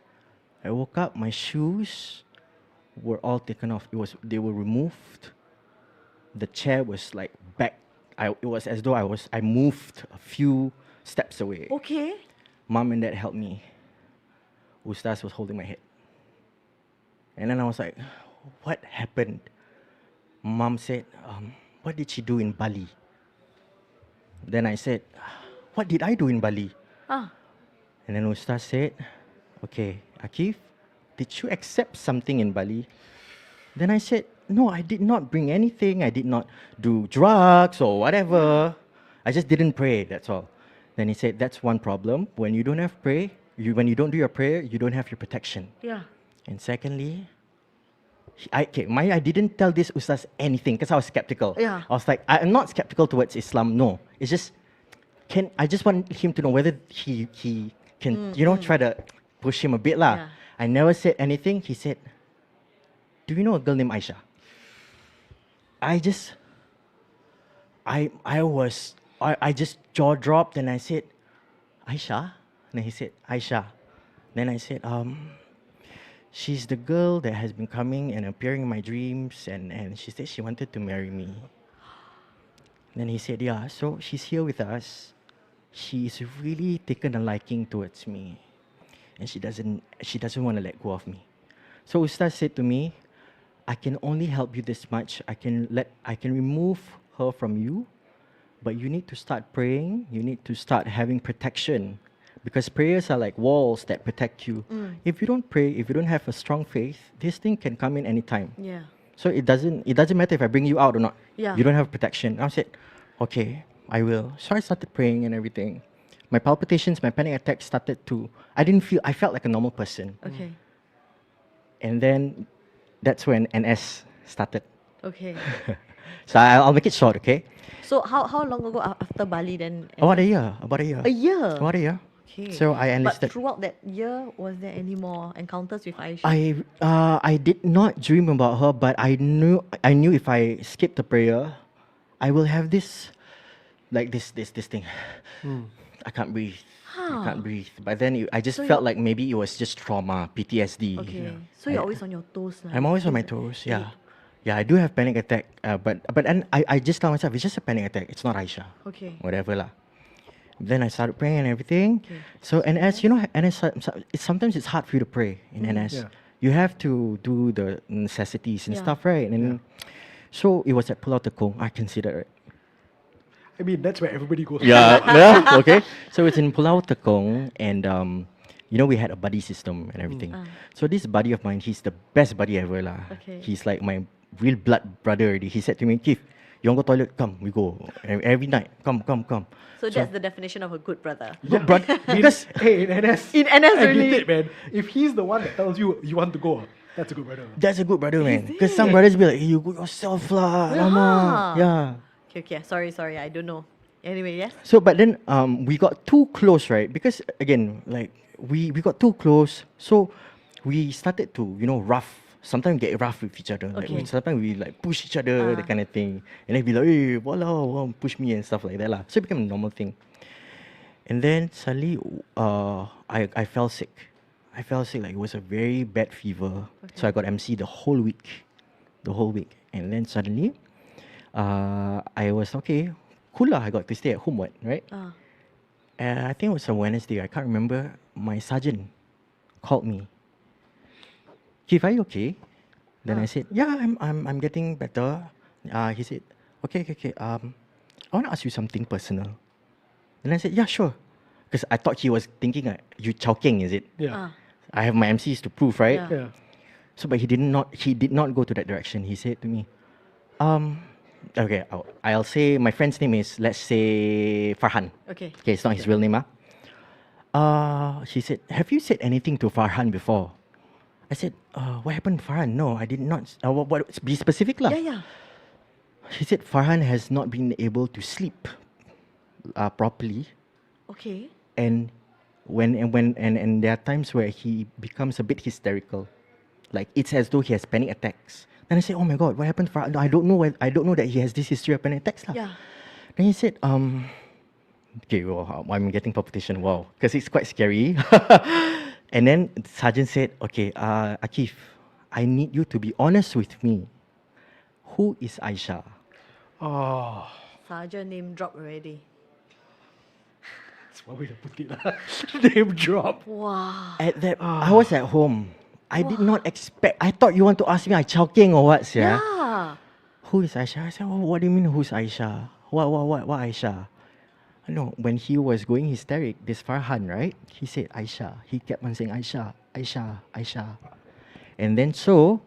Speaker 14: I woke up, my shoes were all taken off. They were removed. The chair was like back. It was as though I moved a few steps away.
Speaker 13: Okay.
Speaker 14: Mom and dad helped me. Ustaz was holding my head. And then I was like, what happened? Mom said, what did she do in Bali? Then I said, what did I do in Bali? And then Ustaz said, okay, Akif, did you accept something in Bali? Then I said, no, I did not bring anything. I did not do drugs or whatever. I just didn't pray, that's all. Then he said, that's one problem. When you don't have prayer, when you don't do your prayer, you don't have your protection.
Speaker 13: Yeah.
Speaker 14: And secondly, I didn't tell this Ustaz anything because I was skeptical.
Speaker 13: Yeah.
Speaker 14: I was like, I'm not skeptical towards Islam, no. It's just, I just want him to know whether he can, try to push him a bit lah.
Speaker 13: Yeah.
Speaker 14: I never said anything. He said, do you know a girl named Aisha? I just jaw dropped and I said, Aisha? And then he said, Aisha. Then I said, she's the girl that has been coming and appearing in my dreams, and she said she wanted to marry me. Then he said, yeah, so she's here with us. She's really taken a liking towards me, and she doesn't want to let go of me. So Ustaz said to me, I can only help you this much. I can remove her from you, but you need to start praying. You need to start having protection, because prayers are like walls that protect you. If you don't pray, if you don't have a strong faith, this thing can come in anytime.
Speaker 13: Yeah.
Speaker 14: So it doesn't matter if I bring you out or not.
Speaker 13: Yeah.
Speaker 14: You don't have protection. I said, okay, I will. So I started praying and everything. My palpitations, my panic attacks started to. I felt like a normal person.
Speaker 13: Okay.
Speaker 14: And then that's when NS started.
Speaker 13: Okay.
Speaker 14: So I'll make it short, okay?
Speaker 13: So how long ago after Bali then?
Speaker 14: About a year.
Speaker 13: A year?
Speaker 14: About a year.
Speaker 13: Okay.
Speaker 14: So I enlisted.
Speaker 13: But throughout that year, was there any more encounters with Aisha?
Speaker 14: I did not dream about her, but I knew if I skipped the prayer, I will have this, like this thing. I can't breathe. I can't breathe. But then I just felt like maybe it was just trauma, PTSD.
Speaker 13: Okay. So you're always on your toes, lah.
Speaker 14: I'm always on my toes. Yeah. Yeah, I do have panic attack, but then I just tell myself it's just a panic attack. It's not Aisha.
Speaker 13: Okay.
Speaker 14: Whatever lah. Then I started praying and everything.
Speaker 13: Okay.
Speaker 14: So NS, you know, NS, sometimes it's hard for you to pray in NS.
Speaker 6: Yeah.
Speaker 14: You have to do the necessities and
Speaker 13: Yeah.
Speaker 14: stuff, right? And so it was at Pulau Tekong. I consider it.
Speaker 6: I mean, that's where everybody goes.
Speaker 14: Yeah, okay. So it's in Pulau Tekong, and you know, we had a buddy system and everything. So this buddy of mine, he's the best buddy ever lah.
Speaker 13: Okay.
Speaker 14: He's like my real blood brother already. He said to me, Keith, you want to go toilet? Come, we go. Every night, come.
Speaker 13: So that's the definition of a good brother.
Speaker 14: Good brother. Because
Speaker 6: Hey, in NS.
Speaker 13: In NS,
Speaker 6: admit
Speaker 13: really.
Speaker 6: it, man. If he's the one that tells you you want to go, that's a good brother.
Speaker 14: that's a good brother, man. Because some brothers be like, hey, you go yourself lah. Alamak. Yeah.
Speaker 13: Okay. Sorry. I don't know. Anyway, yes.
Speaker 14: So, but then we got too close, right? Because again, like we got too close. So we started to, you know, sometimes get rough with each other. Like sometimes we like push each other, that kind of thing. And then be like, hey, walao, push me and stuff like that lah. So it became a normal thing. And then suddenly, I fell sick. Like it was a very bad fever. So I got MC the whole week. And then suddenly, I was okay. Cool lah, I got to stay at home, right? I think it was a Wednesday. I can't remember. My sergeant called me. Keith, are you okay? Then I said, yeah, I'm getting better. He said, okay. I want to ask you something personal. Then I said, yeah, sure. Because I thought he was thinking, you chowking, is it?
Speaker 6: Yeah.
Speaker 14: I have my MCs to prove, right?
Speaker 6: Yeah.
Speaker 14: So, but he did not go to that direction. He said to me, okay, I'll say my friend's name is, let's say, Farhan.
Speaker 13: Okay.
Speaker 14: Okay, it's not his real name. She said, have you said anything to Farhan before? I said, what happened to Farhan? No, I did not. What, be specific lah.
Speaker 13: Yeah.
Speaker 14: She said, Farhan has not been able to sleep properly.
Speaker 13: Okay.
Speaker 14: And when there are times where he becomes a bit hysterical. Like it's as though he has panic attacks. Then I said, oh my God, what happened to Farhan? No, I don't know that he has this history of panic attacks lah.
Speaker 13: Yeah.
Speaker 14: Then he said, okay, well, I'm getting palpitation, wow, because it's quite scary. And then the sergeant said, okay, Akif, I need you to be honest with me. Who is Aisha?
Speaker 6: Oh,
Speaker 13: Sergeant name drop already.
Speaker 6: that's one way to put it lah. Name drop.
Speaker 13: Wow.
Speaker 14: At that, I was at home. I did not expect. I thought you want to ask me, I chowking or what, yeah?
Speaker 13: Yeah.
Speaker 14: Who is Aisha? I said, oh, what do you mean, who's Aisha? What Aisha? No, when he was going hysteric, this Farhan, right? He said Aisha. He kept on saying Aisha. And then so,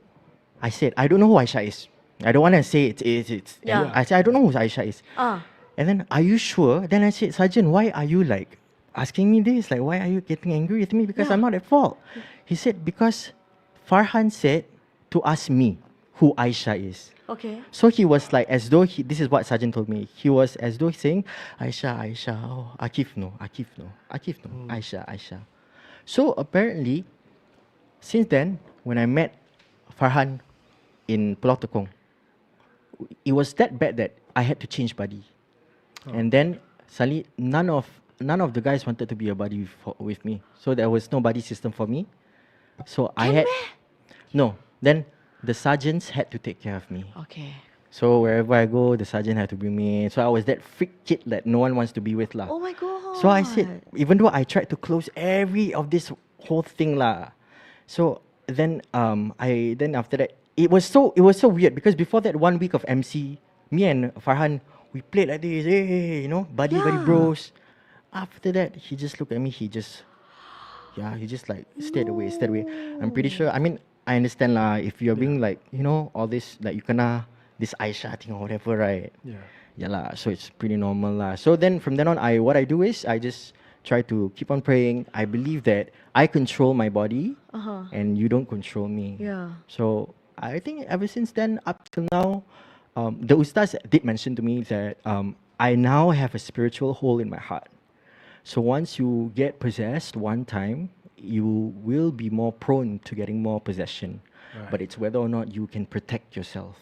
Speaker 14: I said, I don't know who Aisha is. I don't want to say it's.
Speaker 13: Yeah.
Speaker 14: I said, I don't know who Aisha is.
Speaker 13: Ah.
Speaker 14: And then, are you sure? Then I said, Sergeant, why are you like asking me this? Like, why are you getting angry with me? Because I'm not at fault. He said, because Farhan said to ask me who Aisha is.
Speaker 13: Okay.
Speaker 14: So he was like, as though this is what Sergeant told me. He was as though saying, Aisha, oh, Akif no, Aisha. So apparently, since then, when I met Farhan in Pulau Tekong, it was that bad that I had to change buddy. And then suddenly, none of the guys wanted to be a buddy with me. So there was no buddy system for me. So I had... No, then the sergeants had to take care of me.
Speaker 13: Okay.
Speaker 14: So wherever I go, the sergeant had to bring me in. So I was that freak kid that no one wants to be with lah.
Speaker 13: Oh my God.
Speaker 14: So I said, even though I tried to close every of this whole thing lah. So then after that, it was so weird because before that 1 week of MC, me and Farhan, we played like this, hey, you know, buddy bros. After that, he just looked at me, he just like stayed away. I'm pretty sure, I mean, I understand lah, if you're being like, you know, all this, like you kena this Aisha thing or whatever, right? Yeah lah, so it's pretty normal lah. So then, from then on, what I do is, I just try to keep on praying. I believe that I control my body, and you don't control me.
Speaker 13: Yeah.
Speaker 14: So, I think ever since then, up till now, the Ustaz did mention to me that I now have a spiritual hole in my heart. So once you get possessed one time, you will be more prone to getting more possession.
Speaker 6: Right.
Speaker 14: But it's whether or not you can protect yourself.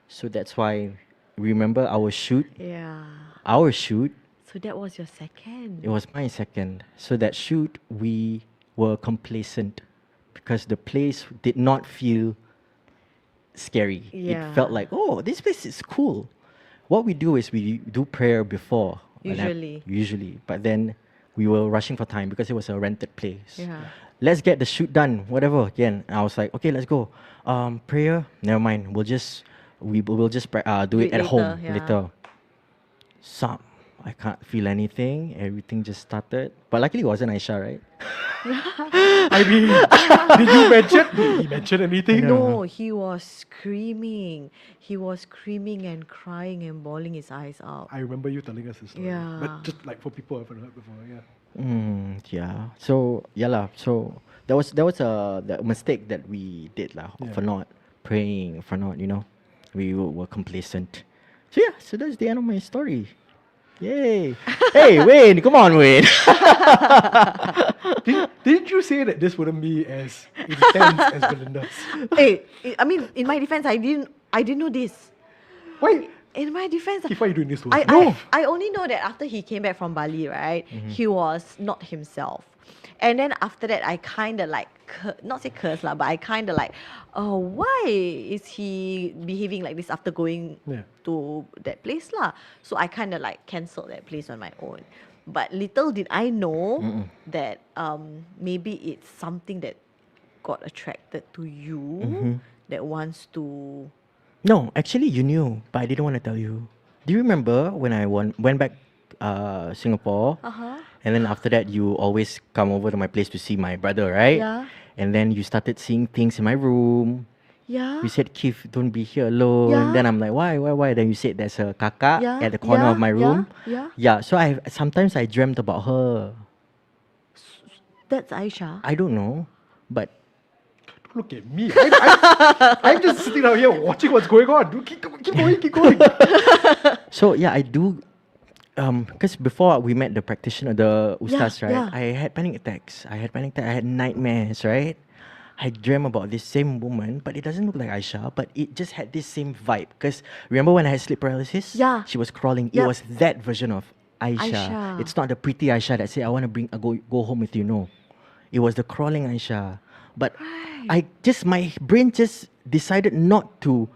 Speaker 14: So that's why, remember our shoot?
Speaker 13: Yeah.
Speaker 14: Our shoot,
Speaker 13: So that was your second.
Speaker 14: it was my second. So that shoot, we were complacent because the place did not feel scary.
Speaker 13: Yeah.
Speaker 14: It felt like, oh, this place is cool. What we do is we do prayer before. Usually. But then we were rushing for time because it was a rented place.
Speaker 13: Yeah.
Speaker 14: Let's get the shoot done, whatever. Again, I was like, okay, let's go. Prayer, never mind. We'll just do it at home later. I can't feel anything. Everything just started. But luckily it wasn't Aisha, right?
Speaker 6: I mean, did he mention anything?
Speaker 13: No, he was screaming. He was screaming and crying and bawling his eyes out.
Speaker 6: I remember you telling us this story.
Speaker 13: Yeah.
Speaker 6: But just like for people who haven't heard before,
Speaker 14: Yeah. So yeah lah. So that was the mistake that we did lah, for not praying, for not, you know, we were complacent. So yeah, so that's the end of my story. Yay! Hey, Wayne, come on, Wayne.
Speaker 6: Didn't you say that this wouldn't be as intense as Belinda's?
Speaker 13: Hey, I mean, in my defense, I didn't know this.
Speaker 6: Why?
Speaker 13: In my defense,
Speaker 6: Why are you doing this to us?
Speaker 13: I only know that after he came back from Bali, right, he was not himself. And then after that, I kind of like, not say curse lah, but I kind of like, oh, why is he behaving like this after going to that place lah? So I kind of like cancelled that place on my own. But little did I know that maybe it's something that got attracted to you that wants to...
Speaker 14: No, actually you knew, but I didn't want to tell you. Do you remember when I went back Singapore? And then after that, you always come over to my place to see my brother, right?
Speaker 13: Yeah.
Speaker 14: And then you started seeing things in my room.
Speaker 13: Yeah.
Speaker 14: You said, Keith, don't be here alone.
Speaker 13: Yeah.
Speaker 14: Then I'm like, why? Then you said there's a kakak
Speaker 13: Yeah.
Speaker 14: at the corner
Speaker 13: Yeah.
Speaker 14: of my room.
Speaker 13: Yeah.
Speaker 14: Yeah, so sometimes I dreamt about her.
Speaker 13: That's Aisha.
Speaker 14: I don't know, but...
Speaker 6: Look at me. I'm just sitting out here watching what's going on. Keep going.
Speaker 14: So yeah, I do... Because before we met the practitioner, the Ustaz, right?
Speaker 13: yeah.
Speaker 14: I had panic attacks. I had nightmares, right? I dreamt about this same woman, but it doesn't look like Aisha, but it just had this same vibe. Because remember when I had sleep paralysis?
Speaker 13: Yeah.
Speaker 14: She was crawling.
Speaker 13: Yep.
Speaker 14: It was that version of Aisha.
Speaker 13: Aisha.
Speaker 14: It's not the pretty Aisha that said, I want to go home with you. No. It was the crawling Aisha. But my brain just decided not to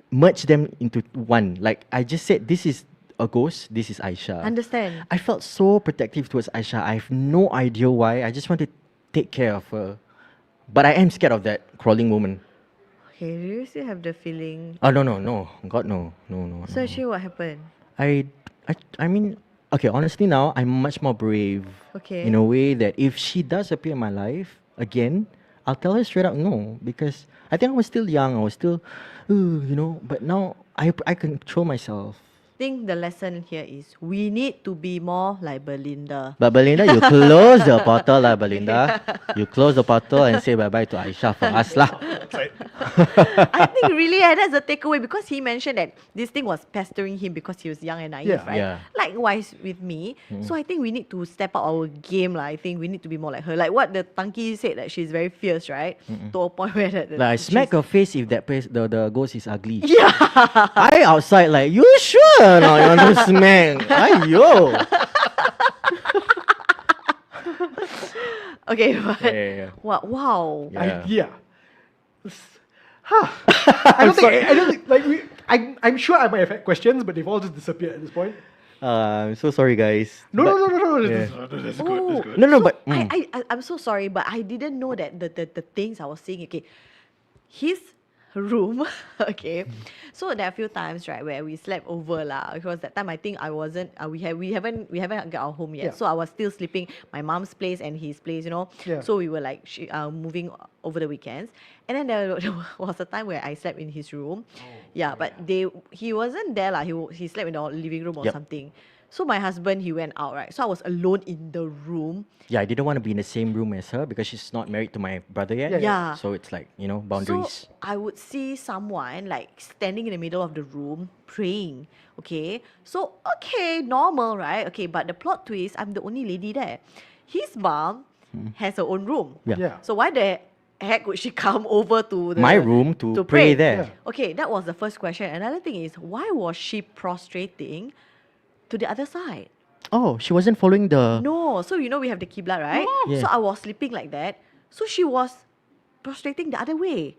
Speaker 14: merge them into one. Like, I just said, this is a ghost, this is Aisha.
Speaker 13: Understand.
Speaker 14: I felt so protective towards Aisha. I have no idea why. I just want to take care of her. But I am scared of that crawling woman.
Speaker 13: Okay, do you still have the feeling?
Speaker 14: Oh, no. God, no.
Speaker 13: So actually what happened?
Speaker 14: I mean, okay, honestly now, I'm much more brave.
Speaker 13: Okay.
Speaker 14: In a way that if she does appear in my life again, I'll tell her straight up no. Because I think I was still young. I was still, you know. But now, I control myself.
Speaker 13: I think the lesson here is we need to be more like Belinda.
Speaker 14: But Belinda, you close the portal lah, Belinda. You close the portal and say bye-bye to Aisha for us lah.
Speaker 13: I think really that's the takeaway because he mentioned that this thing was pestering him because he was young and naive, right?
Speaker 14: Yeah.
Speaker 13: Likewise with me. So I think we need to step up our game lah. I think we need to be more like her. Like what the Tanki said, that she's very fierce, right? To a point where that
Speaker 14: Like I smack her face if that place, the ghost is ugly.
Speaker 13: Yeah.
Speaker 14: I outside like, you sure or not you want to smack? Aiyo.
Speaker 13: Okay, but
Speaker 14: Yeah.
Speaker 13: wow.
Speaker 6: Yeah. I don't think like I'm sure I might have had questions, but they've all just disappeared at this point.
Speaker 14: I'm so sorry, guys.
Speaker 6: No.
Speaker 14: Yeah.
Speaker 6: That's good.
Speaker 14: No, but
Speaker 13: I'm so sorry, but I didn't know that the things I was saying. Okay, his room, okay. So there are a few times, right, where we slept over lah. Because that time I think I wasn't. We haven't got our home yet.
Speaker 6: Yeah.
Speaker 13: So I was still sleeping my mom's place and his place, you know.
Speaker 6: Yeah.
Speaker 13: So we were like moving over the weekends, and then there was a time where I slept in his room. But he wasn't there lah. He slept in the living room or
Speaker 14: Yep.
Speaker 13: something. So my husband, he went out, right? So I was alone in the room.
Speaker 14: Yeah, I didn't want to be in the same room as her because she's not married to my brother yet.
Speaker 13: Yeah.
Speaker 14: So it's like, you know, boundaries.
Speaker 13: So I would see someone like standing in the middle of the room praying. Okay. So okay, normal, right? Okay, but the plot twist, I'm the only lady there. His mom has her own room.
Speaker 14: Yeah.
Speaker 13: So why the heck would she come over to
Speaker 14: My room to pray there.
Speaker 13: Okay, that was the first question. Another thing is, why was she prostrating to the other side?
Speaker 14: Oh, she wasn't following the...
Speaker 13: No, so you know we have the Qibla, right?
Speaker 14: Yeah.
Speaker 13: So I was sleeping like that. So she was prostrating the other way.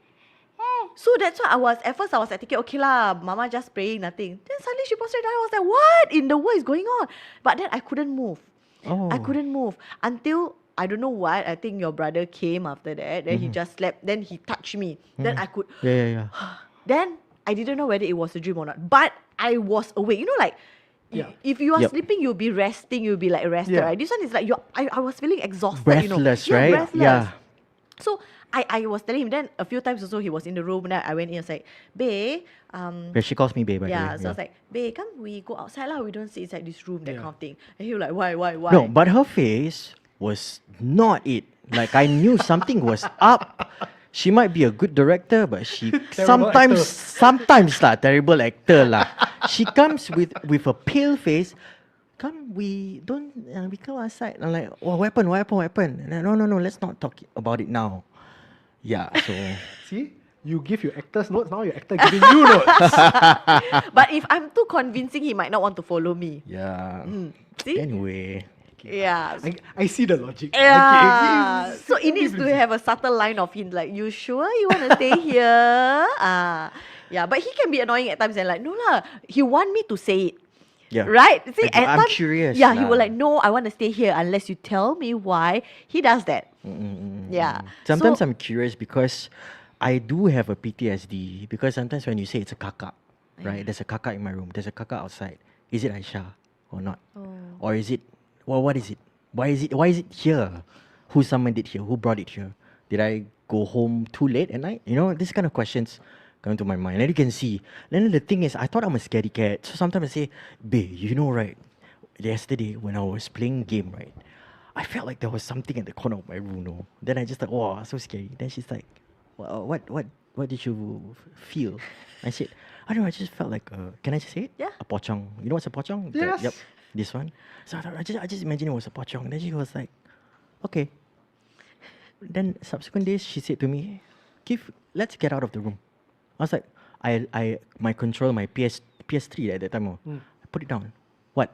Speaker 13: So that's why at first I was like thinking, okay lah, mama just praying, nothing. Then suddenly she prostrated. I was like, what in the world is going on? But then I couldn't move. I couldn't move until, I don't know what, I think your brother came after that. Then he just slept. Then he touched me. Then I could...
Speaker 14: Yeah.
Speaker 13: Then I didn't know whether it was a dream or not. But I was awake. You know, like, if you are sleeping, you'll be resting, you'll be like rested, right? This one is like, I was feeling exhausted,
Speaker 14: Breathless,
Speaker 13: you know.
Speaker 14: right?
Speaker 13: Breathless.
Speaker 14: Yeah.
Speaker 13: So I was telling him, then a few times also he was in the room, and I went in and was like, babe,
Speaker 14: Yeah, she calls me babe, by the way.
Speaker 13: yeah, so I was like, babe, come we go outside lah, we don't sit inside this room, that kind of thing. And he was like, why?
Speaker 14: No, but her face was not it. Like, I knew something was up. She might be a good director, but she sometimes lah, terrible actor lah. She comes with a pale face. Come, we come outside. I'm like, oh, what happened? And no, let's not talk about it now. Yeah, so...
Speaker 6: See? You give your actors notes, now your actor giving you notes.
Speaker 13: But if I'm too convincing, he might not want to follow me.
Speaker 14: Yeah.
Speaker 13: See?
Speaker 14: Anyway.
Speaker 13: Yeah.
Speaker 6: I see the logic.
Speaker 13: Yeah.
Speaker 6: Okay.
Speaker 13: So it needs to have a subtle line of hint, like, you sure you want to stay here? Yeah, but he can be annoying at times and like, no lah, he want me to say it.
Speaker 14: Yeah.
Speaker 13: Right? See, at
Speaker 14: I'm
Speaker 13: times,
Speaker 14: curious.
Speaker 13: Yeah, he will like, no, I want to stay here unless you tell me why. He does that. Yeah.
Speaker 14: Sometimes
Speaker 13: So-
Speaker 14: I'm curious because I do have a PTSD because sometimes when you say it's a kakak, right? There's a kakak in my room. There's a kakak outside. Is it Aisha or not? Or is it? Well, what is it? Why is it here? Who summoned it here? Who brought it here? Did I go home too late at night? You know, this kind of questions come to my mind. And you can see. Then the thing is, I thought I'm a scaredy cat. So sometimes I say, babe, you know, right? Yesterday when I was playing game, right? I felt like there was something at the corner of my room. No? Then I just like, wow, so scary. Then she's like, well, what did you feel? I said, I don't know, I just felt like can I just say it?
Speaker 13: Yeah.
Speaker 14: A pocong. You know what's a pocong?
Speaker 6: Yes.
Speaker 14: Yep. This one. So I just imagined it was a pocong. Then she was like, okay. Then subsequent days she said to me, let's get out of the room. I was like, my control, my PS3 at that time, I put it down. What?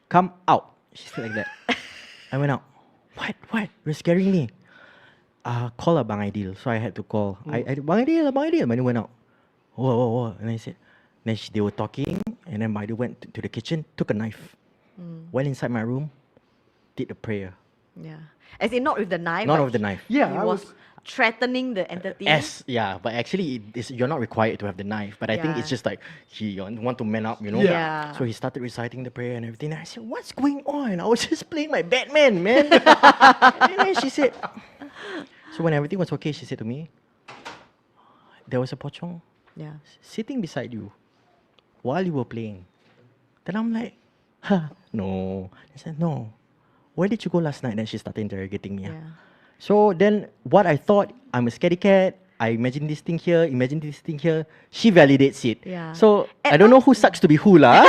Speaker 14: Come out. She said like that. I went out. What? You're scaring me. Call Abang Aidil. So I had to call. Abang Aidil. Manu went out. Whoa. And I said, then they were talking, and then Aidil went to the kitchen, took a knife, went inside my room, did a prayer.
Speaker 13: Yeah. As in not with the knife.
Speaker 14: Not
Speaker 13: but
Speaker 14: with the knife.
Speaker 13: He was threatening the entity.
Speaker 14: Yeah, but actually you're not required to have the knife. But I think it's just like he want to man up, you know.
Speaker 13: Yeah.
Speaker 14: So he started reciting the prayer and everything. And I said, "What's going on? I was just playing my Batman, man." And then she said, so when everything was okay, she said to me, "There was a pocong sitting beside you while you were playing." Then I'm like, no. I said, no. Where did you go last night? Then she started interrogating me. So then what I thought, I'm a scaredy cat, I imagine this thing here, she validates it.
Speaker 13: Yeah.
Speaker 14: So I don't know who sucks to be who lah.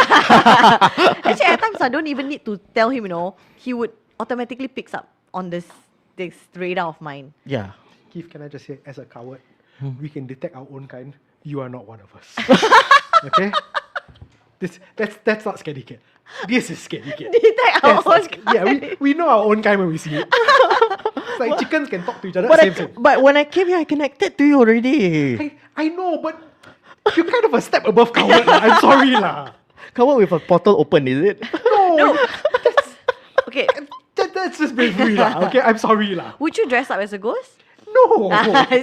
Speaker 13: Actually, at times I don't even need to tell him, you know, he would automatically picks up on this radar of mine.
Speaker 14: Yeah.
Speaker 6: Keith, can I just say, as a coward, we can detect our own kind. You are not one of us. Okay? That's not scaredy cat. This is scaredy cat.
Speaker 13: Detect our own kind.
Speaker 6: Yeah, we know our own kind when we see it. It's like chickens can talk to each other.
Speaker 14: But when I came here, I connected to you already.
Speaker 6: I know, but you're kind of a step above coward. Lah. I'm sorry lah.
Speaker 14: Coward with a portal open, is it?
Speaker 6: No.
Speaker 13: Okay.
Speaker 6: That's just bravery lah. Okay, I'm sorry lah.
Speaker 13: Would you dress up as a ghost?
Speaker 6: No.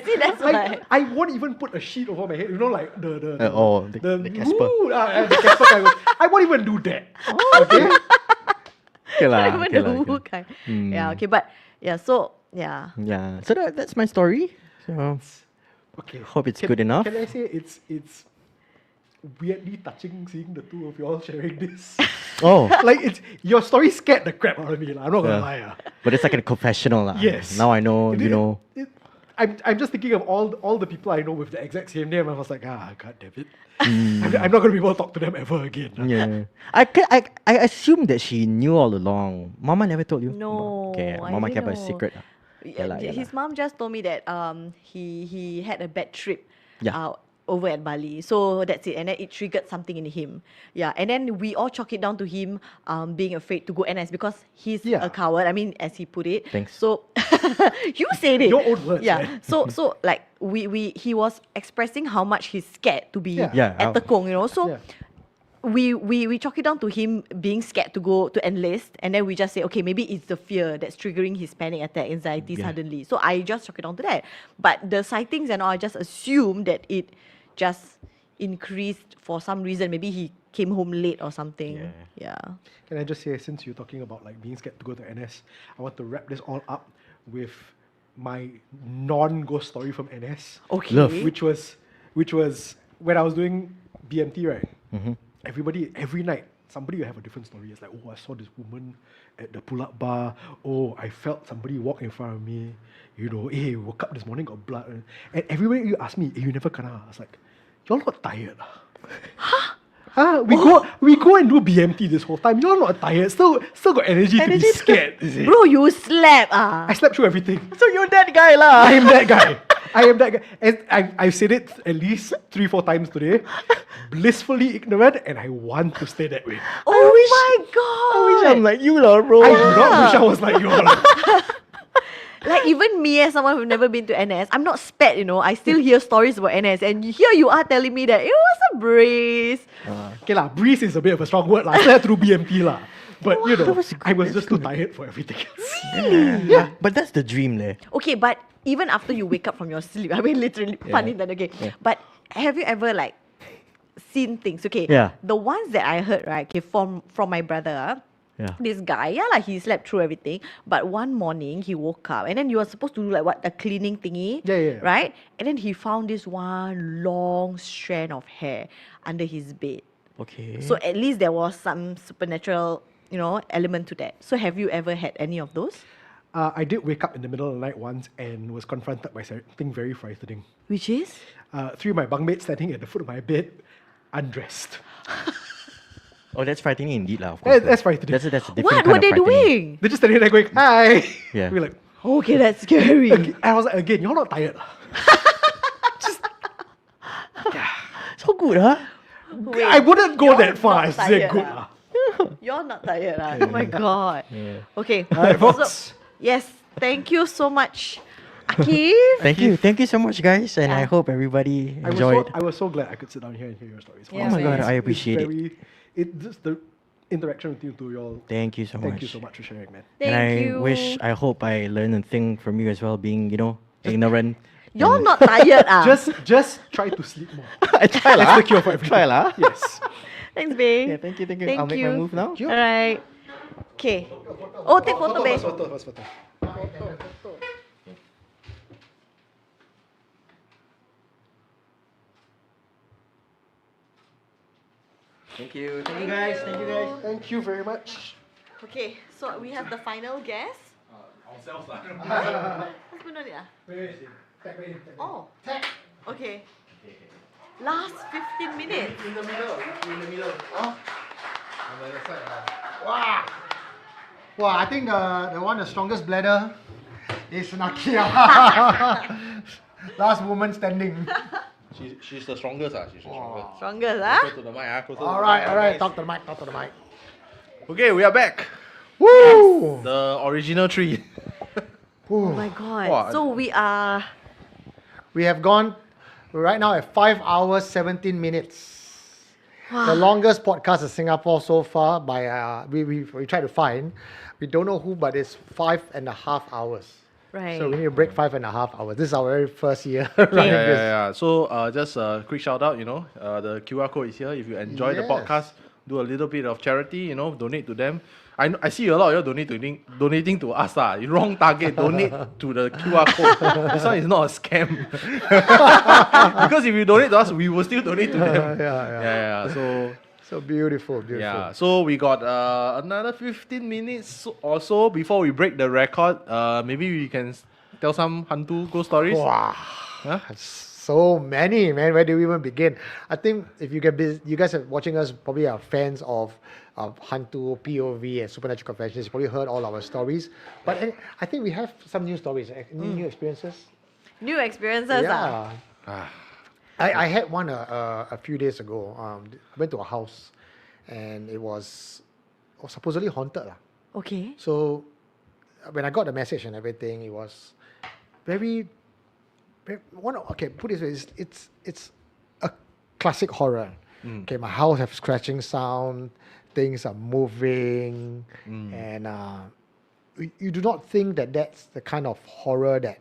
Speaker 13: See, that's why.
Speaker 6: I won't even put a sheet over my head. You know, like the
Speaker 14: Casper.
Speaker 6: The Casper kind of- I won't even do that. Okay.
Speaker 14: Okay lah.
Speaker 13: Even
Speaker 14: Okay
Speaker 13: the
Speaker 14: lah.
Speaker 13: woo kind. Yeah, okay, but yeah, so yeah.
Speaker 14: Yeah. So that's my story. So
Speaker 6: Okay.
Speaker 14: hope it's good enough.
Speaker 6: Can I say it's weirdly touching seeing the two of y'all sharing this?
Speaker 14: Oh.
Speaker 6: Like it's your story scared the crap out of me. I'm not gonna
Speaker 14: Yeah.
Speaker 6: lie.
Speaker 14: But it's like a confessional lah.
Speaker 6: Yes.
Speaker 14: Now I know, you know.
Speaker 6: I'm just thinking of all the people I know with the exact same name. I was like, god damn it. I'm not gonna be able to talk to them ever again.
Speaker 14: Yeah. I assumed that she knew all along. Mama never told you?
Speaker 13: No,
Speaker 14: Okay,
Speaker 13: I
Speaker 14: Mama
Speaker 13: didn't
Speaker 14: kept a
Speaker 13: know.
Speaker 14: secret. Yeah lah, yeah
Speaker 13: His mom just told me that he had a bad trip
Speaker 14: Yeah.
Speaker 13: over at Bali. So that's it. And then it triggered something in him. Yeah. And then we all chalk it down to him being afraid to go NS because he's a coward. I mean, as he put it.
Speaker 14: Thanks.
Speaker 13: So you said it.
Speaker 6: Your own words.
Speaker 13: Yeah.
Speaker 6: Man.
Speaker 13: So like he was expressing how much he's scared to be
Speaker 14: Yeah,
Speaker 13: at Tekong, you know. So
Speaker 6: Yeah.
Speaker 13: we chalk it down to him being scared to go to enlist, and then we just say, okay, maybe it's the fear that's triggering his panic attack, anxiety suddenly. So I just chalk it down to that. But the sightings and all, I just assume that it just increased for some reason. Maybe he came home late or something. Yeah.
Speaker 6: Can I just say, since you're talking about like being scared to go to NS, I want to wrap this all up with my non-ghost story from NS.
Speaker 13: Okay.
Speaker 14: Love.
Speaker 6: Which was when I was doing BMT, right?
Speaker 14: Mm-hmm.
Speaker 6: Everybody, every night, somebody will have a different story. It's like, oh, I saw this woman at the pull-up bar. Oh, I felt somebody walk in front of me. You know, hey, woke up this morning, got blood. And everybody you ask me, hey, you never kena. I was like, you're not tired. We go and do BMT this whole time. You're not tired. Still got energy to be scared. Is it?
Speaker 13: Bro, you slept.
Speaker 6: I slept through everything.
Speaker 14: So you're that guy lah.
Speaker 6: I am that guy. I am that guy. And I've said it at least 3-4 times today. Blissfully ignorant, and I want to stay that way.
Speaker 13: Oh my god.
Speaker 14: I wish I'm like you lah, bro.
Speaker 6: I do not wish I was like you all.
Speaker 13: Like even me as someone who's never been to NS, I'm not spared, you know. I still hear stories about NS, and here you are telling me that it was a breeze.
Speaker 6: Okay lah, breeze is a bit of a strong word lah. I slept through BMT lah. But you know, I was just too tired for everything.
Speaker 14: Yeah. But that's the dream there.
Speaker 13: Okay, but even after you wake up from your sleep, I mean literally, funny that okay.
Speaker 14: Yeah.
Speaker 13: But have you ever like seen things? Okay,
Speaker 14: Yeah.
Speaker 13: the ones that I heard, right, okay, from my brother,
Speaker 14: Yeah.
Speaker 13: this guy, he slept through everything. But one morning he woke up, and then you were supposed to do like a cleaning thingy,
Speaker 6: Yeah.
Speaker 13: right? And then he found this one long strand of hair under his bed.
Speaker 14: Okay.
Speaker 13: So at least there was some supernatural, element to that. So have you ever had any of those?
Speaker 6: I did wake up in the middle of the night once and was confronted by something very frightening.
Speaker 13: Which is?
Speaker 6: 3 of my bunkmates standing at the foot of my bed, undressed.
Speaker 14: Oh, that's frightening indeed lah. Of course.
Speaker 6: That's frightening.
Speaker 14: That's a different
Speaker 13: What
Speaker 14: kind
Speaker 13: were
Speaker 14: of
Speaker 13: they
Speaker 14: frightening.
Speaker 13: doing?
Speaker 6: They're just standing there going, hi.
Speaker 14: Yeah.
Speaker 6: We're like,
Speaker 13: Okay, that's scary.
Speaker 6: okay. I was like, again, you're not tired.
Speaker 14: So good, huh?
Speaker 13: Wait,
Speaker 6: I wouldn't go
Speaker 13: you're
Speaker 6: that far.
Speaker 13: not
Speaker 6: I said
Speaker 13: tired,
Speaker 6: good.
Speaker 13: ah. You're not tired, oh my god.
Speaker 14: Yeah.
Speaker 13: Okay.
Speaker 6: Alright, folks.
Speaker 13: Yes, thank you so much, Akif.
Speaker 14: Thank you so much, guys, and I
Speaker 13: Yeah.
Speaker 14: hope everybody
Speaker 6: I
Speaker 14: enjoyed.
Speaker 6: was so glad I could sit down here and hear your stories.
Speaker 13: Yeah,
Speaker 14: Oh my
Speaker 13: man.
Speaker 14: god, I appreciate it.
Speaker 6: Just the interaction with you two, y'all.
Speaker 14: Thank you so much.
Speaker 6: Thank you so much for sharing, man.
Speaker 14: And I hope I learn a thing from you as well, being ignorant.
Speaker 13: You're not tired,
Speaker 6: Just try to sleep more.
Speaker 14: I try
Speaker 6: That's
Speaker 14: lah.
Speaker 6: the cure for everything.
Speaker 14: Try lah.
Speaker 6: Yes.
Speaker 13: Thanks, babe.
Speaker 14: Yeah, thank you.
Speaker 13: Thank
Speaker 14: I'll make
Speaker 13: you.
Speaker 14: my move now.
Speaker 13: All right. Okay. Oh, take photo, babe.
Speaker 6: Photo.
Speaker 14: Thank you guys.
Speaker 6: Thank you very much.
Speaker 13: Okay, so we have the final guess.
Speaker 1: Ourselves lah.
Speaker 13: What's going on here? Oh. Okay. Last 15 minutes.
Speaker 6: In the middle.
Speaker 3: Wow. Wow, I think the one the strongest bladder is Nakia. Last woman standing.
Speaker 1: She's the strongest. She's the strongest.
Speaker 13: Strongest, huh?
Speaker 1: Closer to the mic. Closer
Speaker 3: All
Speaker 1: to
Speaker 3: right.
Speaker 1: the mic.
Speaker 3: Talk to the mic.
Speaker 1: Okay, we are back.
Speaker 3: Woo!
Speaker 1: The original 3.
Speaker 13: Oh my god.
Speaker 1: Wow.
Speaker 13: So we are.
Speaker 3: We have gone right now at 5 hours 17 minutes. The longest podcast in Singapore so far. By we try to find. We don't know who, but it's 5.5 hours.
Speaker 13: Right.
Speaker 3: So we need to break 5.5 hours. This is our very first year
Speaker 1: Yeah,
Speaker 3: running
Speaker 1: yeah,
Speaker 3: this.
Speaker 1: yeah. So just a quick shout out, the QR code is here. If you enjoy the
Speaker 3: Yes.
Speaker 1: podcast, do a little bit of charity, donate to them. I see a lot of you donating to us. Wrong target, donate to the QR code. This one is not a scam. Because if you donate to us, we will still donate to them.
Speaker 3: Yeah. So beautiful.
Speaker 1: Yeah, so we got another 15 minutes or so before we break the record. Maybe we can tell some hantu ghost stories.
Speaker 3: Wow. So many, man. Where do we even begin? I think if you guys are watching us, probably are fans of HANTU, POV, and Supernatural Confessions. You probably heard all our stories. But I think we have some new stories, new experiences.
Speaker 13: New experiences.
Speaker 3: Yeah. I had one a few days ago. I went to a house, and it was supposedly haunted.
Speaker 13: Okay.
Speaker 3: So when I got the message and everything, it was very okay, put it this way, it's a classic horror. Okay, my house has scratching sound, things are moving, and you do not think that that's the kind of horror that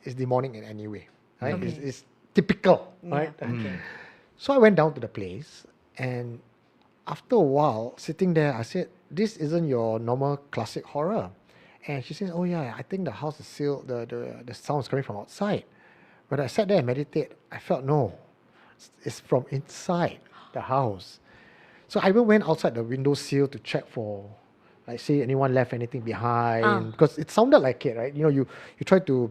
Speaker 3: is demonic in any way, right?
Speaker 13: Okay.
Speaker 3: It's typical, right? So I went down to the place, and after a while, sitting there, I said, "This isn't your normal classic horror." And she says, "Oh yeah, I think the house is sealed. The sound is coming from outside." When I sat there and meditate, I felt no, it's from inside the house. So I even went outside the window sill to check for, like, see anyone left anything behind, because it sounded like it, right? You try to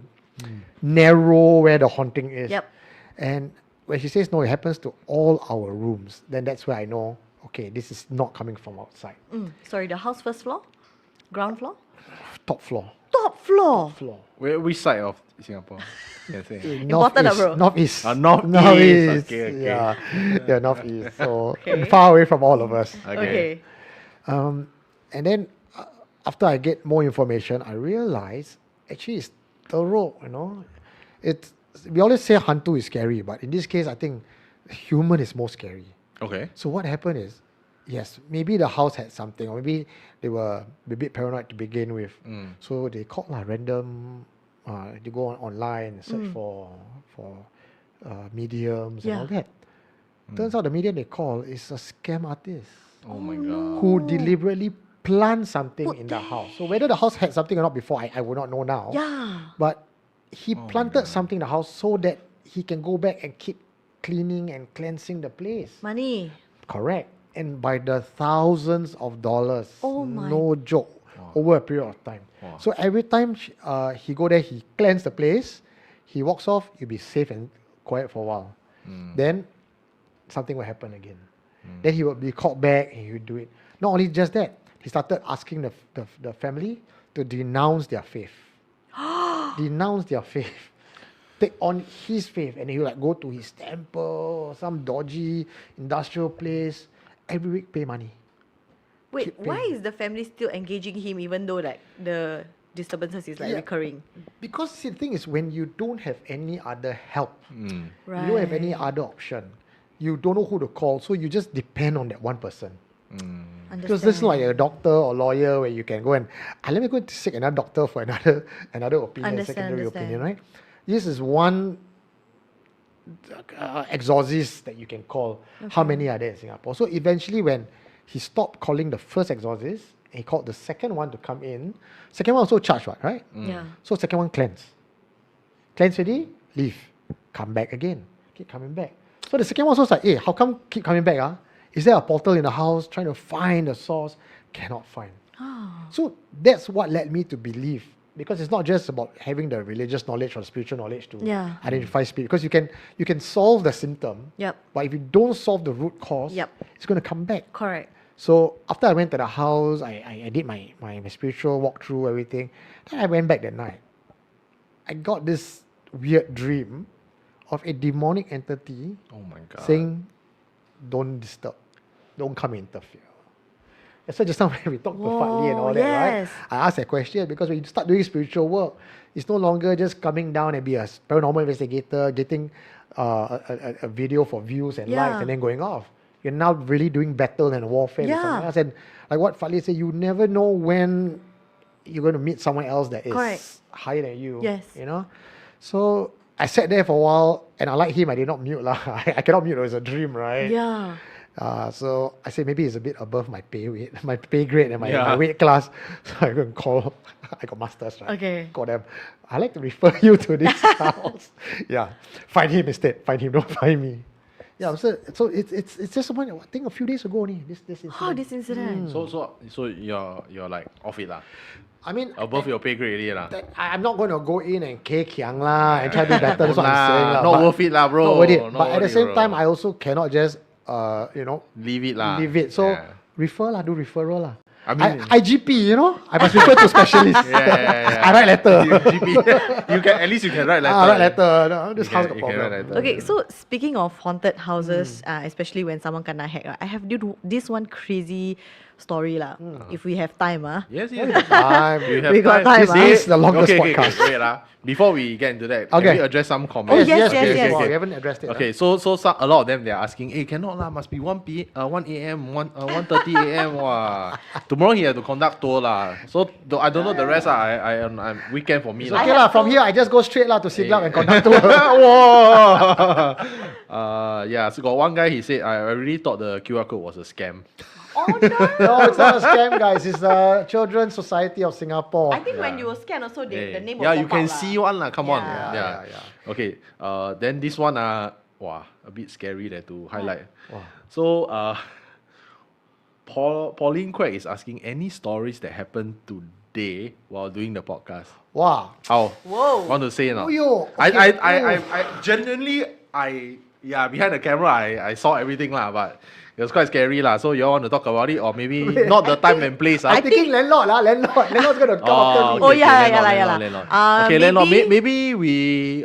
Speaker 3: narrow where the haunting is.
Speaker 13: Yep.
Speaker 3: And when she says no, it happens to all our rooms, then that's where I know, okay, this is not coming from outside.
Speaker 13: Sorry, the house first floor? Ground floor?
Speaker 3: Top floor.
Speaker 13: Top floor.
Speaker 1: Which side of Singapore? Can say?
Speaker 13: Important, bro.
Speaker 3: Northeast.
Speaker 1: Northeast. Okay.
Speaker 3: Yeah, northeast. So far away from all of us.
Speaker 13: Okay.
Speaker 3: And then after I get more information, I realize actually it's thorough. We always say hantu is scary, but in this case, I think human is more scary.
Speaker 1: Okay.
Speaker 3: So what happened is, yes, maybe the house had something, or maybe they were a bit paranoid to begin with. So they called random. They go online and search for mediums and all that. Turns out the medium they call is a scam artist.
Speaker 1: Oh my god.
Speaker 3: Who deliberately planned something in the house. So whether the house had something or not before, I would not know now.
Speaker 13: Yeah.
Speaker 3: But he planted something in the house so that he can go back and keep cleaning and cleansing the place.
Speaker 13: Money.
Speaker 3: Correct. And by the thousands of dollars.
Speaker 13: Oh my.
Speaker 3: No joke. Over a period of time. So every time he go there, he cleans the place, he walks off, you'll be safe and quiet for a while. Then something will happen again. Then he will be called back and he will do it. Not only just that, he started asking the family to denounce their faith. Denounce their faith. Take on his faith, and he will go to his temple, some dodgy industrial place, every week pay money.
Speaker 13: Wait, why is the family still engaging him even though the disturbances is recurring?
Speaker 3: Because the thing is, when you don't have any other help, you
Speaker 13: Right.
Speaker 3: don't have any other option, you don't know who to call, so you just depend on that one person. Because this is like a doctor or lawyer where you can go and let me go and seek another doctor for another opinion, secondary opinion, right? This is one exorcist that you can call. How many are there in Singapore? So eventually, when he stopped calling the first exorcist, and he called the second one to come in. Second one also charged, right?
Speaker 13: Yeah.
Speaker 3: So second one cleanse. Cleanse already, leave. Come back again. Keep coming back. So the second one also was like, hey, how come keep coming back? Is there a portal in the house trying to find the source? Cannot find. So that's what led me to believe. Because it's not just about having the religious knowledge or spiritual knowledge to identify spirit. Because you can solve the symptom, but if you don't solve the root cause, it's going to come back.
Speaker 13: Correct.
Speaker 3: So after I went to the house, I did my spiritual walkthrough, everything. Then I went back that night. I got this weird dream of a demonic entity saying, don't disturb, don't come interfere. So just now when we talked to Fadhly and all that, right? I asked that question because when you start doing spiritual work, it's no longer just coming down and be a paranormal investigator, getting a video for views and likes and then going off. You're now really doing battle and warfare with someone else. And like what Fadhly said, you never know when you're going to meet someone else that is
Speaker 13: Correct.
Speaker 3: higher than you.
Speaker 13: Yes.
Speaker 3: You know? So I sat there for a while, and I like him, I did not mute lah. I cannot mute, it was a dream, right?
Speaker 13: Yeah.
Speaker 3: So I said maybe it's a bit above my pay grade and my weight class. So I go and call, I got masters, right?
Speaker 13: Okay.
Speaker 3: Call them. I like to refer you to this house. Yeah. Find him instead. Find him, don't find me. Yeah, so it's just one, I think a few days ago only, this incident.
Speaker 13: Oh, this incident.
Speaker 1: So you're like off it lah.
Speaker 3: I mean,
Speaker 1: Above your pay grade already lah.
Speaker 3: I'm not going to go in and kiang lah and try to do better. That's what I'm saying lah.
Speaker 1: Not
Speaker 3: But-
Speaker 1: worth it lah, bro.
Speaker 3: Not worth it.
Speaker 1: Not
Speaker 3: But at the
Speaker 1: worth it,
Speaker 3: same
Speaker 1: bro.
Speaker 3: time, I also cannot just
Speaker 1: Leave it lah.
Speaker 3: leave it. So
Speaker 1: Yeah.
Speaker 3: refer lah, do referral lah.
Speaker 1: I mean-
Speaker 3: IGP, I must refer to specialists.
Speaker 1: Yeah.
Speaker 3: I write letter.
Speaker 1: You can, at least you can write letter.
Speaker 3: I write letter. No, this
Speaker 1: You
Speaker 3: house
Speaker 1: can-
Speaker 3: got
Speaker 1: you can
Speaker 3: problem.
Speaker 1: write letter.
Speaker 13: Okay, so speaking of haunted houses, especially when someone kena hack, I have this one crazy story lah. If we have time,
Speaker 1: Yes.
Speaker 3: We have time.
Speaker 13: We got time,
Speaker 3: This is the longest
Speaker 1: okay,
Speaker 3: podcast.
Speaker 1: wait lah. Before we get into that,
Speaker 3: Okay.
Speaker 1: can we address some
Speaker 3: Oh,
Speaker 1: comments?
Speaker 3: yes.
Speaker 1: Okay.
Speaker 3: We haven't addressed it.
Speaker 1: Okay, so a lot of them they are asking, hey, cannot lah, must be 1 a.m., 1:30 a.m. Wow. Tomorrow he have to conduct tour lah. So I don't know the rest lah. I'm weekend for me
Speaker 3: It's
Speaker 1: lah.
Speaker 3: okay lah. From here, I just go straight lah to Siglap and conduct tour.
Speaker 1: Whoa. Yeah, so got one guy, he said, I really thought the QR code was a scam.
Speaker 3: No, it's not a scam, guys. It's the Children's Society of Singapore.
Speaker 2: I think when you scan also, the name will
Speaker 1: Yeah, you
Speaker 2: pop
Speaker 1: can
Speaker 2: out
Speaker 1: see
Speaker 2: lah.
Speaker 1: one lah. Come on.
Speaker 2: Yeah.
Speaker 1: Yeah. Okay. Then this one wow, a bit scary there to highlight.
Speaker 3: Wow.
Speaker 1: So Pauline Quack is asking any stories that happened today while doing the podcast.
Speaker 3: Wow.
Speaker 1: How?
Speaker 2: Whoa.
Speaker 1: Want to say or not?
Speaker 3: Oh, yo.
Speaker 1: I genuinely behind the camera I saw everything lah, but it was quite scary lah. So you all want to talk about it, or maybe not the time and place.
Speaker 3: I'm thinking landlord lah. Landlord's gonna come after me.
Speaker 13: Oh, yeah lah.
Speaker 1: Landlord. Okay, landlord. Maybe we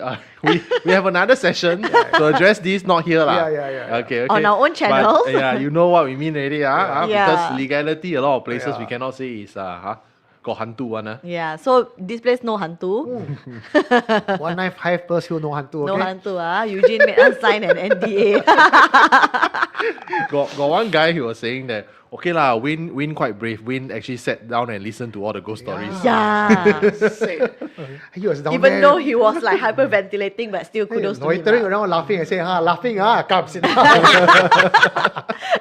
Speaker 1: have another session to address this. Not here lah.
Speaker 3: Yeah.
Speaker 1: Okay.
Speaker 13: On our own channel.
Speaker 1: But, yeah, you know what we mean already,
Speaker 13: Yeah.
Speaker 1: Because legality, a lot of places we cannot say is got hantu one.
Speaker 13: Yeah, so this place no hantu.
Speaker 3: 195 per hill, no hantu.
Speaker 13: No
Speaker 3: Okay?
Speaker 13: hantu. Eugene made us sign an NDA.
Speaker 1: got one guy who was saying that okay lah, Win quite brave. Win actually sat down and listened to all the ghost stories.
Speaker 13: Yeah.
Speaker 3: He was down
Speaker 13: Even
Speaker 3: there.
Speaker 13: though he was like hyperventilating, but still kudos to him.
Speaker 3: loitering
Speaker 13: lah.
Speaker 3: around laughing and saying, laughing, come sit down.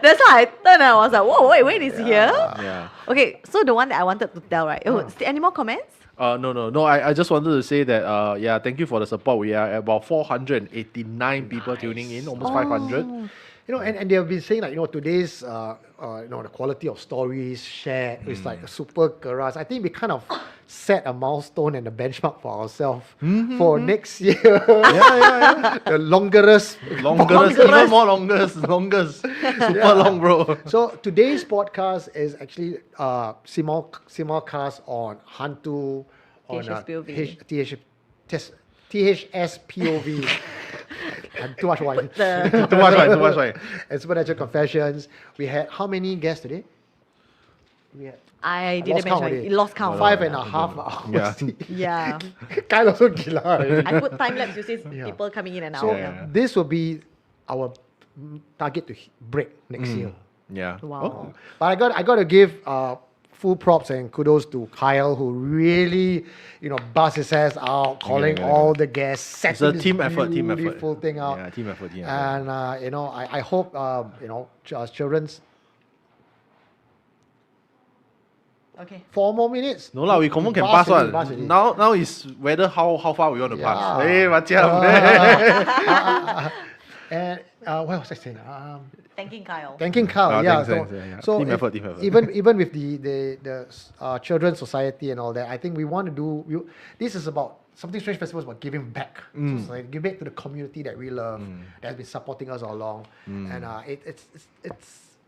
Speaker 13: That's how I turned. I was like, whoa, wait, is he here?
Speaker 1: Yeah.
Speaker 13: Okay, so the one that I wanted to tell, right? Any more comments?
Speaker 1: No. I just wanted to say that thank you for the support. We are about 489 people tuning in, almost 500.
Speaker 3: And they have been saying today's the quality of stories shared is like super keras. I think we kind of set a milestone and a benchmark for ourselves for next year.
Speaker 1: Yeah.
Speaker 3: The longest,
Speaker 1: Even more longest. Super long, bro.
Speaker 3: So today's podcast is actually simulcast on HANTU, on THS POV. Too much wine.
Speaker 1: Too much wine.
Speaker 3: And Supernatural Confessions. We had how many guests today?
Speaker 13: I didn't
Speaker 3: lost count
Speaker 13: mention.
Speaker 3: already.
Speaker 13: Lost count.
Speaker 3: 5.5 hours.
Speaker 1: Yeah.
Speaker 13: Yeah.
Speaker 3: Kyle also gila already.
Speaker 13: I put time lapse. You see people coming in and out.
Speaker 3: So this will be our target to break next year.
Speaker 1: Yeah.
Speaker 13: Wow.
Speaker 3: But I got to give full props and kudos to Kyle, who really bust his ass out, calling all the guests, setting
Speaker 1: a
Speaker 3: this
Speaker 1: team effort.
Speaker 3: beautiful thing out.
Speaker 1: Yeah, team effort.
Speaker 3: And I hope children's.
Speaker 13: Okay.
Speaker 3: 4 more minutes.
Speaker 1: No lah, we confirm can
Speaker 3: Pass
Speaker 1: pass one.
Speaker 3: already.
Speaker 1: Now is whether how far we want to pass. Hey, macam.
Speaker 3: And what was I saying?
Speaker 2: Thanking Kyle.
Speaker 3: Thanking Kyle,
Speaker 1: Thanks, yeah.
Speaker 3: So
Speaker 1: Team
Speaker 3: if-
Speaker 1: effort.
Speaker 3: even with the Children's Society and all that, I think we want to do. This is about Something Strange Festival is about giving back. So it's like give back to the community that we love, that has been supporting us all along, and it's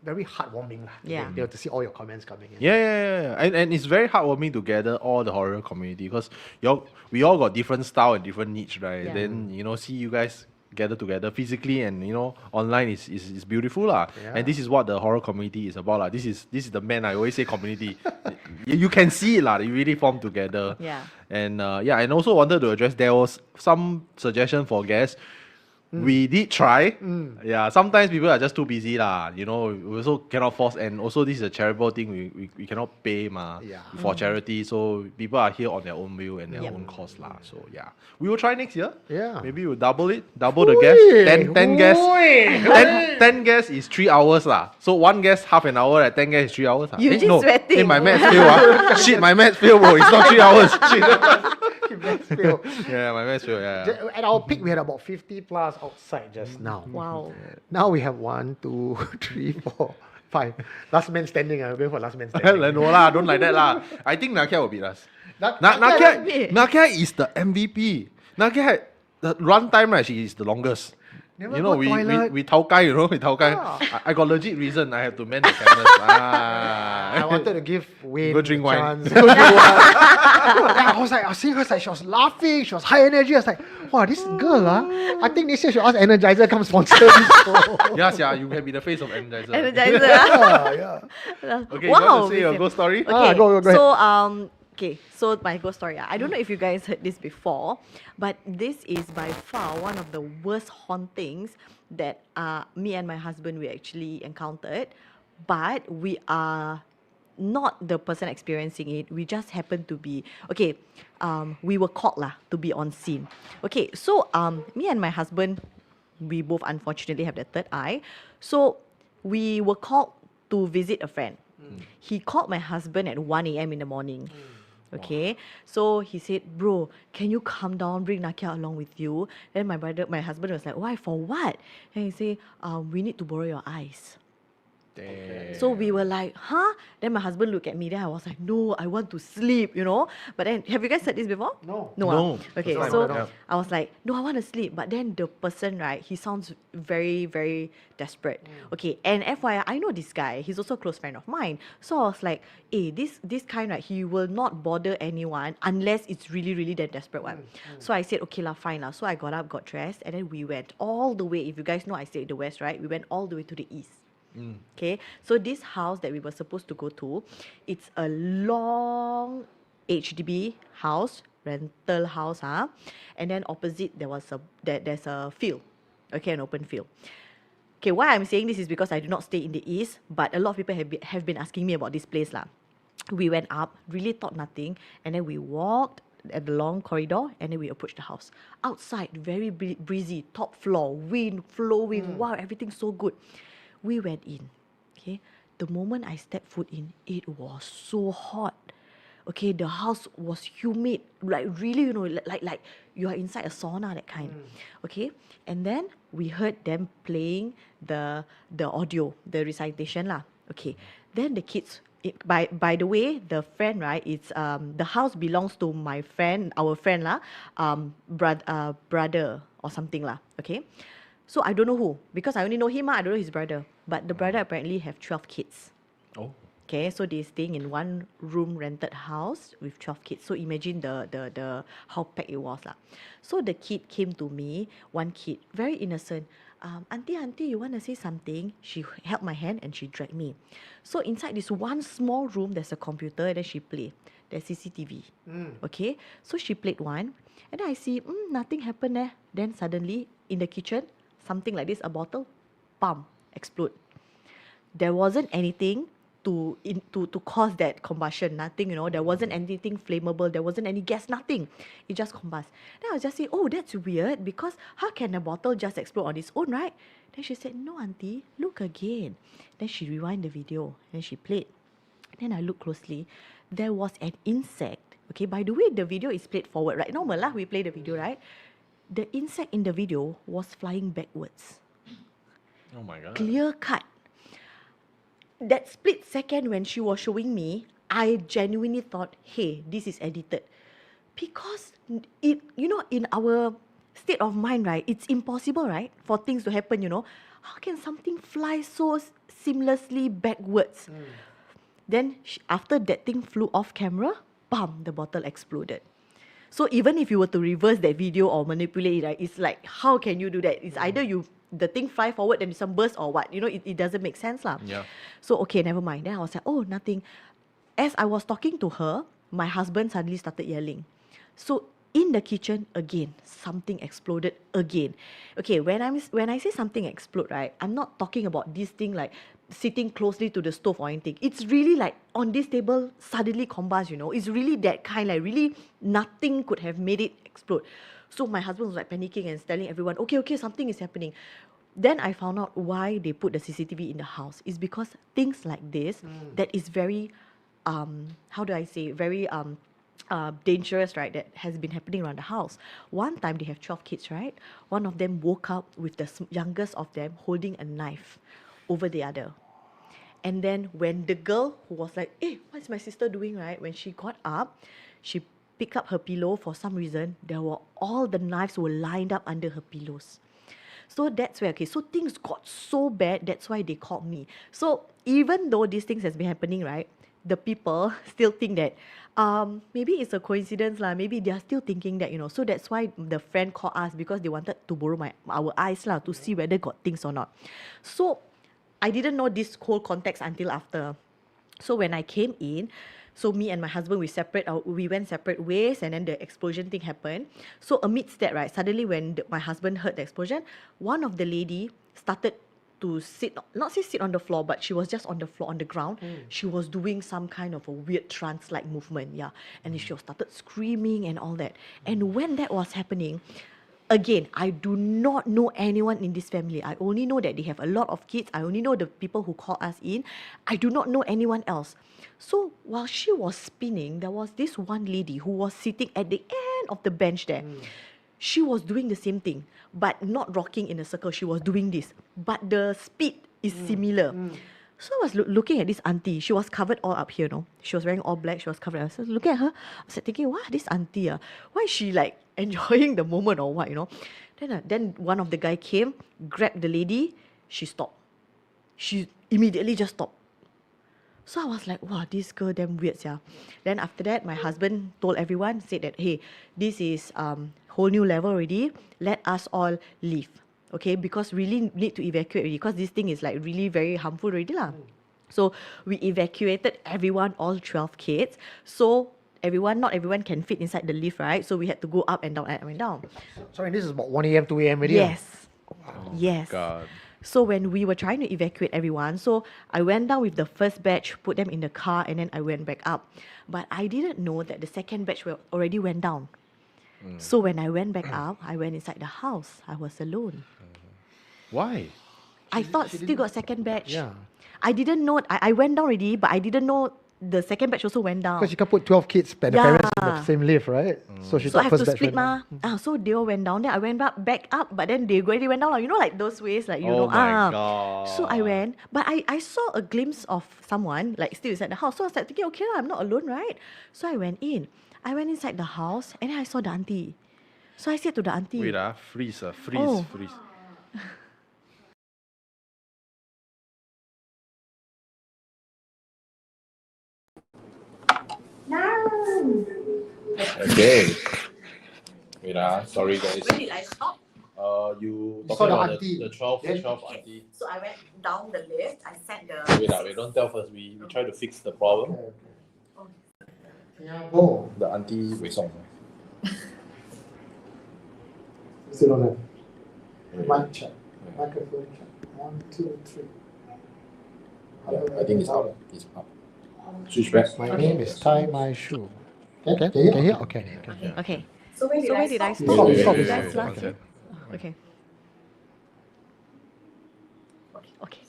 Speaker 3: very heartwarming to see all your comments coming in.
Speaker 1: Yeah. And it's very heartwarming to gather all the horror community because we all got different style and different niche, right?
Speaker 13: Yeah.
Speaker 1: Then see you guys gather together physically and online is beautiful lah.
Speaker 3: Yeah.
Speaker 1: And this is what the horror community is about lah. This is the man I always say community. You can see it lah. You really form together.
Speaker 13: Yeah.
Speaker 1: And and also wanted to address, there was some suggestion for guests. We did try. Yeah, sometimes people are just too busy lah. You know, we also cannot force, and also this is a charitable thing. We cannot pay for charity. So people are here on their own will and their own cost lah. So yeah, we will try next year.
Speaker 3: Yeah.
Speaker 1: Maybe we'll double the guests. 10 guests. 10 guests is 3 hours lah. So one guest half an hour, 10 guests is 3 hours.
Speaker 13: You just sweating.
Speaker 1: Hey, my maths fail. Shit, my maths fail, bro. It's not 3 hours. Shit. Yeah, my maths fail. Yeah.
Speaker 3: At our peak, we had about 50 plus outside just now.
Speaker 13: Wow.
Speaker 3: Now we have 1, 2, 3, 4, 5. Last man standing. I'm going for last man standing.
Speaker 1: No lah, don't like that lah. I think Nakia will beat us. Nakia is the MVP. Nakia, the run time, right, she is the longest.
Speaker 3: Never
Speaker 1: you know,
Speaker 3: go toilet.
Speaker 1: we tao kai, you know, we tao kai. I got legit reason. I have to mend the cameras.
Speaker 3: I wanted to give Wayne
Speaker 1: Go drink wine.
Speaker 3: chance. I was seeing her, like, she was laughing, she was high energy. I was like, wow, this girl, I think this year she'll ask Energizer come sponsor this show.
Speaker 1: Yes, yeah, you can be the face of Energizer.
Speaker 13: Energizer.
Speaker 3: Yeah.
Speaker 1: Okay, you want to say your ghost story?
Speaker 13: Okay,
Speaker 3: go ahead.
Speaker 13: so okay, so my ghost story. I don't know if you guys heard this before, but this is by far one of the worst hauntings that me and my husband we actually encountered. But we are not the person experiencing it. We just happen to be we were called to be on scene. Okay, so me and my husband, we both unfortunately have the third eye. So we were called to visit a friend. He called my husband at 1 a.m. in the morning. Okay, so he said, bro, can you come down, bring Nakia along with you? Then my husband was like, why, for what? And he said, we need to borrow your eyes. So we were like, huh? Then my husband looked at me. Then I was like, no, I want to sleep, you know. But then, have you guys heard this before?
Speaker 3: No.
Speaker 1: No.
Speaker 13: Okay, so I was like, no, I want to sleep. But then the person, right, he sounds very, very desperate. Okay, and FYI, I know this guy. He's also a close friend of mine. So I was like, hey, this kind, right, he will not bother anyone unless it's really, really that desperate one. So I said, okay lah, fine lah. So I got up, got dressed, and then we went all the way. If you guys know, I stayed the west, right? We went all the way to the east. Okay, so this house that we were supposed to go to, it's a long HDB house, rental house, and then opposite there's a field, okay, an open field. Okay, why I'm saying this is because I do not stay in the east, but a lot of people have been asking me about this place lah. We went up, really thought nothing, and then we walked at the long corridor, and then we approached the house. Outside, very breezy, top floor, wind flowing, wow, everything's so good. We went in, okay. The moment I stepped foot in, it was so hot. Okay, the house was humid, like really, you know, like you are inside a sauna, that kind. Okay, and then we heard them playing the audio, the recitation lah. Okay, then the kids. By the way, the friend, right? It's the house belongs to my friend, our friend lah, brother or something lah. Okay. So I don't know who, because I only know him, I don't know his brother. But the brother apparently have 12 kids.
Speaker 1: Oh.
Speaker 13: Okay, so they're staying in one room rented house with 12 kids. So imagine the how packed it was lah. So the kid came to me, one kid, very innocent. Auntie, you want to say something? She held my hand and she dragged me. So inside this one small room, there's a computer, and then she played. There's CCTV. Okay, so she played one, and then I see nothing happened there. Then suddenly in the kitchen, something like this, a bottle, bam, explode. There wasn't anything to cause that combustion, nothing, you know. There wasn't anything flammable, there wasn't any gas, nothing. It just combust. Then I was just saying, oh, that's weird, because how can a bottle just explode on its own, right? Then she said, no, auntie, look again. Then she rewind the video, and she played. Then I looked closely. There was an insect. Okay, by the way, the video is played forward, right? Normal lah, we play the video, right? The insect in the video was flying backwards.
Speaker 1: Oh my God.
Speaker 13: Clear cut. That split second when she was showing me, I genuinely thought, hey, this is edited. Because it, you know, in our state of mind, right, it's impossible, right, for things to happen, you know. How can something fly so seamlessly backwards? Then after that thing flew off camera, bam, the bottle exploded. So even if you were to reverse that video or manipulate it, right, it's like, how can you do that? It's either the thing fly forward and some burst or what. You know, it doesn't make sense lah.
Speaker 1: Yeah.
Speaker 13: So okay, never mind. Then I was like, oh, nothing. As I was talking to her, my husband suddenly started yelling. So In the kitchen again, something exploded again. Okay, when I say something explode, right, I'm not talking about this thing like sitting closely to the stove or anything. It's really like on this table suddenly combust, you know. It's really that kind, like really nothing could have made it explode. So my husband was like panicking and telling everyone, okay, something is happening. Then I found out why they put the CCTV in the house. It's because things like this that is very, how do I say, very dangerous, right, that has been happening around the house. One time they have 12 kids, right? One of them woke up with the youngest of them holding a knife over the other. And then when the girl who was like, hey, what's my sister doing, right? When she got up, she picked up her pillow. For some reason, all the knives were lined up under her pillows. So that's where, okay, so things got so bad, that's why they called me. So even though these things has been happening, right, the people still think that maybe it's a coincidence lah. Maybe they are still thinking that, you know. So that's why the friend called us, because they wanted to borrow our eyes lah to see whether got things or not. So I didn't know this whole context until after. So when I came in, so me and my husband, we went separate ways, and then the explosion thing happened. So amidst that, right, suddenly when my husband heard the explosion, one of the lady started to not sit on the floor, but she was just on the floor, on the ground. She was doing some kind of a weird trance-like movement, yeah. And she started screaming and all that. And when that was happening, again, I do not know anyone in this family. I only know that they have a lot of kids. I only know the people who call us in. I do not know anyone else. So while she was spinning, there was this one lady who was sitting at the end of the bench there. She was doing the same thing, but not rocking in a circle. She was doing this, but the speed is similar. So I was looking at this auntie. She was covered all up here, no? She was wearing all black. She was covered. I was looking at her. I was thinking, wow, this auntie, why is she like enjoying the moment or what, you know? Then one of the guy came, grabbed the lady. She stopped. She immediately just stopped. So I was like, wow, this girl damn weird, yeah. Then after that, my husband told everyone, said that, hey, this is whole new level already. Let us all leave. Okay, because really need to evacuate already, because this thing is like really very harmful already lah. So we evacuated everyone, all 12 kids. So not everyone can fit inside the lift, right? So we had to go up and down, up and down.
Speaker 3: Sorry, this is about 1 a.m., 2 a.m. already?
Speaker 13: Yes.
Speaker 1: Oh
Speaker 13: yes.
Speaker 1: God.
Speaker 13: So when we were trying to evacuate everyone, so I went down with the first batch, put them in the car, and then I went back up. But I didn't know that the second batch already went down. So when I went back up, I went inside the house. I was alone.
Speaker 1: Why?
Speaker 13: I thought still got second batch.
Speaker 3: Yeah.
Speaker 13: I didn't know. I went down already, but I didn't know the second batch also went down.
Speaker 3: Because you can put 12 kids and the parents in the same lift, right? So she
Speaker 13: So I
Speaker 3: thought
Speaker 13: have
Speaker 3: first
Speaker 13: to
Speaker 3: batch
Speaker 13: split
Speaker 3: went
Speaker 13: ma. So they all went down. Then I went back up, but then they already went down. Like, you know, like those ways, like you
Speaker 1: Oh
Speaker 13: know.
Speaker 1: my God.
Speaker 13: So I went, but I saw a glimpse of someone like still inside the house. So I was like thinking, okay, I'm not alone, right? So I went in. I went inside the house, and then I saw the auntie. So I said to the auntie,
Speaker 1: Wait, freeze.
Speaker 13: Oh.
Speaker 1: Freeze. Okay. Wait, sorry guys.
Speaker 13: Where did I stop?
Speaker 1: You
Speaker 3: saw
Speaker 1: talking
Speaker 3: the
Speaker 1: about
Speaker 3: auntie.
Speaker 1: the 12
Speaker 3: Yes.
Speaker 1: auntie.
Speaker 13: So I went down the lift. I sat the.
Speaker 1: Wait, don't tell first. We try to fix the problem.
Speaker 3: Oh.
Speaker 1: The auntie Wei Song.
Speaker 3: Still on that. Mic check. Microphone check. 1, 2, 3.
Speaker 1: Yeah, I think it's up. It's up. Switch back.
Speaker 3: My name is Tie My Shoe. Okay, can you hear? Okay.
Speaker 13: Okay.
Speaker 2: So where did I stop?
Speaker 3: Stop.
Speaker 1: Wait,
Speaker 3: Stop.
Speaker 1: wait,
Speaker 3: Stop.
Speaker 1: wait,
Speaker 3: Stop.
Speaker 1: one sec.
Speaker 13: Okay. Okay.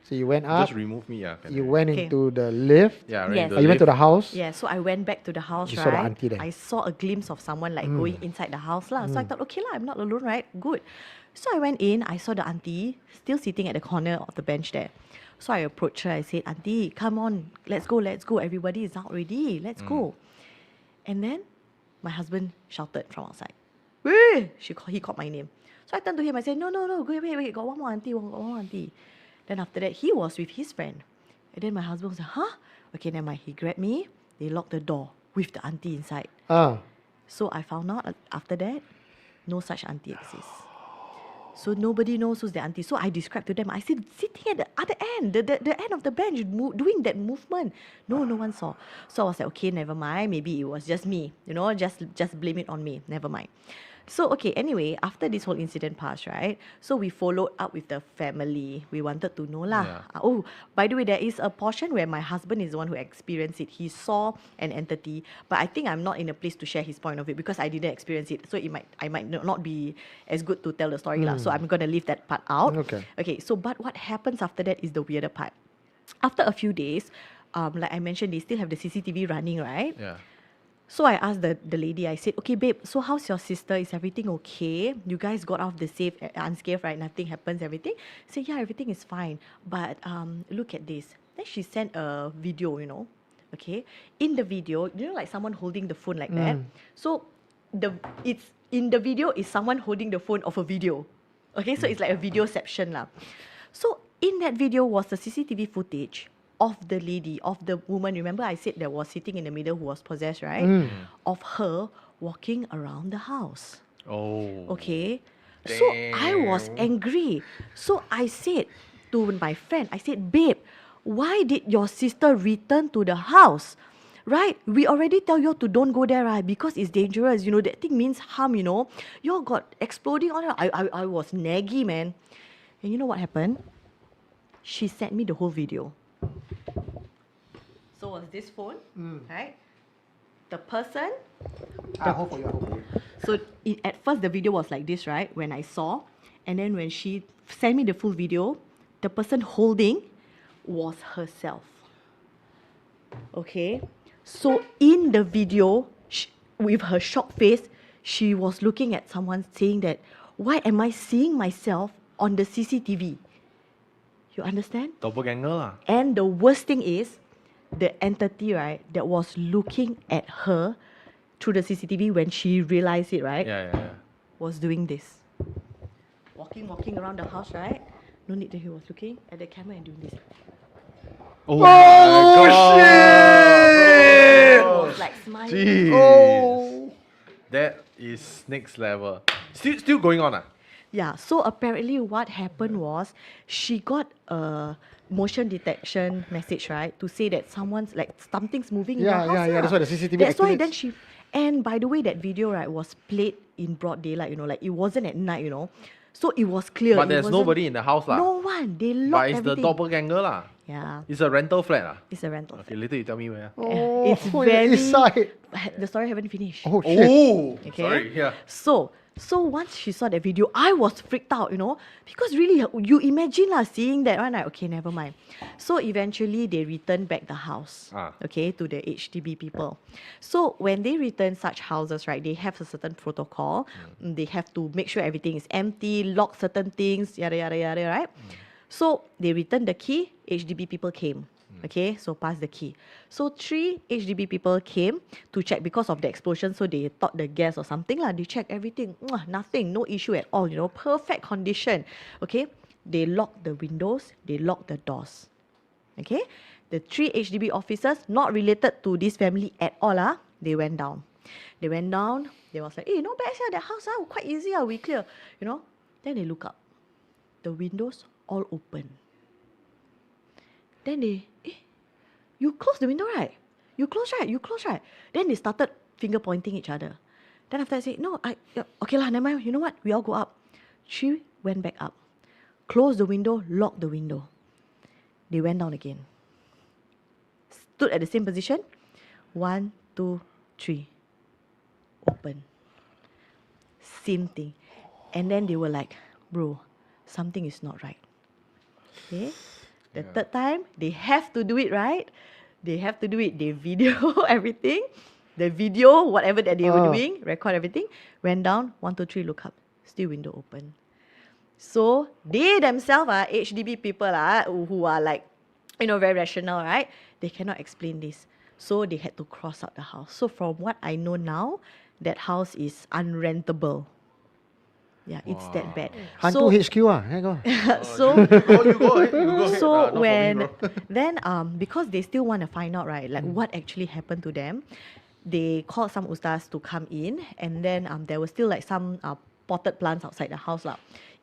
Speaker 3: So you went up.
Speaker 1: Just remove me, yeah.
Speaker 3: You went
Speaker 13: Okay.
Speaker 3: into the lift.
Speaker 1: Yeah,
Speaker 13: Yes.
Speaker 3: You went to the house.
Speaker 13: Yeah, so I went back to the house,
Speaker 3: You
Speaker 13: right?
Speaker 3: saw the auntie there.
Speaker 13: I saw a glimpse of someone like going inside the house lah. So I thought, okay lah, I'm not alone, right? Good. So I went in, I saw the auntie still sitting at the corner of the bench there. So I approached her, I said, auntie, come on, let's go. Everybody is out already, let's go. And then my husband shouted from outside. Wait! He called my name. So I turned to him, I said, no, go wait, got one more auntie. Then after that, he was with his friend. And then my husband was like, huh? Okay, never mind. He grabbed me. They locked the door with the auntie inside. So I found out after that, no such auntie exists. So nobody knows who's the auntie. So I described to them. I said, sitting at the other end, the end of the bench, doing that movement. No one saw. So I was like, okay, never mind. Maybe it was just me. Just blame it on me. Never mind. So, okay, anyway, after this whole incident passed, right? So we followed up with the family. We wanted to know lah.
Speaker 1: Yeah.
Speaker 13: Oh, by the way, there is a portion where my husband is the one who experienced it. He saw an entity, but I think I'm not in a place to share his point of it because I didn't experience it. So I might not be as good to tell the story lah. So I'm gonna leave that part out. Okay. So, but what happens after that is the weirder part. After a few days, like I mentioned, they still have the CCTV running, right?
Speaker 1: Yeah.
Speaker 13: So I asked the lady, I said, okay, babe, so how's your sister? Is everything okay? You guys got off the safe, unscathed, right? Nothing happens, everything? I said, yeah, everything is fine. But look at this. Then she sent a video, okay? In the video, like someone holding the phone like that. So in the video is someone holding the phone of a video. Okay, so it's like a videoception lah. So in that video was the CCTV footage of the lady, of the woman. Remember I said that was sitting in the middle who was possessed, right? Of her walking around the house.
Speaker 1: Oh.
Speaker 13: Okay. So I was angry. So I said to my friend, I said, babe, why did your sister return to the house? Right? We already tell you to don't go there, right? Because it's dangerous. That thing means harm, You all got exploding on her. I was naggy, man. And you know what happened? She sent me the whole video. So was this phone, right? The person.
Speaker 3: I hope for you.
Speaker 13: So at first the video was like this, right? When I saw, and then when she sent me the full video, the person holding was herself. Okay, so in the video, with her shocked face, she was looking at someone saying that, why am I seeing myself on the CCTV? You understand?
Speaker 1: Doppelganger lah.
Speaker 13: And the worst thing is, the entity, right, that was looking at her through the CCTV when she realized it, right?
Speaker 1: Yeah.
Speaker 13: Was doing this. Walking around the house, right? No need that he was looking at the camera and doing this.
Speaker 1: Oh my
Speaker 13: It
Speaker 1: God.
Speaker 13: was like smiling.
Speaker 1: Jeez.
Speaker 13: Oh.
Speaker 1: That is next level. Still going on, ah?
Speaker 13: Yeah, so apparently what happened was she got a motion detection message, right? To say that something's moving in the house.
Speaker 3: Yeah. That's why the CCTV
Speaker 13: That's why
Speaker 3: activates.
Speaker 13: then and by the way, that video, right, was played in broad daylight, like it wasn't at night, So it was clear.
Speaker 1: But there's nobody in the house lah.
Speaker 13: No one. They locked
Speaker 1: But it's
Speaker 13: everything.
Speaker 1: the doppelganger lah.
Speaker 13: Yeah.
Speaker 1: It's a rental flat lah.
Speaker 13: It's a rental.
Speaker 1: Okay, later you tell me where.
Speaker 13: It's very...
Speaker 3: East side.
Speaker 13: The story haven't finished.
Speaker 3: Oh, shit.
Speaker 1: Oh,
Speaker 13: Okay.
Speaker 1: sorry. Yeah.
Speaker 13: So once she saw that video, I was freaked out, because really, you imagine seeing that one, okay, never mind. So eventually they returned back the house, okay, to the HDB people. So when they return such houses, right, they have a certain protocol. They have to make sure everything is empty, lock certain things, yada, yada, yada, right? So they returned the key, HDB people came. Okay, so pass the key. So 3 HDB people came to check because of the explosion. So they thought the gas or something lah. They checked everything. Nothing, no issue at all. Perfect condition. Okay, they locked the windows. They locked the doors. Okay, the 3 HDB officers not related to this family at all. They went down. They was like, not bad, that house quite easy. We clear. Then they look up. The windows all open. Then you close the window, right? You close, right? Then they started finger pointing each other. Then after I said, no, okay lah, never mind. You know what? We all go up. She went back up. Closed the window, locked the window. They went down again. Stood at the same position. 1, 2, 3. Open. Same thing. And then they were like, bro, something is not right. Okay? The third time, they have to do it, right? They have to do it. They video everything. The video, whatever that they were doing, record everything. Went down, 1, 2, 3, look up. Still window open. So, they themselves are HDB people who are very rational, right? They cannot explain this. So, they had to cross out the house. So, from what I know now, that house is unrentable. Yeah, it's that bad.
Speaker 3: HANTU HQ There you go.
Speaker 13: So,
Speaker 1: you go ahead.
Speaker 13: so when then because they still want to find out, right, what actually happened to them, they called some ustaz to come in, and then there was still some potted plants outside the house lah.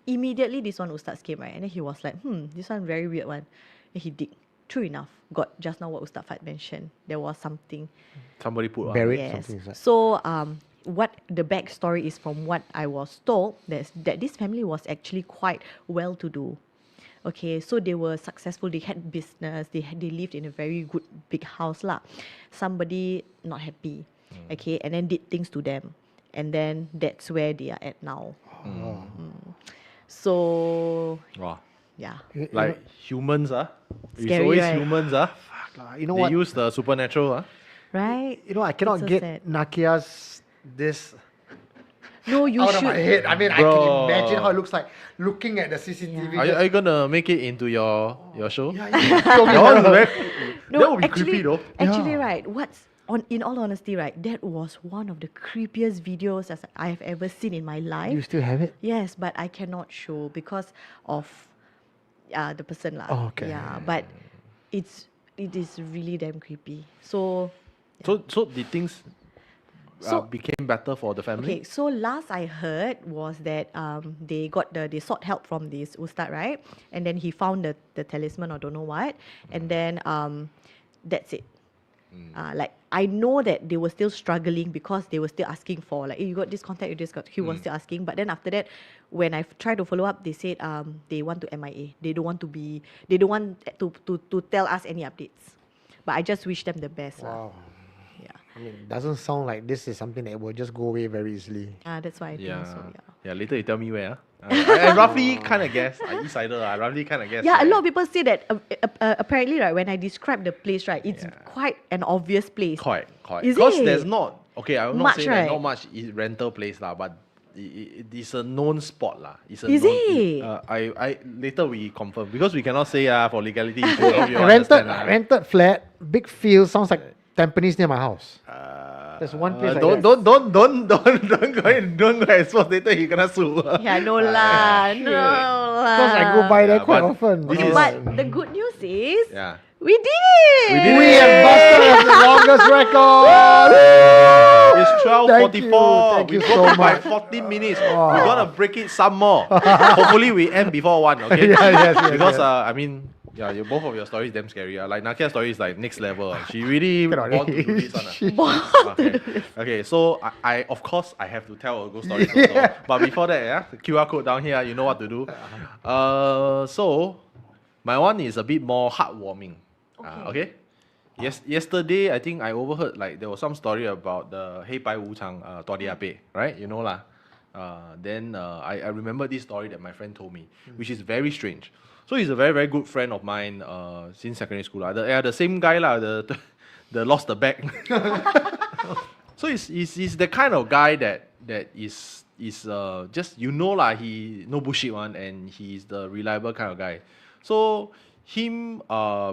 Speaker 13: immediately this one Ustaz came, right? And then he was like, this one very weird one. And he dig. True enough, got just now what Ustaz Fad mentioned. There was something.
Speaker 1: Somebody put on.
Speaker 3: Buried
Speaker 13: Yes.
Speaker 3: something inside.
Speaker 13: So what the backstory is from what I was told, that this family was actually quite well-to-do. Okay, so they were successful. They had business. They lived in a very good big house lah. Somebody not happy, okay, and then did things to them, and then that's where they are at now. So
Speaker 1: Wow.
Speaker 13: yeah,
Speaker 1: Like humans, it's
Speaker 13: Scary,
Speaker 1: always
Speaker 13: right?
Speaker 1: humans,
Speaker 3: You know
Speaker 1: they
Speaker 3: what?
Speaker 1: use the supernatural,
Speaker 13: right?
Speaker 3: You know, I cannot
Speaker 13: so
Speaker 3: get
Speaker 13: sad.
Speaker 3: Nakia's this
Speaker 13: No, you
Speaker 3: out
Speaker 13: should.
Speaker 3: of my head. I mean, I
Speaker 1: Bro.
Speaker 3: can imagine how it looks like looking at the CCTV.
Speaker 1: Are you gonna make it into your show?
Speaker 3: Yeah,
Speaker 1: That one is very,
Speaker 13: No,
Speaker 1: that would be
Speaker 13: actually,
Speaker 1: creepy though.
Speaker 13: Actually, right, in all honesty, right, that was one of the creepiest videos as I have ever seen in my life.
Speaker 3: You still have it?
Speaker 13: Yes, but I cannot show because of the person lah.
Speaker 3: Oh, okay.
Speaker 13: Yeah, but it is really damn creepy. So
Speaker 1: So the things
Speaker 13: So-
Speaker 1: became better for the family.
Speaker 13: okay, so last I heard was that they sought help from this ustad, right? And then he found the talisman or don't know what, and then that's it. Like I know that they were still struggling because they were still asking for like, hey, you got this contact, you just got. He was still asking, but then after that, when I tried to follow up, they said they want to MIA. They don't want to tell us any updates. But I just wish them the best.
Speaker 3: Wow.
Speaker 13: Yeah.
Speaker 3: I mean, it doesn't sound like this is something that will just go away very easily.
Speaker 13: That's why I think so.
Speaker 1: Yeah, later you tell me where. I roughly kind of guess. East Sider, I roughly kind of guess.
Speaker 13: Yeah, a
Speaker 1: right?
Speaker 13: lot of people say that apparently, right, when I describe the place, right, it's quite an obvious place.
Speaker 1: Quite.
Speaker 13: Is
Speaker 1: Because
Speaker 13: it?
Speaker 1: there's not, okay, I will not
Speaker 13: Much,
Speaker 1: say
Speaker 13: right?
Speaker 1: that not much is rental place lah, but it's a known spot lah. It's a
Speaker 13: Is
Speaker 1: known,
Speaker 13: it?
Speaker 1: I later we confirm because we cannot say for legality issues. hope you understand,
Speaker 3: rented flat, big field, sounds like Tampines near my house. There's one place.
Speaker 1: Don't go and expose later he gonna sue.
Speaker 13: Yeah, no lah, no lah.
Speaker 3: Because I go by there
Speaker 1: Yeah,
Speaker 3: quite
Speaker 1: but
Speaker 3: often.
Speaker 1: this is-
Speaker 13: But the good news is
Speaker 1: Yeah.
Speaker 13: we did it.
Speaker 3: We have busted the longest record.
Speaker 1: It's 12:44.
Speaker 3: Thank you
Speaker 1: We
Speaker 3: so
Speaker 1: broke it by
Speaker 3: much.
Speaker 1: 14 minutes. We're gonna break it some more. Hopefully we end before 1, okay?
Speaker 3: Yes,
Speaker 1: Because
Speaker 3: yes.
Speaker 1: I mean, yeah, both of your stories damn scary. Like Nakia's story is like next level. She really
Speaker 3: Cannot
Speaker 1: born to do
Speaker 3: really.
Speaker 1: this one. Okay, so I of course I have to tell a ghost story also. But before that, the QR code down here, you know what to do. So my one is a bit more heartwarming. Okay. Yesterday, I think I overheard like there was some story about the Hei Pai Wu Chang Todiape, right? You know lah. Then I remember this story that my friend told me, which is very strange. So he's a very, very good friend of mine since secondary school. The same guy lah, the lost the bag. So he's the kind of guy that is just lah, he no bullshit one, and he's the reliable kind of guy. So him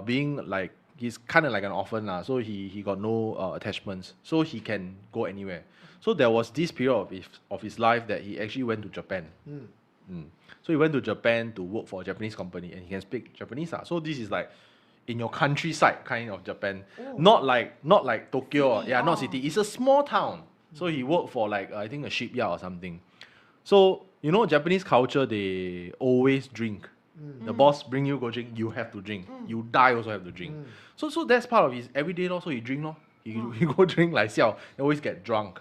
Speaker 1: being like, he's kind of like an orphan lah, so he got no attachments, so he can go anywhere. So there was this period of his life that he actually went to Japan. So he went to Japan to work for a Japanese company, and he can speak Japanese lah. So this is like in your countryside kind of Japan, not like Tokyo, not city. It's a small town. So he worked for like I think a shipyard or something. So you know Japanese culture, they always drink. The boss bring you go drink, you have to drink. You die also have to drink. So that's part of his everyday law. So he drink lor. He go drink like xiao. He always get drunk.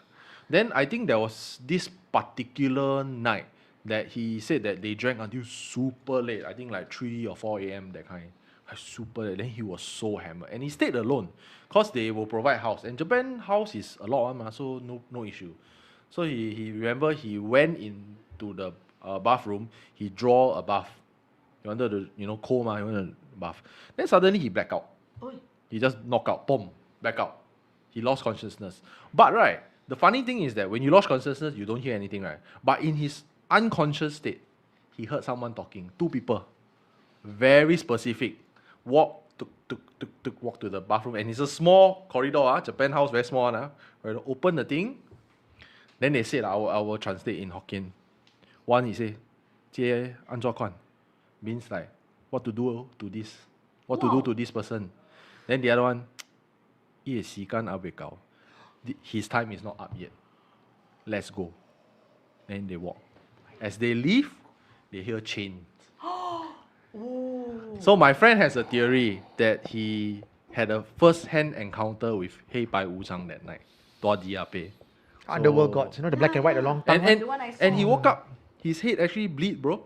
Speaker 1: Then I think there was this particular night that he said that they drank until super late. I think like 3 or 4 a.m. that kind. Like super late. Then he was so hammered. And he stayed alone. Because they will provide house. And Japan house is a lot, so no issue. So he remember he went into the bathroom. He draw a bath. He wanted to, cold he wanted to bath. Then suddenly he black out. He just knock out. Boom. Black out. He lost consciousness. But right, the funny thing is that when you lost consciousness, you don't hear anything, right? But in his unconscious state, he heard someone talking. 2 people. Very specific. Walk to the bathroom. And it's a small corridor. Japan house, very small. Where they open the thing. Then they said, I will translate in Hokkien. One, he said, 接按照款 means like, what to do to this. What to do to this person. Then the other one, 夜時間還未到. His time is not up yet. Let's go. Then they walk. As they leave, they hear chains. So my friend has a theory that he had a first-hand encounter with Hei Bai Wu Chang that night. Tua Diape.
Speaker 3: Underworld gods, the black and white, the long tongue.
Speaker 1: And he woke up, his head actually bleed, bro.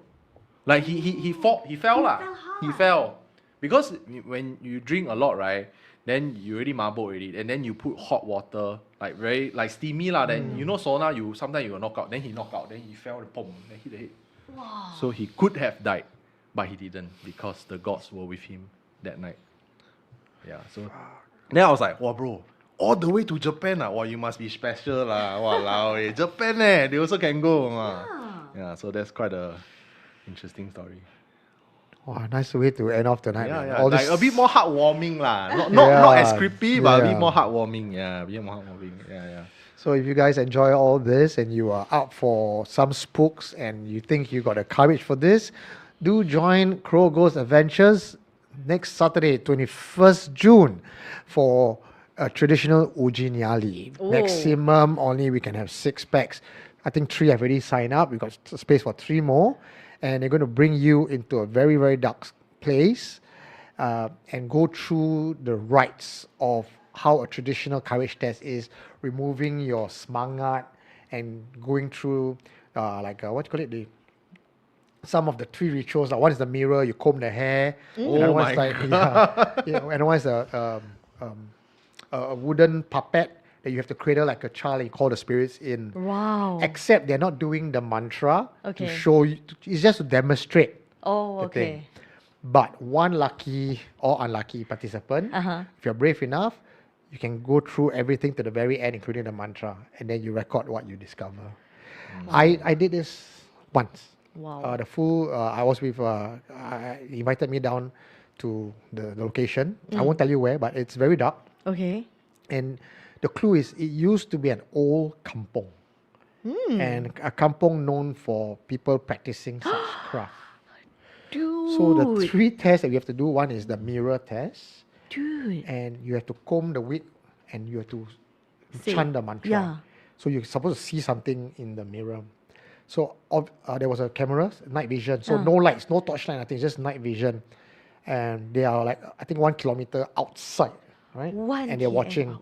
Speaker 1: Like he fell lah. He fell. Because when you drink a lot, right, then you already marble already, and then you put hot water, like very like steamy lah. Then you know sauna, sometimes you will knock out. Then he knocked out. Then he fell, boom, then hit the head.
Speaker 13: Wow.
Speaker 1: So he could have died, but he didn't because the gods were with him that night. Yeah. So then I was like, wow, bro, all the way to Japan lah. Wow, you must be special lah. Walao, Japan they also can go. Yeah. So that's quite a interesting story.
Speaker 3: Wow, nice way to end off tonight.
Speaker 1: Yeah,
Speaker 3: man.
Speaker 1: yeah.
Speaker 3: All
Speaker 1: Like
Speaker 3: this...
Speaker 1: a bit more heartwarming lah. Not as creepy, but a bit more heartwarming. Yeah, a bit more heartwarming. Yeah.
Speaker 3: So if you guys enjoy all this and you are up for some spooks and you think you got the courage for this, do join Crow Ghost Adventures next Saturday, 21st June, for a traditional Uji Nyali.
Speaker 13: Ooh.
Speaker 3: Maximum only we can have 6 packs. I think 3 have already signed up. We got space for 3 more. And they're going to bring you into a very, very dark place and go through the rites of how a traditional courage test is, removing your smangat and going through what do you call it? Some of the 3 rituals. Like one is the mirror, you comb the hair.
Speaker 1: Oh my God.
Speaker 3: And one is a wooden puppet that you have to cradle like a child and call the spirits in.
Speaker 13: Wow.
Speaker 3: Except they're not doing the mantra
Speaker 13: Okay.
Speaker 3: to show you. It's just to demonstrate
Speaker 13: Oh,
Speaker 3: the
Speaker 13: okay.
Speaker 3: thing. But one lucky or unlucky participant, if you're brave enough, you can go through everything to the very end, including the mantra, and then you record what you discover. I did this once.
Speaker 13: Wow.
Speaker 3: The full, I was with, he invited me down to the location. I won't tell you where, but it's very dark.
Speaker 13: Okay.
Speaker 3: And the clue is it used to be an old kampong. And a kampong known for people practicing such craft.
Speaker 13: Dude.
Speaker 3: So the 3 tests that you have to do, one is the mirror test.
Speaker 13: Dude.
Speaker 3: And you have to comb the wig and you have to
Speaker 13: Say.
Speaker 3: chant the mantra.
Speaker 13: Yeah.
Speaker 3: So you're supposed to see something in the mirror. So there was a camera, night vision. So no lights, no torchlight, nothing, just night vision. And they are like, I think 1 kilometer outside, right? And they're watching.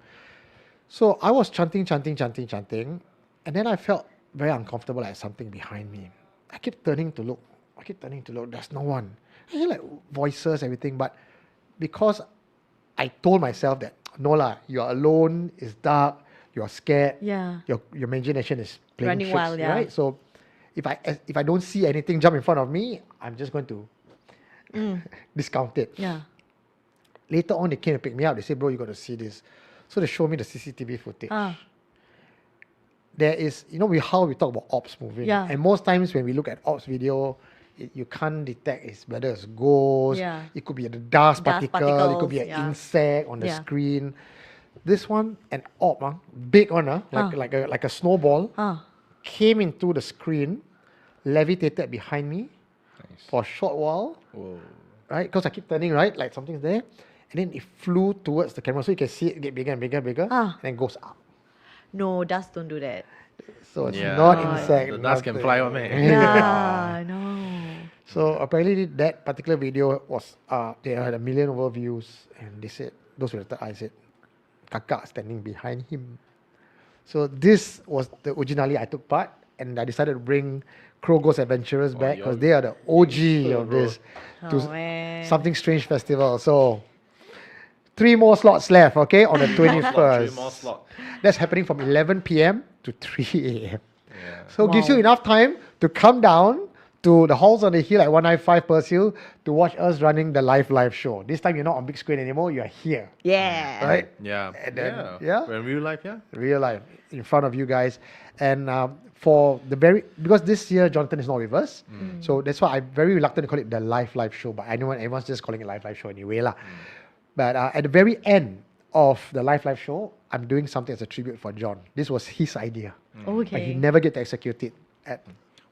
Speaker 3: So I was chanting. And then I felt very uncomfortable at something behind me. I kept turning to look. There's no one. I hear like voices, everything. But because I told myself that, no lah, you're alone, it's dark, you're scared.
Speaker 13: Yeah.
Speaker 3: Your imagination is playing
Speaker 13: Running
Speaker 3: tricks,
Speaker 13: wild, yeah.
Speaker 3: right? So if I don't see anything jump in front of me, I'm just going to discount it.
Speaker 13: Yeah.
Speaker 3: Later on, they came to pick me up. They said, bro, you got to see this. So they showed me the CCTV footage. There is, how we talk about ops moving.
Speaker 13: Yeah.
Speaker 3: And most times when we look at ops video, you can't detect whether it's ghost.
Speaker 13: Yeah.
Speaker 3: It could be a dust particle. It could be an
Speaker 13: yeah.
Speaker 3: insect on the screen. This one, an op, big one, like a snowball, came into the screen, levitated behind me for a short while.
Speaker 1: Whoa.
Speaker 3: Right? Because I keep turning, right? Like something's there. And then it flew towards the camera. So you can see it get bigger and bigger and bigger. And then goes up.
Speaker 13: No, dust don't do that.
Speaker 3: So it's not insect.
Speaker 1: The dust can fly on me.
Speaker 13: Yeah, no.
Speaker 3: So apparently that particular video was, they had 1 million overviews. And they said, those with the third eye said, Kakak standing behind him. So this was the originally I took part. And I decided to bring Crow Ghost Adventurers back because they are the OG of this Something Strange Festival. So 3 more slots left, okay, on the 21st.
Speaker 1: 3 more slots.
Speaker 3: That's happening from 11 p.m. to 3 a.m. So it gives you enough time to come down to the halls on the hill at 195 Persil to watch us running the live show. This time you're not on big screen anymore, you are here.
Speaker 13: Yeah.
Speaker 3: Right?
Speaker 1: Yeah.
Speaker 3: And then,
Speaker 1: We're in real life,
Speaker 3: real life in front of you guys. And because this year Jonathan is not with us, so that's why I'm very reluctant to call it the live show. But I know everyone's just calling it live show anyway lah. But at the very end of the live show, I'm doing something as a tribute for John. This was his idea, but he never get to execute it.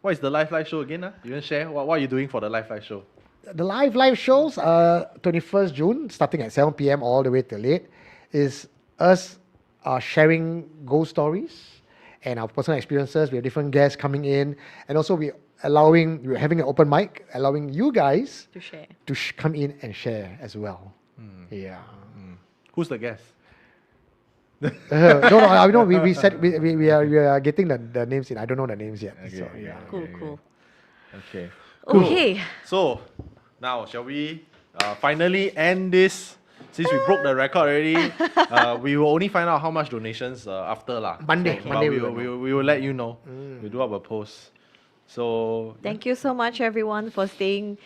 Speaker 1: What is the live show again? You want to share? What are you doing for the live show?
Speaker 3: The live shows, 21st June, starting at 7 p.m. all the way till late, is us sharing ghost stories and our personal experiences. We have different guests coming in, and also we we're having an open mic, allowing you guys
Speaker 13: To share.
Speaker 3: to come in and share as well. Yeah.
Speaker 1: Who's the guest?
Speaker 3: No, I know we said we are getting the names in. I don't know the names yet.
Speaker 1: Okay,
Speaker 3: So,
Speaker 1: okay,
Speaker 3: yeah.
Speaker 13: Cool, cool.
Speaker 1: Okay.
Speaker 13: Okay.
Speaker 1: So now shall we finally end this? Since we broke the record already, we will only find out how much donations after lah.
Speaker 3: Monday.
Speaker 1: So,
Speaker 3: Monday
Speaker 1: but
Speaker 3: we will
Speaker 1: we will let you know. We'll do up a post. So
Speaker 13: Thank you so much, everyone, for staying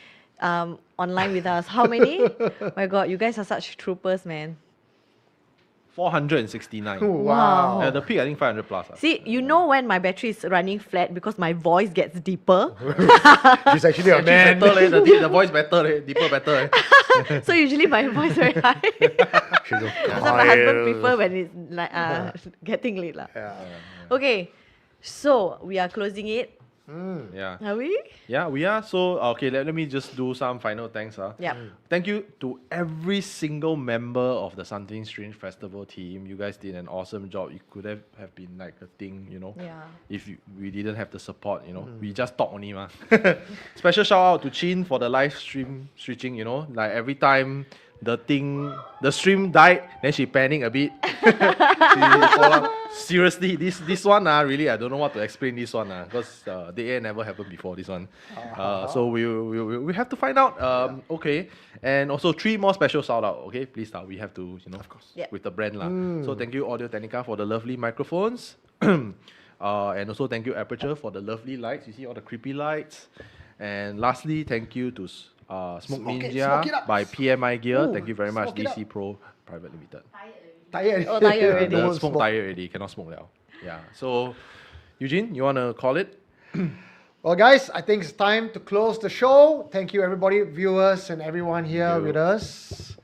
Speaker 13: online with us. How many? My God, you guys are such troopers, man.
Speaker 1: 469.
Speaker 3: Wow.
Speaker 1: At the peak, I think 500 plus.
Speaker 13: See, you know when my battery is running flat because my voice gets deeper.
Speaker 3: She's actually a man.
Speaker 1: Better, the voice better, deeper better.
Speaker 13: So usually my voice very high.
Speaker 3: She's a
Speaker 13: So my husband prefer when it's like, getting late lah. Okay, so we are closing it.
Speaker 1: Yeah.
Speaker 13: Are we?
Speaker 1: Yeah, we are. So, okay, let me just do some final thanks.
Speaker 13: Yep.
Speaker 1: Thank you to every single member of the Something Strange Festival team. You guys did an awesome job. It could have been like a thing,
Speaker 13: Yeah.
Speaker 1: if we didn't have the support, We just talk only, ma. Special shout out to Chin for the live stream switching, like every time the stream died, then she panicked a bit. Seriously, this one, really, I don't know what to explain this one, because the air never happened before this one. So we have to find out. Okay, and also 3 more special shout out. Okay, please, we have to, of course, with the brand lah. So thank you Audio Technica for the lovely microphones, and also thank you Aperture for the lovely lights. You see all the creepy lights, and lastly, thank you to Smoke Ninja by PMI Gear. Thank you very much, DC Pro Private Limited.
Speaker 3: Tired.
Speaker 13: Oh, tired already.
Speaker 1: The smoke tired already. Cannot smoke now. Yeah. So, Eugene, you want to call it?
Speaker 3: Well, guys, I think it's time to close the show. Thank you, everybody, viewers, and everyone here with us.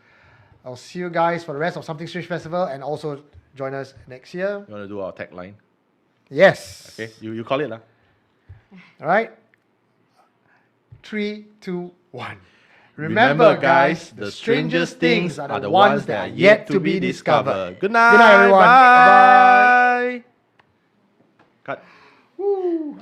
Speaker 3: I'll see you guys for the rest of Something Strange Festival, and also join us next year.
Speaker 1: You want to do our tagline?
Speaker 3: Yes.
Speaker 1: Okay. You call it lah.
Speaker 3: All right. 3, 2, 1. Remember, guys, the strangest things are the ones that are yet to be discovered.
Speaker 1: Good night.
Speaker 3: Good night, everyone.
Speaker 1: Bye.
Speaker 3: Bye.
Speaker 1: Cut.
Speaker 3: Woo.